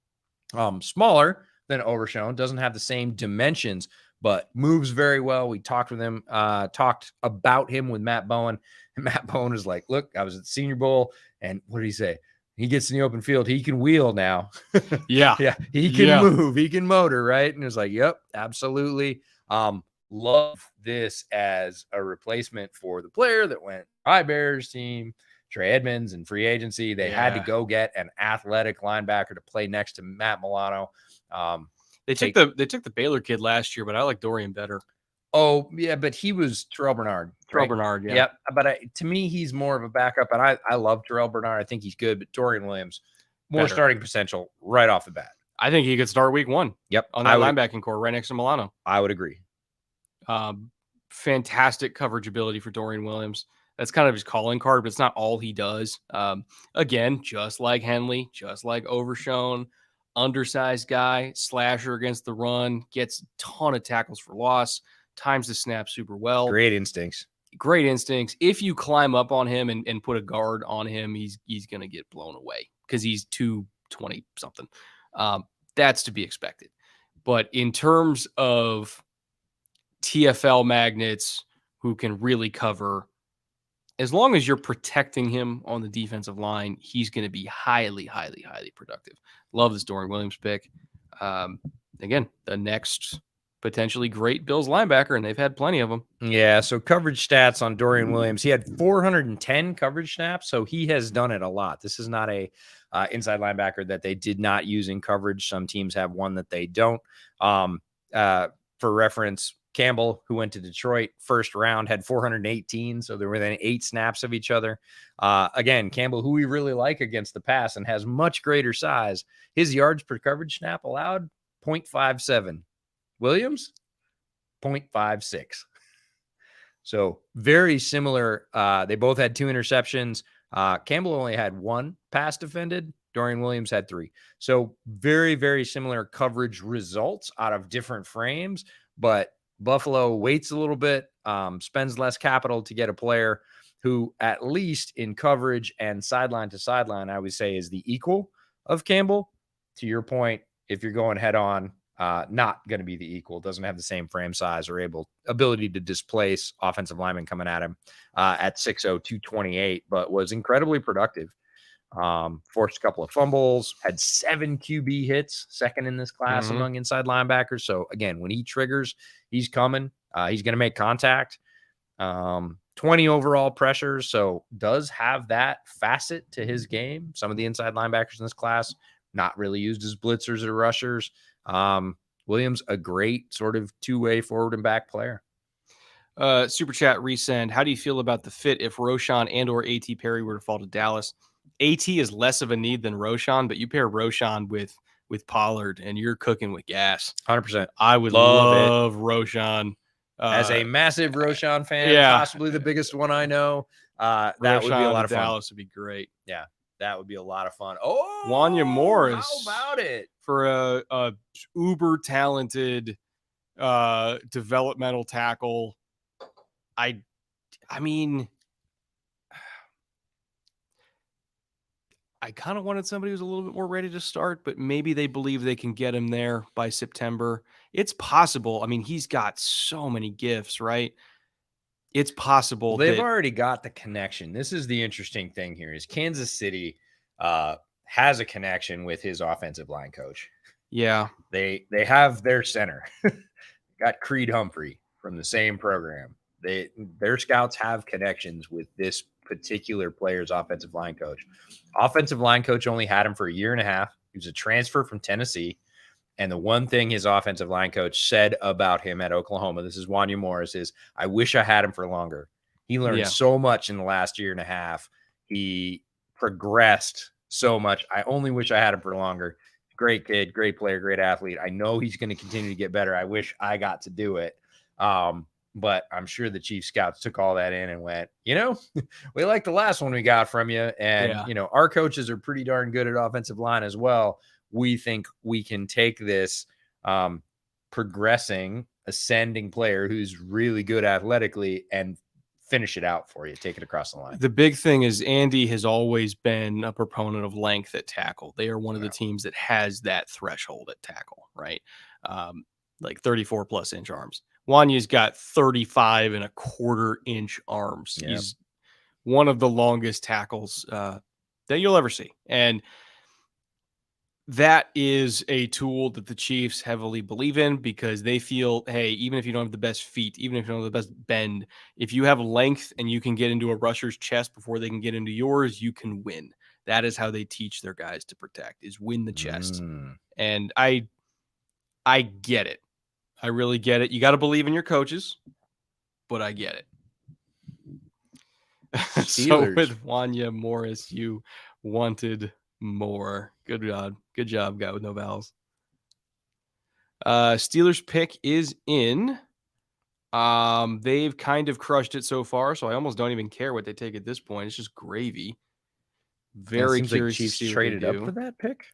Smaller than Overshone, doesn't have the same dimensions, but moves very well. We talked with him, talked about him with Matt Bowen, and Matt Bowen is like, look, I was at the Senior Bowl, and what did he say? He gets in the open field. He can wheel now. Yeah. Yeah. He can move. He can motor, right? And it was like, yep, absolutely. Love this as a replacement for the player that went High Bears team, Trey Edmonds, and free agency. They had to go get an athletic linebacker to play next to Matt Milano. They took the Baylor kid last year, but I like Dorian better. Oh, yeah, but he was Terrell Bernard. Terrell Bernard, yeah. Yep. But to me, he's more of a backup, and I love Terrell Bernard. I think he's good, but Dorian Williams, more Better. starting potential right off the bat. I think he could start week 1. Yep. On that linebacking core right next to Milano. I would agree. Fantastic coverage ability for Dorian Williams. That's kind of his calling card, but it's not all he does. Again, just like Henley, just like Overshone, undersized guy, slasher against the run, gets a ton of tackles for loss, times the snap super well. Great instincts. If you climb up on him and put a guard on him, he's going to get blown away because he's 220 something. That's to be expected. But in terms of TFL magnets who can really cover, as long as you're protecting him on the defensive line, he's going to be highly, highly, highly productive. Love this Dorian Williams pick. Again, the next potentially great Bills linebacker, and they've had plenty of them. Yeah, so coverage stats on Dorian Williams. He had 410 coverage snaps, so he has done it a lot. This is not a inside linebacker that they did not use in coverage. Some teams have one that they don't. For reference, Campbell, who went to Detroit first round, had 418, so they were within 8 snaps of each other. Again, Campbell, who we really like against the pass and has much greater size, his yards per coverage snap allowed 0.57. Williams, 0.56. So very similar. They both had 2 interceptions. Campbell only had 1 pass defended. Dorian Williams had 3. So very, very similar coverage results out of different frames, but Buffalo waits a little bit, spends less capital to get a player who, at least in coverage and sideline to sideline, I would say is the equal of Campbell. To your point, if you're going head on, not going to be the equal, doesn't have the same frame size or ability to displace offensive linemen coming at him at 6'0", 228, but was incredibly productive. Forced a couple of fumbles, had 7 QB hits, second in this class among inside linebackers. So again, when he triggers, he's coming. He's going to make contact. 20 overall pressures, so does have that facet to his game. Some of the inside linebackers in this class not really used as blitzers or rushers. Williams, a great sort of two-way forward and back player. Super chat resend. How do you feel about the fit if Roschon and or A.T. Perry were to fall to Dallas? A.T. is less of a need than Roschon, but you pair Roschon with Pollard and you're cooking with gas. 100%. I would love Roschon. As a massive Roschon fan, possibly the biggest one I know. That would be a lot of fun. Dallas would be great. Yeah, that would be a lot of fun. Oh, Wanya Morris. How about it? For a uber talented developmental tackle. I mean, I kind of wanted somebody who's a little bit more ready to start, but maybe they believe they can get him there by September. It's possible. I mean, he's got so many gifts, right? It's possible. They've already got the connection. This is the interesting thing here is Kansas City has a connection with his offensive line coach. Yeah. They have their center. Got Creed Humphrey from the same program. Their scouts have connections with this particular player's offensive line coach. Offensive line coach only had him for a year and a half. He was a transfer from Tennessee. And the one thing his offensive line coach said about him at Oklahoma, this is Wanya Morris, is I wish I had him for longer. He learned so much in the last year and a half. He progressed so much. I only wish I had him for longer. Great kid, great player, great athlete. I know he's going to continue to get better. I wish I got to do it. But I'm sure the Chief scouts took all that in and went, we like the last one we got from you. And, our coaches are pretty darn good at offensive line as well. We think we can take this progressing, ascending player who's really good athletically and finish it out for you, take it across the line. The big thing is Andy has always been a proponent of length at tackle. They are one of the teams that has that threshold at tackle, right? Like 34 plus inch arms. Wanya's got 35 and a quarter inch arms. Yep. He's one of the longest tackles that you'll ever see. And that is a tool that the Chiefs heavily believe in because they feel, hey, even if you don't have the best feet, even if you don't have the best bend, if you have length and you can get into a rusher's chest before they can get into yours, you can win. That is how they teach their guys to protect, is win the chest. And I get it. I really get it. You got to believe in your coaches, but I get it. So with Wanya Morris, you wanted more. Good job, guy with no vowels. Steelers pick is in. They've kind of crushed it so far, so I almost don't even care what they take at this point. It's just gravy. Very curious. Like Chiefs traded up for that pick.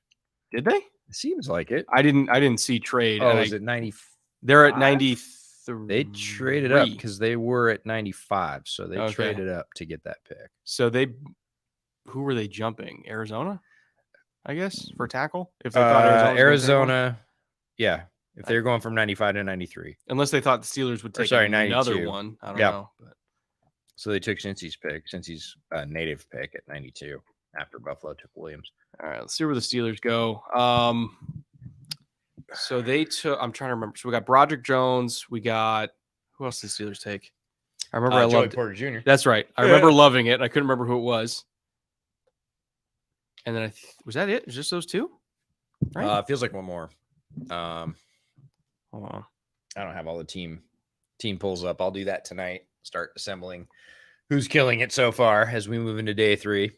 Did they? It seems like it. I didn't see trade. Oh, is it 90? They're at 93. They traded up because they were at 95, so they traded up to get that pick. So who were they jumping? Arizona, I guess, for tackle. If they thought Arizona, yeah. If they're going from 95 to 93, unless they thought the Steelers would take another one, I don't know. But. So they took Cincy's pick, Cincy's native pick at 92 after Buffalo took Williams. All right, let's see where the Steelers go. So they took. I'm trying to remember. So we got Broderick Jones. We got who else did the Steelers take? I remember I loved Porter Jr. That's right. I remember loving it. I couldn't remember who it was. And then was that it? Just those two? Right. It feels like one more. Hold on. I don't have all the team pulls up. I'll do that tonight. Start assembling who's killing it so far as we move into day 3.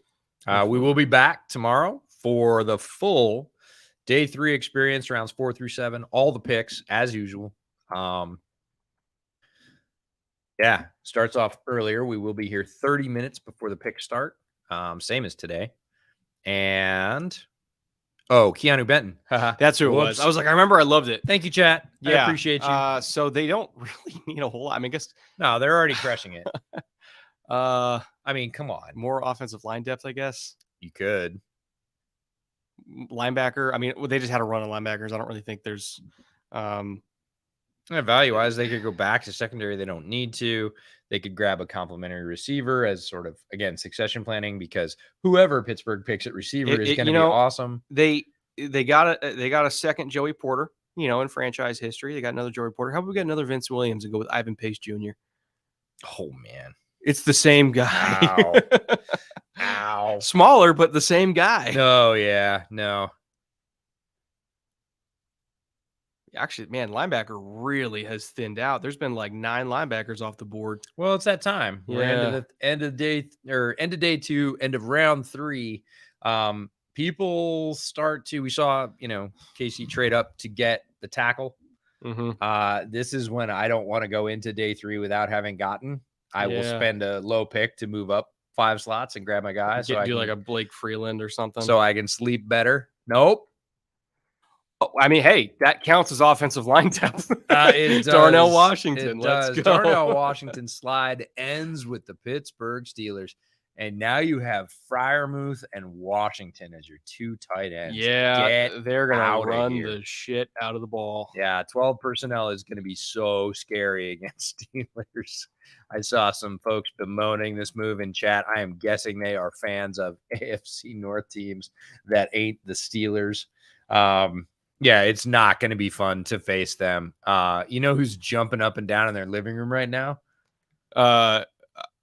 We will be back tomorrow for the full day 3 experience, rounds 4 through 7, all the picks as usual. Starts off earlier. We will be here 30 minutes before the picks start. Same as today. And Keanu Benton. That's who it was. I was like, I remember I loved it. Thank you, chat. Yeah. I appreciate you. So they don't really need a whole lot. I mean, I guess no, they're already crushing it. I mean, come on. More offensive line depth, I guess. You could. Linebacker. I mean, they just had a run of linebackers. I don't really think there's value-wise, they could go back to secondary. They don't need to. They could grab a complimentary receiver as sort of, again, succession planning, because whoever Pittsburgh picks at receiver is going to be awesome. They got a second Joey Porter, in franchise history. They got another Joey Porter. How about we get another Vince Williams and go with Ivan Pace Jr.? Oh, man. It's the same guy. Ow. Smaller, but the same guy. No, yeah. No. Actually, man, linebacker really has thinned out. There's been like 9 linebackers off the board. Well, it's that time. Yeah. We're end of day 2, end of round 3. People start to, we saw, Casey trade up to get the tackle. Mm-hmm. This is when I don't want to go into day 3 without having gotten. I will spend a low pick to move up 5 slots and grab my guy. So I do can, like a Blake Freeland or something. so I can sleep better. Nope. Oh, I mean, hey, that counts as offensive line depth. It does. Darnell Washington. It Let's does. go. Darnell Washington slide ends with the Pittsburgh Steelers. And now you have Freiermuth and Washington as your 2 tight ends. Yeah, they're going outta to run here. the shit out of the ball. Yeah, 12 personnel is going to be so scary against Steelers. I saw some folks bemoaning this move in chat. I am guessing they are fans of AFC North teams that ain't the Steelers. Yeah, it's not going to be fun to face them. You know who's jumping up and down in their living room right now?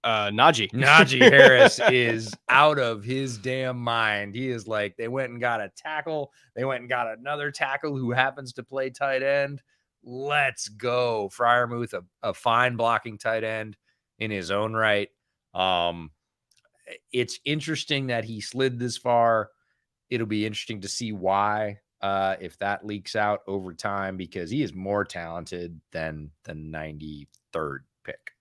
Najee Harris is out of his damn mind. He is like, they went and got a tackle. They went and got another tackle who happens to play tight end. Let's go. Freiermuth, a fine blocking tight end in his own right. It's interesting that he slid this far. It'll be interesting to see why, if that leaks out over time, because he is more talented than the 93rd pick.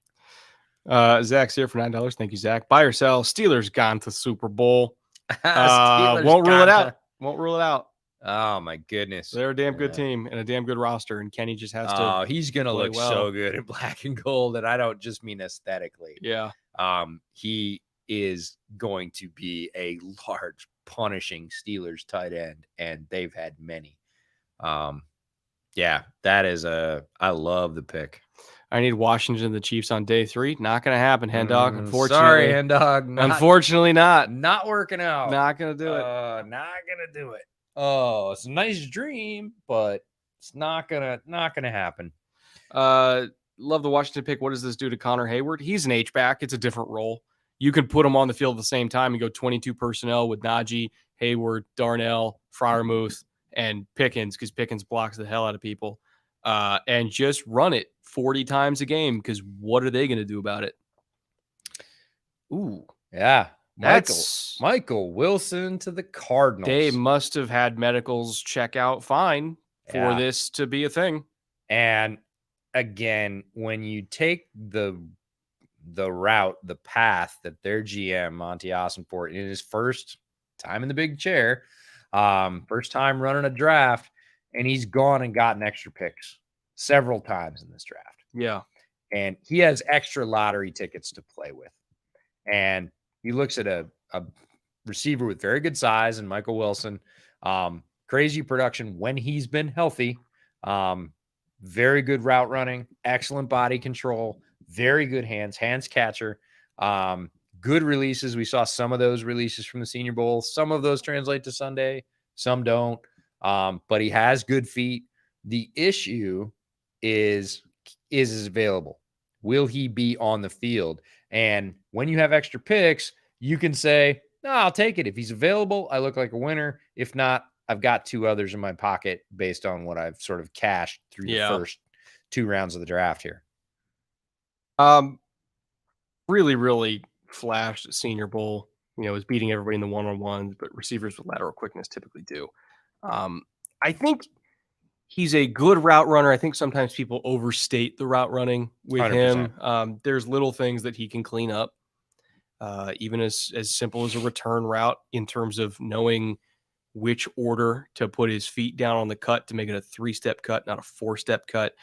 Zach's here for $9. Thank you, Zach. Buy or sell. Steelers gone to Super Bowl. Steelers Won't rule it gone out. Won't rule it out. Oh my goodness. They're a damn good team and a damn good roster, and Kenny just has to. Oh, he's gonna play look well. so good in black and gold, and I don't just mean aesthetically. Yeah. He is going to be a large punishing Steelers tight end, and they've had many. Yeah, that is I love the pick. I need Washington and the Chiefs on day 3. Not going to happen, Hen Dog. Unfortunately. Sorry, Hen Dog. Unfortunately not. Not working out. Not going to do it. Not going to do it. Oh, it's a nice dream, but it's not gonna happen. Love the Washington pick. What does this do to Connor Hayward? He's an H-back. It's a different role. You could put him on the field at the same time and go 22 personnel with Najee, Hayward, Darnell, Freiermuth, and Pickens, because Pickens blocks the hell out of people. And just run it 40 times a game, because what are they going to do about it? Ooh, yeah. Michael Wilson to the Cardinals. They must have had medicals check out fine for this to be a thing. And again, when you take the route, the path that their GM, Monty Ossenfort, in his first time in the big chair, first time running a draft, and he's gone and gotten extra picks several times in this draft. Yeah. And he has extra lottery tickets to play with. And he looks at a receiver with very good size and Michael Wilson, crazy production when he's been healthy, very good route running, excellent body control, very good hands catcher, good releases. We saw some of those releases from the Senior Bowl. Some of those translate to Sunday, some don't. But he has good feet. The issue is his available. Will he be on the field? And when you have extra picks, you can say, no, I'll take it. If he's available, I look like a winner. If not, I've got 2 others in my pocket based on what I've sort of cashed through the first 2 rounds of the draft here. Really, really flashed at Senior Bowl. Was beating everybody in the one-on-ones, but receivers with lateral quickness typically do. I think he's a good route runner. I think sometimes people overstate the route running with 100%. him. There's little things that he can clean up, even as simple as a return route, in terms of knowing which order to put his feet down on the cut to make it a 3-step cut, not a 4-step cut.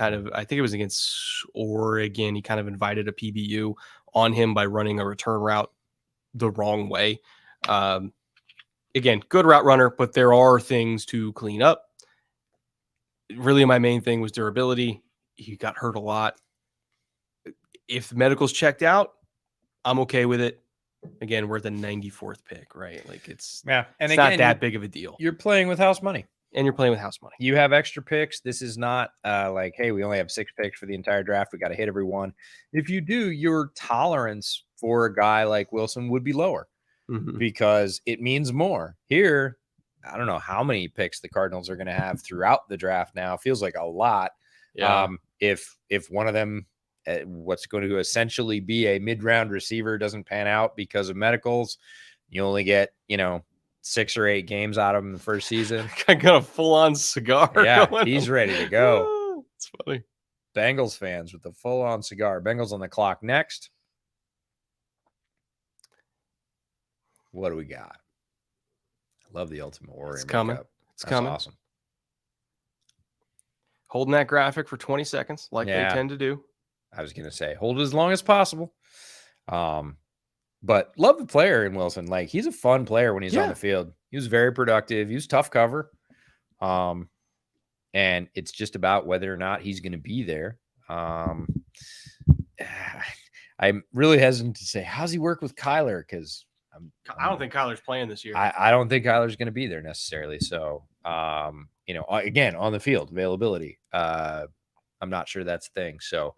I think it was against Oregon. He kind of invited a PBU on him by running a return route the wrong way. Again, good route runner, but there are things to clean up. Really, my main thing was durability. He got hurt a lot. If the medical's checked out, I'm okay with it. Again, we're at the 94th pick, right? Like it's and it's again, not that big of a deal. You're playing with house money. And you're playing with house money. You have extra picks. This is not like, hey, we only have 6 picks for the entire draft. We got to hit every one. If you do, your tolerance for a guy like Wilson would be lower. Because it means more. Here, I don't know how many picks the Cardinals are going to have throughout the draft now. It feels like a lot. Yeah. If one of them, what's going to essentially be a mid-round receiver, doesn't pan out because of medicals, you only get, 6 or 8 games out of him in the first season. I got a full-on cigar. Yeah, he's ready to go. It's funny. Bengals fans with the full-on cigar. Bengals on the clock next. What do we got? I love the Ultimate Warrior It's coming. makeup. It's That's coming. awesome. Holding that graphic for 20 seconds like they tend to do. I was going to say, hold it as long as possible. But love the player in Wilson. Like, he's a fun player when he's on the field. He was very productive. He was tough cover. And it's just about whether or not he's going to be there. I'm really hesitant to say, how's he work with Kyler? Because I don't think Kyler's playing this year. I don't think Kyler's going to be there necessarily. So, again, on the field availability, I'm not sure that's a thing. So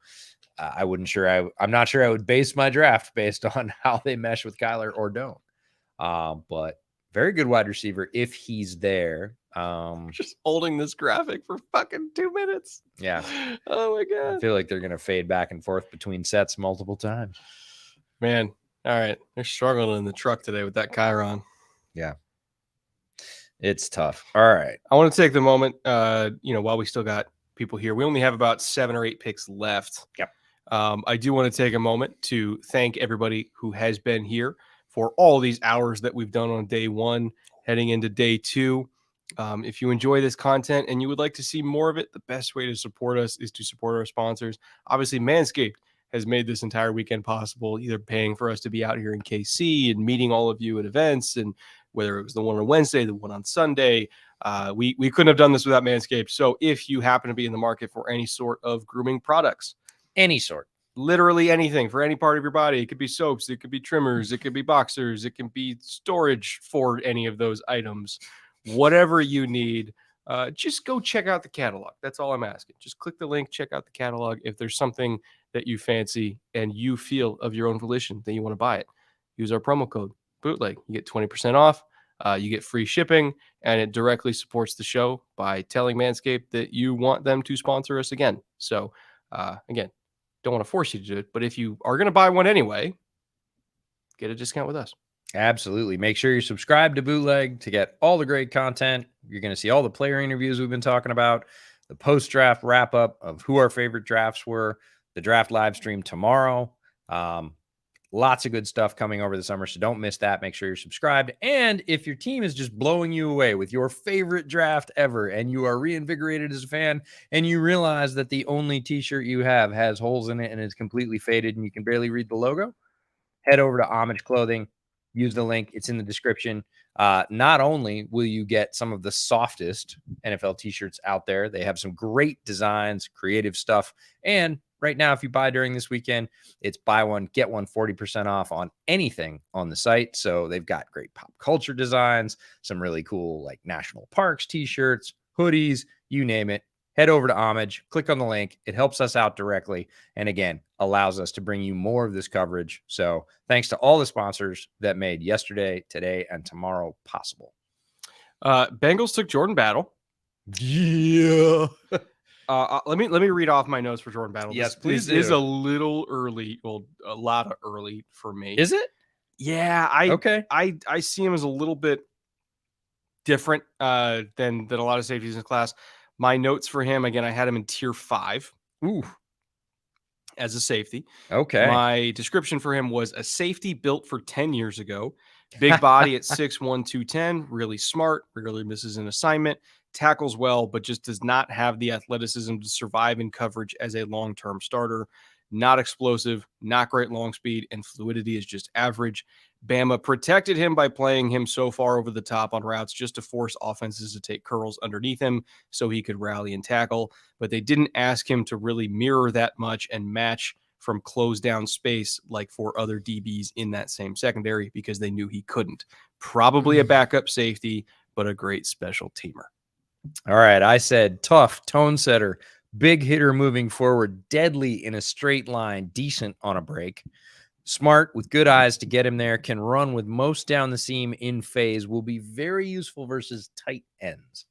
I'm not sure I would base my draft based on how they mesh with Kyler or don't. But very good wide receiver if he's there. Just holding this graphic for fucking 2 minutes. Yeah. Oh my God. I feel like they're going to fade back and forth between sets multiple times. Man. All right. They're struggling in the truck today with that Chiron. Yeah. It's tough. All right. I want to take the moment, while we still got people here, we only have about 7 or 8 picks left. Yep. I do want to take a moment to thank everybody who has been here for all these hours that we've done on day 1, heading into day 2. If you enjoy this content and you would like to see more of it, the best way to support us is to support our sponsors. Obviously, Manscaped has made this entire weekend possible, either paying for us to be out here in KC and meeting all of you at events, and whether it was the one on Wednesday, the one on Sunday, we couldn't have done this without Manscaped. So if you happen to be in the market for any sort of grooming products, any sort, literally anything for any part of your body, it could be soaps, it could be trimmers, it could be boxers, it can be storage for any of those items, whatever you need, just go check out the catalog. That's all I'm asking. Just click the link, check out the catalog. If there's something that you fancy and you feel of your own volition that you want to buy it, use our promo code BOOTLEG. You get 20% off, you get free shipping, and it directly supports the show by telling Manscaped that you want them to sponsor us again. So again, don't want to force you to do it, but if you are going to buy one anyway, get a discount with us. Absolutely. Make sure you're subscribed to Bootleg to get all the great content. You're going to see all the player interviews we've been talking about, the post-draft wrap-up of who our favorite drafts were, the draft live stream tomorrow. Lots of good stuff coming over the summer, so don't miss that. Make sure you're subscribed. And if your team is just blowing you away with your favorite draft ever and you are reinvigorated as a fan and you realize that the only t-shirt you have has holes in it and is completely faded and you can barely read the logo, head over to Homage Clothing. Use the link. It's in the description. Not only will you get some of the softest NFL t-shirts out there, they have some great designs, creative stuff. And right now, if you buy during this weekend, it's buy one, get one 40% off on anything on the site. So they've got great pop culture designs, some really cool like national parks t-shirts, hoodies, you name it. Head over to Homage, click on the link. It helps us out directly. And again, allows us to bring you more of this coverage. So thanks to all the sponsors that made yesterday, today, and tomorrow possible. Bengals took Jordan Battle. Yeah. Let me read off my notes for Jordan Battle. Yes, this please is a little early. Well, a lot of early for me. Is it? Yeah. I see him as a little bit different than a lot of safeties in the class. My notes for him, again, I had him in tier 5. Ooh. As a safety. Okay. My description for him was a safety built for 10 years ago. Big body at 6'1", 210, really smart, rarely misses an assignment, tackles well, but just does not have the athleticism to survive in coverage as a long-term starter. Not explosive, not great long speed, and fluidity is just average. Bama protected him by playing him so far over the top on routes just to force offenses to take curls underneath him so he could rally and tackle. But they didn't ask him to really mirror that much and match from closed down space like for other DBs in that same secondary because they knew he couldn't. Probably a backup safety, but a great special teamer. All right. I said tough, tone setter, big hitter moving forward, deadly in a straight line, decent on a break. Smart with good eyes to get him there, can run with most down the seam in phase, will be very useful versus tight ends.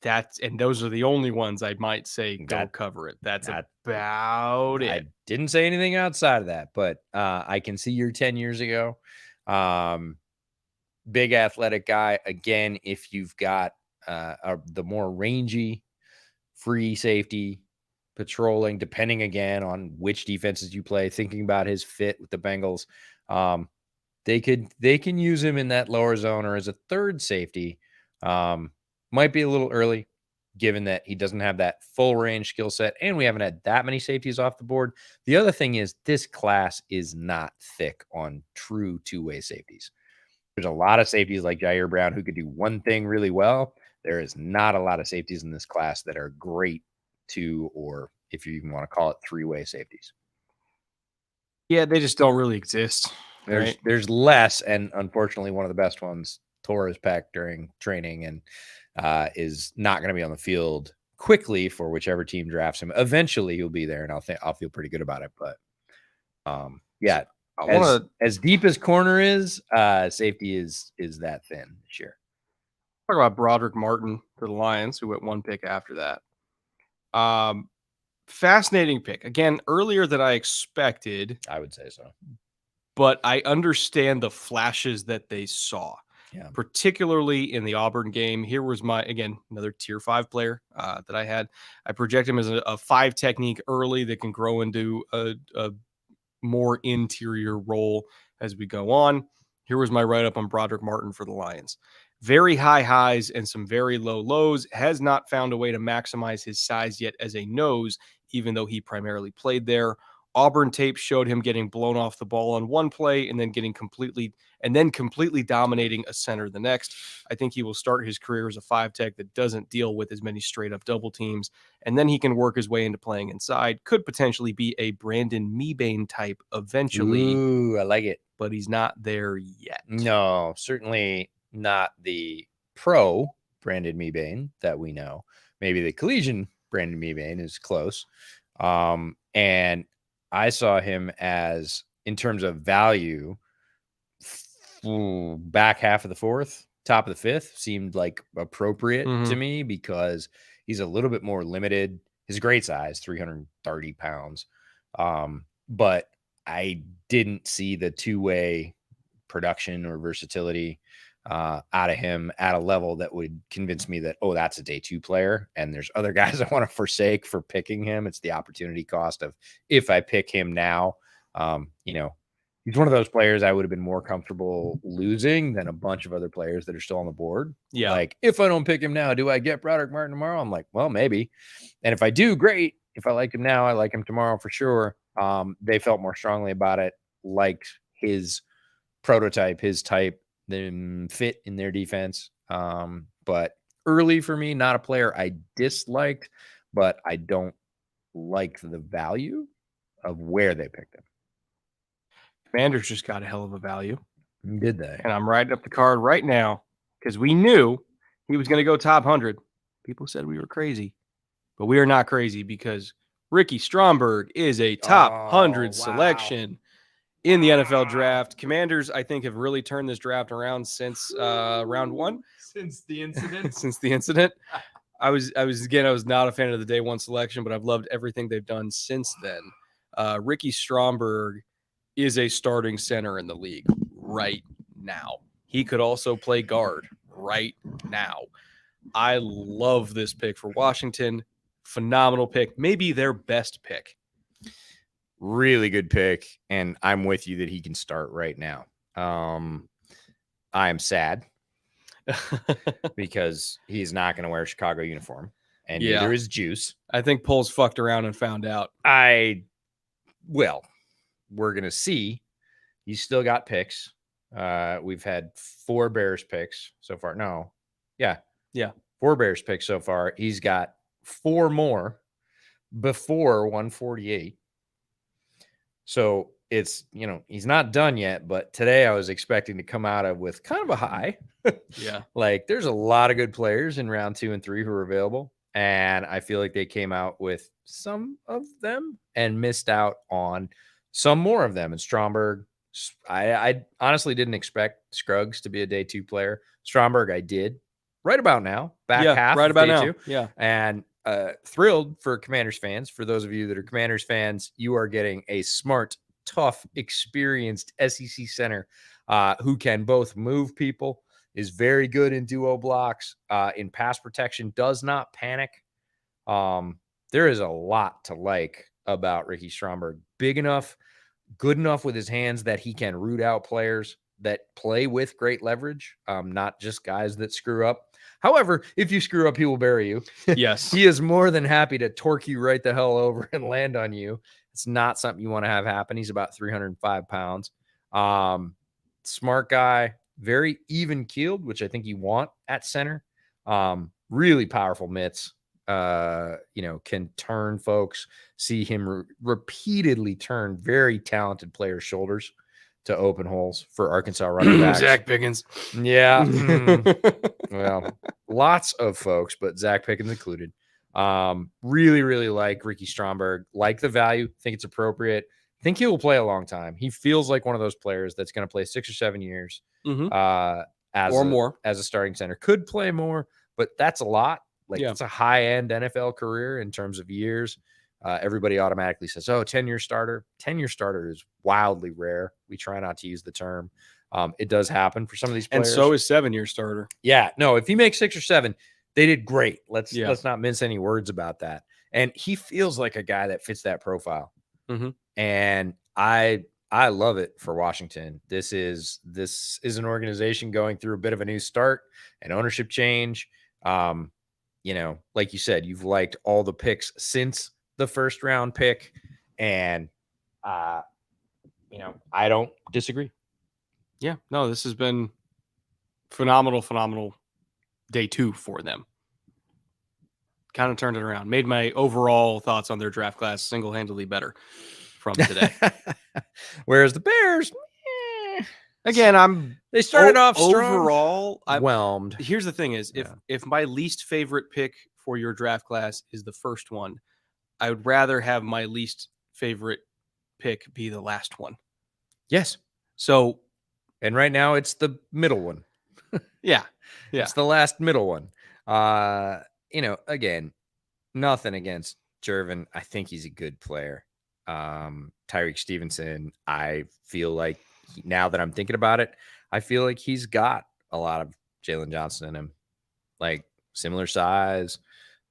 And those are the only ones I might say go cover it. That's about it. I didn't say anything outside of that, but I can see your 10 years ago. Big athletic guy. Again, if you've got the more rangy free safety patrolling, depending again on which defenses you play, thinking about his fit with the Bengals. they can use him in that lower zone or as a third safety. Might be a little early, given that he doesn't have that full range skill set, and we haven't had that many safeties off the board. The other thing is this class is not thick on true two-way safeties. There's a lot of safeties like Jair Brown who could do one thing really well. There is not a lot of safeties in this class that are great two, or if you even want to call it three-way safeties. Yeah, they just don't really exist. Right? There's less, and unfortunately, one of the best ones tore his pec during training and is not going to be on the field quickly for whichever team drafts him. Eventually, he'll be there, and I'll feel pretty good about it. But yeah, as deep as corner is, safety is that thin this year. Talk about Broderick Martin for the Lions, who went one pick after that. Fascinating pick. Again, earlier than I expected. I would say so. But I understand the flashes that they saw, particularly in the Auburn game. Here was another tier 5 player that I had. I project him as a 5 technique early that can grow into a more interior role as we go on. Here was my write-up on Broderick Martin for the Lions. Very high highs and some very low lows. Has not found a way to maximize his size yet as a nose, even though he primarily played there. Auburn tape showed him getting blown off the ball on one play and then completely dominating a center the next. I think he will start his career as a 5 tech that doesn't deal with as many straight up double teams, and then he can work his way into playing inside. Could potentially be a Brandon Mebane type eventually. Ooh, I like it. But he's not there yet. No, certainly not the pro Brandon Mebane that we know. Maybe the collegiate Brandon Mebane is close. And I saw him as, in terms of value, back half of the 4th, top of the 5th seemed like appropriate to me because he's a little bit more limited. His great size, 330 pounds. But I didn't see the two-way production or versatility out of him at a level that would convince me that, oh, that's a day 2 player. And there's other guys I want to forsake for picking him. It's the opportunity cost of, if I pick him now, he's one of those players I would have been more comfortable losing than a bunch of other players that are still on the board. Yeah. Like, if I don't pick him now, do I get Broderick Martin tomorrow? I'm like, well, maybe. And if I do, great. If I like him now, I like him tomorrow for sure. They felt more strongly about it, liked his prototype, his type, then fit in their defense. But early for me, not a player I disliked, but I don't like the value of where they picked him. Commanders just got a hell of a value. Did they? And I'm writing up the card right now because we knew he was going to go top 100. People said we were crazy, but we are not crazy because Ricky Stromberg is a top 100 selection in the NFL draft. Commanders, I think, have really turned this draft around since round 1. Since the incident. Since the incident. I was not a fan of the day 1 selection, but I've loved everything they've done since then. Ricky Stromberg is a starting center in the league right now. He could also play guard right now. I love this pick for Washington. Phenomenal pick. Maybe their best pick. Really good pick. And I'm with you that he can start right now. I am sad because he's not going to wear a Chicago uniform. And neither is Juice. I think Poles fucked around and found out. We're going to see. He's still got picks. We've had 4 Bears picks so far. No. Yeah. 4 Bears picks so far. He's got 4 more before 148. So it's, he's not done yet, but today I was expecting to come out with kind of a high. Yeah. Like, there's a lot of good players in round 2 and 3 who are available. And I feel like they came out with some of them and missed out on some more of them. And Stromberg, I honestly didn't expect Scruggs to be a day 2 player. Stromberg, I did. Right about now. Half right about day now. 2. Yeah. And thrilled for Commanders fans. For those of you that are Commanders fans, you are getting a smart, tough, experienced SEC center who can both move people, is very good in duo blocks, in pass protection, does not panic. There is a lot to like about Ricky Stromberg. Big enough, good enough with his hands that he can root out players, that play with great leverage, not just guys that screw up. However, if you screw up, he will bury you. Yes. He is more than happy to torque you right the hell over and land on you. It's not something you want to have happen. He's about 305 pounds. Smart guy, very even keeled, which I think you want at center. Really powerful mitts. Can turn folks. See him repeatedly turn very talented players' shoulders to open holes for Arkansas running backs. Zach Pickens. Yeah. Well, lots of folks, but Zach Pickens included. Really, really like Ricky Stromberg. Like the value. Think it's appropriate. Think he will play a long time. He feels like one of those players that's going to play 6 or 7 years more as a starting center. Could play more, but that's a lot. Like it's a high-end NFL career in terms of years. Everybody automatically says, 10-year starter. 10-year starter is wildly rare. We try not to use the term. It does happen for some of these players. And so is 7-year starter. Yeah. No, if he makes 6 or 7, they did great. Let's not mince any words about that. And he feels like a guy that fits that profile. Mm-hmm. And I love it for Washington. This is an organization going through a bit of a new start, an ownership change. Like you said, you've liked all the picks since the first round pick. And, I don't disagree. Yeah, no, this has been phenomenal day 2 for them. Kind of turned it around. Made my overall thoughts on their draft class single-handedly better from today. Whereas the Bears, again, they started off strong. Overall, I'm whelmed. Here's the thing is, if my least favorite pick for your draft class is the first one, I would rather have my least favorite pick be the last one. Yes. So, and right now it's the middle one. Yeah. It's the last middle one. Again, nothing against Jervin. I think he's a good player. Tyreek Stevenson, I feel like now that I'm thinking about it, I feel like he's got a lot of Jalen Johnson in him. Like similar size,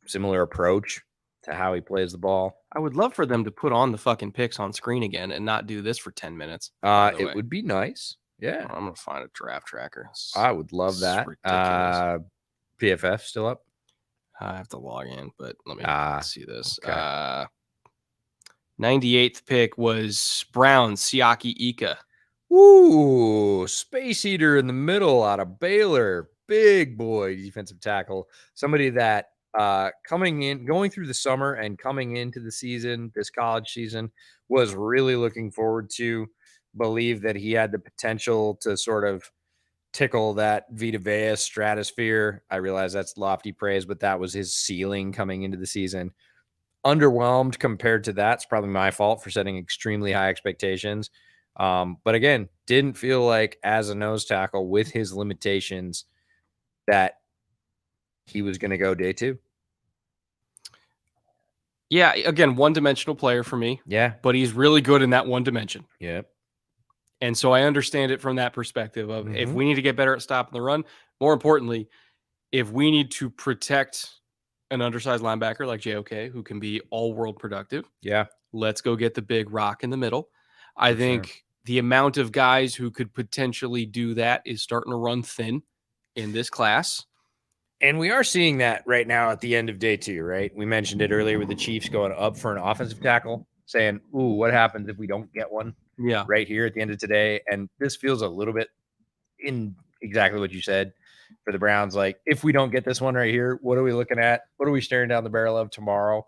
similar approach to how he plays the ball. I would love for them to put on the fucking picks on screen again and not do this for 10 minutes. It would be nice. Yeah. I'm going to find a draft tracker. I would love that. Ridiculous. PFF still up? I have to log in, but let me see this. Okay. 98th pick was Brown, Siaki Ika. Ooh, space eater in the middle out of Baylor. Big boy defensive tackle. Somebody that going through the summer and coming into the season, this college season, was really looking forward to. Believe that he had the potential to sort of tickle that Vita Vea stratosphere. I realize that's lofty praise, but that was his ceiling coming into the season. Underwhelmed compared to that. It's probably my fault for setting extremely high expectations. But again, didn't feel like as a nose tackle with his limitations that he was going to go day 2. Yeah, again, one-dimensional player for me. Yeah. But he's really good in that one dimension. Yeah. And so I understand it from that perspective of if we need to get better at stopping the run, more importantly, if we need to protect an undersized linebacker like JOK, who can be all-world productive, let's go get the big rock in the middle. I think the amount of guys who could potentially do that is starting to run thin in this class. And we are seeing that right now at the end of day 2, right? We mentioned it earlier with the Chiefs going up for an offensive tackle, saying, ooh, what happens if we don't get one? Yeah. Right here at the end of today. And this feels a little bit in exactly what you said for the Browns. Like, if we don't get this one right here, what are we looking at? What are we staring down the barrel of tomorrow?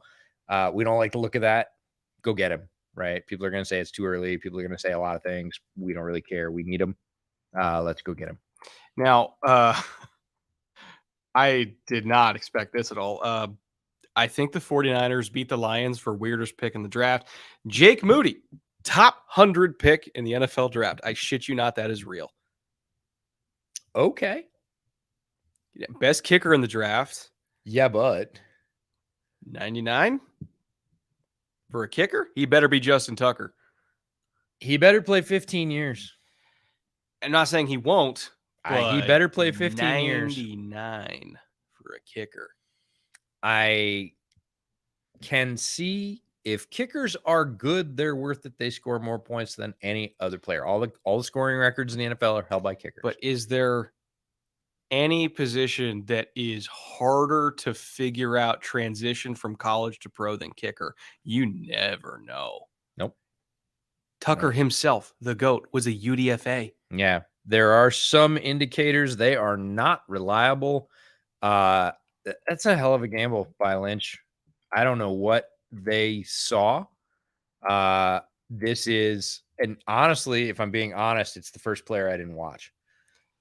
We don't like to look at that. Go get him, right? People are going to say it's too early. People are going to say a lot of things. We don't really care. We need him. Let's go get him. Now, I did not expect this at all. I think the 49ers beat the Lions for weirdest pick in the draft. Jake Moody, top 100 pick in the NFL draft. I shit you not, that is real. Okay. Yeah, best kicker in the draft. Yeah, but 99 for a kicker? He better be Justin Tucker. He better play 15 years. I'm not saying he won't. He better play 15 years. 99 for a kicker. I can see if kickers are good, they're worth it. They score more points than any other player. All the scoring records in the NFL are held by kickers. But is there any position that is harder to figure out transition from college to pro than kicker? You never know. Nope. Tucker himself, the GOAT, was a UDFA. Yeah. There are some indicators they are not reliable. That's a hell of a gamble by Lynch. I don't know what they saw. This is, and honestly, if I'm being honest, it's the first player I didn't watch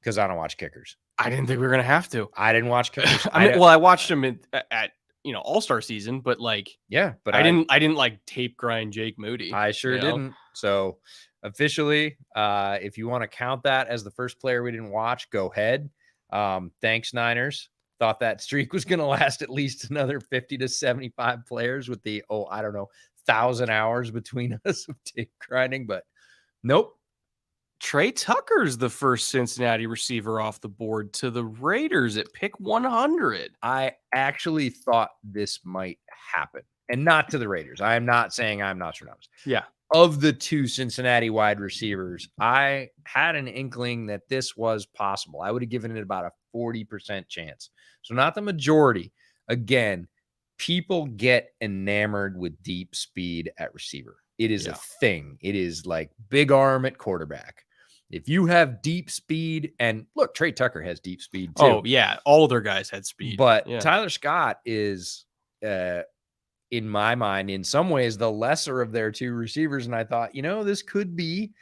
because I don't watch kickers. I didn't think we were going to have to. I didn't watch kickers. I watched him at All-Star season, but but I didn't like tape grind Jake Moody. I sure didn't. So officially, if you want to count that as the first player we didn't watch, go ahead. Thanks, Niners. Thought that streak was going to last at least another 50 to 75 players with the 1,000 hours between us of tape grinding, but nope. Trey Tucker's the first Cincinnati receiver off the board to the Raiders at pick 100. I actually thought this might happen, and not to the Raiders. I am not saying I'm Nostradamus. Yeah. Of the two Cincinnati wide receivers, I had an inkling that this was possible. I would have given it about a 40% chance. So not the majority. Again, people get enamored with deep speed at receiver. It is a thing. It is like big arm at quarterback. If you have deep speed, and look, Trey Tucker has deep speed too. Oh, yeah. All their guys had speed. But Tyler Scott is, in my mind, in some ways, the lesser of their two receivers. And I thought, this could be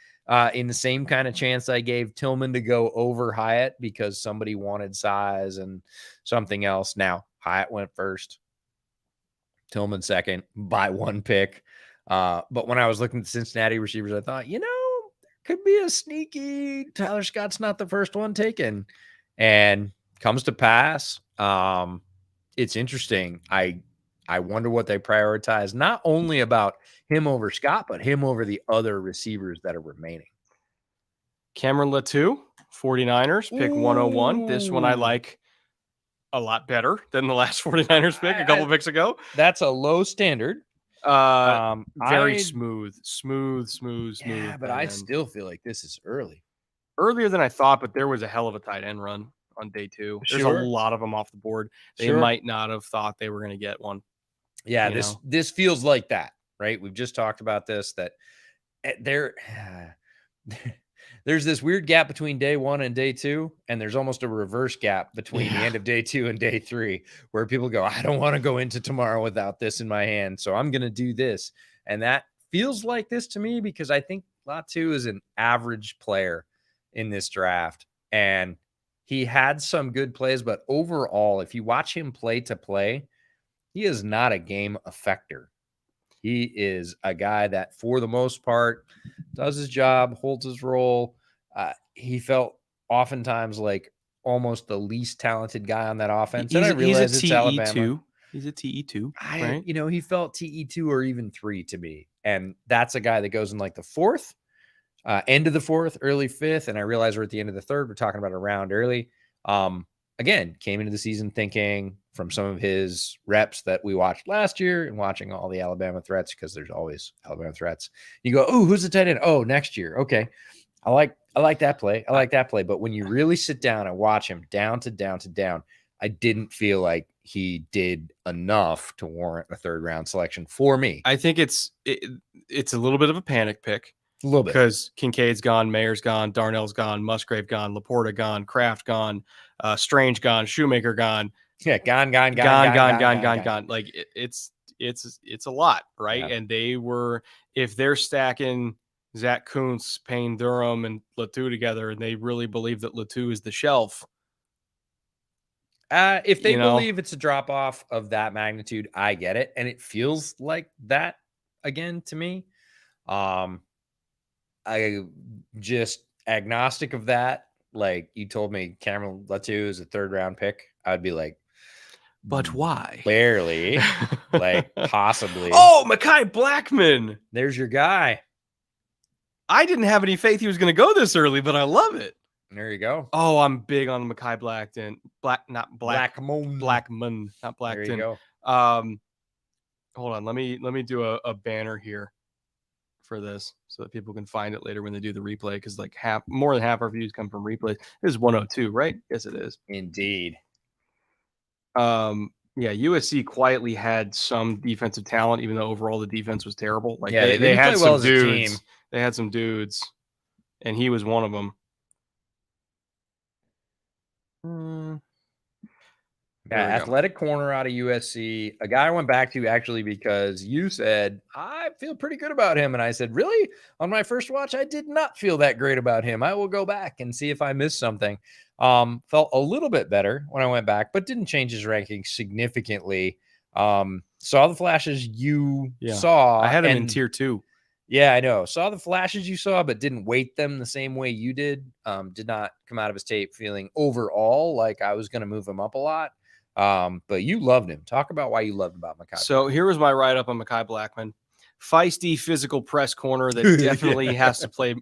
in the same kind of chance I gave Tillman to go over Hyatt because somebody wanted size and something else. Now, Hyatt went first, Tillman second by one pick. But when I was looking at the Cincinnati receivers, I thought, could be a sneaky Tyler Scott's not the first one taken, and comes to pass. It's interesting. I wonder what they prioritize, not only about him over Scott, but him over the other receivers that are remaining. Cameron Latou, 49ers, pick 101. This one I like a lot better than the last 49ers pick a couple picks ago. That's a low standard. Very smooth. Yeah, but I still feel like this is earlier than I thought, but there was a hell of a tight end run on day two. There's a lot of them off the board. They might not have thought they were going to get one. Yeah, this feels like that, right? We've just talked about this, that there's this weird gap between day one and day two, and there's almost a reverse gap between the end of day two and day three, where people go, I don't want to go into tomorrow without this in my hand, so I'm going to do this. And that feels like this to me because I think Latou is an average player in this draft, and he had some good plays, but overall, if you watch him play to play, he is not a game effector. He is a guy that, for the most part, does his job, holds his role. He felt oftentimes like almost the least talented guy on that offense. And I realize it's Alabama. He's a TE2, right? He felt TE2 or even 3 to me. And that's a guy that goes in like the fourth, end of the fourth, early fifth. And I realize we're at the end of the third. We're talking about a round early. Again, came into the season thinking from some of his reps that we watched last year and watching all the Alabama threats, because there's always Alabama threats. You go, oh, who's the tight end? Oh, next year. Okay. I like that play. I like that play. But when you really sit down and watch him down to down, I didn't feel like he did enough to warrant a third round selection for me. I think it's a little bit of a panic pick. A little bit. Because Kincaid's gone, Mayer's gone, Darnell's gone, Musgrave gone, LaPorta gone, Kraft gone, Strange gone, Schoonmaker gone. Yeah, gone. Like it's a lot, right? Yeah. And if they're stacking Zach Kuntz, Payne Durham, and Latou together, and they really believe that Latou is the shelf. If they believe it's a drop off of that magnitude, I get it. And it feels like that again to me. I just agnostic of that. Like you told me Cameron Latou is a third round pick, I'd be like, but why? Barely. Like possibly. Oh, Mekhi Blackman. There's your guy. I didn't have any faith he was going to go this early, but I love it. There you go. Oh, I'm big on Mekhi Blackman. Blackmon, not Blackton. There you go. hold on. Let me do a banner here for this so that people can find it later when they do the replay, because like more than half our views come from replays. This is 102, right? Yes, it is. Indeed. Yeah, USC quietly had some defensive talent, even though overall the defense was terrible. Like Yeah, they they didn't had play some well as a dudes. team. They had some dudes, and he was one of them. Yeah, athletic corner out of USC. A guy I went back to actually because you said, I feel pretty good about him. And I said, really? On my first watch, I did not feel that great about him. I will go back and see if I missed something. Felt a little bit better when I went back, but didn't change his ranking significantly. Saw the flashes you saw. I had him in tier 2. Yeah, I know. Saw the flashes you saw, but didn't weight them the same way you did. Did not come out of his tape feeling overall like I was going to move him up a lot. But you loved him. Talk about why you loved about Mekhi. So here was my write-up on Mekhi Blackmon. Feisty physical press corner that definitely has to play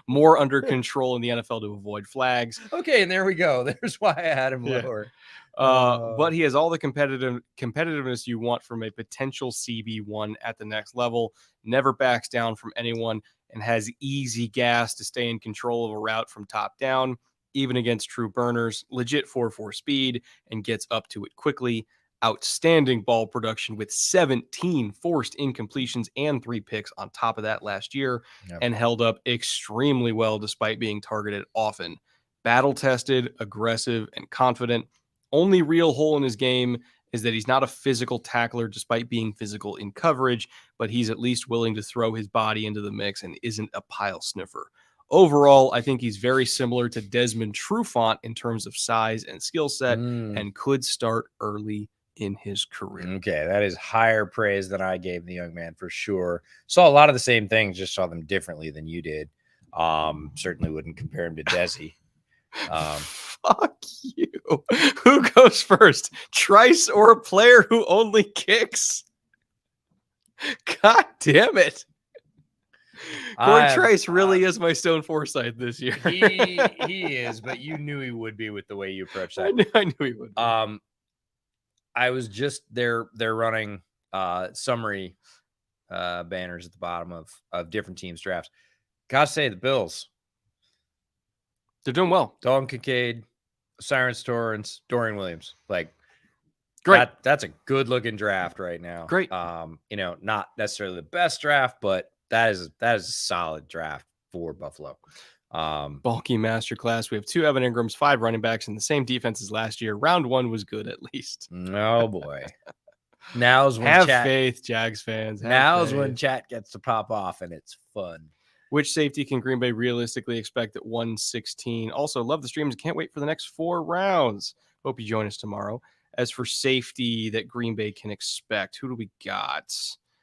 more under control in the NFL to avoid flags. Okay, and there we go. There's why I had him lower. But he has all the competitiveness you want from a potential CB1 at the next level, never backs down from anyone, and has easy gas to stay in control of a route from top down, even against true burners, legit 4.4 speed, and gets up to it quickly. Outstanding ball production with 17 forced incompletions and 3 picks on top of that last year, and held up extremely well despite being targeted often. Battle-tested, aggressive, and confident. Only real hole in his game is that he's not a physical tackler despite being physical in coverage, but he's at least willing to throw his body into the mix and isn't a pile sniffer. Overall, I think he's very similar to Desmond Trufant in terms of size and skill set, and could start early in his career. Okay, that is higher praise than I gave the young man for sure. Saw a lot of the same things, just saw them differently than you did. Certainly wouldn't compare him to Desi. Fuck you. Who goes first? Trice or a player who only kicks? God damn it. Corey Trice really is my Stone Forsythe this year. He is, but you knew he would be with the way you approached that. I knew he would. I was just they're running summary banners at the bottom of different teams' drafts. Gotta say, the Bills. They're doing well. Dalton Kincaid, Cyrus Torrance, Dorian Williams. Like, great. That's a good looking draft right now. Great. Not necessarily the best draft, but that is a solid draft for Buffalo. Bulky masterclass. We have 2 Evan Ingrams, 5 running backs in the same defense as last year. Round 1 was good at least. Oh boy. Now's when have faith, Jags fans. Now's when chat gets to pop off and it's fun. Which safety can Green Bay realistically expect at 116? Also, love the streams. Can't wait for the next 4 rounds. Hope you join us tomorrow. As for safety that Green Bay can expect, who do we got?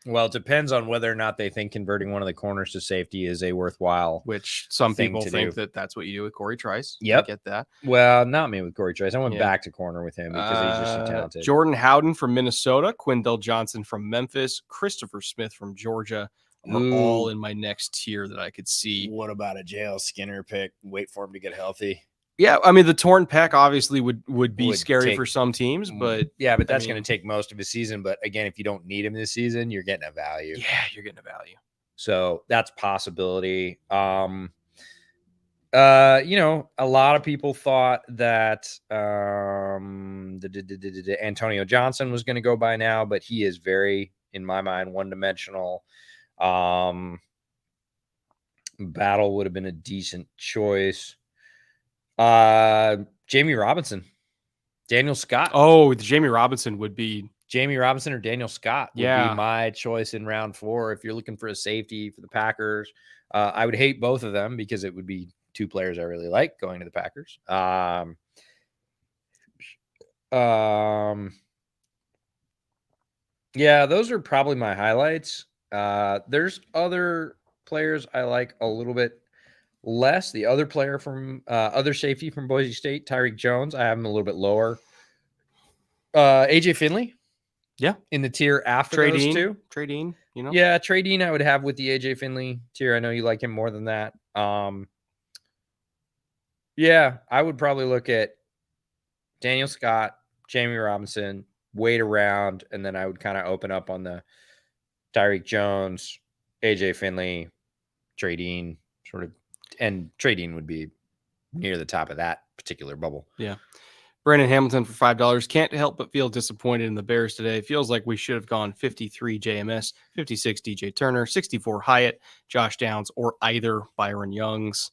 Well, it depends on whether or not they think converting one of the corners to safety is a worthwhile. Which some people think that that's what you do with Corey Trice. Yep. I get that. Well, not me with Corey Trice. I went back to corner with him because he's just so talented. Jordan Howden from Minnesota, Quindell Johnson from Memphis, Christopher Smith from Georgia are all in my next tier that I could see. What about a JL Skinner pick? Wait for him to get healthy. Yeah, I mean, the torn pec obviously would be scary for some teams, but yeah, that's going to take most of his season. But again, if you don't need him this season, you're getting a value. Yeah, you're getting a value. So that's a possibility. A lot of people thought that Antonio Johnson was going to go by now, but he is very, in my mind, one-dimensional. Battle would have been a decent choice. Jamie Robinson, Daniel Scott. Oh, Jamie Robinson would be Jamie Robinson or Daniel Scott would be my choice in round 4. If you're looking for a safety for the Packers, I would hate both of them because it would be 2 players I really like going to the Packers. Yeah, those are probably my highlights. There's other players I like a little bit less. The other player from other safety from Boise State, Tyreek Jones, I have him a little bit lower. AJ Finley, in the tier after those 2. Trey Dean, yeah, Trey Dean I would have with the AJ Finley tier. I know you like him more than that. Yeah, I would probably look at Daniel Scott, Jamie Robinson, wait around, and then I would kind of open up on the Tyreek Jones, AJ Finley, Trading sort of, and Trading would be near the top of that particular bubble. Yeah. Brandon Hamilton for $5. Can't help but feel disappointed in the Bears today. Feels like we should have gone 53 JMS, 56 DJ Turner, 64 Hyatt, Josh Downs, or either Byron Youngs.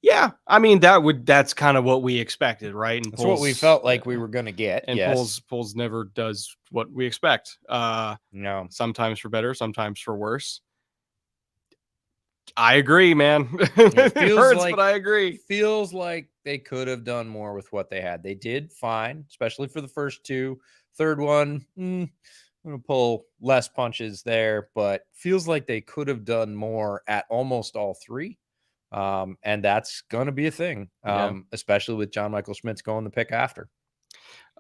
Yeah, I mean that's kind of what we expected, right? And That's what we felt like we were going to get. And yes. Poles never does what we expect. No, sometimes for better, sometimes for worse. I agree, man. It It hurts, but I agree. Feels like they could have done more with what they had. They did fine, especially for the first two. Third one, I'm going to pull less punches there, but feels like they could have done more at almost all three. And that's going to be a thing, especially with John Michael Schmitz going the pick after.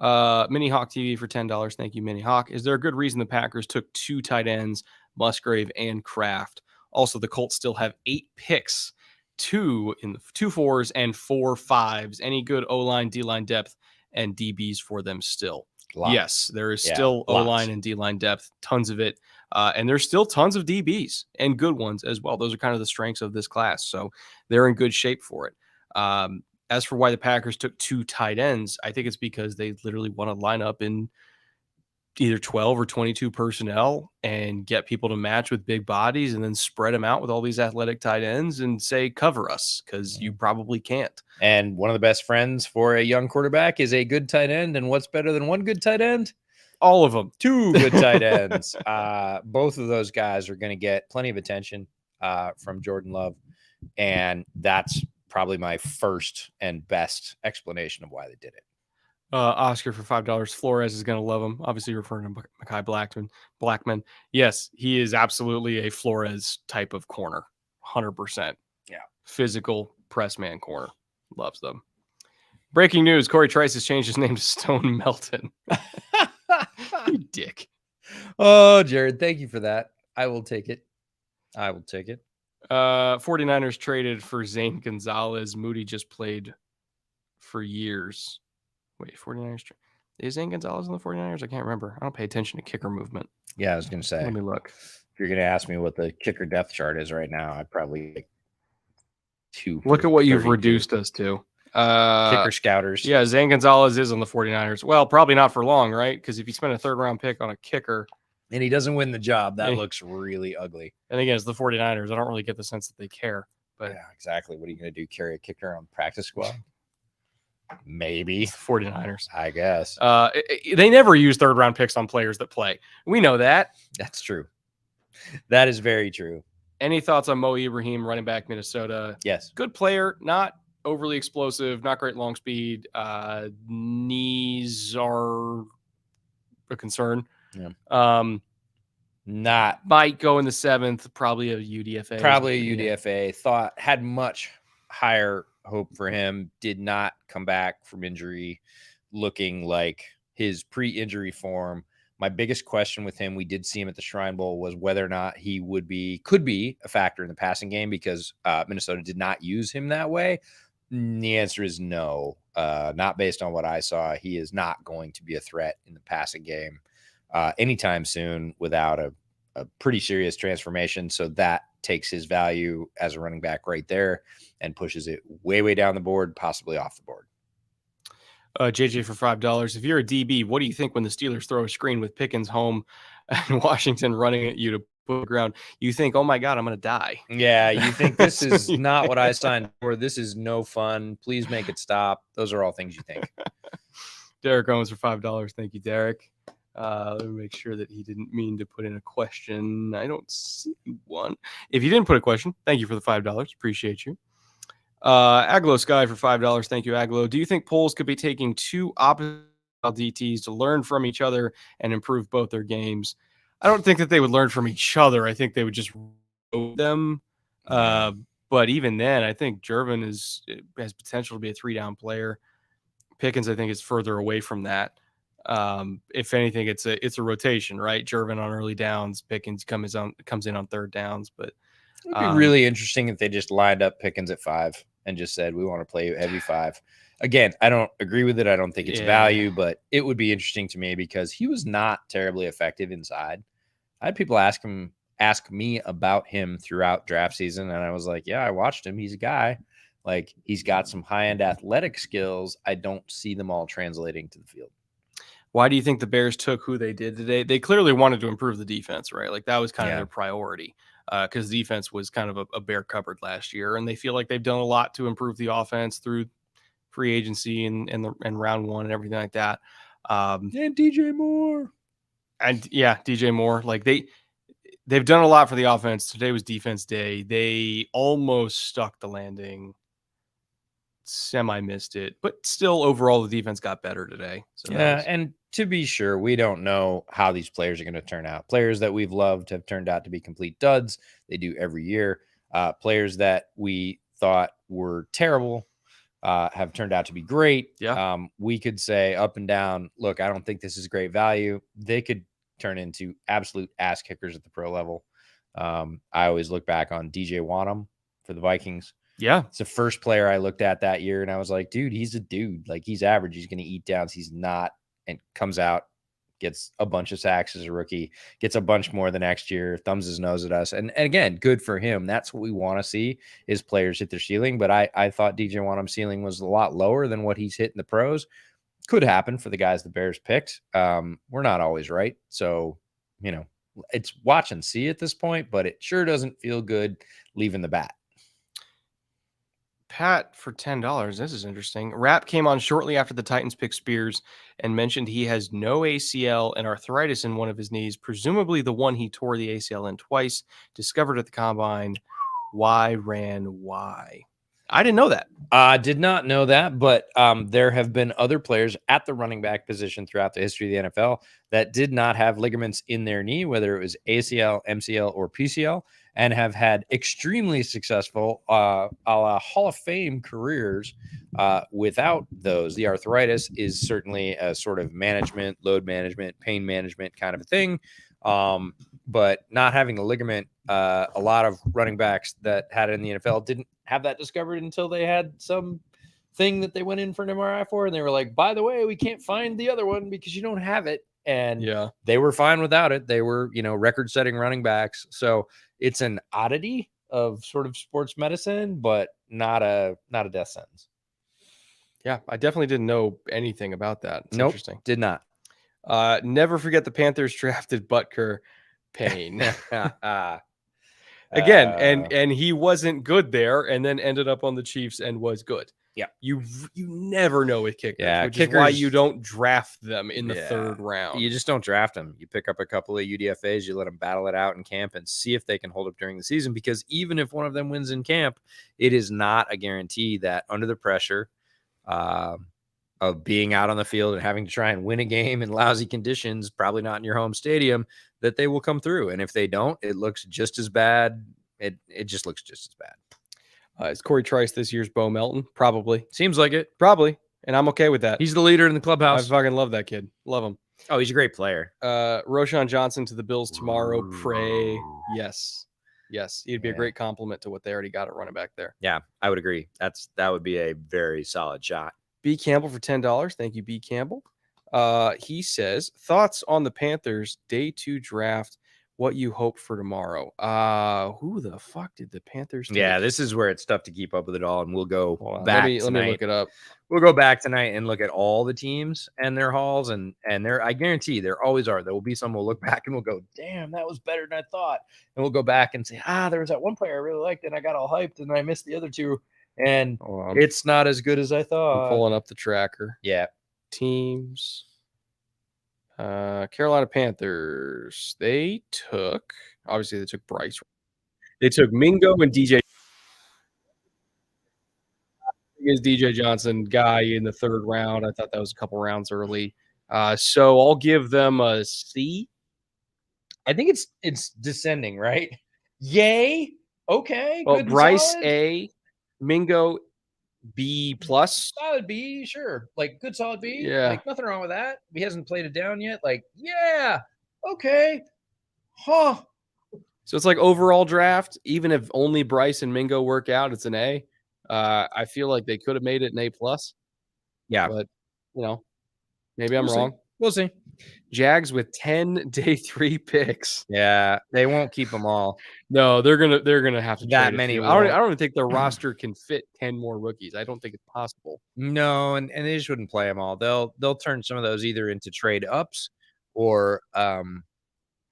Mini Hawk TV for $10. Thank you, Mini Hawk. Is there a good reason the Packers took 2 tight ends, Musgrave and Kraft? Also, the Colts still have 8 picks, 2 in the 2 4s and 4 5s. Any good O-line, D-line depth, and DBs for them still? Lots. Yes, there is still O-line and D-line depth, tons of it. And there's still tons of DBs and good ones as well. Those are kind of the strengths of this class. So they're in good shape for it. As for why the Packers took 2 tight ends, I think it's because they literally want to line up in either 12 or 22 personnel and get people to match with big bodies and then spread them out with all these athletic tight ends and say, cover us, because you probably can't. And one of the best friends for a young quarterback is a good tight end. And what's better than one good tight end? All of them. 2 good tight ends. Both of those guys are going to get plenty of attention from Jordan Love. And that's probably my first and best explanation of why they did it. Oscar for $5. Flores is going to love him. Obviously referring to Mekhi Blackman. Yes, he is absolutely a Flores type of corner. 100%. Yeah. Physical press man corner. Loves them. Breaking news. Corey Trice has changed his name to Stone Melton. You dick. Oh, Jared, thank you for that. I will take it. 49ers traded for Zane Gonzalez. Moody just played for years. Wait, 49ers. Is Zane Gonzalez in the 49ers? I can't remember. I don't pay attention to kicker movement. Yeah, I was going to say. Let me look. If you're going to ask me what the kicker depth chart is right now, I'd probably like 2. Look at what you've reduced us to. Kicker scouters. Yeah, Zane Gonzalez is on the 49ers. Well, probably not for long, right? Because if you spend a 3rd-round pick on a kicker and he doesn't win the job, that looks really ugly. And again, it's the 49ers. I don't really get the sense that they care. But yeah, exactly. What are you going to do? Carry a kicker on practice squad? Maybe. 49ers. I guess. They never use 3rd-round picks on players that play. We know that. That's true. That is very true. Any thoughts on Mo Ibrahim, running back, Minnesota? Yes. Good player, not overly explosive, not great long speed. Knees are a concern. Yeah. Might go in the 7th, probably a UDFA. Probably a UDFA. Had much higher hope for him. Did not come back from injury looking like his pre-injury form. My biggest question with him, we did see him at the Shrine Bowl, was whether or not he could be a factor in the passing game because Minnesota did not use him that way. The answer is no. Not based on what I saw. He is not going to be a threat in the passing game anytime soon without a pretty serious transformation. So that takes his value as a running back right there and pushes it way, way down the board, possibly off the board. JJ for $5. If you're a DB, what do you think when the Steelers throw a screen with Pickens home and Washington running at you to put the ground? You think, oh my God, I'm going to die. Yeah, you think this is not what I signed for. This is no fun. Please make it stop. Those are all things you think. Derek Owens for $5. Thank you, Derek. Let me make sure that he didn't mean to put in a question. I don't see one. If you didn't put a question, thank you for the $5. Appreciate you. Aglo Sky for $5. Thank you, Aglo. Do you think Poles could be taking 2 opposite DTs to learn from each other and improve both their games? I don't think that they would learn from each other. I think they would just road them. But even then, I think Jervin has potential to be a 3-down player. Pickens, I think, is further away from that. If anything, it's a rotation, right? Jervin on early downs, Pickens comes in on 3rd downs. But it'd be really interesting if they just lined up Pickens at 5 and just said, we want to play heavy 5. Again, I don't agree with it. I don't think it's Yeah. value, but it would be interesting to me because he was not terribly effective inside. I had people ask me about him throughout draft season, and I was like, yeah, I watched him. He's a guy. Like, he's got some high-end athletic skills. I don't see them all translating to the field. Why do you think the Bears took who they did today? They clearly wanted to improve the defense, right? Like, that was kind of their priority, because defense was kind of a bare cupboard last year, and they feel like they've done a lot to improve the offense through free agency and round 1 and everything like that. And DJ Moore. And yeah, DJ Moore. Like, they've done a lot for the offense. Today was defense day. They almost stuck the landing. Semi missed it, but still overall the defense got better today. So and to be sure, we don't know how these players are going to turn out. Players that we've loved have turned out to be complete duds. They do every year. Players that we thought were terrible have turned out to be great. Yeah. We could say up and down, look, I don't think this is great value. They could turn into absolute ass kickers at the pro level. I always look back on DJ Wanham for the Vikings. Yeah. It's the first player I looked at that year, and I was like, dude, he's a dude. Like, he's average. He's going to eat downs. He's not, and comes out, gets a bunch of sacks as a rookie, gets a bunch more the next year, thumbs his nose at us. And again, good for him. That's what we want to see, is players hit their ceiling. But I thought DJ Wanham's ceiling was a lot lower than what he's hit in the pros. Could happen for the guys the Bears picked. We're not always right. So, it's watch and see at this point, but it sure doesn't feel good leaving the bat. Pat for $10. This is interesting. Rapp came on shortly after the Titans picked Spears and mentioned he has no ACL and arthritis in one of his knees, presumably the one he tore the ACL in twice, discovered at the combine. Why ran why? I didn't know that. I did not know that, but there have been other players at the running back position throughout the history of the NFL that did not have ligaments in their knee, whether it was ACL, MCL, or PCL, and have had extremely successful a la Hall of Fame careers without those. The arthritis is certainly a sort of management, load management, pain management kind of a thing. But not having a ligament, a lot of running backs that had it in the NFL didn't have that discovered until they had some thing that they went in for an MRI for. And they were like, by the way, we can't find the other one because you don't have it. And they were fine without it. They were, record-setting running backs. So it's an oddity of sort of sports medicine, but not a death sentence. Yeah, I definitely didn't know anything about that. It's interesting. Did not. Never forget the Panthers drafted Butker Payne. Again, and he wasn't good there, and then ended up on the Chiefs and was good. Yeah, you never know with kickers, which is why you don't draft them in the third round. You just don't draft them. You pick up a couple of UDFAs, you let them battle it out in camp and see if they can hold up during the season, because even if one of them wins in camp, it is not a guarantee that under the pressure of being out on the field and having to try and win a game in lousy conditions, probably not in your home stadium, that they will come through. And if they don't, it looks just as bad. It just looks just as bad. Is Corey Trice this year's Bo Melton? Probably. Seems like it. Probably. And I'm okay with that. He's the leader in the clubhouse. I fucking love that kid. Love him. Oh, he's a great player. Roshan Johnson to the Bills tomorrow. Pray. Yes. He'd be a great compliment to what they already got at running back there. Yeah, I would agree. That would be a very solid shot. B. Campbell for $10. Thank you, B. Campbell. He says, thoughts on the Panthers day 2 draft. What you hope for tomorrow? Who the fuck did the Panthers take? Yeah, this is where it's tough to keep up with it all, and we'll go back. Let me look it up. We'll go back tonight and look at all the teams and their hauls, and there, I guarantee there always are. There will be some we'll look back and we'll go, damn, that was better than I thought. And we'll go back and say, there was that one player I really liked, and I got all hyped, and I missed the other two, and it's not as good as I thought. I'm pulling up the tracker. Yeah, teams. Carolina Panthers. They took Bryce. They took Mingo and DJ. Is DJ Johnson guy in the 3rd round? I thought that was a couple rounds early. So I'll give them a C. I think it's descending, right? Yay. Okay. Well, Bryce A, Mingo B+. Solid B, sure. Like, good solid B. Yeah. Like, nothing wrong with that. He hasn't played it down yet. Like, yeah. Okay. Huh. So it's like overall draft, even if only Bryce and Mingo work out, it's an A. I feel like they could have made it an A+. Yeah. But, maybe I'm We'll see. wrong. We'll see. Jags with 10 day 3 picks. Yeah, they won't keep them all. No, they're gonna have to That trade a many few. I don't won't. even think their roster can fit 10 more rookies. I don't think it's possible. No, and they just wouldn't play them all. They'll turn some of those either into trade ups or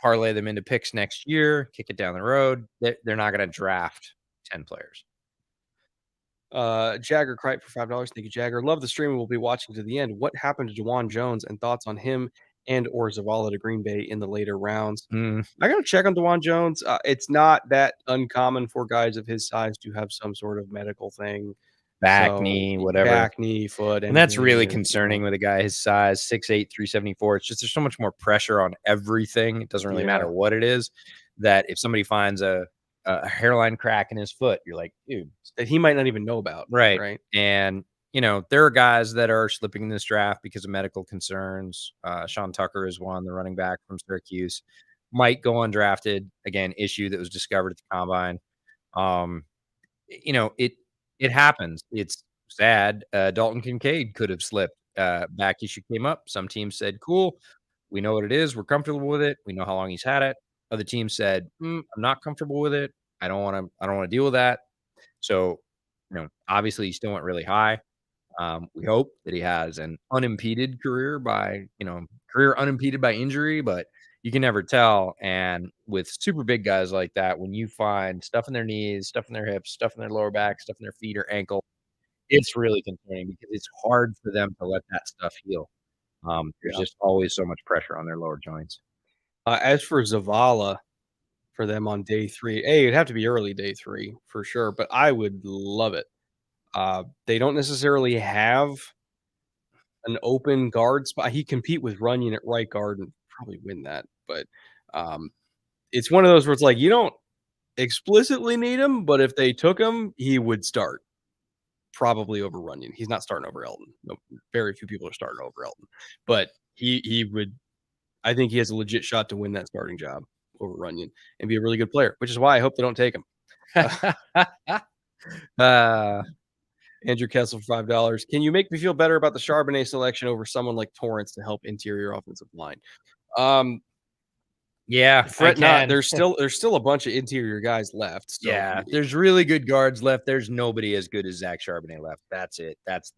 parlay them into picks next year, kick it down the road. They're not going to draft 10 players. Jagger Cripe for $5. Thank you, Jagger. Love the stream. We'll be watching to the end. What happened to Juwan Jones and thoughts on him and or Zavala to Green Bay in the later rounds? I got to check on Juwan Jones. It's not that uncommon for guys of his size to have some sort of medical thing. Back, knee, whatever. Back, knee, foot. And that's really concerning with a guy his size, 6'8", 374. It's just there's so much more pressure on everything. It doesn't really matter what it is, that if somebody finds a hairline crack in his foot, you're like, dude. That he might not even know about. Right. And, there are guys that are slipping in this draft because of medical concerns. Sean Tucker is one, the running back from Syracuse. Might go undrafted. Again, issue that was discovered at the combine. It happens. It's sad. Dalton Kincaid could have slipped. Back issue came up. Some teams said, cool, we know what it is. We're comfortable with it. We know how long he's had it. Other teams said, I'm not comfortable with it. I don't want to deal with that. So, obviously he still went really high. We hope that he has an unimpeded career unimpeded by injury, but you can never tell. And with super big guys like that, when you find stuff in their knees, stuff in their hips, stuff in their lower back, stuff in their feet or ankle, it's really concerning because it's hard for them to let that stuff heal. There's just always so much pressure on their lower joints. As for Zavala, for them on day 3, it'd have to be early day 3 for sure, but I would love it. They don't necessarily have an open guard spot. He compete with Runyon at right guard and probably win that, but it's one of those where it's like you don't explicitly need him, but if they took him, he would start probably over Runyon. He's not starting over Elton. No, very few people are starting over Elton, but he would. I think he has a legit shot to win that starting job over Runyon and be a really good player, which is why I hope they don't take him. Andrew Kessel for $5. Can you make me feel better about the Charbonnet selection over someone like Torrance to help interior offensive line? Yeah, fret not. There's still a bunch of interior guys left. So. Yeah, there's really good guards left. There's nobody as good as Zach Charbonnet left. That's it. That's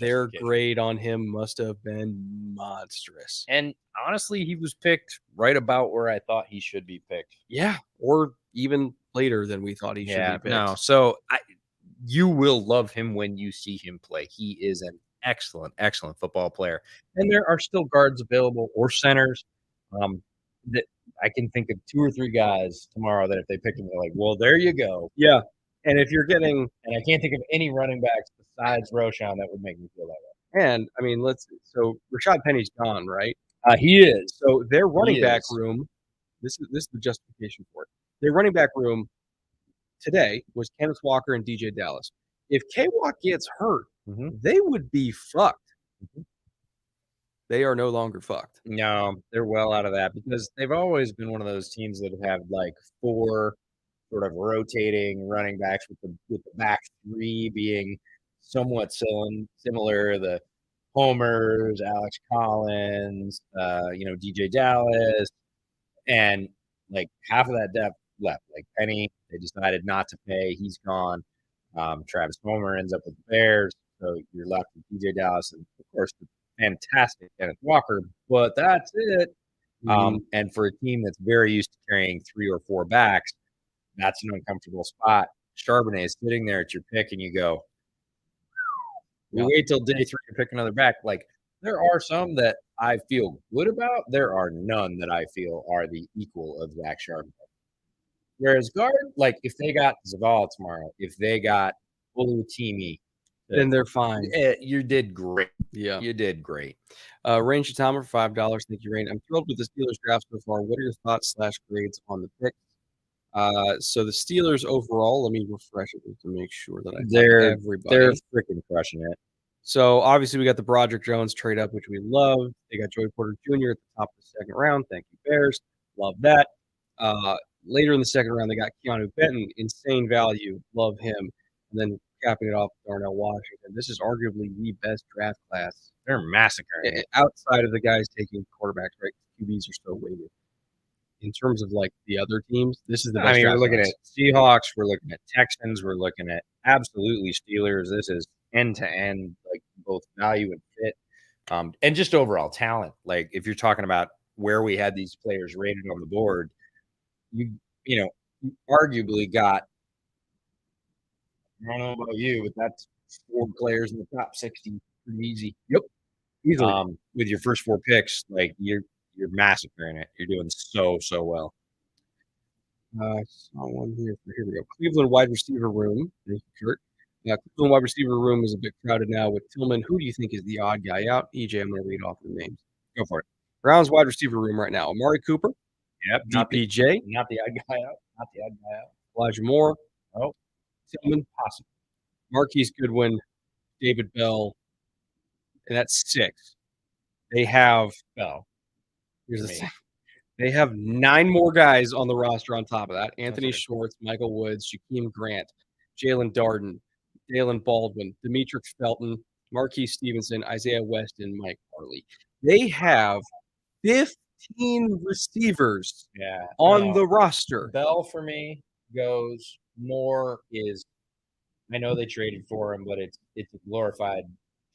their grade on him must have been monstrous. And honestly, he was picked right about where I thought he should be picked. Yeah, or even later than we thought he should be picked. No, so you will love him when you see him play. He is an excellent, excellent football player. And there are still guards available or centers. That I can think of 2 or 3 guys tomorrow that if they pick him, they're like, well, there you go. Yeah. And if you're getting – and I can't think of any running backs besides Roshan that would make me feel that way. And, I mean, so Rashad Penny's gone, right? He is. So their running back room – this is the justification for it. Their running back room today was Kenneth Walker and DJ Dallas. If K-Walk gets hurt, they would be fucked. They are no longer fucked. No, they're well out of that because they've always been one of those teams that have like 4 sort of rotating running backs with the back 3 being somewhat similar. The Homers, Alex Collins, DJ Dallas, and like half of that depth left. Like Penny, they decided not to pay. He's gone. Travis Homer ends up with the Bears, so you're left with DJ Dallas and of course the fantastic Kenneth Walker, but that's it. And for a team that's very used to carrying 3 or 4 backs, that's an uncomfortable spot. Charbonnet is sitting there at your pick, and you go, you wait till day 3 to pick another back. Like, there are some that I feel good about. There are none that I feel are the equal of Zach Charbonnet. Whereas guard, like, if they got Zavala tomorrow, if they got Oluwatimi, then they're fine. You did great. Yeah. You did great. Rain Shatama for $5. Thank you, Rain. I'm thrilled with the Steelers draft so far. What are your thoughts / grades on the pick? So the Steelers overall, let me refresh it to make sure that I have everybody. They're freaking crushing it. So obviously we got the Broderick Jones trade up, which we love. They got Joey Porter Jr. at the top of the 2nd round. Thank you, Bears. Love that. Later in the 2nd round, they got Keanu Benton. Insane value. Love him. And then capping it off with Darnell Washington. This is arguably the best draft class They're massacring it. outside of the guys taking quarterbacks, right? QBs are so weighted. In terms of like the other teams, this is the best. I mean, we're draft looking class. at Seahawks, we're looking at Texans, we're looking at absolutely Steelers. This is end to end, like both value and fit, and just overall talent. Like if you're talking about where we had these players rated on the board, you arguably got. I don't know about you, but that's 4 players in the top 60, pretty easy. Yep, easily. With your first 4 picks, like you're massacring it. You're doing so well. I saw one here. Here we go. Cleveland wide receiver room. Thank you, Kurt. Cleveland wide receiver room is a bit crowded now with Tillman. Who do you think is the odd guy out? EJ, I'm going to read off the names. Go for it. Browns wide receiver room right now. Amari Cooper. Yep. DPJ. Not the odd guy out. Not the odd guy out. Elijah Moore. Oh. Tillman. Possible. Marquise Goodwin. David Bell. And that's 6. They have Bell. Here's the Me. thing. They have 9 more guys on the roster on top of that. Anthony good. Schwartz, Michael Woods, Shaquem Grant, Jalen Darden, Dalen Baldwin, Demetric Felton, Marquise Stevenson, Isaiah West, and Mike Harley. They have 15 receivers on the roster. Bell for me goes. Moore is. I know they traded for him, but it's a glorified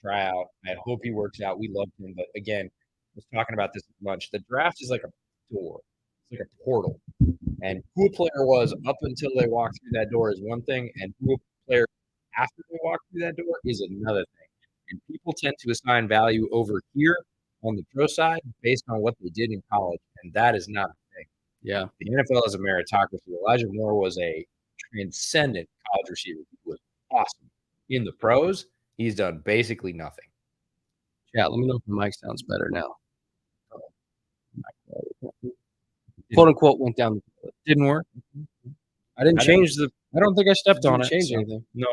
tryout. I hope he works out. We loved him, but again, I was talking about this at lunch. The draft is like a door. It's like a portal. And who a player was up until they walked through that door is one thing, and who a player after they walk through that door is another thing. And people tend to assign value over here on the pro side based on what they did in college, and that is not a thing. Yeah. The NFL is a meritocracy. Elijah Moore was a transcendent college receiver. He was awesome. In the pros, he's done basically nothing. Yeah, let me know if the mic sounds better now. Quote unquote went down. Didn't work. I didn't change the. I don't think I stepped on it. Change so- anything. No.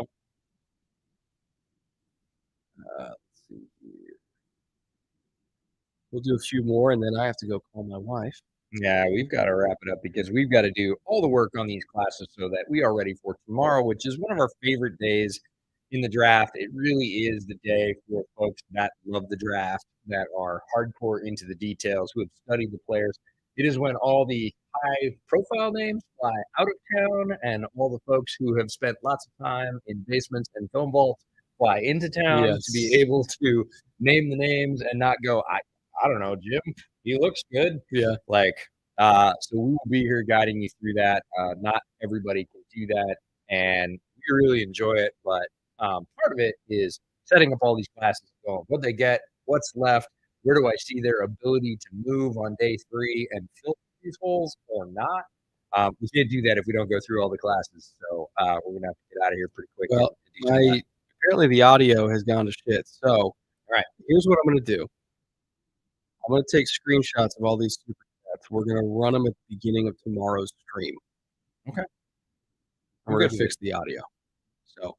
Let's see here. We'll do a few more, and then I have to go call my wife. Yeah, we've got to wrap it up because we've got to do all the work on these classes so that we are ready for tomorrow, which is one of our favorite days in the draft. It really is the day for folks that love the draft, that are hardcore into the details, who have studied the players. It is when all the high-profile names fly out of town and all the folks who have spent lots of time in basements and film vaults fly into town to be able to name the names and not go, I don't know, Jim, he looks good. Yeah. So we will be here guiding you through that. Not everybody can do that, and we really enjoy it. But part of it is setting up all these classes, going what they get, what's left, where do I see their ability to move on day 3 and fill these holes or not. We can't do that if we don't go through all the classes. So we're gonna have to get out of here pretty quick. Well, apparently the audio has gone to shit. So, all right, here's what I'm going to do. I'm going to take screenshots of all these super chats. We're going to run them at the beginning of tomorrow's stream. Okay. And we're going to fix the audio. So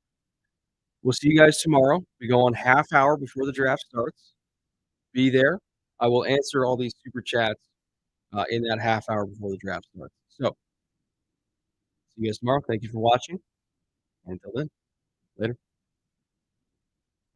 we'll see you guys tomorrow. We go on half hour before the draft starts. Be there. I will answer all these super chats in that half hour before the draft starts. So see you guys tomorrow. Thank you for watching. Until then, later.